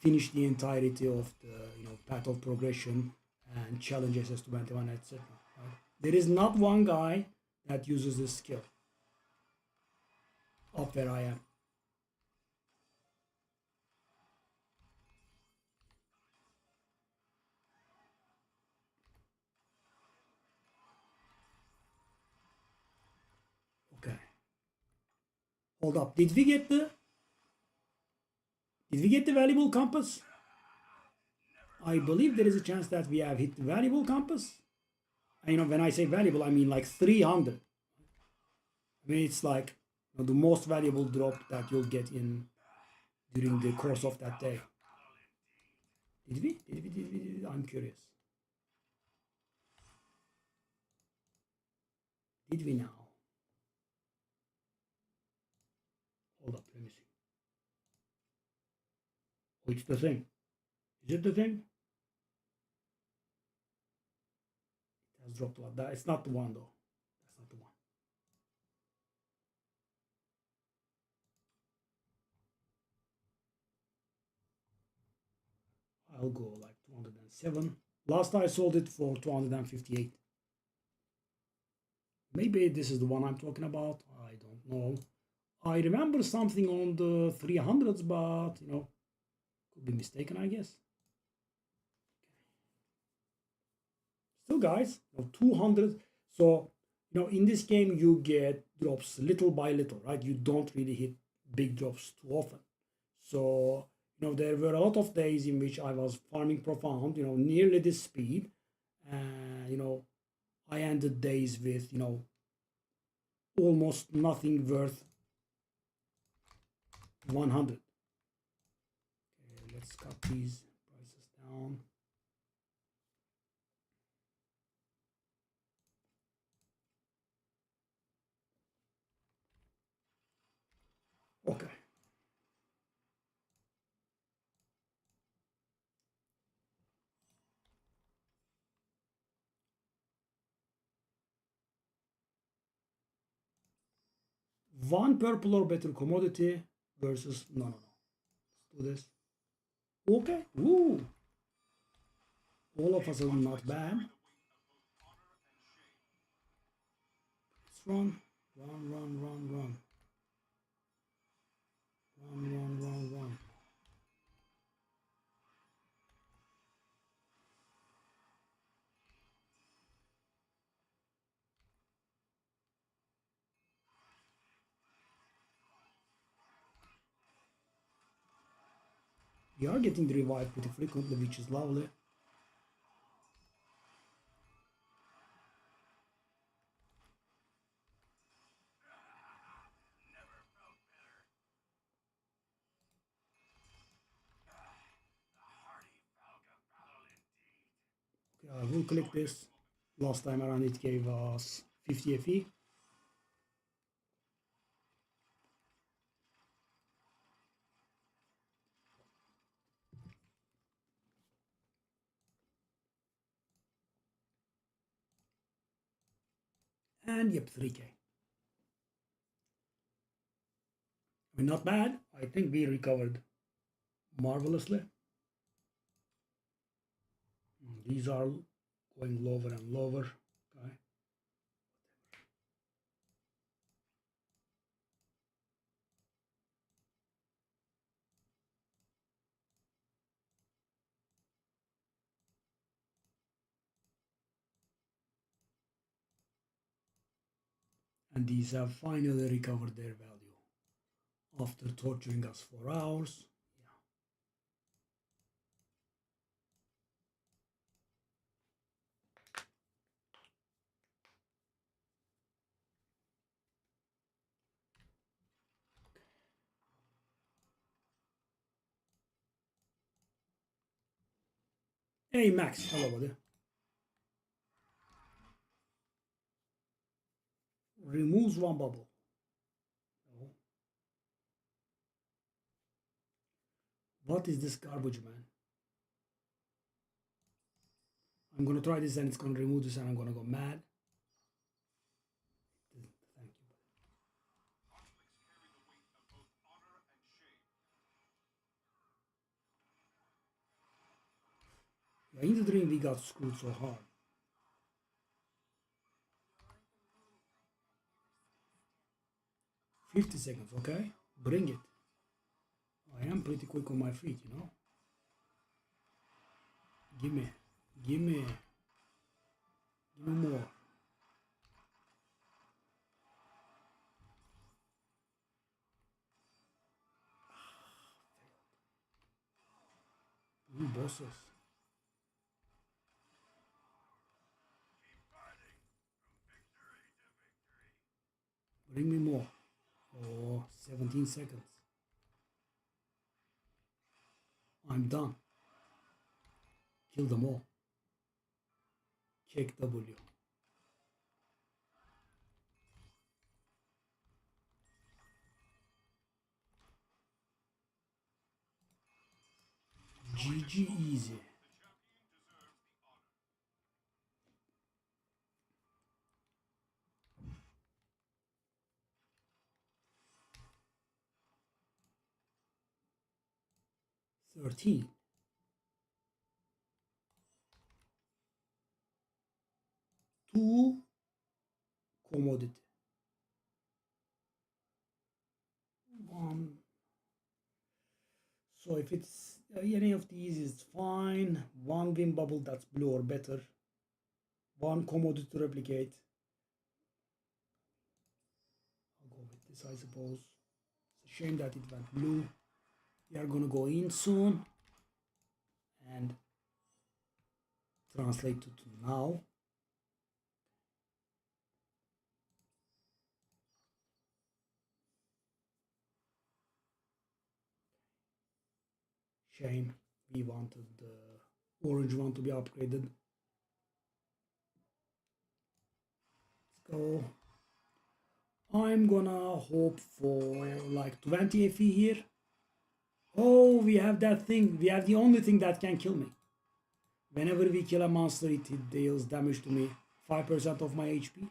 finish the entirety of the path of progression and challenge SS21, etc. Right? There is not one guy that uses this skill up where I am. Okay. Hold up. Did we get the Did we get the valuable compass? I believe there is a chance that we have hit the valuable compass. And, you know, when I say valuable, I mean like 300. I mean, it's like, you know, the most valuable drop that you'll get in during the course of that day. Did we? I'm curious. Did we now? Hold up, let me see. Oh, it's the thing. Is it the thing? It has dropped a lot. It's not the one though. That's not the one. I'll go like 207. Last I sold it for 258. Maybe this is the one I'm talking about. I don't know. I remember something on the 300s, but you know, could be mistaken, I guess. Still, guys, you know, 200. So, you know, in this game, you get drops little by little, right? You don't really hit big drops too often. So, you know, there were a lot of days in which I was farming profound, you know, nearly this speed. And, you know, I ended days with, you know, almost nothing worth 100. Okay, let's cut these prices down. Okay. One purple or better commodity versus no. Let's do this. Okay. Woo. All of us are not bad. Let's run. Run. Run. We are getting the revive pretty frequently, which is lovely. Okay, I will click this. Last time around it gave us 50 FE. And yep, 3K. I mean, not bad. I think we recovered marvelously. These are going lower and lower. Okay. And these have finally recovered their value after torturing us for hours. Hey Max, hello buddy. Removes one bubble. What is this garbage, man? I'm gonna try this and it's gonna remove this and I'm gonna go mad. Thank you. Yeah, in the dream we got screwed so hard. $50 seconds, okay? Bring it. I am pretty quick on my feet, you know? Give me more. Two bosses. Bring me more. Oh, 17 seconds. I'm done. Kill them all. Kick W. GG easy. $13. Two commodity. One. So if it's any of these is fine. One win bubble that's blue or better. One commodity to replicate. I'll go with this, I suppose. It's a shame that it went blue. We are gonna go in soon and translate it to now. Shame, we wanted the orange one to be upgraded. Let's go. I'm gonna hope for like 20 FE here. Oh, we have that thing. We have the only thing that can kill me. Whenever we kill a monster, it deals damage to me. 5% of my HP.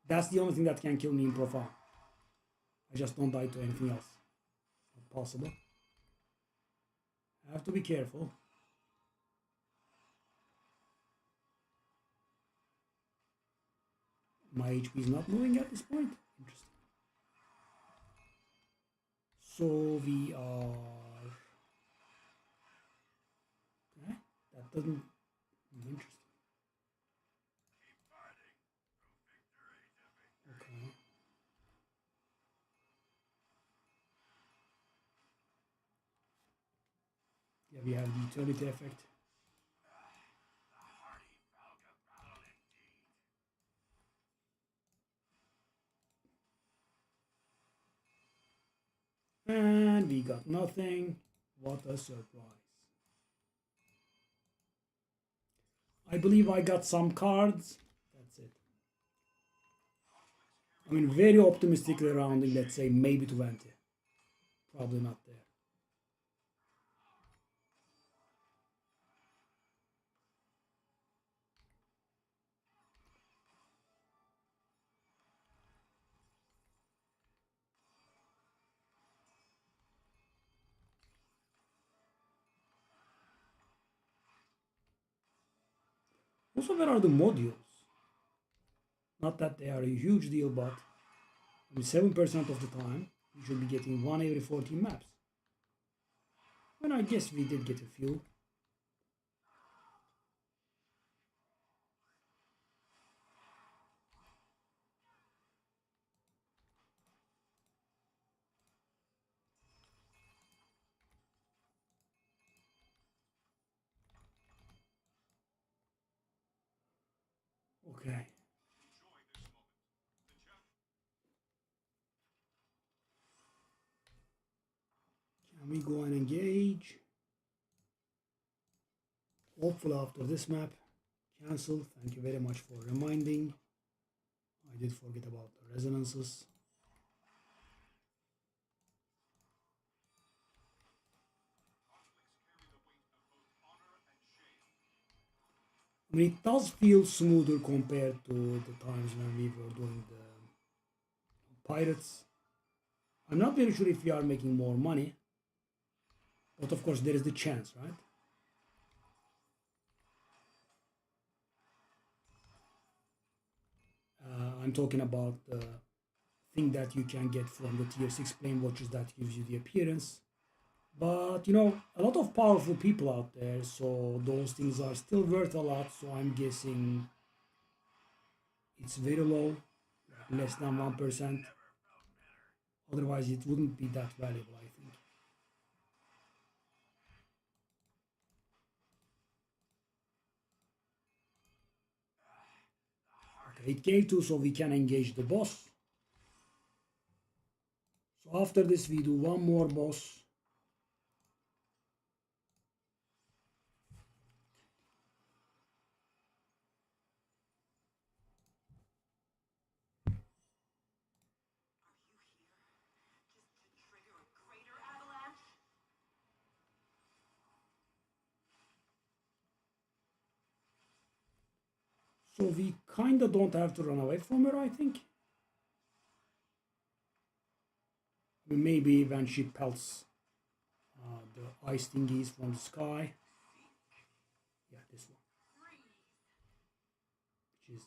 That's the only thing that can kill me in Profound. I just don't die to anything else. Not possible. I have to be careful. My HP is not moving at this point. Interesting. So we are... Okay, that doesn't... Interesting. Okay. Yeah, we have the eternity effect. And we got nothing. What a surprise. I believe I got some cards. That's it. I mean, very optimistically rounding, let's say maybe 20. Probably not there. Also, where are the modules? Not that they are a huge deal, but I mean, 7% of the time, you should be getting one every 14 maps. And I guess we did get a few. Okay. Can we go and engage? Hopefully after this map. Cancel. Thank you very much for reminding. I did forget about the resonances. I mean, it does feel smoother compared to the times when we were doing the pirates. I'm not very sure if we are making more money, but of course there is the chance, right? I'm talking about the thing that you can get from the tier 6 plane watches that gives you the appearance. But you know, a lot of powerful people out there, so those things are still worth a lot. So I'm guessing it's very low, like less than 1%. Otherwise, it wouldn't be that valuable, I think. It gave 2, so we can engage the boss. So after this, we do one more boss. So we kind of don't have to run away from her, I think. Maybe when she pelts the ice thingies from the sky. Yeah, this one. Which is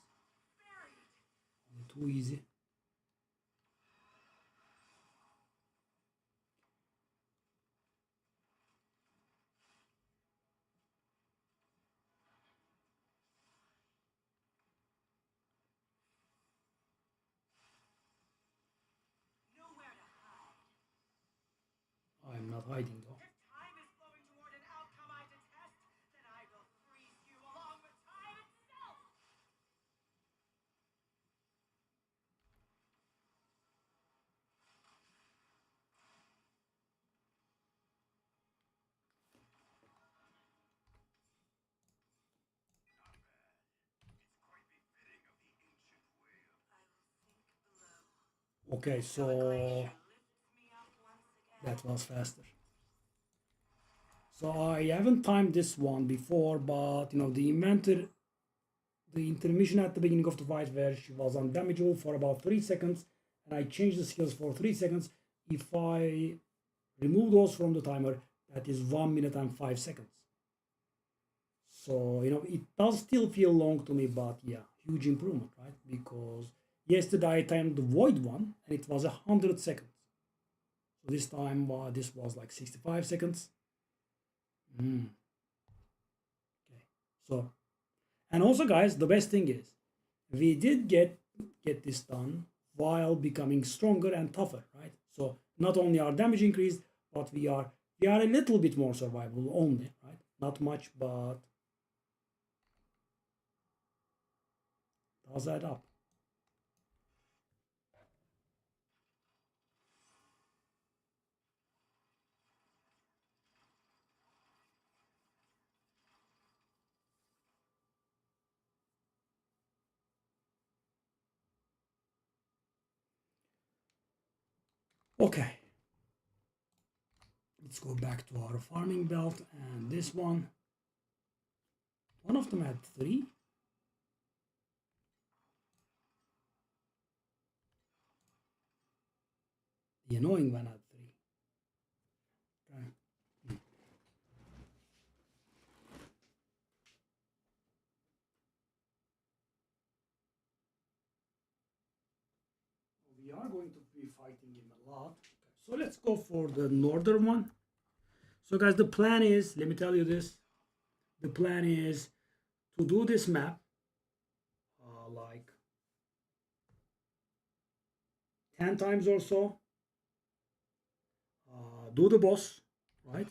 too easy. I'm not hiding though. Okay, so that was faster. So I haven't timed this one before, but you know the intermission at the beginning of the fight where she was undamageable for about 3 seconds, and I changed the skills for 3 seconds. If I remove those from the timer, that is 1 minute and 5 seconds. So you know it does still feel long to me, but yeah, huge improvement, right? Because yesterday I timed the void one and it was 100 seconds. So this time this was like 65 seconds. Okay. So, and also guys, the best thing is we did get this done while becoming stronger and tougher, right? So not only our damage increased, but we are a little bit more survivable only, right? Not much, but does add up. Okay. Let's go back to our farming belt and this one. One of them had 3. The annoying one had 3. Okay. We are going to be fighting him a lot. Okay. So let's go for the northern one. So guys, the plan is, let me tell you this. The plan is to do this map like 10 times or so. Do the boss, right?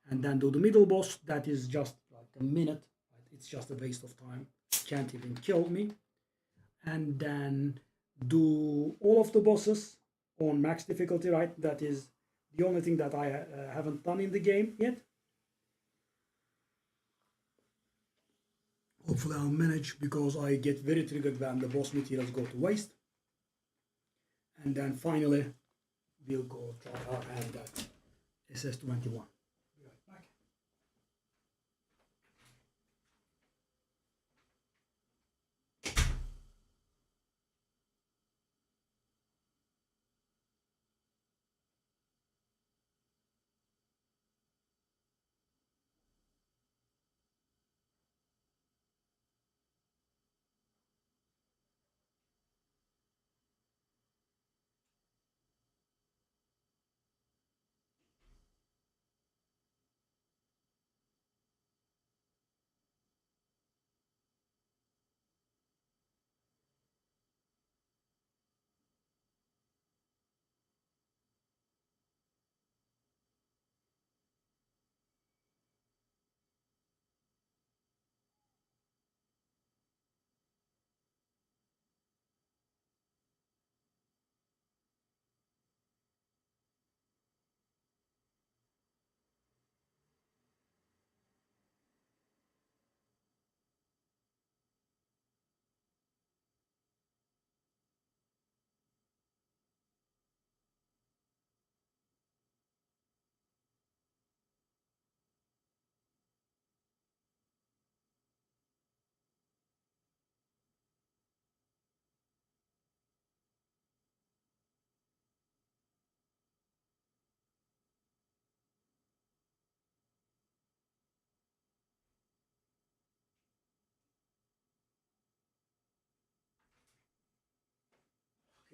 And then do the middle boss. That is just like a minute. Right? It's just a waste of time. Can't even kill me. And then do all of the bosses on max difficulty, right? That is the only thing that I haven't done in the game yet. Hopefully I'll manage because I get very triggered when the boss materials go to waste. And then finally we'll go try our hand at SS21. Be right back.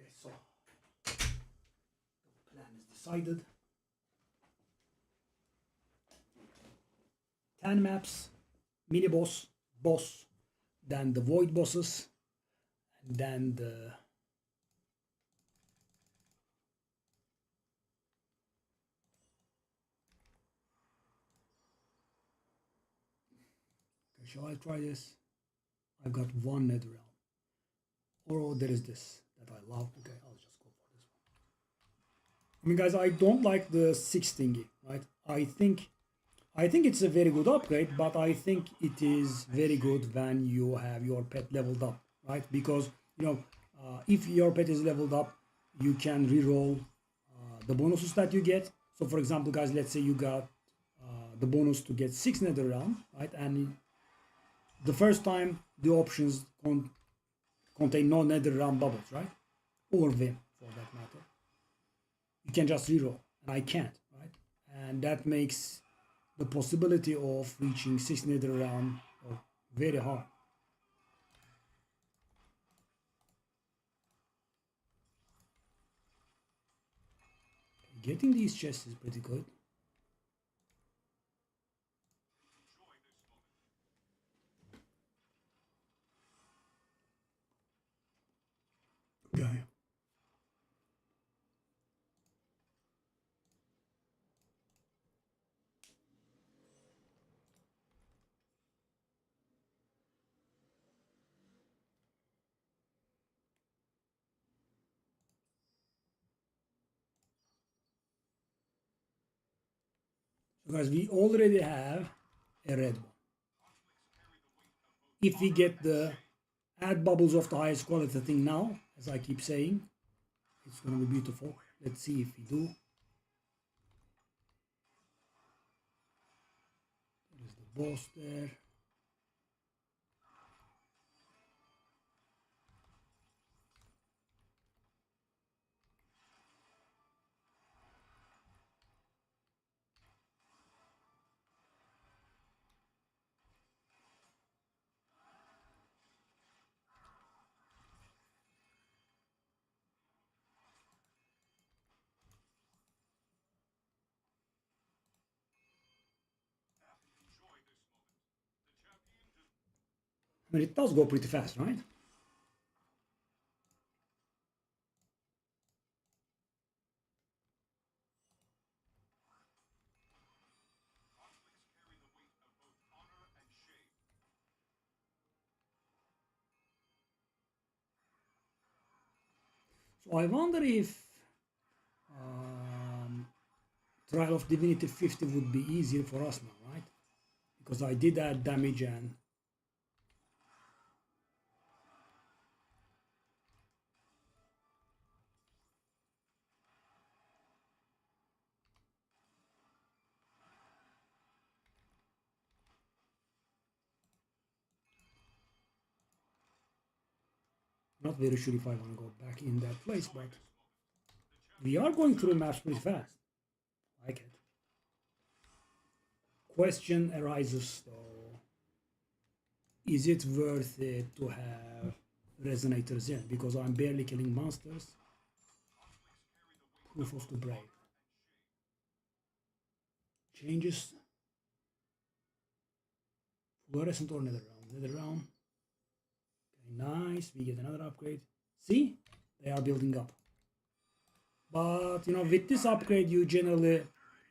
Okay, so the plan is decided. 10 maps, mini boss, boss, then the void bosses, and then the okay, shall I try this? I've got one nether realm. Or there is this that I love. Okay, I'll just go for this one. I mean, guys, I don't like the 6 thingy, right? I think it's a very good upgrade, but I think it is very good when you have your pet leveled up, right? Because, you know, if your pet is leveled up, you can reroll the bonuses that you get. So, for example, guys, let's say you got the bonus to get 6 nether realm, right? And the first time the options contain no nether realm bubbles, right? Or vim, for that matter. You can just reroll, and I can't, right? And that makes the possibility of reaching 6 nether realm very hard. Getting these chests is pretty good. Okay. So guys, we already have a red one. If we get the add bubbles of the highest quality thing now, as I keep saying, it's going to be beautiful. Let's see if we do. There's the boss there. I mean, it does go pretty fast, right? So I wonder if Trial of Divinity 50 would be easier for us now, right? Because I did add damage and not very sure if I want to go back in that place, but we are going through maps pretty fast. Like it. Question arises though, is it worth it to have resonators in? Because I'm barely killing monsters. Proof of the brave. Changes. Fluorescent or nether realm? Nether realm. Okay, nice. We get another upgrade. See? They are building up. But you know, with this upgrade, you generally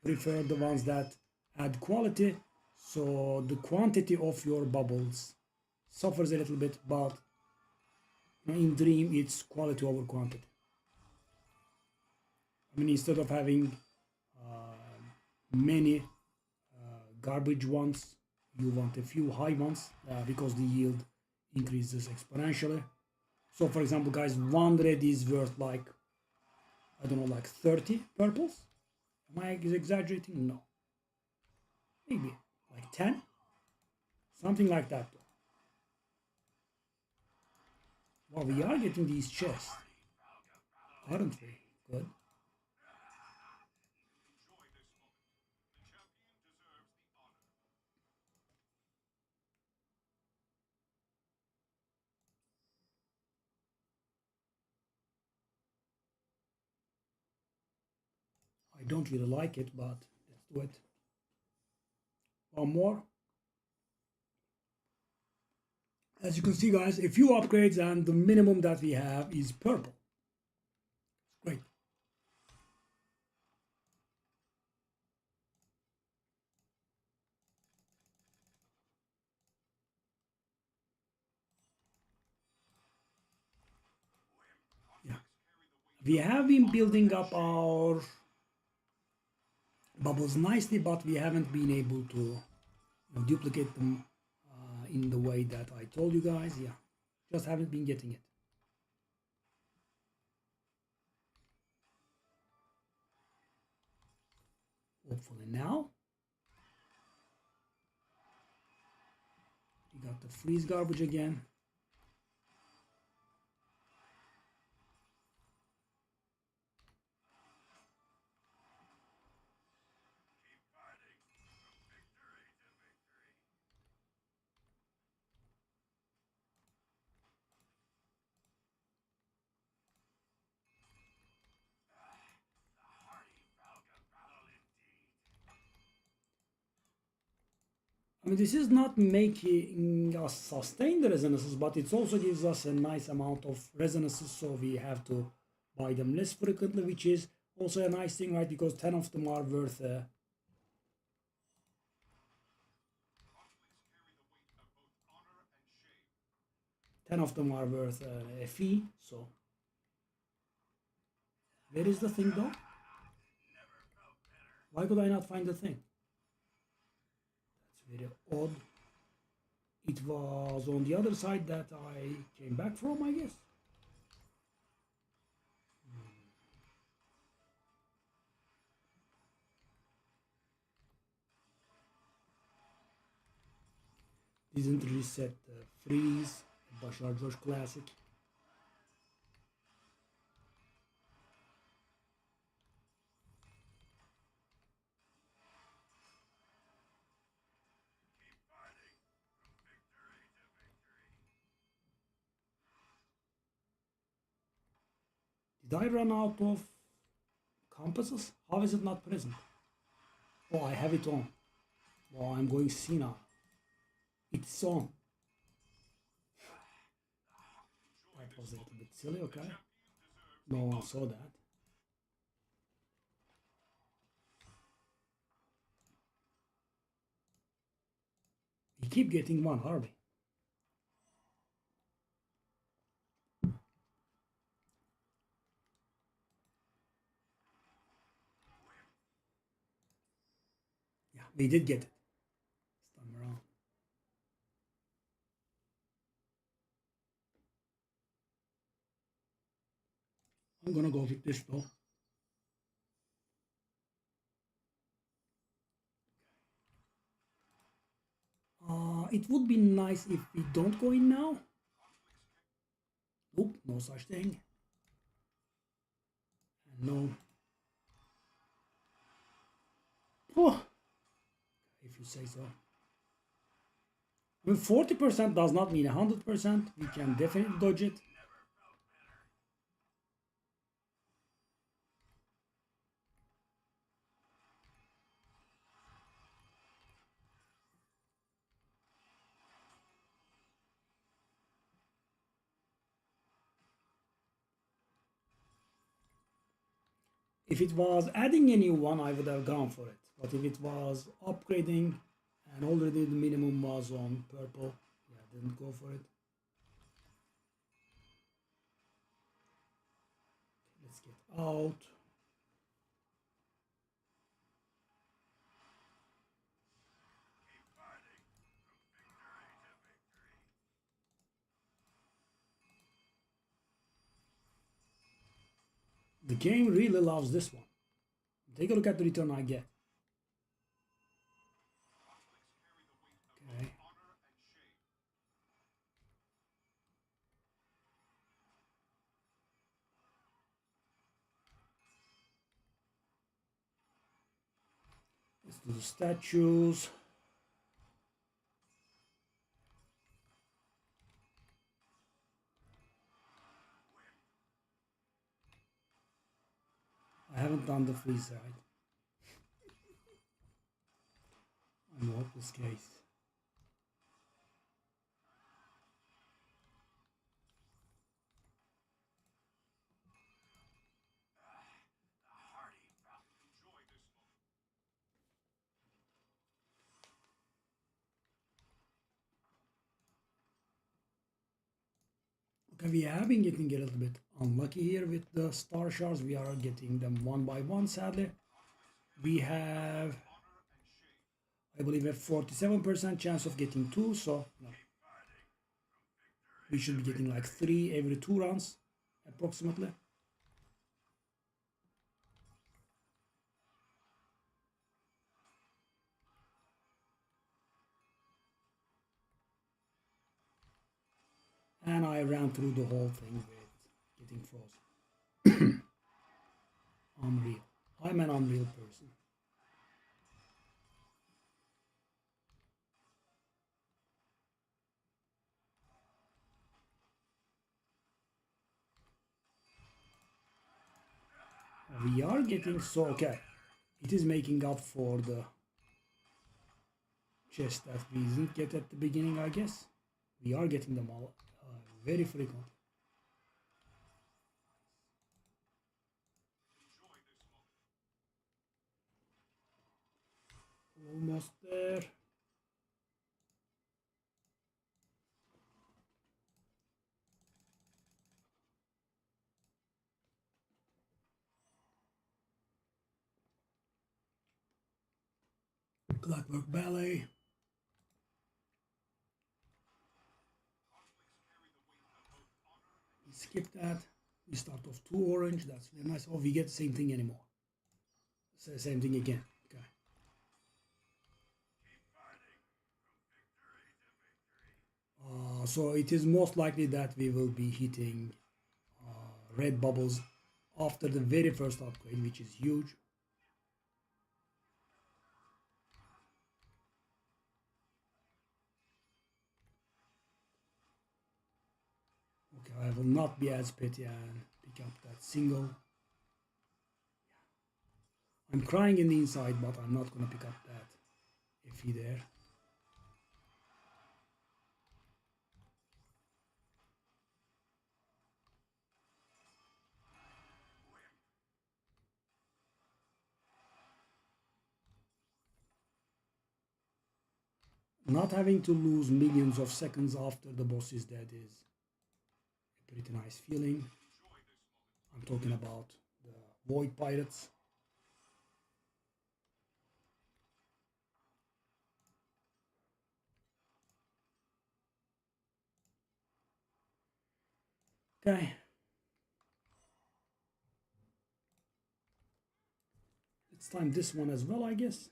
prefer the ones that add quality. So the quantity of your bubbles suffers a little bit, but in Dream it's quality over quantity. I mean, instead of having many garbage ones, you want a few high ones because the yield increases exponentially. So for example, guys, one red is worth like, I don't know, like 30 purples. Am I exaggerating? No. Maybe like 10. Something like that though. Well, we are getting these chests, aren't we? Good. don't really like it, but let's do it. One more. As you can see, guys, a few upgrades, and the minimum that we have is purple. Great. Yeah. We have been building up our bubbles nicely, but we haven't been able to duplicate them in the way that I told you guys. Yeah, just haven't been getting it. Hopefully now. We got the freeze garbage again. I mean, this is not making us sustain the resonances, but it also gives us a nice amount of resonances, so we have to buy them less frequently, which is also a nice thing, right? Because 10 of them are worth 10 of them are worth a fee. So where is the thing though? Why could I not find the thing? That's very odd. It was on the other side that I came back from, I guess. Didn't reset the freeze, Bashar Josh Classic. Did I run out of compasses? How is it not present? Oh, I have it on. Oh, I'm going C now. It's on. That was a little bit silly, okay? No one saw that. We keep getting one, Harvey. Yeah, we did get it this time around. I'm gonna go with this though. It would be nice if we don't go in now. Nope, no such thing. And no. Oh, if you say so. I mean, 40% does not mean 100%. We can definitely dodge it. If it was adding a new one, I would have gone for it. But if it was upgrading and already the minimum was on purple, yeah, I didn't go for it. Let's get out. The game really loves this one. Take a look at the return I get. Okay. Let's do the statues. I haven't done the freeze side. hopeless case. Okay, we have been getting a little bit unlucky here with the star shards. We are getting them one by one, sadly. We have, I believe, a 47% chance of getting 2, so no. We should be getting like 3 every 2 rounds, approximately. And I ran through the whole thing with getting frozen. Unreal. I'm an unreal person. We are getting so okay. It is making up for the chest that we didn't get at the beginning, I guess. We are getting them all very frequent. Almost there. Clockwork Ballet. Skip that. We start off 2 orange. That's very nice. Oh, we get the same thing anymore. Same thing again. Okay. So it is most likely that we will be hitting red bubbles after the very first upgrade, which is huge. Okay, I will not be as petty and pick up that single. I'm crying in the inside, but I'm not going to pick up that FE there. Not having to lose millions of seconds after the boss is dead is a pretty nice feeling. I'm talking about the Void Pirates. Okay. Let's time this one as well, I guess.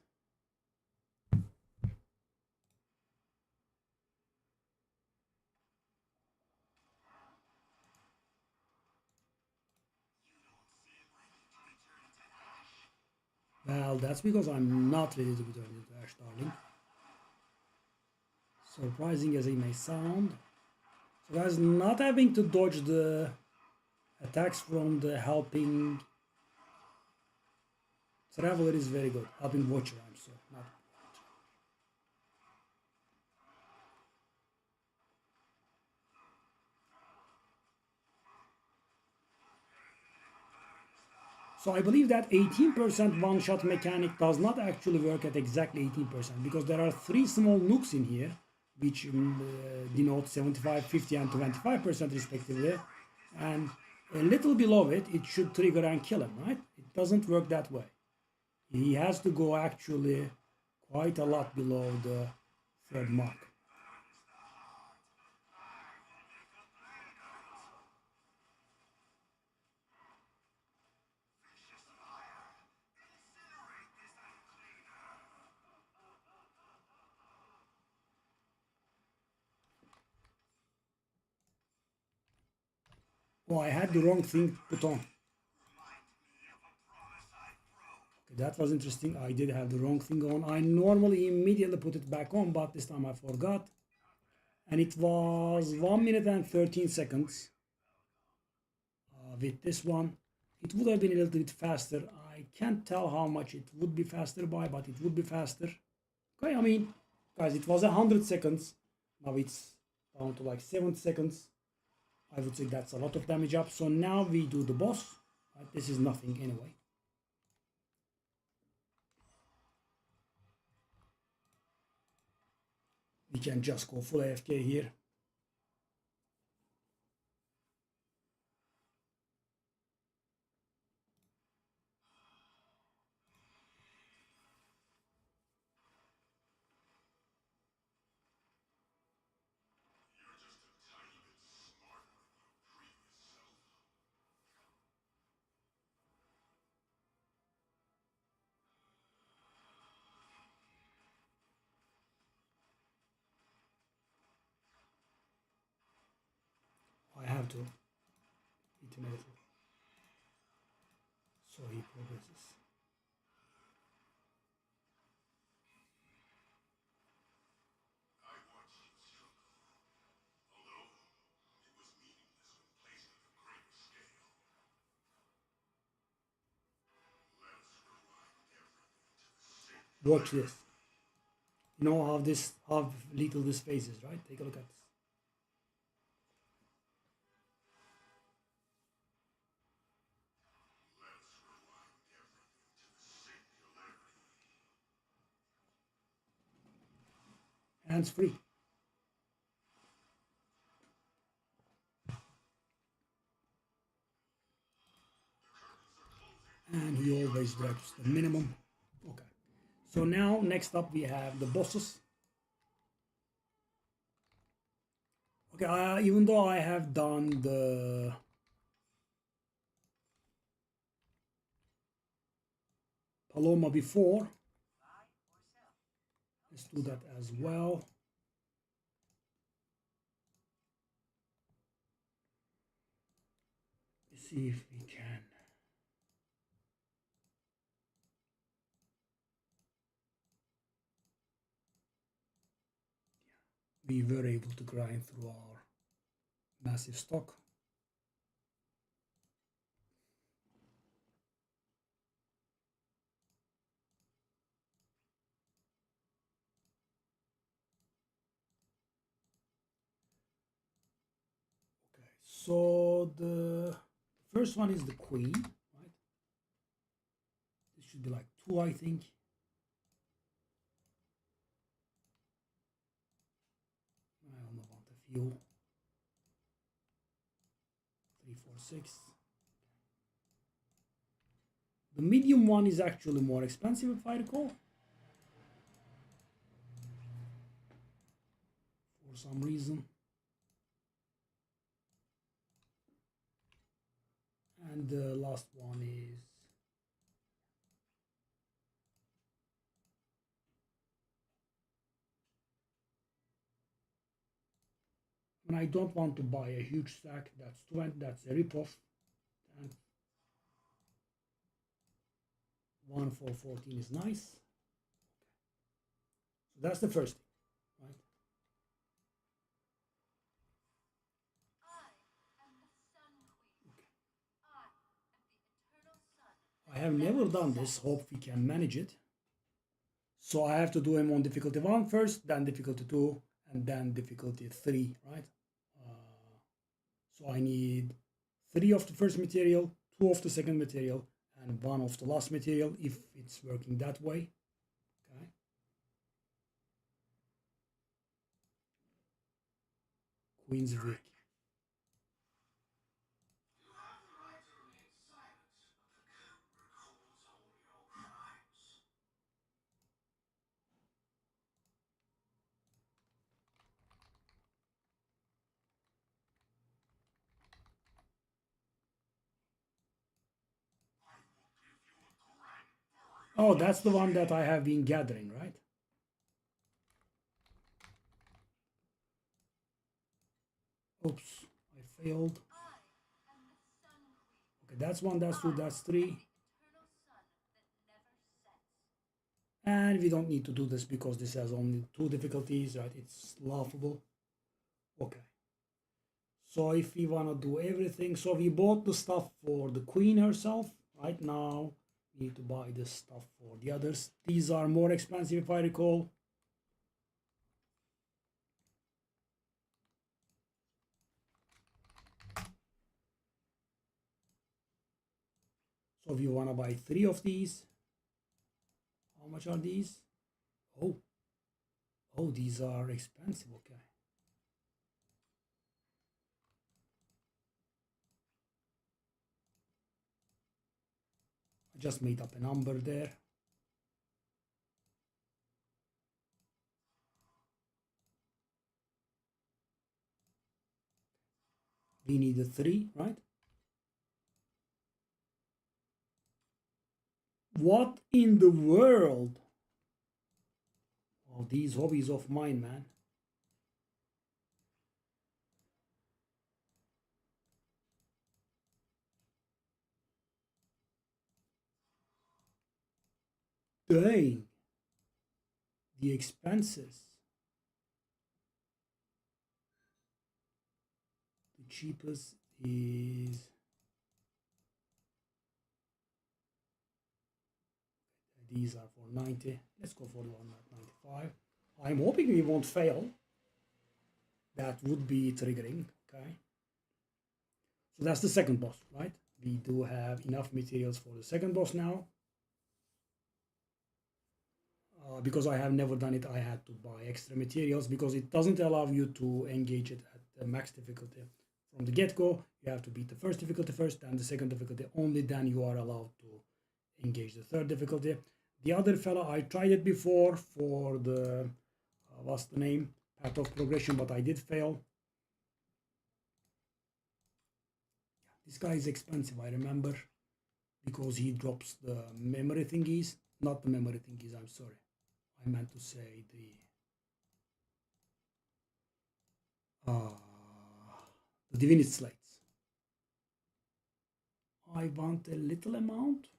Well, that's because I'm not ready to be turned into Ash, darling. Surprising as it may sound. So guys, not having to dodge the attacks from the helping Traveler is very good. Helping Watcher, I'm sorry. Not So I believe that 18% one-shot mechanic does not actually work at exactly 18% because there are 3 small nukes in here which denote 75, 50 and 25% respectively, and a little below it, it should trigger and kill him, right? It doesn't work that way. He has to go actually quite a lot below the 3rd mark. Oh, I had the wrong thing put on. Okay, that was interesting. I did have the wrong thing on. I normally immediately put it back on, but this time I forgot. And it was 1 minute and 13 seconds. With this one, it would have been a little bit faster. I can't tell how much it would be faster by, but it would be faster. Okay, I mean, guys, it was 100 seconds. Now it's down to like 70 seconds. I would say that's a lot of damage up. So now we do the boss. Right? This is nothing anyway. We can just go full AFK here. I have to hit him a little. So he progresses. Watch this. You know how little this face is, right? Take a look at this. Hands free. And he always drops the minimum. Okay. So now next up we have the bosses. Okay, even though I have done the Paloma before, let's do that as well. Let's see if we can. We were able to grind through our massive stock. Okay, so the first one is the queen, right? This should be like 2, I think. I don't know about the few. 3, 4, 6. The medium one is actually more expensive if I recall. For some reason. And the last one is when I don't want to buy a huge stack, that's a ripoff. And 1 for 14 is nice. So that's the first thing, right? I have never done this. Hope we can manage it. So I have to do him on difficulty 1 first, then difficulty 2, and then difficulty 3, right? So I need 3 of the first material, 2 of the second material, and 1 of the last material if it's working that way. Okay. Queen's Vic. Oh, that's the one that I have been gathering, right? Oops, I failed. Okay, that's 1, that's 2, that's 3. And we don't need to do this because this has only 2 difficulties, right? It's laughable. Okay. So if we want to do everything, so we bought the stuff for the queen herself. Right now, we need to buy the stuff for the others. These are more expensive if I recall. So if you want to buy 3 of these, how much are these? Oh, these are expensive. Okay. I just made up a number there. We need a 3, right? What in the world? Oh, these hobbies of mine, man. Dang. The expenses. The cheapest is these are for 90. Let's go for the one at 95. I'm hoping we won't fail. That would be triggering. Okay. So that's the second boss, right? We do have enough materials for the second boss now. Because I have never done it, I had to buy extra materials because it doesn't allow you to engage it at the max difficulty. From the get-go, you have to beat the first difficulty first, then the second difficulty. Only then you are allowed to engage the third difficulty. The other fella, I tried it before for the, what's the name? Path of Progression, but I did fail. This guy is expensive, I remember, because he drops the memory thingies. Not the memory thingies, I'm sorry. I meant to say the divinity slates. I want a little amount.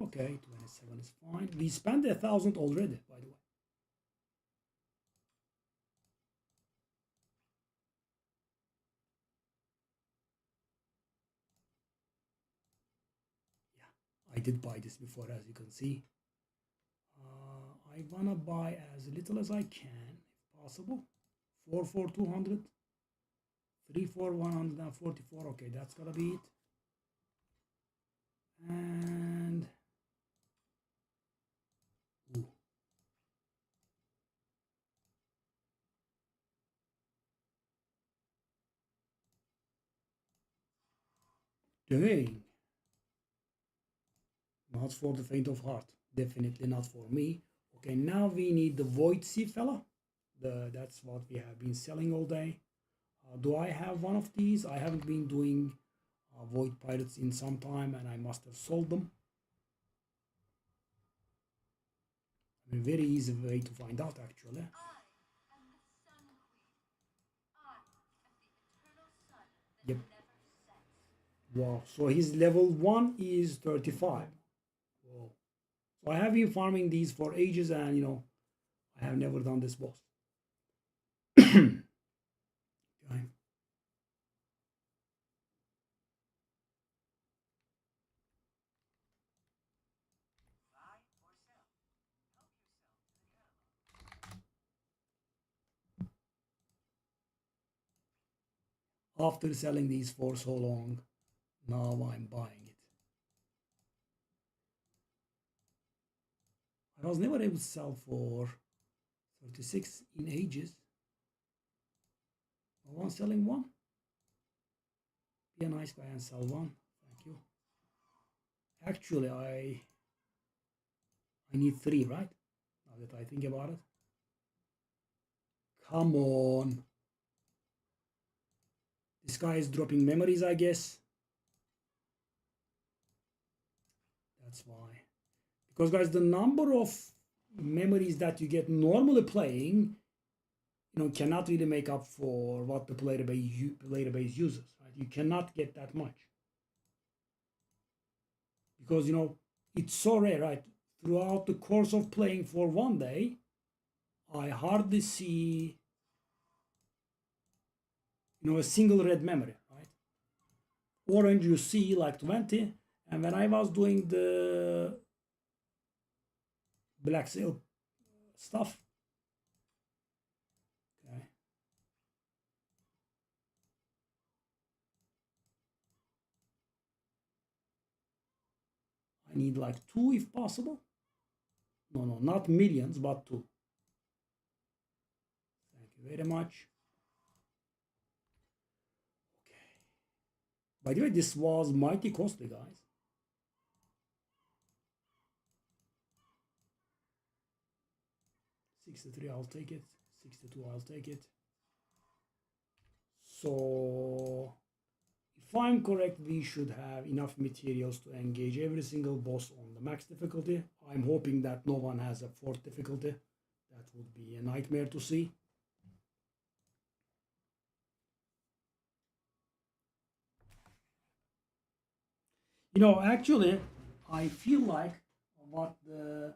Okay, 27 is fine. We spent 1,000 already, by the way. I did buy this before, as you can see. I want to buy as little as I can, if possible. 4 for 200. 3 for 144. Okay, that's gotta be it. And ooh. Dang. Not for the faint of heart. Definitely not for me. Okay, now we need the Void Sea fella. That's what we have been selling all day. Do I have one of these? I haven't been doing Void Pirates in some time, and I must have sold them. A very easy way to find out, actually. Yep. Wow. So his level 1 is 35. Whoa. So I have been farming these for ages, and I have never done this boss. Okay. After selling these for so long, now I'm buying it. I was never able to sell for 36 in ages. No one selling one? Be a nice guy and sell one. Thank you. Actually, I need 3, right? Now that I think about it. Come on. This guy is dropping memories, I guess. That's why. Because, guys, the number of memories that you get normally playing, cannot really make up for what the player base uses. Right? You cannot get that much. Because, it's so rare, right? Throughout the course of playing for one day, I hardly see, a single red memory, right? Orange you see like 20, and when I was doing the Black Sail stuff, okay, I need like 2 if possible. No, not millions, but 2. Thank you very much. Okay. By the way, this was mighty costly, guys. 63, I'll take it. 62, I'll take it. So, if I'm correct, we should have enough materials to engage every single boss on the max difficulty. I'm hoping that no one has a 4th difficulty. That would be a nightmare to see. You know, actually, I feel like what the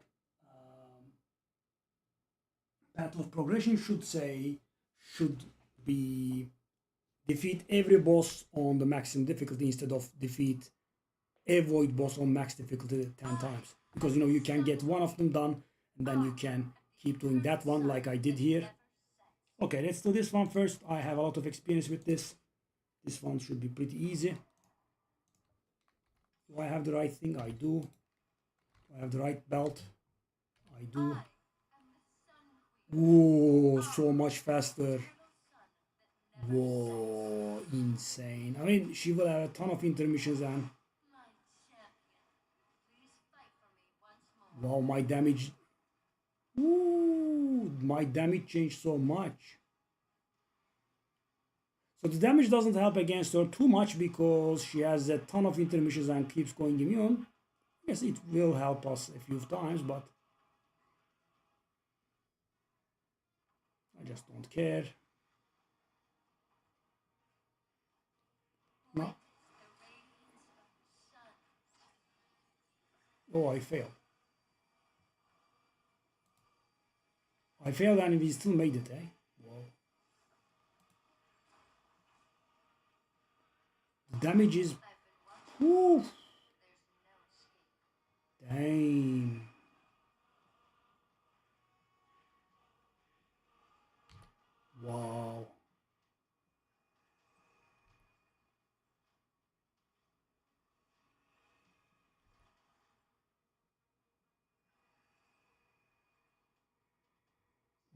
path of progression should say should be defeat every boss on the maximum difficulty instead of defeat avoid boss on max difficulty 10 times. Because, you know, you can get one of them done and then you can keep doing that one like I did here. Okay, let's do this one first. I have a lot of experience with this. This one should be pretty easy. Do I have the right thing? I do. Do I have the right belt? I do. Whoa, so much faster. Whoa, insane. I mean, she will have a ton of intermissions and... Wow, my damage... Ooh, my damage changed so much. So the damage doesn't help against her too much because she has a ton of intermissions and keeps going immune. Yes, it will help us a few times, but I just don't care. No. Oh, I failed. I failed and we still made it, eh? Whoa. The damage is... Whew. Dang. Wow.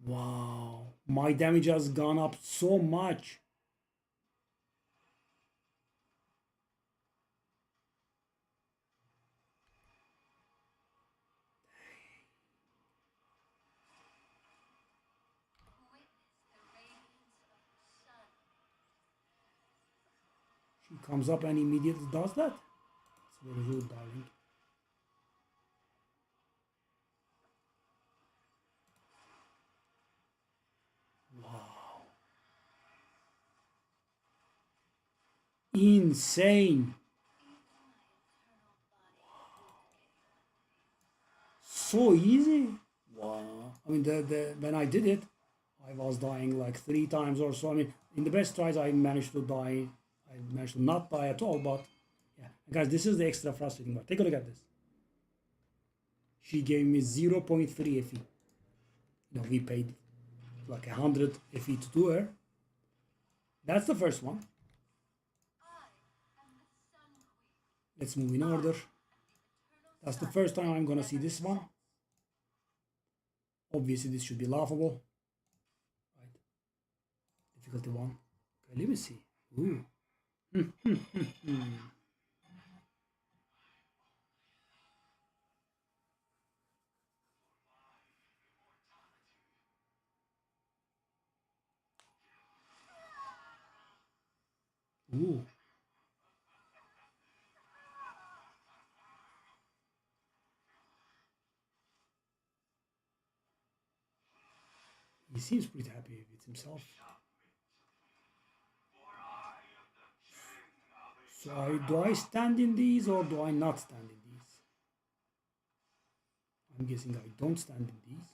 Wow. My damage has gone up so much. She comes up and immediately does that. It's very rude, darling. Wow. Insane. So easy. Wow. I mean, when I did it, I was dying like 3 times or so. I mean, in the best tries, I managed to die. I managed to not die at all, but yeah. Guys, this is the extra frustrating part. Take a look at this. She gave me 0.3 FE. You know, we paid like 100 FE to do her. That's the first one. Let's move in order. That's the first time I'm gonna see this one. Obviously, this should be laughable. Right. Difficulty 1. Okay, let me see. Ooh. Ooh. He seems pretty happy with himself. So do I stand in these or do I not stand in these? I'm guessing I don't stand in these.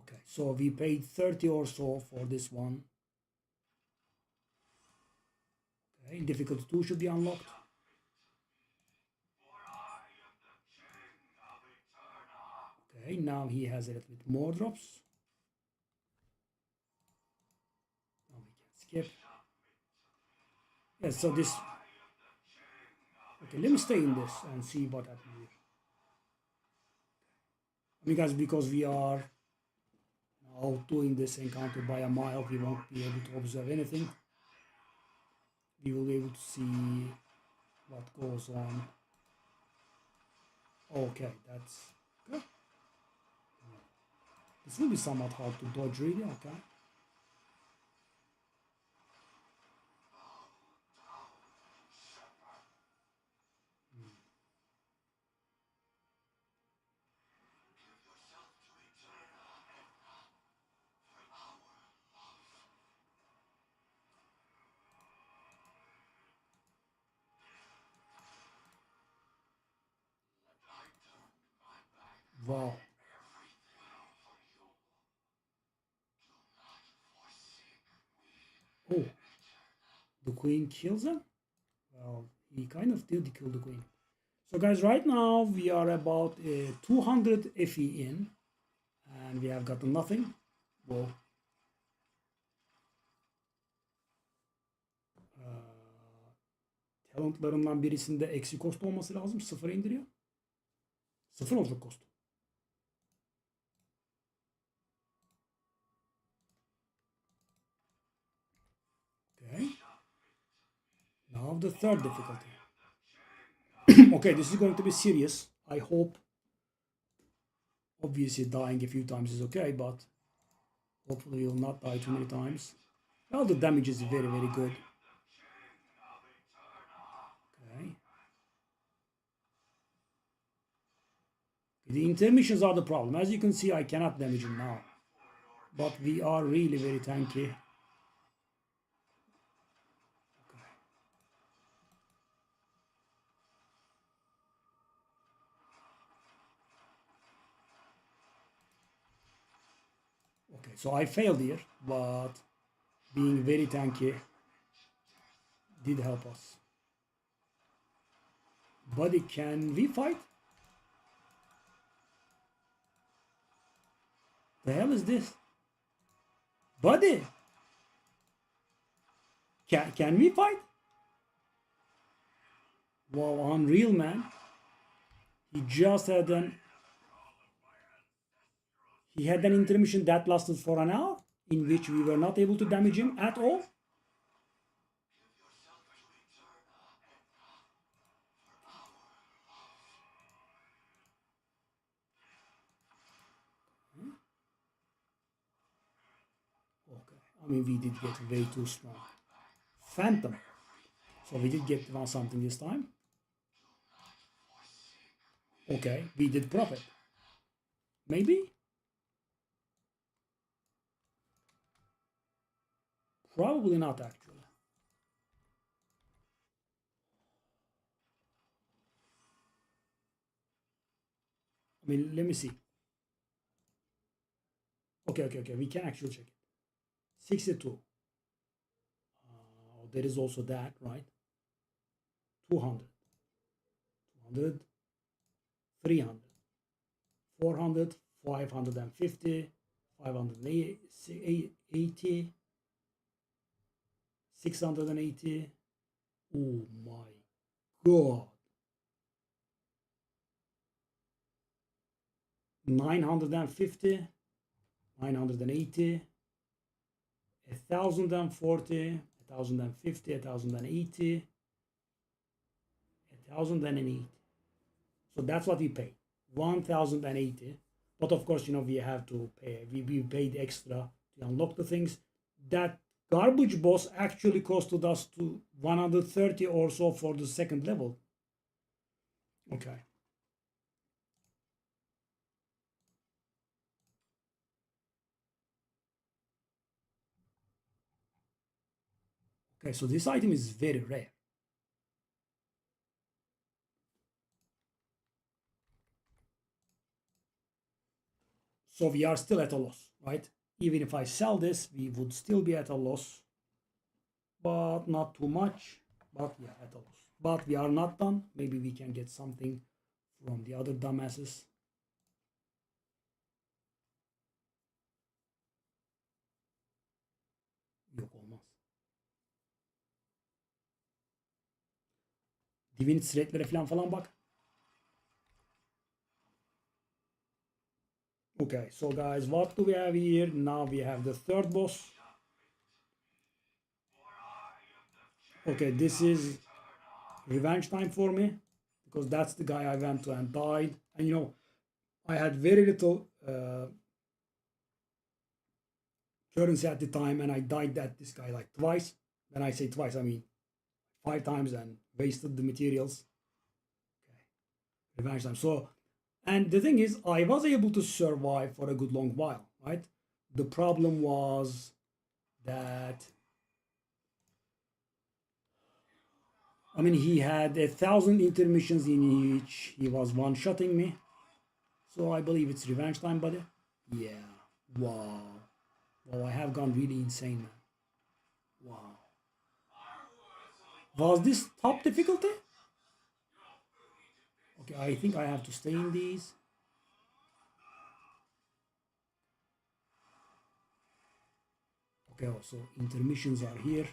Okay, so we paid 30 or so for this one. Okay, difficulty 2 should be unlocked. Okay, now he has a little bit more drops. Now we can skip. Yes, so this. Okay, let me stay in this and see what happens here. I mean, guys, because we are now doing this encounter by a mile, we won't be able to observe anything. We will be able to see what goes on. Okay, that's good. This will be somewhat hard to dodge, really. Okay. Wow. Oh, the queen kills him? Well, he kind of did kill the queen. So guys, right now we are about 200 FE in. And we have gotten nothing. Whoa. Talentlarımdan birisinde eksi cost olması lazım. Sıfıra indiriyor. Sıfır olacak cost. Okay. Now the third difficulty. Okay, this is going to be serious. I hope. Obviously, dying a few times is okay, but hopefully you'll not die too many times. Well, the damage is very, very good. Okay. The intermissions are the problem. As you can see, I cannot damage him now. But we are really very tanky. Okay, so I failed here, but being very tanky did help us. Buddy, can we fight? The hell is this? Buddy! Can we fight? Wow, unreal, man. He just had an intermission that lasted for an hour, in which we were not able to damage him at all. Okay, I mean, we did get way too strong. Phantom. So we did get something this time. Okay, we did profit. Maybe? Probably not, actually. I mean, let me see. Okay, we can actually check it. 62. There is also that, right? 200. 200. 300. 400. 550. 580. 680. Oh my god. 950. 980. 1040. 1050. 1080. 1080. So that's what we pay. 1080. But of course, we have to pay. We paid extra to unlock the things. That garbage boss actually costed us to 130 or so for the second level. Okay. Okay, so this item is very rare. So we are still at a loss, right? Even if I sell this, we would still be at a loss. But not too much. But yeah, at a loss. But we are not done. Maybe we can get something from the other dumbasses. Divinity rate'lere falan bak. Okay, so guys, what do we have here? Now we have the third boss. Okay, this is revenge time for me because that's the guy I went to and died. And you know, I had very little currency at the time, and I died at this guy like twice. When I say twice, I mean 5 times and wasted the materials. Okay, revenge time. So, and the thing is, I was able to survive for a good long while, right? The problem was that I mean, he had 1,000 intermissions in each. He was one-shotting me. So I believe it's revenge time, buddy. Yeah. Wow. Wow, I have gone really insane, man. Wow. Was this top difficulty? Okay, I think I have to stay in these. Okay, so intermissions are here.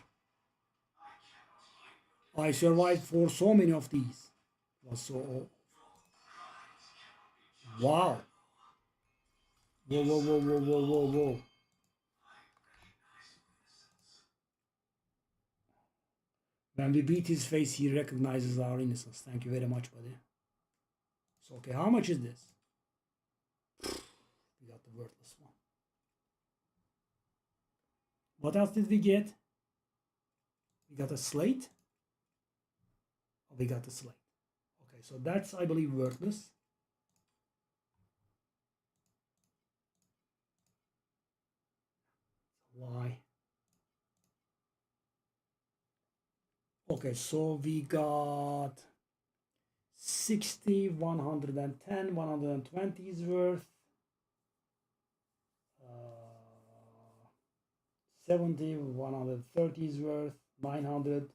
I survived for so many of these. It was so... Wow. Whoa, whoa, whoa, whoa, whoa, whoa, whoa. When we beat his face, he recognizes our innocence. Thank you very much, buddy. So, okay, how much is this? We got the worthless one. What else did we get? We got a slate. Oh, we got a slate. Okay, so that's, I believe, worthless. Why? Okay, so we got 60, 110, 120 is worth. 70, 130 is worth. 900.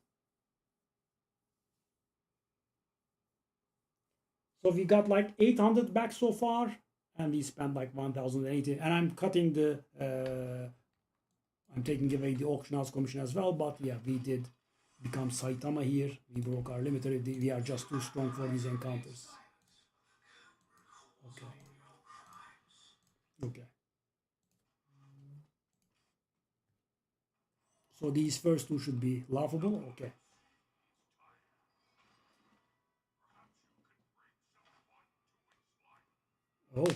So we got like 800 back so far, and we spent like 1,080. And I'm cutting the, I'm taking away the auction house commission as well. But yeah, we did become Saitama here. We broke our limiter. We are just too strong for these encounters. Okay. Okay. So these first two should be laughable. Okay. Oh.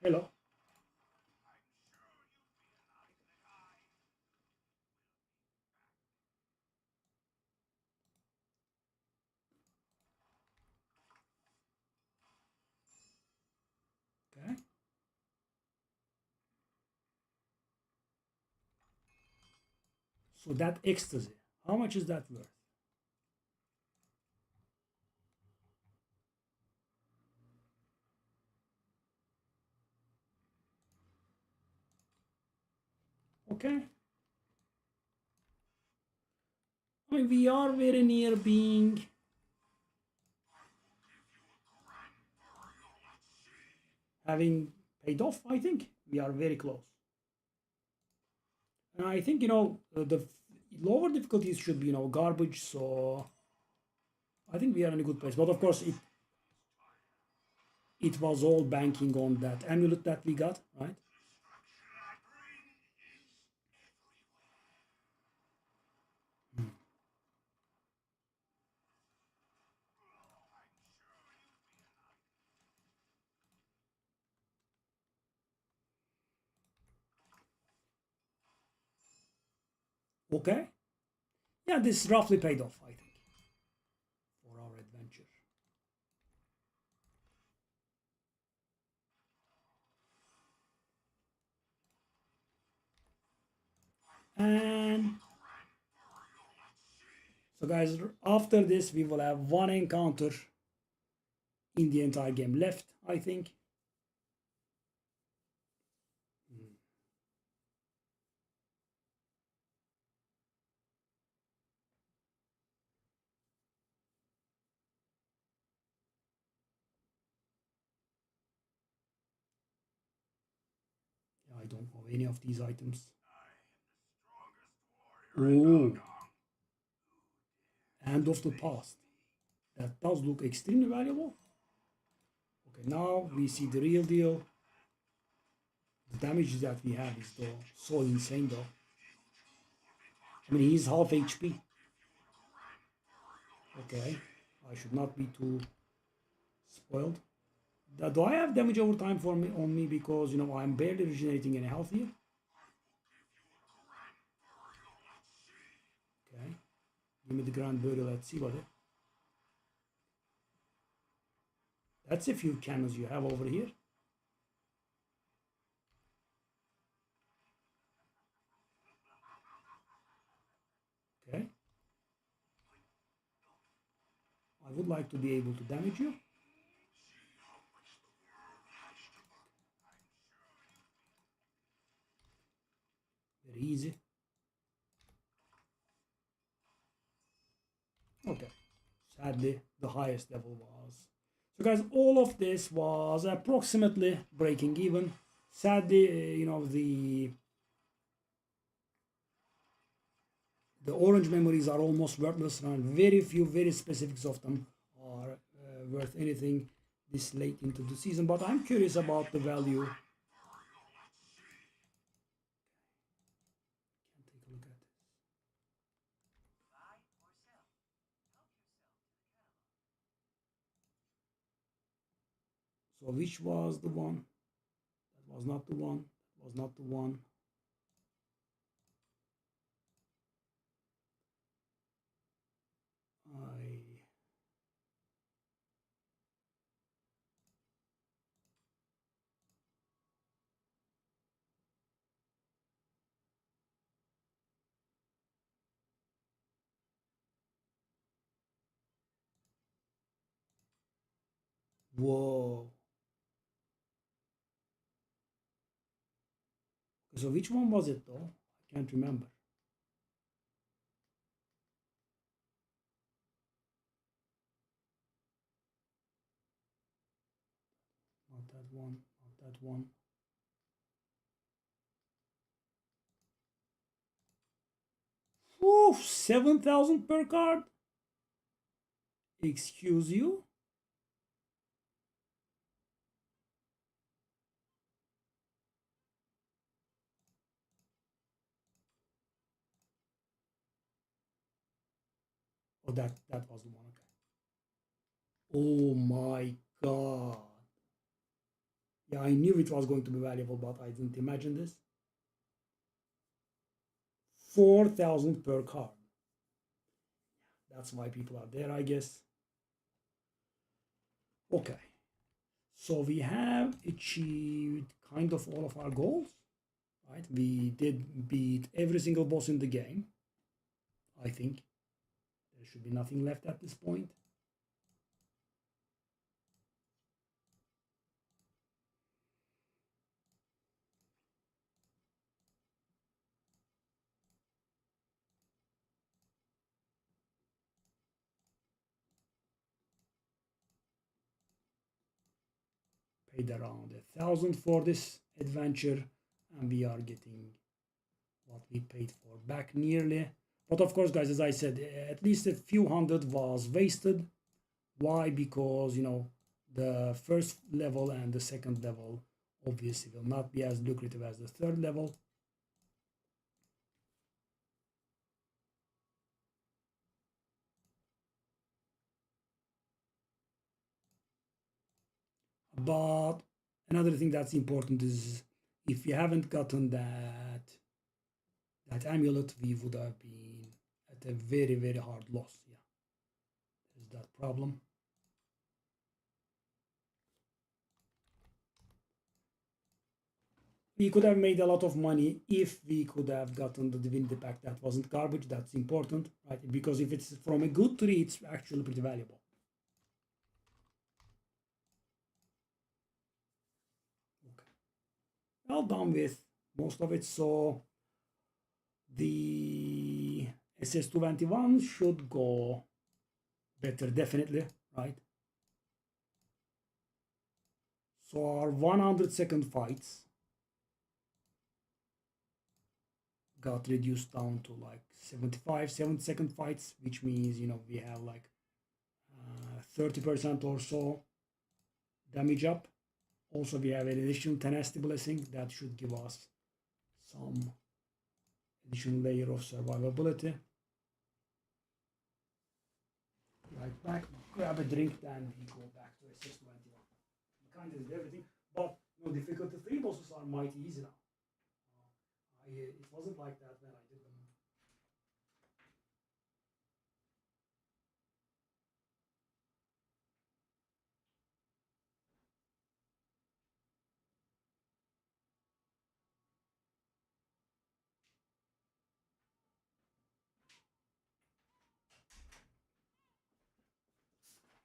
Hello. Okay. So that ecstasy, how much is that worth? Okay. I mean, we are very near being having paid off. I think we are very close. And I think, you know, the lower difficulties should be, you know, garbage. So I think we are in a good place. But of course, it was all banking on that amulet that we got, right? Okay. Yeah, this roughly paid off, I think, for our adventure. And so, guys, after this, we will have one encounter in the entire game left, I think. I don't know any of these items. Oh, End of the Past. That does look extremely valuable. Okay, now we see the real deal. The damage that we have is though so insane though. I mean, he's half HP. Okay, I should not be too spoiled. Do I have damage over time for me on me because you know I'm barely regenerating any health here? Okay, give me the Grand Burial. Let's see what it. That's a few cannons you have over here. Okay. I would like to be able to damage you. Very easy. Okay. Sadly, the highest level was. So guys, all of this was approximately breaking even. Sadly, you know, the orange memories are almost worthless, and very few, very specifics of them are worth anything this late into the season. But I'm curious about the value. Can't take a look at this. So which was the one? That was not the one. That was not the one. I Whoa. So which one was it though? I can't remember. Not that one. Not that one. Oof, 7,000 per card? Excuse you? Oh, that was the one. Okay. Oh my god. Yeah, I knew it was going to be valuable, but I didn't imagine this. 4,000 per card. That's why people are there, I guess. Okay. So we have achieved kind of all of our goals, right? We did beat every single boss in the game, I think. There should be nothing left at this point. Paid around 1,000 for this adventure, and we are getting what we paid for back nearly. But of course, guys, as I said, at least a few hundred was wasted. Why? Because, you know, the first level and the second level obviously will not be as lucrative as the third level. But another thing that's important is if you haven't gotten that amulet, we would have been at a very, very hard loss. Yeah, there's that problem. We could have made a lot of money if we could have gotten the divinity pack that wasn't garbage. That's important, right? Because if it's from a good tree, it's actually pretty valuable. Okay. Well, done with most of it. So the SS21 should go better, definitely, right? So our 100-second fights got reduced down to like 75, 7-second fights, which means, you know, we have like 30% or so damage up. Also, we have an additional tenacity blessing that should give us some additional layer of survivability. Right back, grab a drink, then we go back to SS21. We kind of did everything, but you know, difficulty 3 bosses are mighty easy now. It wasn't like that when I did them.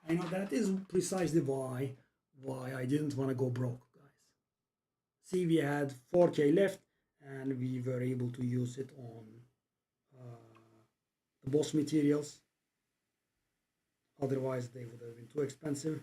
I know that is precisely why I didn't want to go broke, guys. See, we had 4K left, and we were able to use it on the boss materials. Otherwise, they would have been too expensive.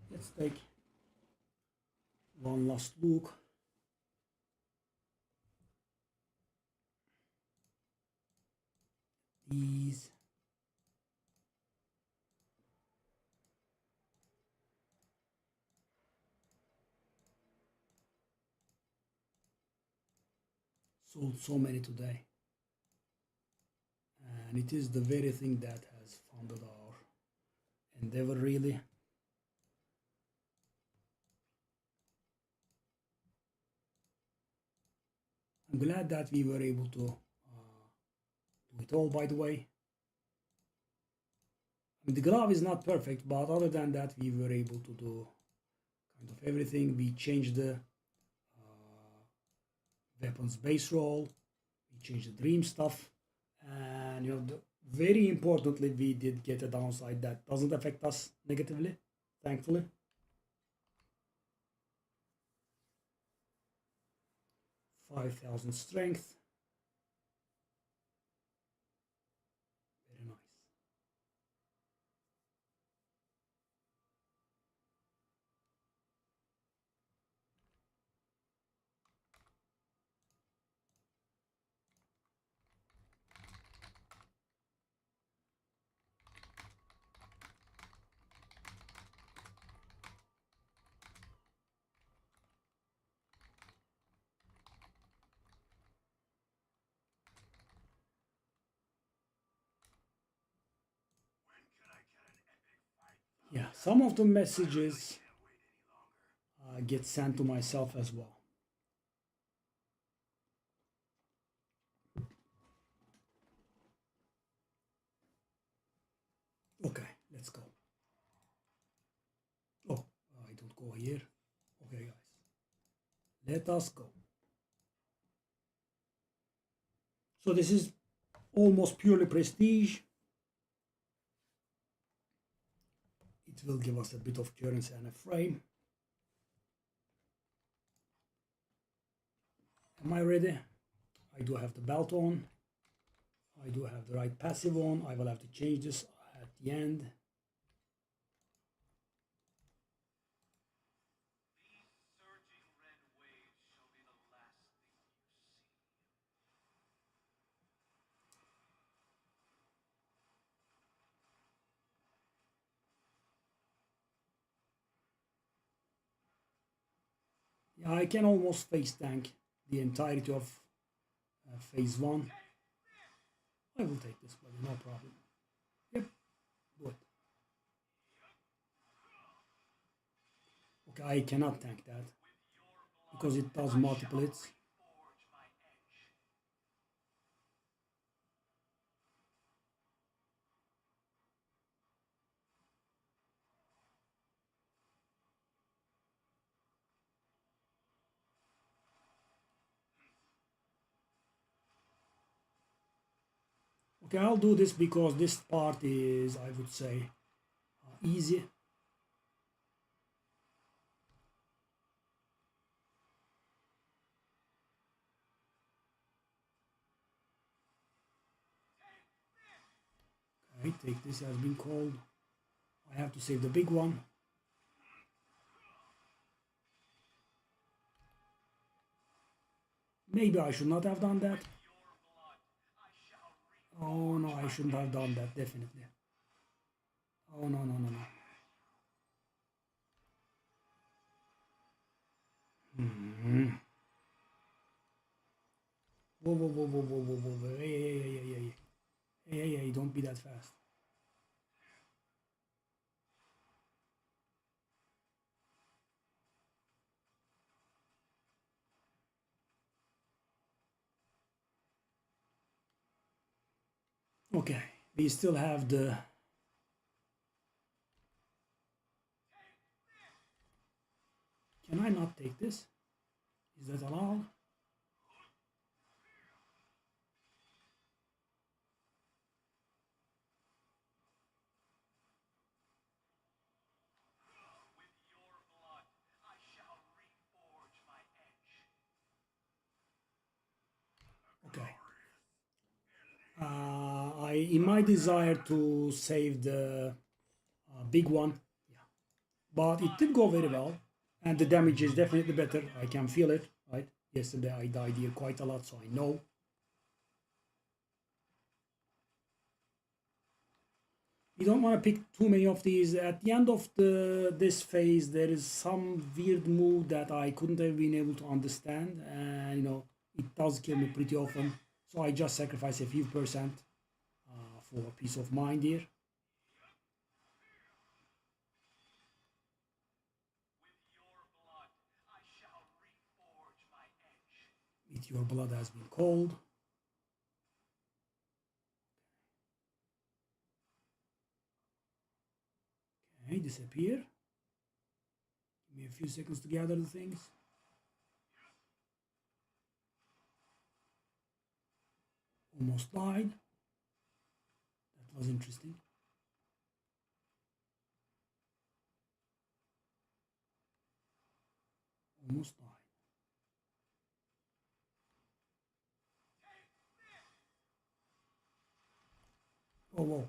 Let's take one last look. These. Sold so many today. And it is the very thing that has funded our endeavor, really. I'm glad that we were able to do it all, by the way. I mean, the glove is not perfect, but other than that, we were able to do kind of everything. We changed the weapons base roll, we changed the dream stuff, and you know, very importantly, we did get a downside that doesn't affect us negatively, thankfully. $5,000 strength. Very nice. Yeah, some of the messages get sent to myself as well. Okay, let's go. Oh, I don't go here. Okay, guys, let us go. So this is almost purely prestige. It will give us a bit of currency and a frame. Am I ready? I do have the belt on. I do have the right passive on. I will have to change this at the end. Yeah, I can almost face tank the entirety of phase 1. I will take this, buddy, no problem. Yep, do it. Okay, I cannot tank that because it does multiple hits. Okay, I'll do this because this part is, I would say, easy. Okay, take this has been called. I have to save the big one. Maybe I should not have done that. Oh no, I shouldn't have done that, definitely. Oh no, no, no, no. Whoa, whoa, whoa, whoa, whoa, whoa, whoa. Hey, hey, hey, hey, hey. Hey, hey, hey, don't be that fast. Okay, we still have the... Can I not take this? Is that allowed? Okay. In my desire to save the big one, yeah. But it did go very well, and the damage is definitely better. I can feel it, right? Yesterday I died here quite a lot, so I know. You don't want to pick too many of these. At the end of this phase, there is some weird move that I couldn't have been able to understand, and it does kill me pretty often. So I just sacrifice a few percent for peace of mind here. With your blood has been called. Okay, disappear. Give me a few seconds to gather the things. Almost died. That was interesting. Almost died. Oh, whoa.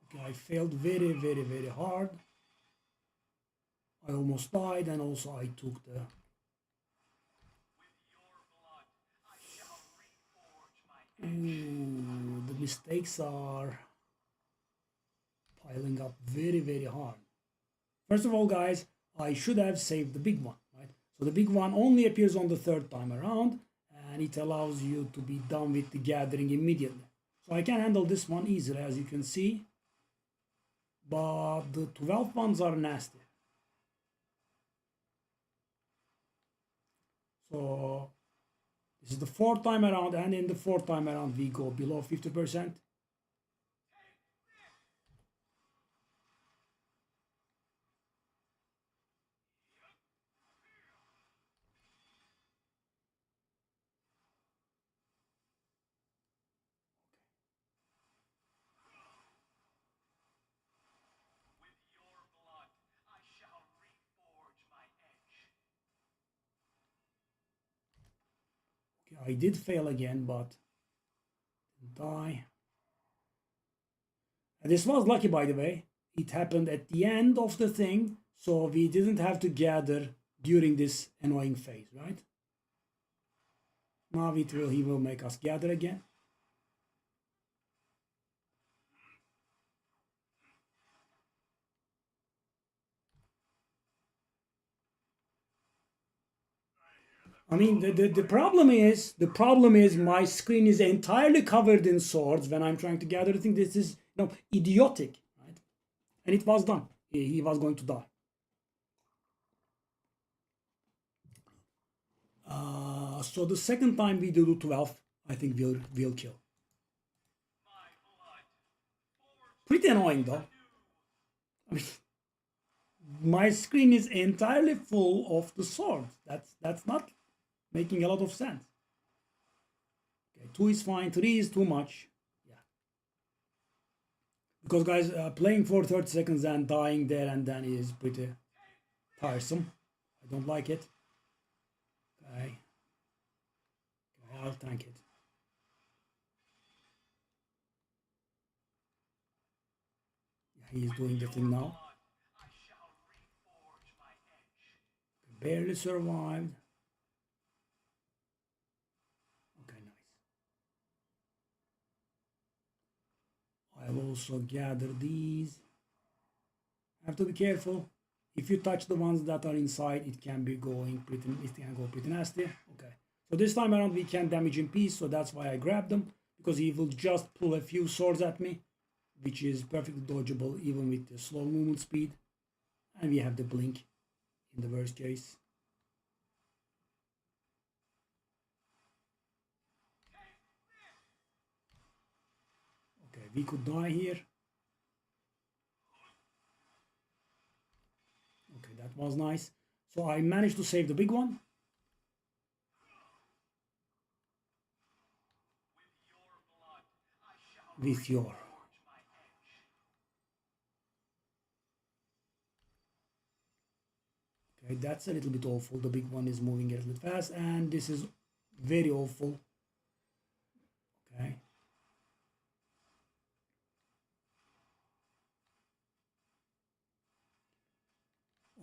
Okay, I failed very, very, very hard. I almost died, and also I took the... Ooh, the mistakes are piling up very, very hard. First of all, guys, I should have saved the big one, right? So the big one only appears on the third time around, and it allows you to be done with the gathering immediately. So I can handle this one easily, as you can see. But the 12 ones are nasty. So this is the fourth time around, and in the fourth time around we go below 50%. Okay, I did fail again, but didn't die. And this was lucky, by the way. It happened at the end of the thing, so we didn't have to gather during this annoying phase, right? Now he will make us gather again. I mean, the problem is my screen is entirely covered in swords when I'm trying to gather the thing. This is idiotic, right? And it was done. He was going to die. So the second time we do 12, I think we'll kill. Pretty annoying though. I mean, my screen is entirely full of the swords. That's not making a lot of sense. Okay, 2 is fine. 3 is too much. Yeah. Because guys, playing for 30 seconds and dying there and then is pretty tiresome. I don't like it. Okay. I'll tank it. He's doing the thing now. Barely survived. Okay, nice. I'll also gather these. Have to be careful. If you touch the ones that are inside, it can go pretty nasty. Okay. So this time around we can't damage in peace, so that's why I grabbed them, because he will just pull a few swords at me, which is perfectly dodgeable even with the slow movement speed. And we have the blink in the worst case. Okay, we could die here. Okay, that was nice. So I managed to save the big one. With your... Okay, that's a little bit awful. The big one is moving a little bit fast, and this is very awful. Okay.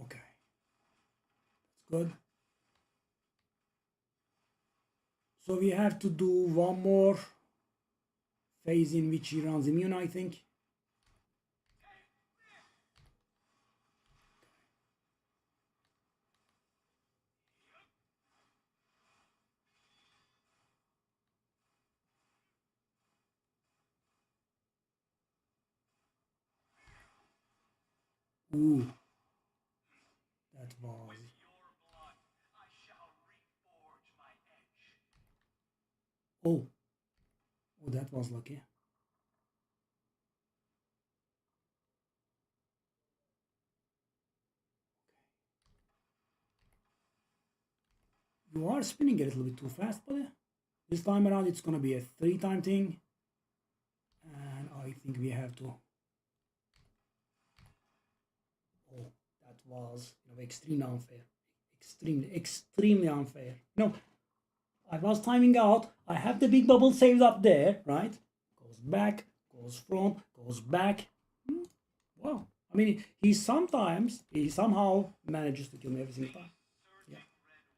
Okay. That's good. So we have to do one more phase in which he runs immune, I think. Ooh. That was... Oh. Oh, that was lucky. You are spinning a little bit too fast, buddy. This time around it's gonna be a 3-time thing. And I think we have to... Oh, that was, extremely unfair. Extremely unfair. I was timing out. I have the big bubble saved up there, right? Goes back, goes front, goes back. Wow. I mean, he somehow manages to kill me every single time.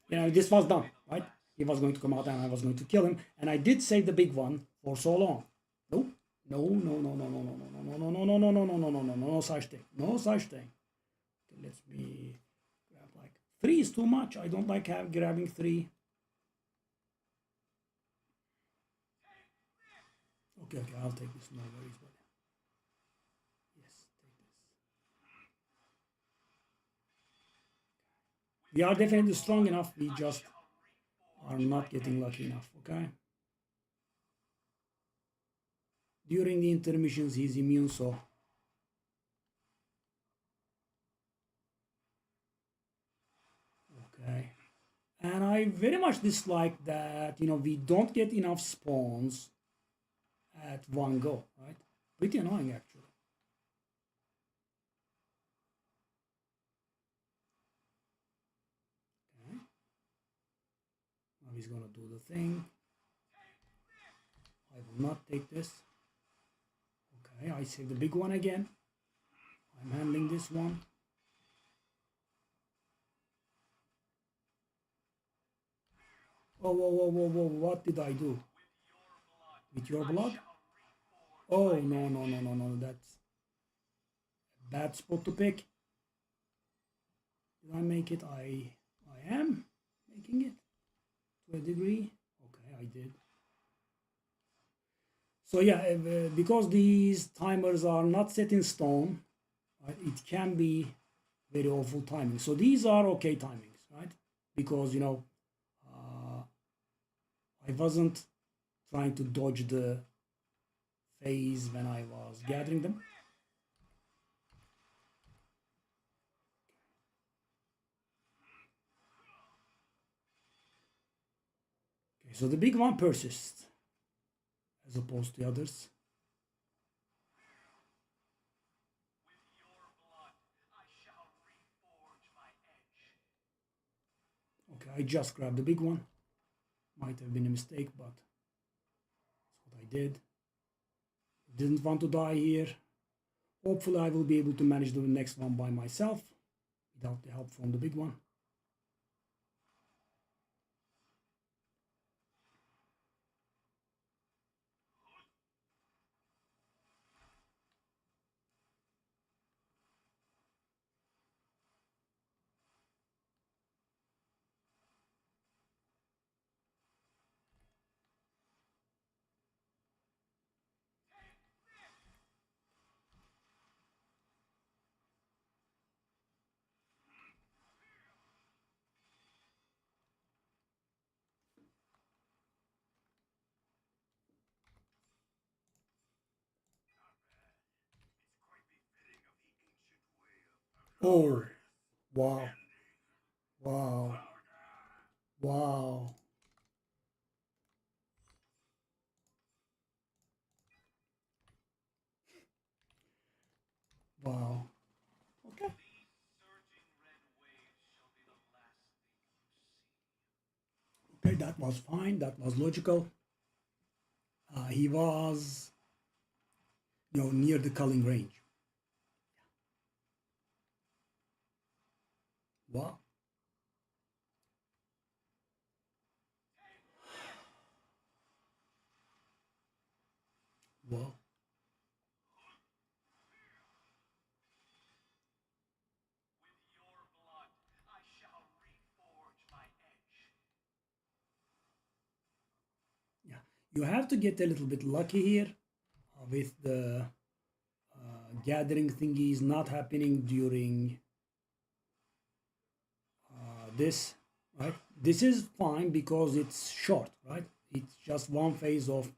Yeah. This was done, right? He was going to come out and I was going to kill him. And I did save the big one for so long. No, no, no, no, no, no, no, no, no, no, no, no, no, no, no, no, no, no such thing. No such thing. Okay, let me grab like 3 is too much. I don't like grabbing 3. Okay, I'll take this. No worries, buddy. Yes, take this. We are definitely strong enough. We just are not getting lucky enough, okay? During the intermissions, he's immune, so... Okay. And I very much dislike that, we don't get enough spawns at one go, right? Pretty annoying, actually. Okay. Now he's gonna do the thing. I will not take this. Okay, I save the big one again. I'm handling this one. Oh, whoa, whoa, whoa, whoa, what did I do? With your blood? Oh, no, no, no, no, no, that's a bad spot to pick. Did I make it? I am making it to a degree. Okay, I did. So yeah, because these timers are not set in stone, right, it can be very awful timing. So these are okay timings, right? Because, I wasn't trying to dodge the phase when I was gathering them. Okay, so the big one persists as opposed to the others. Okay, I just grabbed the big one. Might have been a mistake, but that's what I did. Didn't want to die here. Hopefully I will be able to manage the next one by myself without the help from the big one. Oh, wow, wow, wow. Wow. Okay. Okay, that was fine. That was logical. He was, near the culling range. Wow. Wow. Yeah. You have to get a little bit lucky here with the gathering thingies not happening during this, right? This is fine because it's short, right? It's just one phase of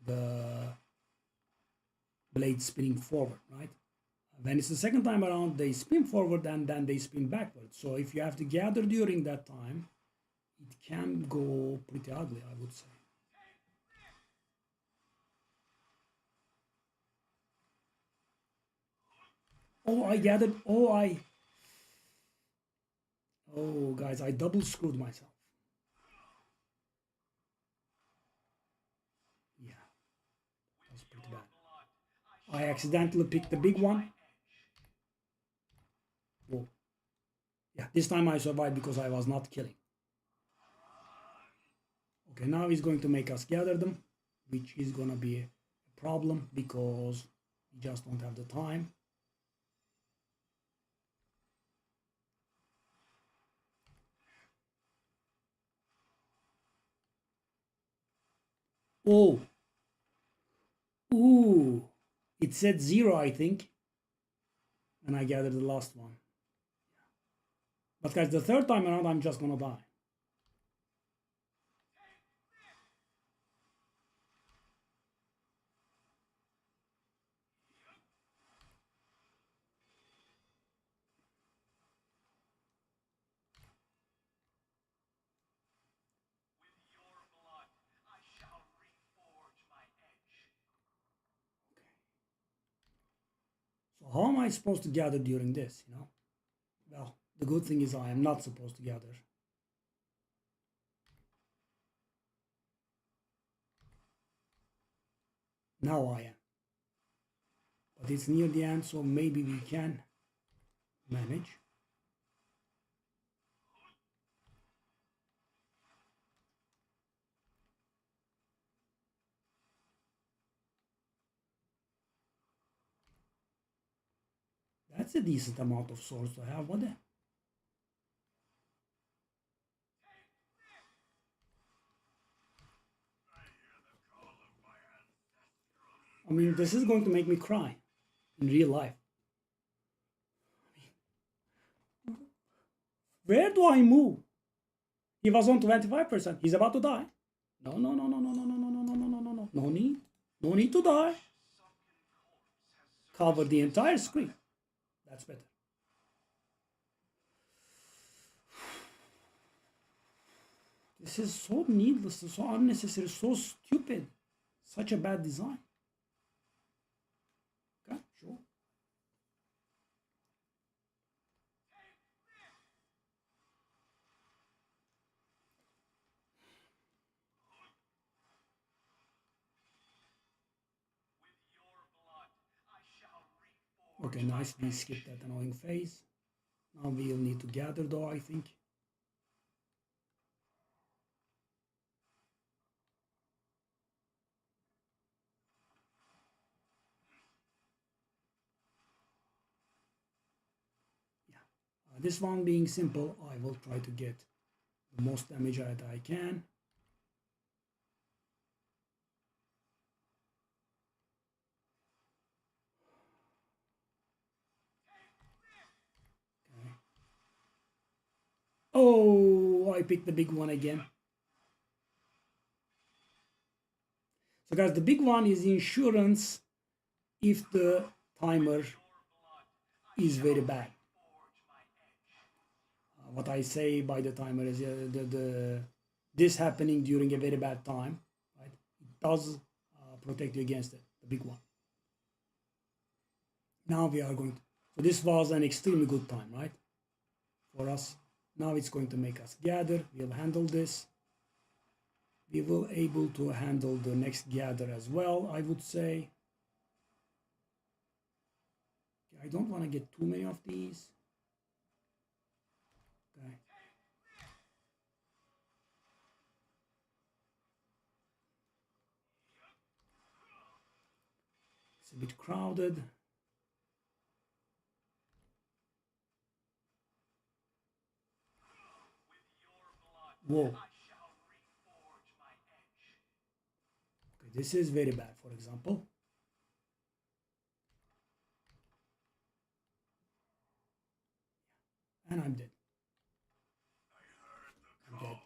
the blade spinning forward, right? When it's the second time around, they spin forward and then they spin backwards. So if you have to gather during that time, it can go pretty ugly, I would say. Oh, I gathered. Oh, guys, I double screwed myself. Yeah, that's pretty bad. I accidentally picked the big one. Whoa. Yeah, this time I survived because I was not killing. Okay, now he's going to make us gather them, which is going to be a problem because we just don't have the time. Oh, ooh, it said 0, I think, and I gathered the last one. But guys, the third time around, I'm just going to die. So how am I supposed to gather during this, Well, the good thing is I am not supposed to gather. Now I am. But it's near the end, so maybe we can manage. That's a decent amount of swords to have, what the? I mean, this is going to make me cry in real life. Where do I move? He was on 25%. He's about to die. No, no, no, no, no, no, no, no, no, no, no, no, no, no. No need. No need to die. Cover the entire screen. That's better. This is so needless, so unnecessary, so stupid. Such a bad design. Okay, sure. Okay, nice. We skipped that annoying phase. Now we'll need to gather though, I think. Yeah. This one being simple, I will try to get the most damage that I can. Okay. Oh, I picked the big one again. So guys, the big one is insurance if the timer is very bad. What I say by the timer is this happening during a very bad time, right? It does protect you against it, the big one. Now we are going to, so this was an extremely good time, right? For us. Now it's going to make us gather. We'll handle this. We will able to handle the next gather as well, I would say. I don't want to get too many of these. Okay. It's a bit crowded. Whoa. Okay, this is very bad, for example. And I'm dead. I'm dead.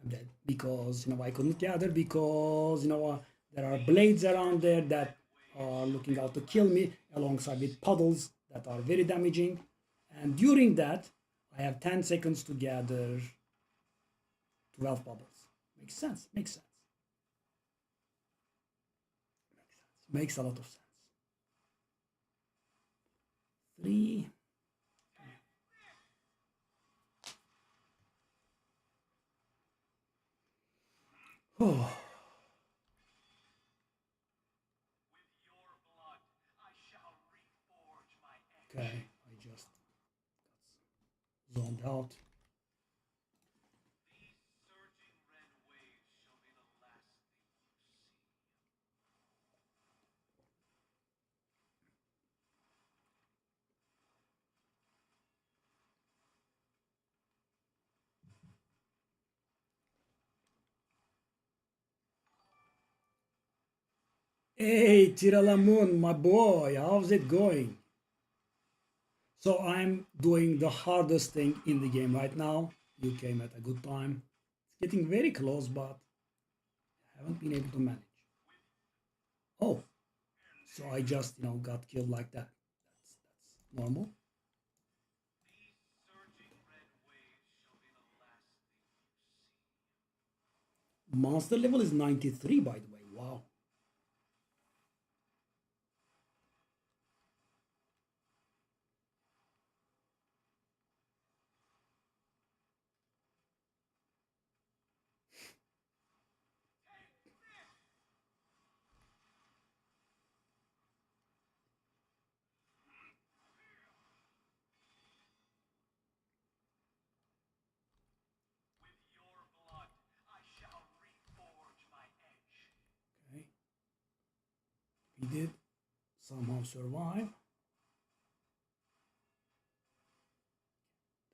I'm dead because I couldn't gather because there are blades around there that are looking out to kill me alongside with puddles that are very damaging, and during that I have 10 seconds to gather 12 bubbles. Makes sense. Makes a lot of sense. 3. Oh. Okay, I just got zoned out. Hey, Tiralamun, my boy, how's it going? So I'm doing the hardest thing in the game right now. You came at a good time. It's getting very close, but I haven't been able to manage. Oh, so I just got killed like that. That's normal. Monster level is 93, by the way. Wow. Okay. We did somehow survive.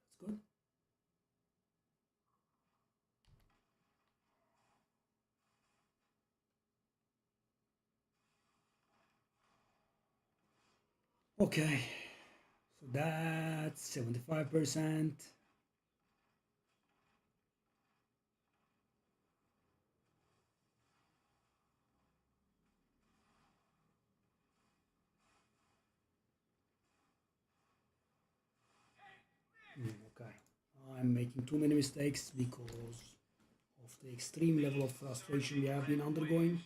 That's good. Okay. So that's 75%. Okay. I'm making too many mistakes because of the extreme level of frustration we have been undergoing.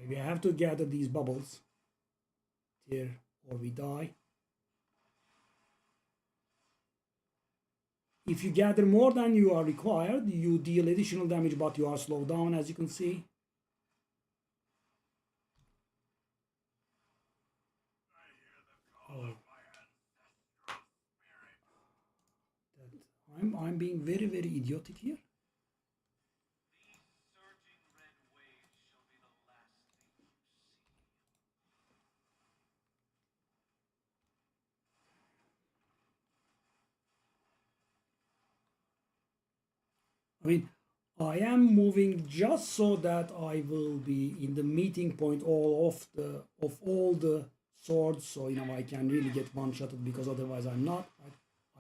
We have to gather these bubbles here or we die. If you gather more than you are required, you deal additional damage, but you are slowed down, as you can see. Oh. I'm being very, very idiotic here. I mean, I am moving just so that I will be in the meeting point of all the swords, so you know I can really get one-shotted, because otherwise I'm not.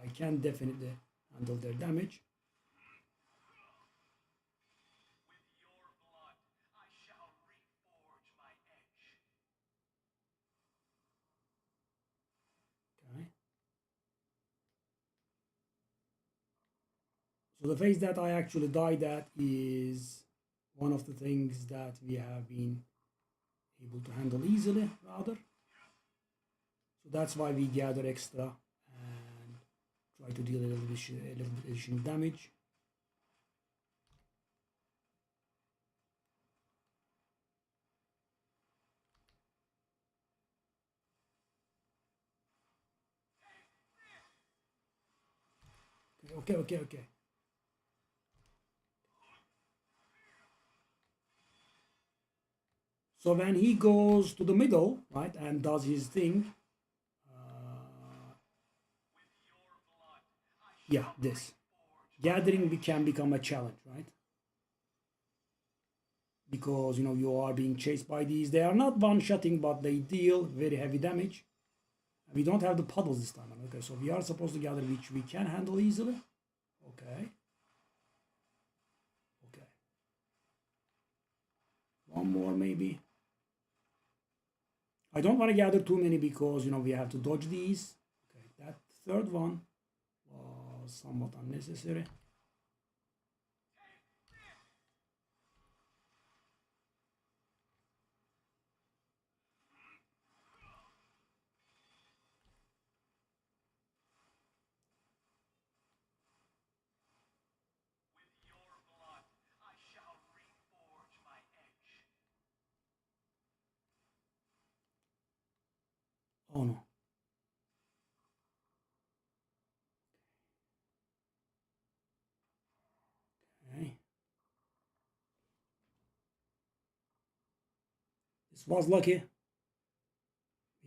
I can definitely handle their damage. Okay. So the phase that I actually died at is one of the things that we have been able to handle easily, rather. So that's why we gather extra and try to deal a little bit additional damage. Okay. So when he goes to the middle, right, and does his thing, yeah, this gathering can become a challenge, right? Because you know you are being chased by these. They are not one-shotting, but they deal very heavy damage. We don't have the puddles this time. Okay, so we are supposed to gather, which we can handle easily. Okay. Okay. One more maybe. I don't want to gather too many because you know we have to dodge these. Okay, that third one was somewhat unnecessary. Oh no. Okay. This was lucky.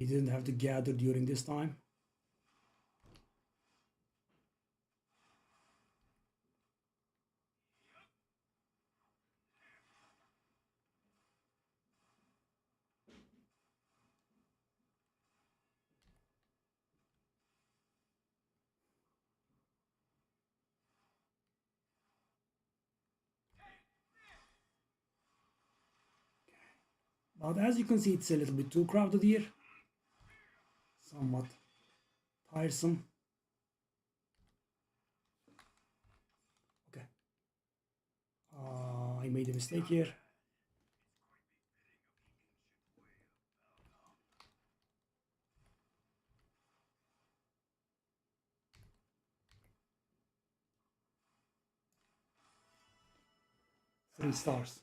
We didn't have to gather during this time. But as you can see, it's a little bit too crowded here. Somewhat tiresome. Okay. I made a mistake here. Three stars.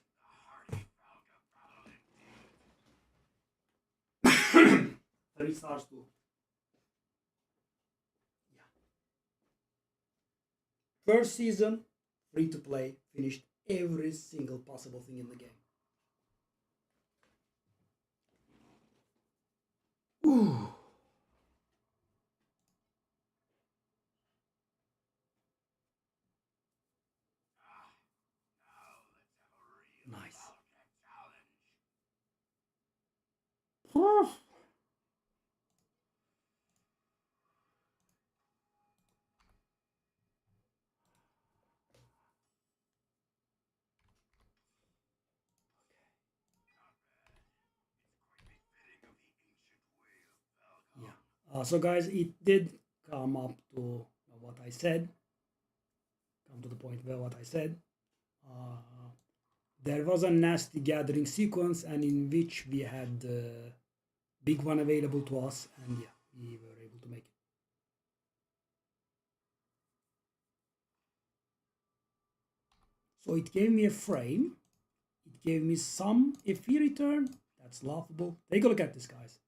3 stars too. First season, free to play, finished every single possible thing in the game. Ooh. Nice. Yeah. So guys, it did come up to what I said. Come to the point where what I said. there was a nasty gathering sequence, and in which we had the big one available to us, and yeah, we were able to make it. So it gave me a frame. It gave me some FE return. That's laughable. Take a look at this, guys.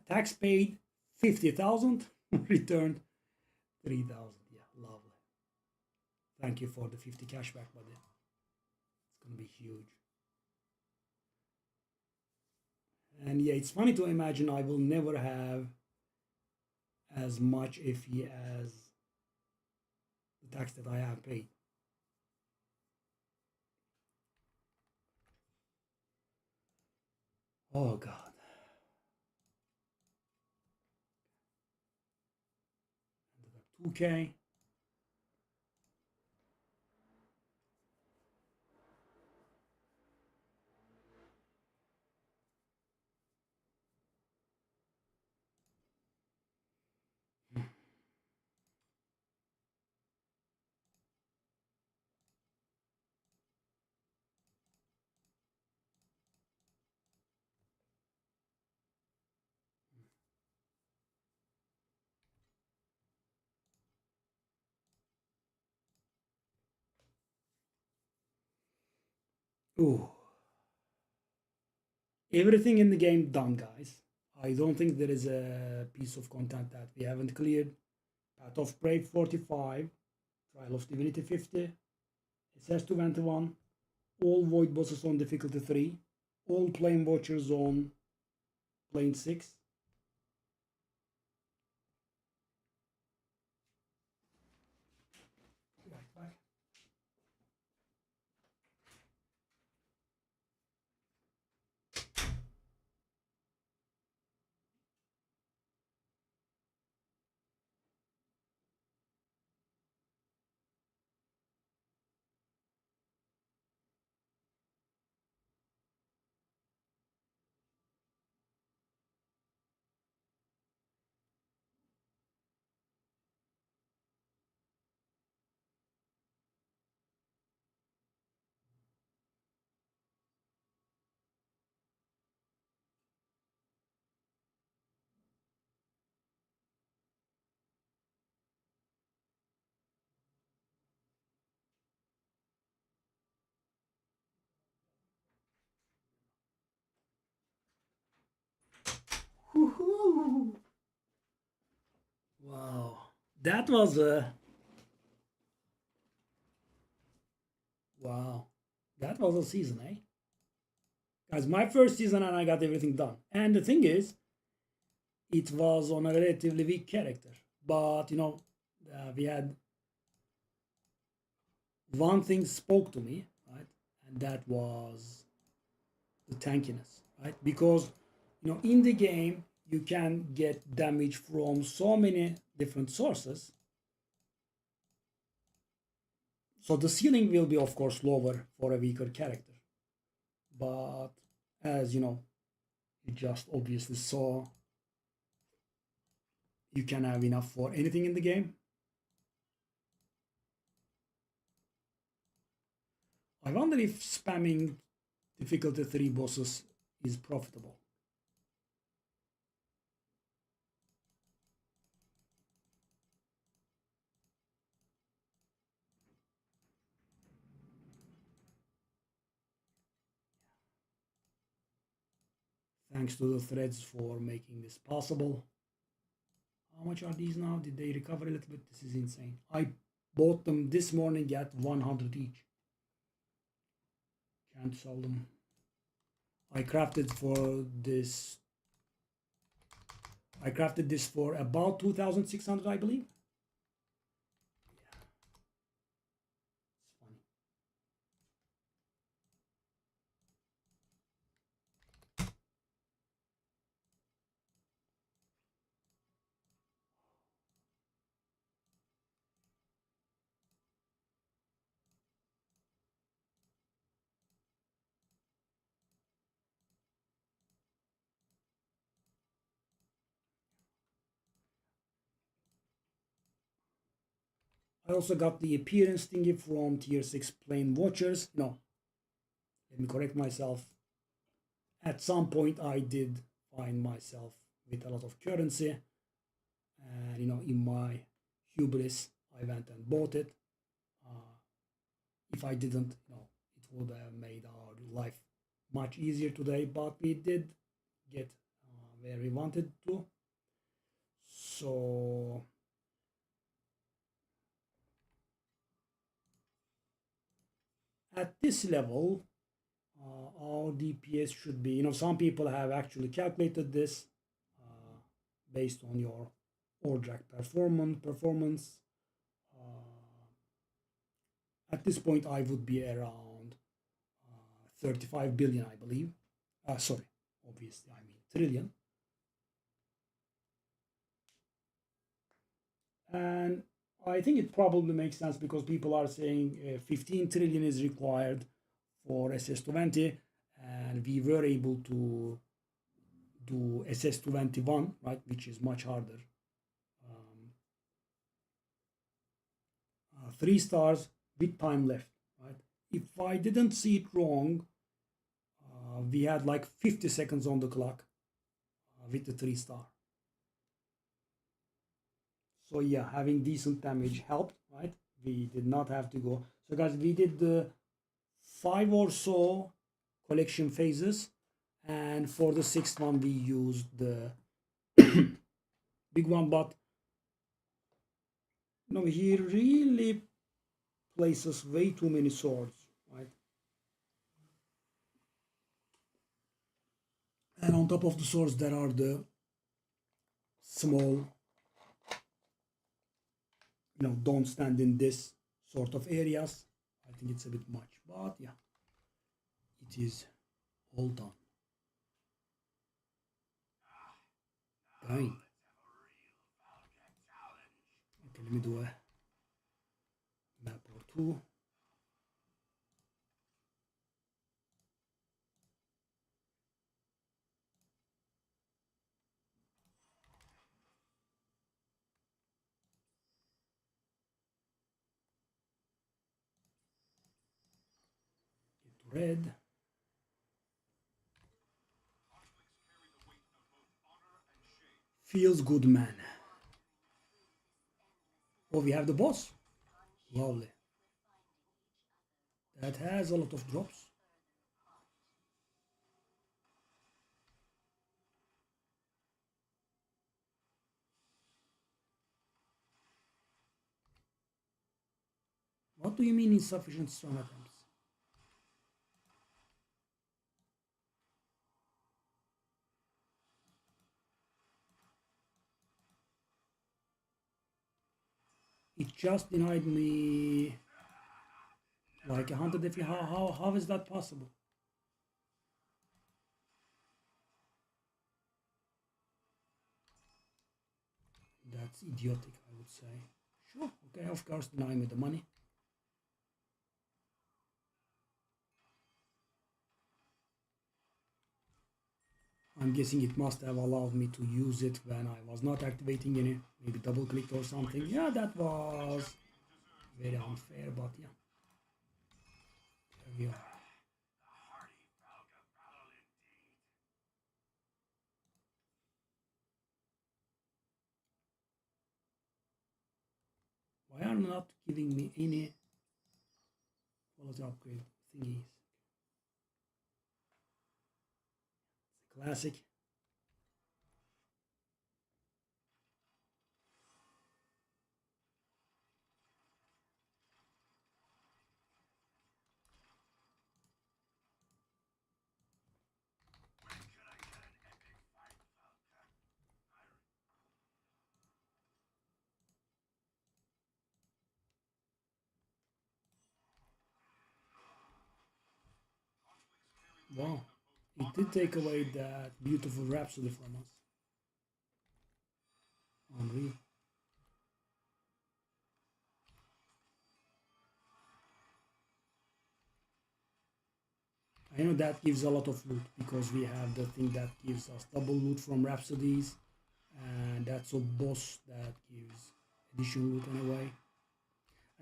Tax paid 50,000, returned 3,000. Yeah, lovely. Thank you for the 50 cashback, buddy. It's gonna be huge. And yeah, it's funny to imagine I will never have as much FE as the tax that I have paid. Oh God. 2K. Ooh. Everything in the game done, guys. I don't think there is a piece of content that we haven't cleared. Path of Brave 45, Trial of Divinity 50, SS21, all Void bosses on difficulty 3, all Plane Watchers on plane 6. Wow, that was a wow, that was a season, eh? Guys, my first season and I got everything done. And the thing is, it was on a relatively weak character, but we had one thing spoke to me, right, and that was the tankiness, right? Because in the game you can get damage from so many different sources, so the ceiling will be of course lower for a weaker character, but as you just obviously saw, you can have enough for anything in the game. I wonder if spamming difficulty 3 bosses is profitable. Thanks to the threads for making this possible. How much are these now? Did they recover a little bit? This is insane. I bought them this morning at 100 each. Can't sell them. I crafted this for about 2,600, I believe. I also got the appearance thingy from tier 6 plane watchers. No, let me correct myself. At some point, I did find myself with a lot of currency, and in my hubris, I went and bought it. If I didn't, it would have made our life much easier today, but we did get where we wanted to. So at this level, our DPS should be, some people have actually calculated this based on your Ordrac performance. At this point, I would be around 35 billion, I believe. Sorry, obviously, I mean trillion. And I think it probably makes sense because people are saying 15 trillion is required for SS20, and we were able to do SS21, right, which is much harder. 3 stars with time left, right? If I didn't see it wrong, we had like 50 seconds on the clock with the 3 star. So yeah, having decent damage helped, right? We did not have to go. So guys, we did the 5 or so collection phases, and for the 6th one we used the big one, but he really places way too many swords, right? And on top of the swords there are the small, don't stand in this sort of areas. I think it's a bit much, but yeah, it is all done. Fine. Okay, let me do a map or two. Get red. FeelsGoodMan. Oh, we have the boss. Lovely. That has a lot of drops. What do you mean insufficient strong attempts? It just denied me like 100 FP. How is that possible? That's idiotic, I would say. Sure, okay, of course, deny me the money. I'm guessing it must have allowed me to use it when I was not activating any, maybe double clicked or something. Yeah, that was very unfair, but yeah. There we are. Why are not giving me any quality upgrade thingies? It's a classic. Wow, it did take away that beautiful Rhapsody from us. Unreal. I know that gives a lot of loot because we have the thing that gives us double loot from Rhapsodies, and that's a boss that gives additional loot anyway.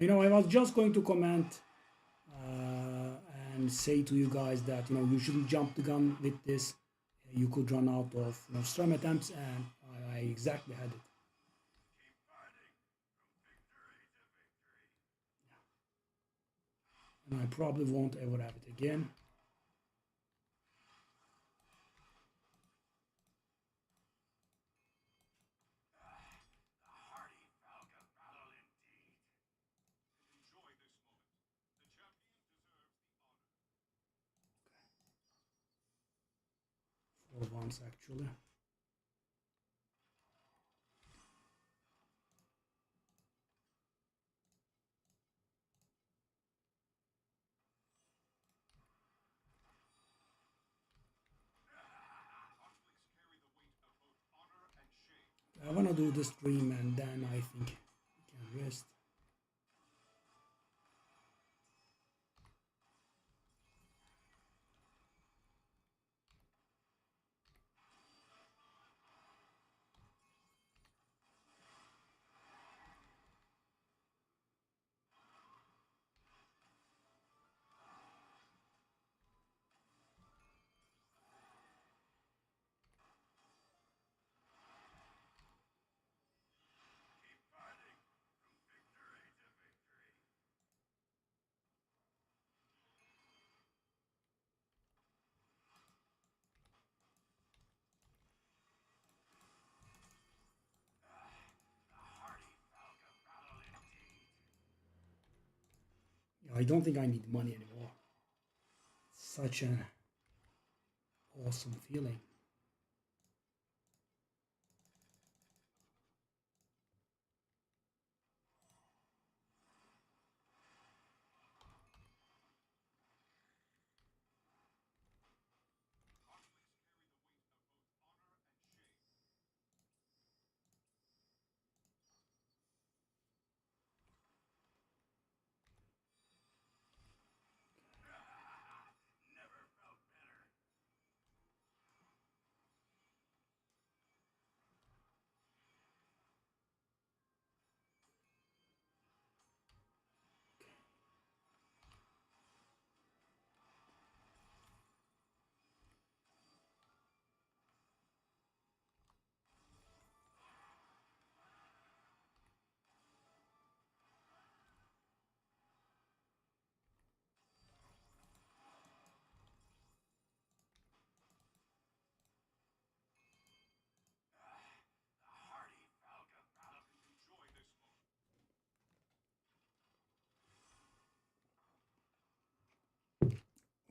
I was just going to comment and say to you guys that you shouldn't jump the gun with this. You could run out of strum attempts, and I exactly had it. And I probably won't ever have it again. For once, actually. I want to do this dream, and then I think we can rest. I don't think I need money anymore. Such an awesome feeling.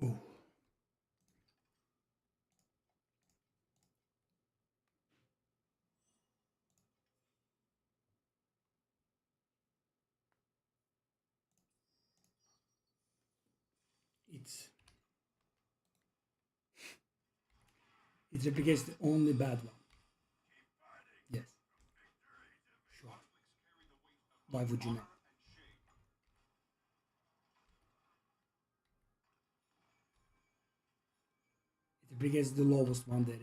Oh. It replicates the only bad one. Yes. Sure. Why would you not? It replicates the lowest one there is.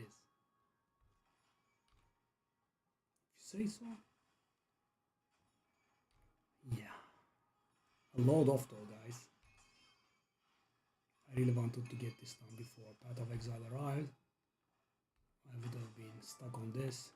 If you say so. Yeah. A load off though, guys. I really wanted to get this done before Path of Exile arrived. I would have been stuck on this.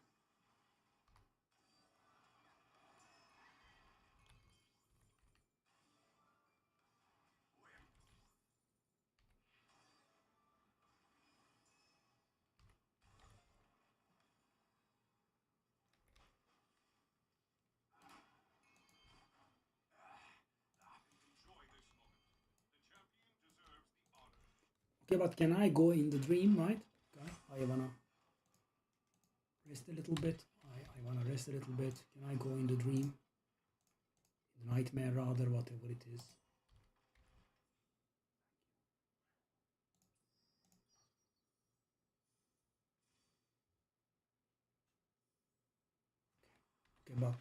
Okay, but can I go in the dream, right? Okay, I wanna rest a little bit. I wanna rest a little bit. Can I go in the dream? The nightmare, rather, whatever it is. Okay, but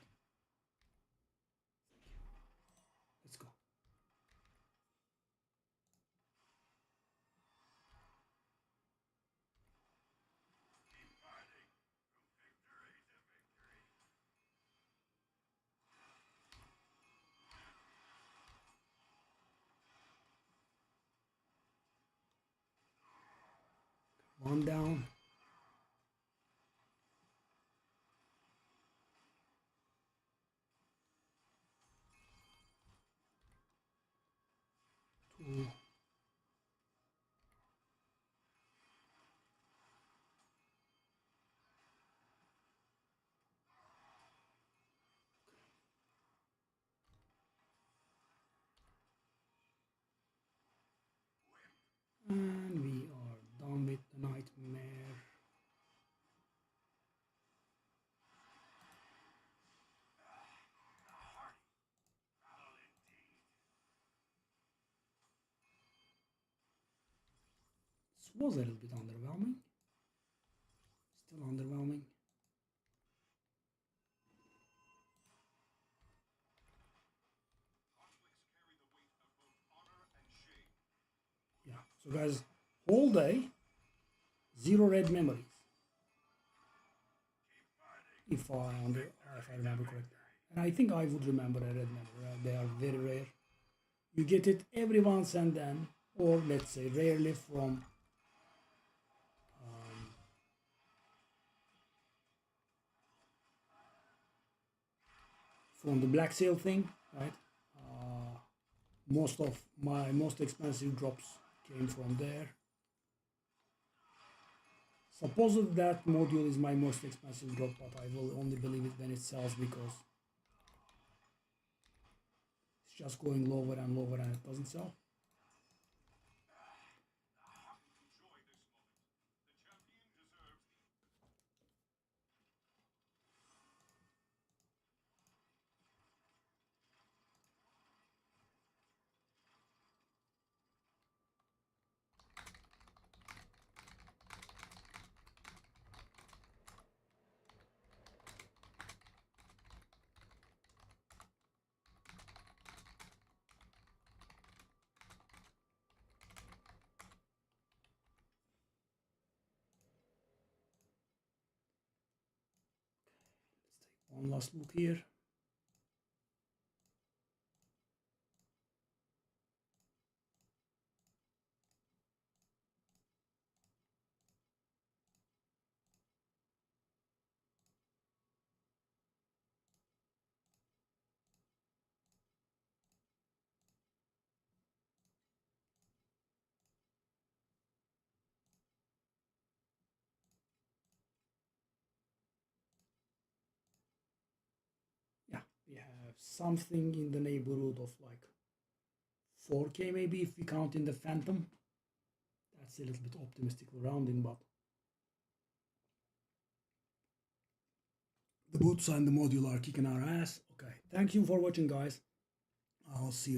let's go. One down. Two. And we are done with the nightmare. This was a little bit underwhelming. Still underwhelming. Yeah, so guys, whole day, 0 red memories. If I remember correctly. And I think I would remember a red memory. They are very rare. You get it every once and then, or let's say rarely from the black sale thing, right? Most of my most expensive drops came from there. Supposedly that module is my most expensive drop, but I will only believe it when it sells because it's just going lower and lower and it doesn't sell. One last look here. Yeah, we have something in the neighborhood of like 4K maybe if we count in the Phantom. That's a little bit optimistic rounding, but the boots and the module are kicking our ass. Okay, thank you for watching, guys. I'll see you.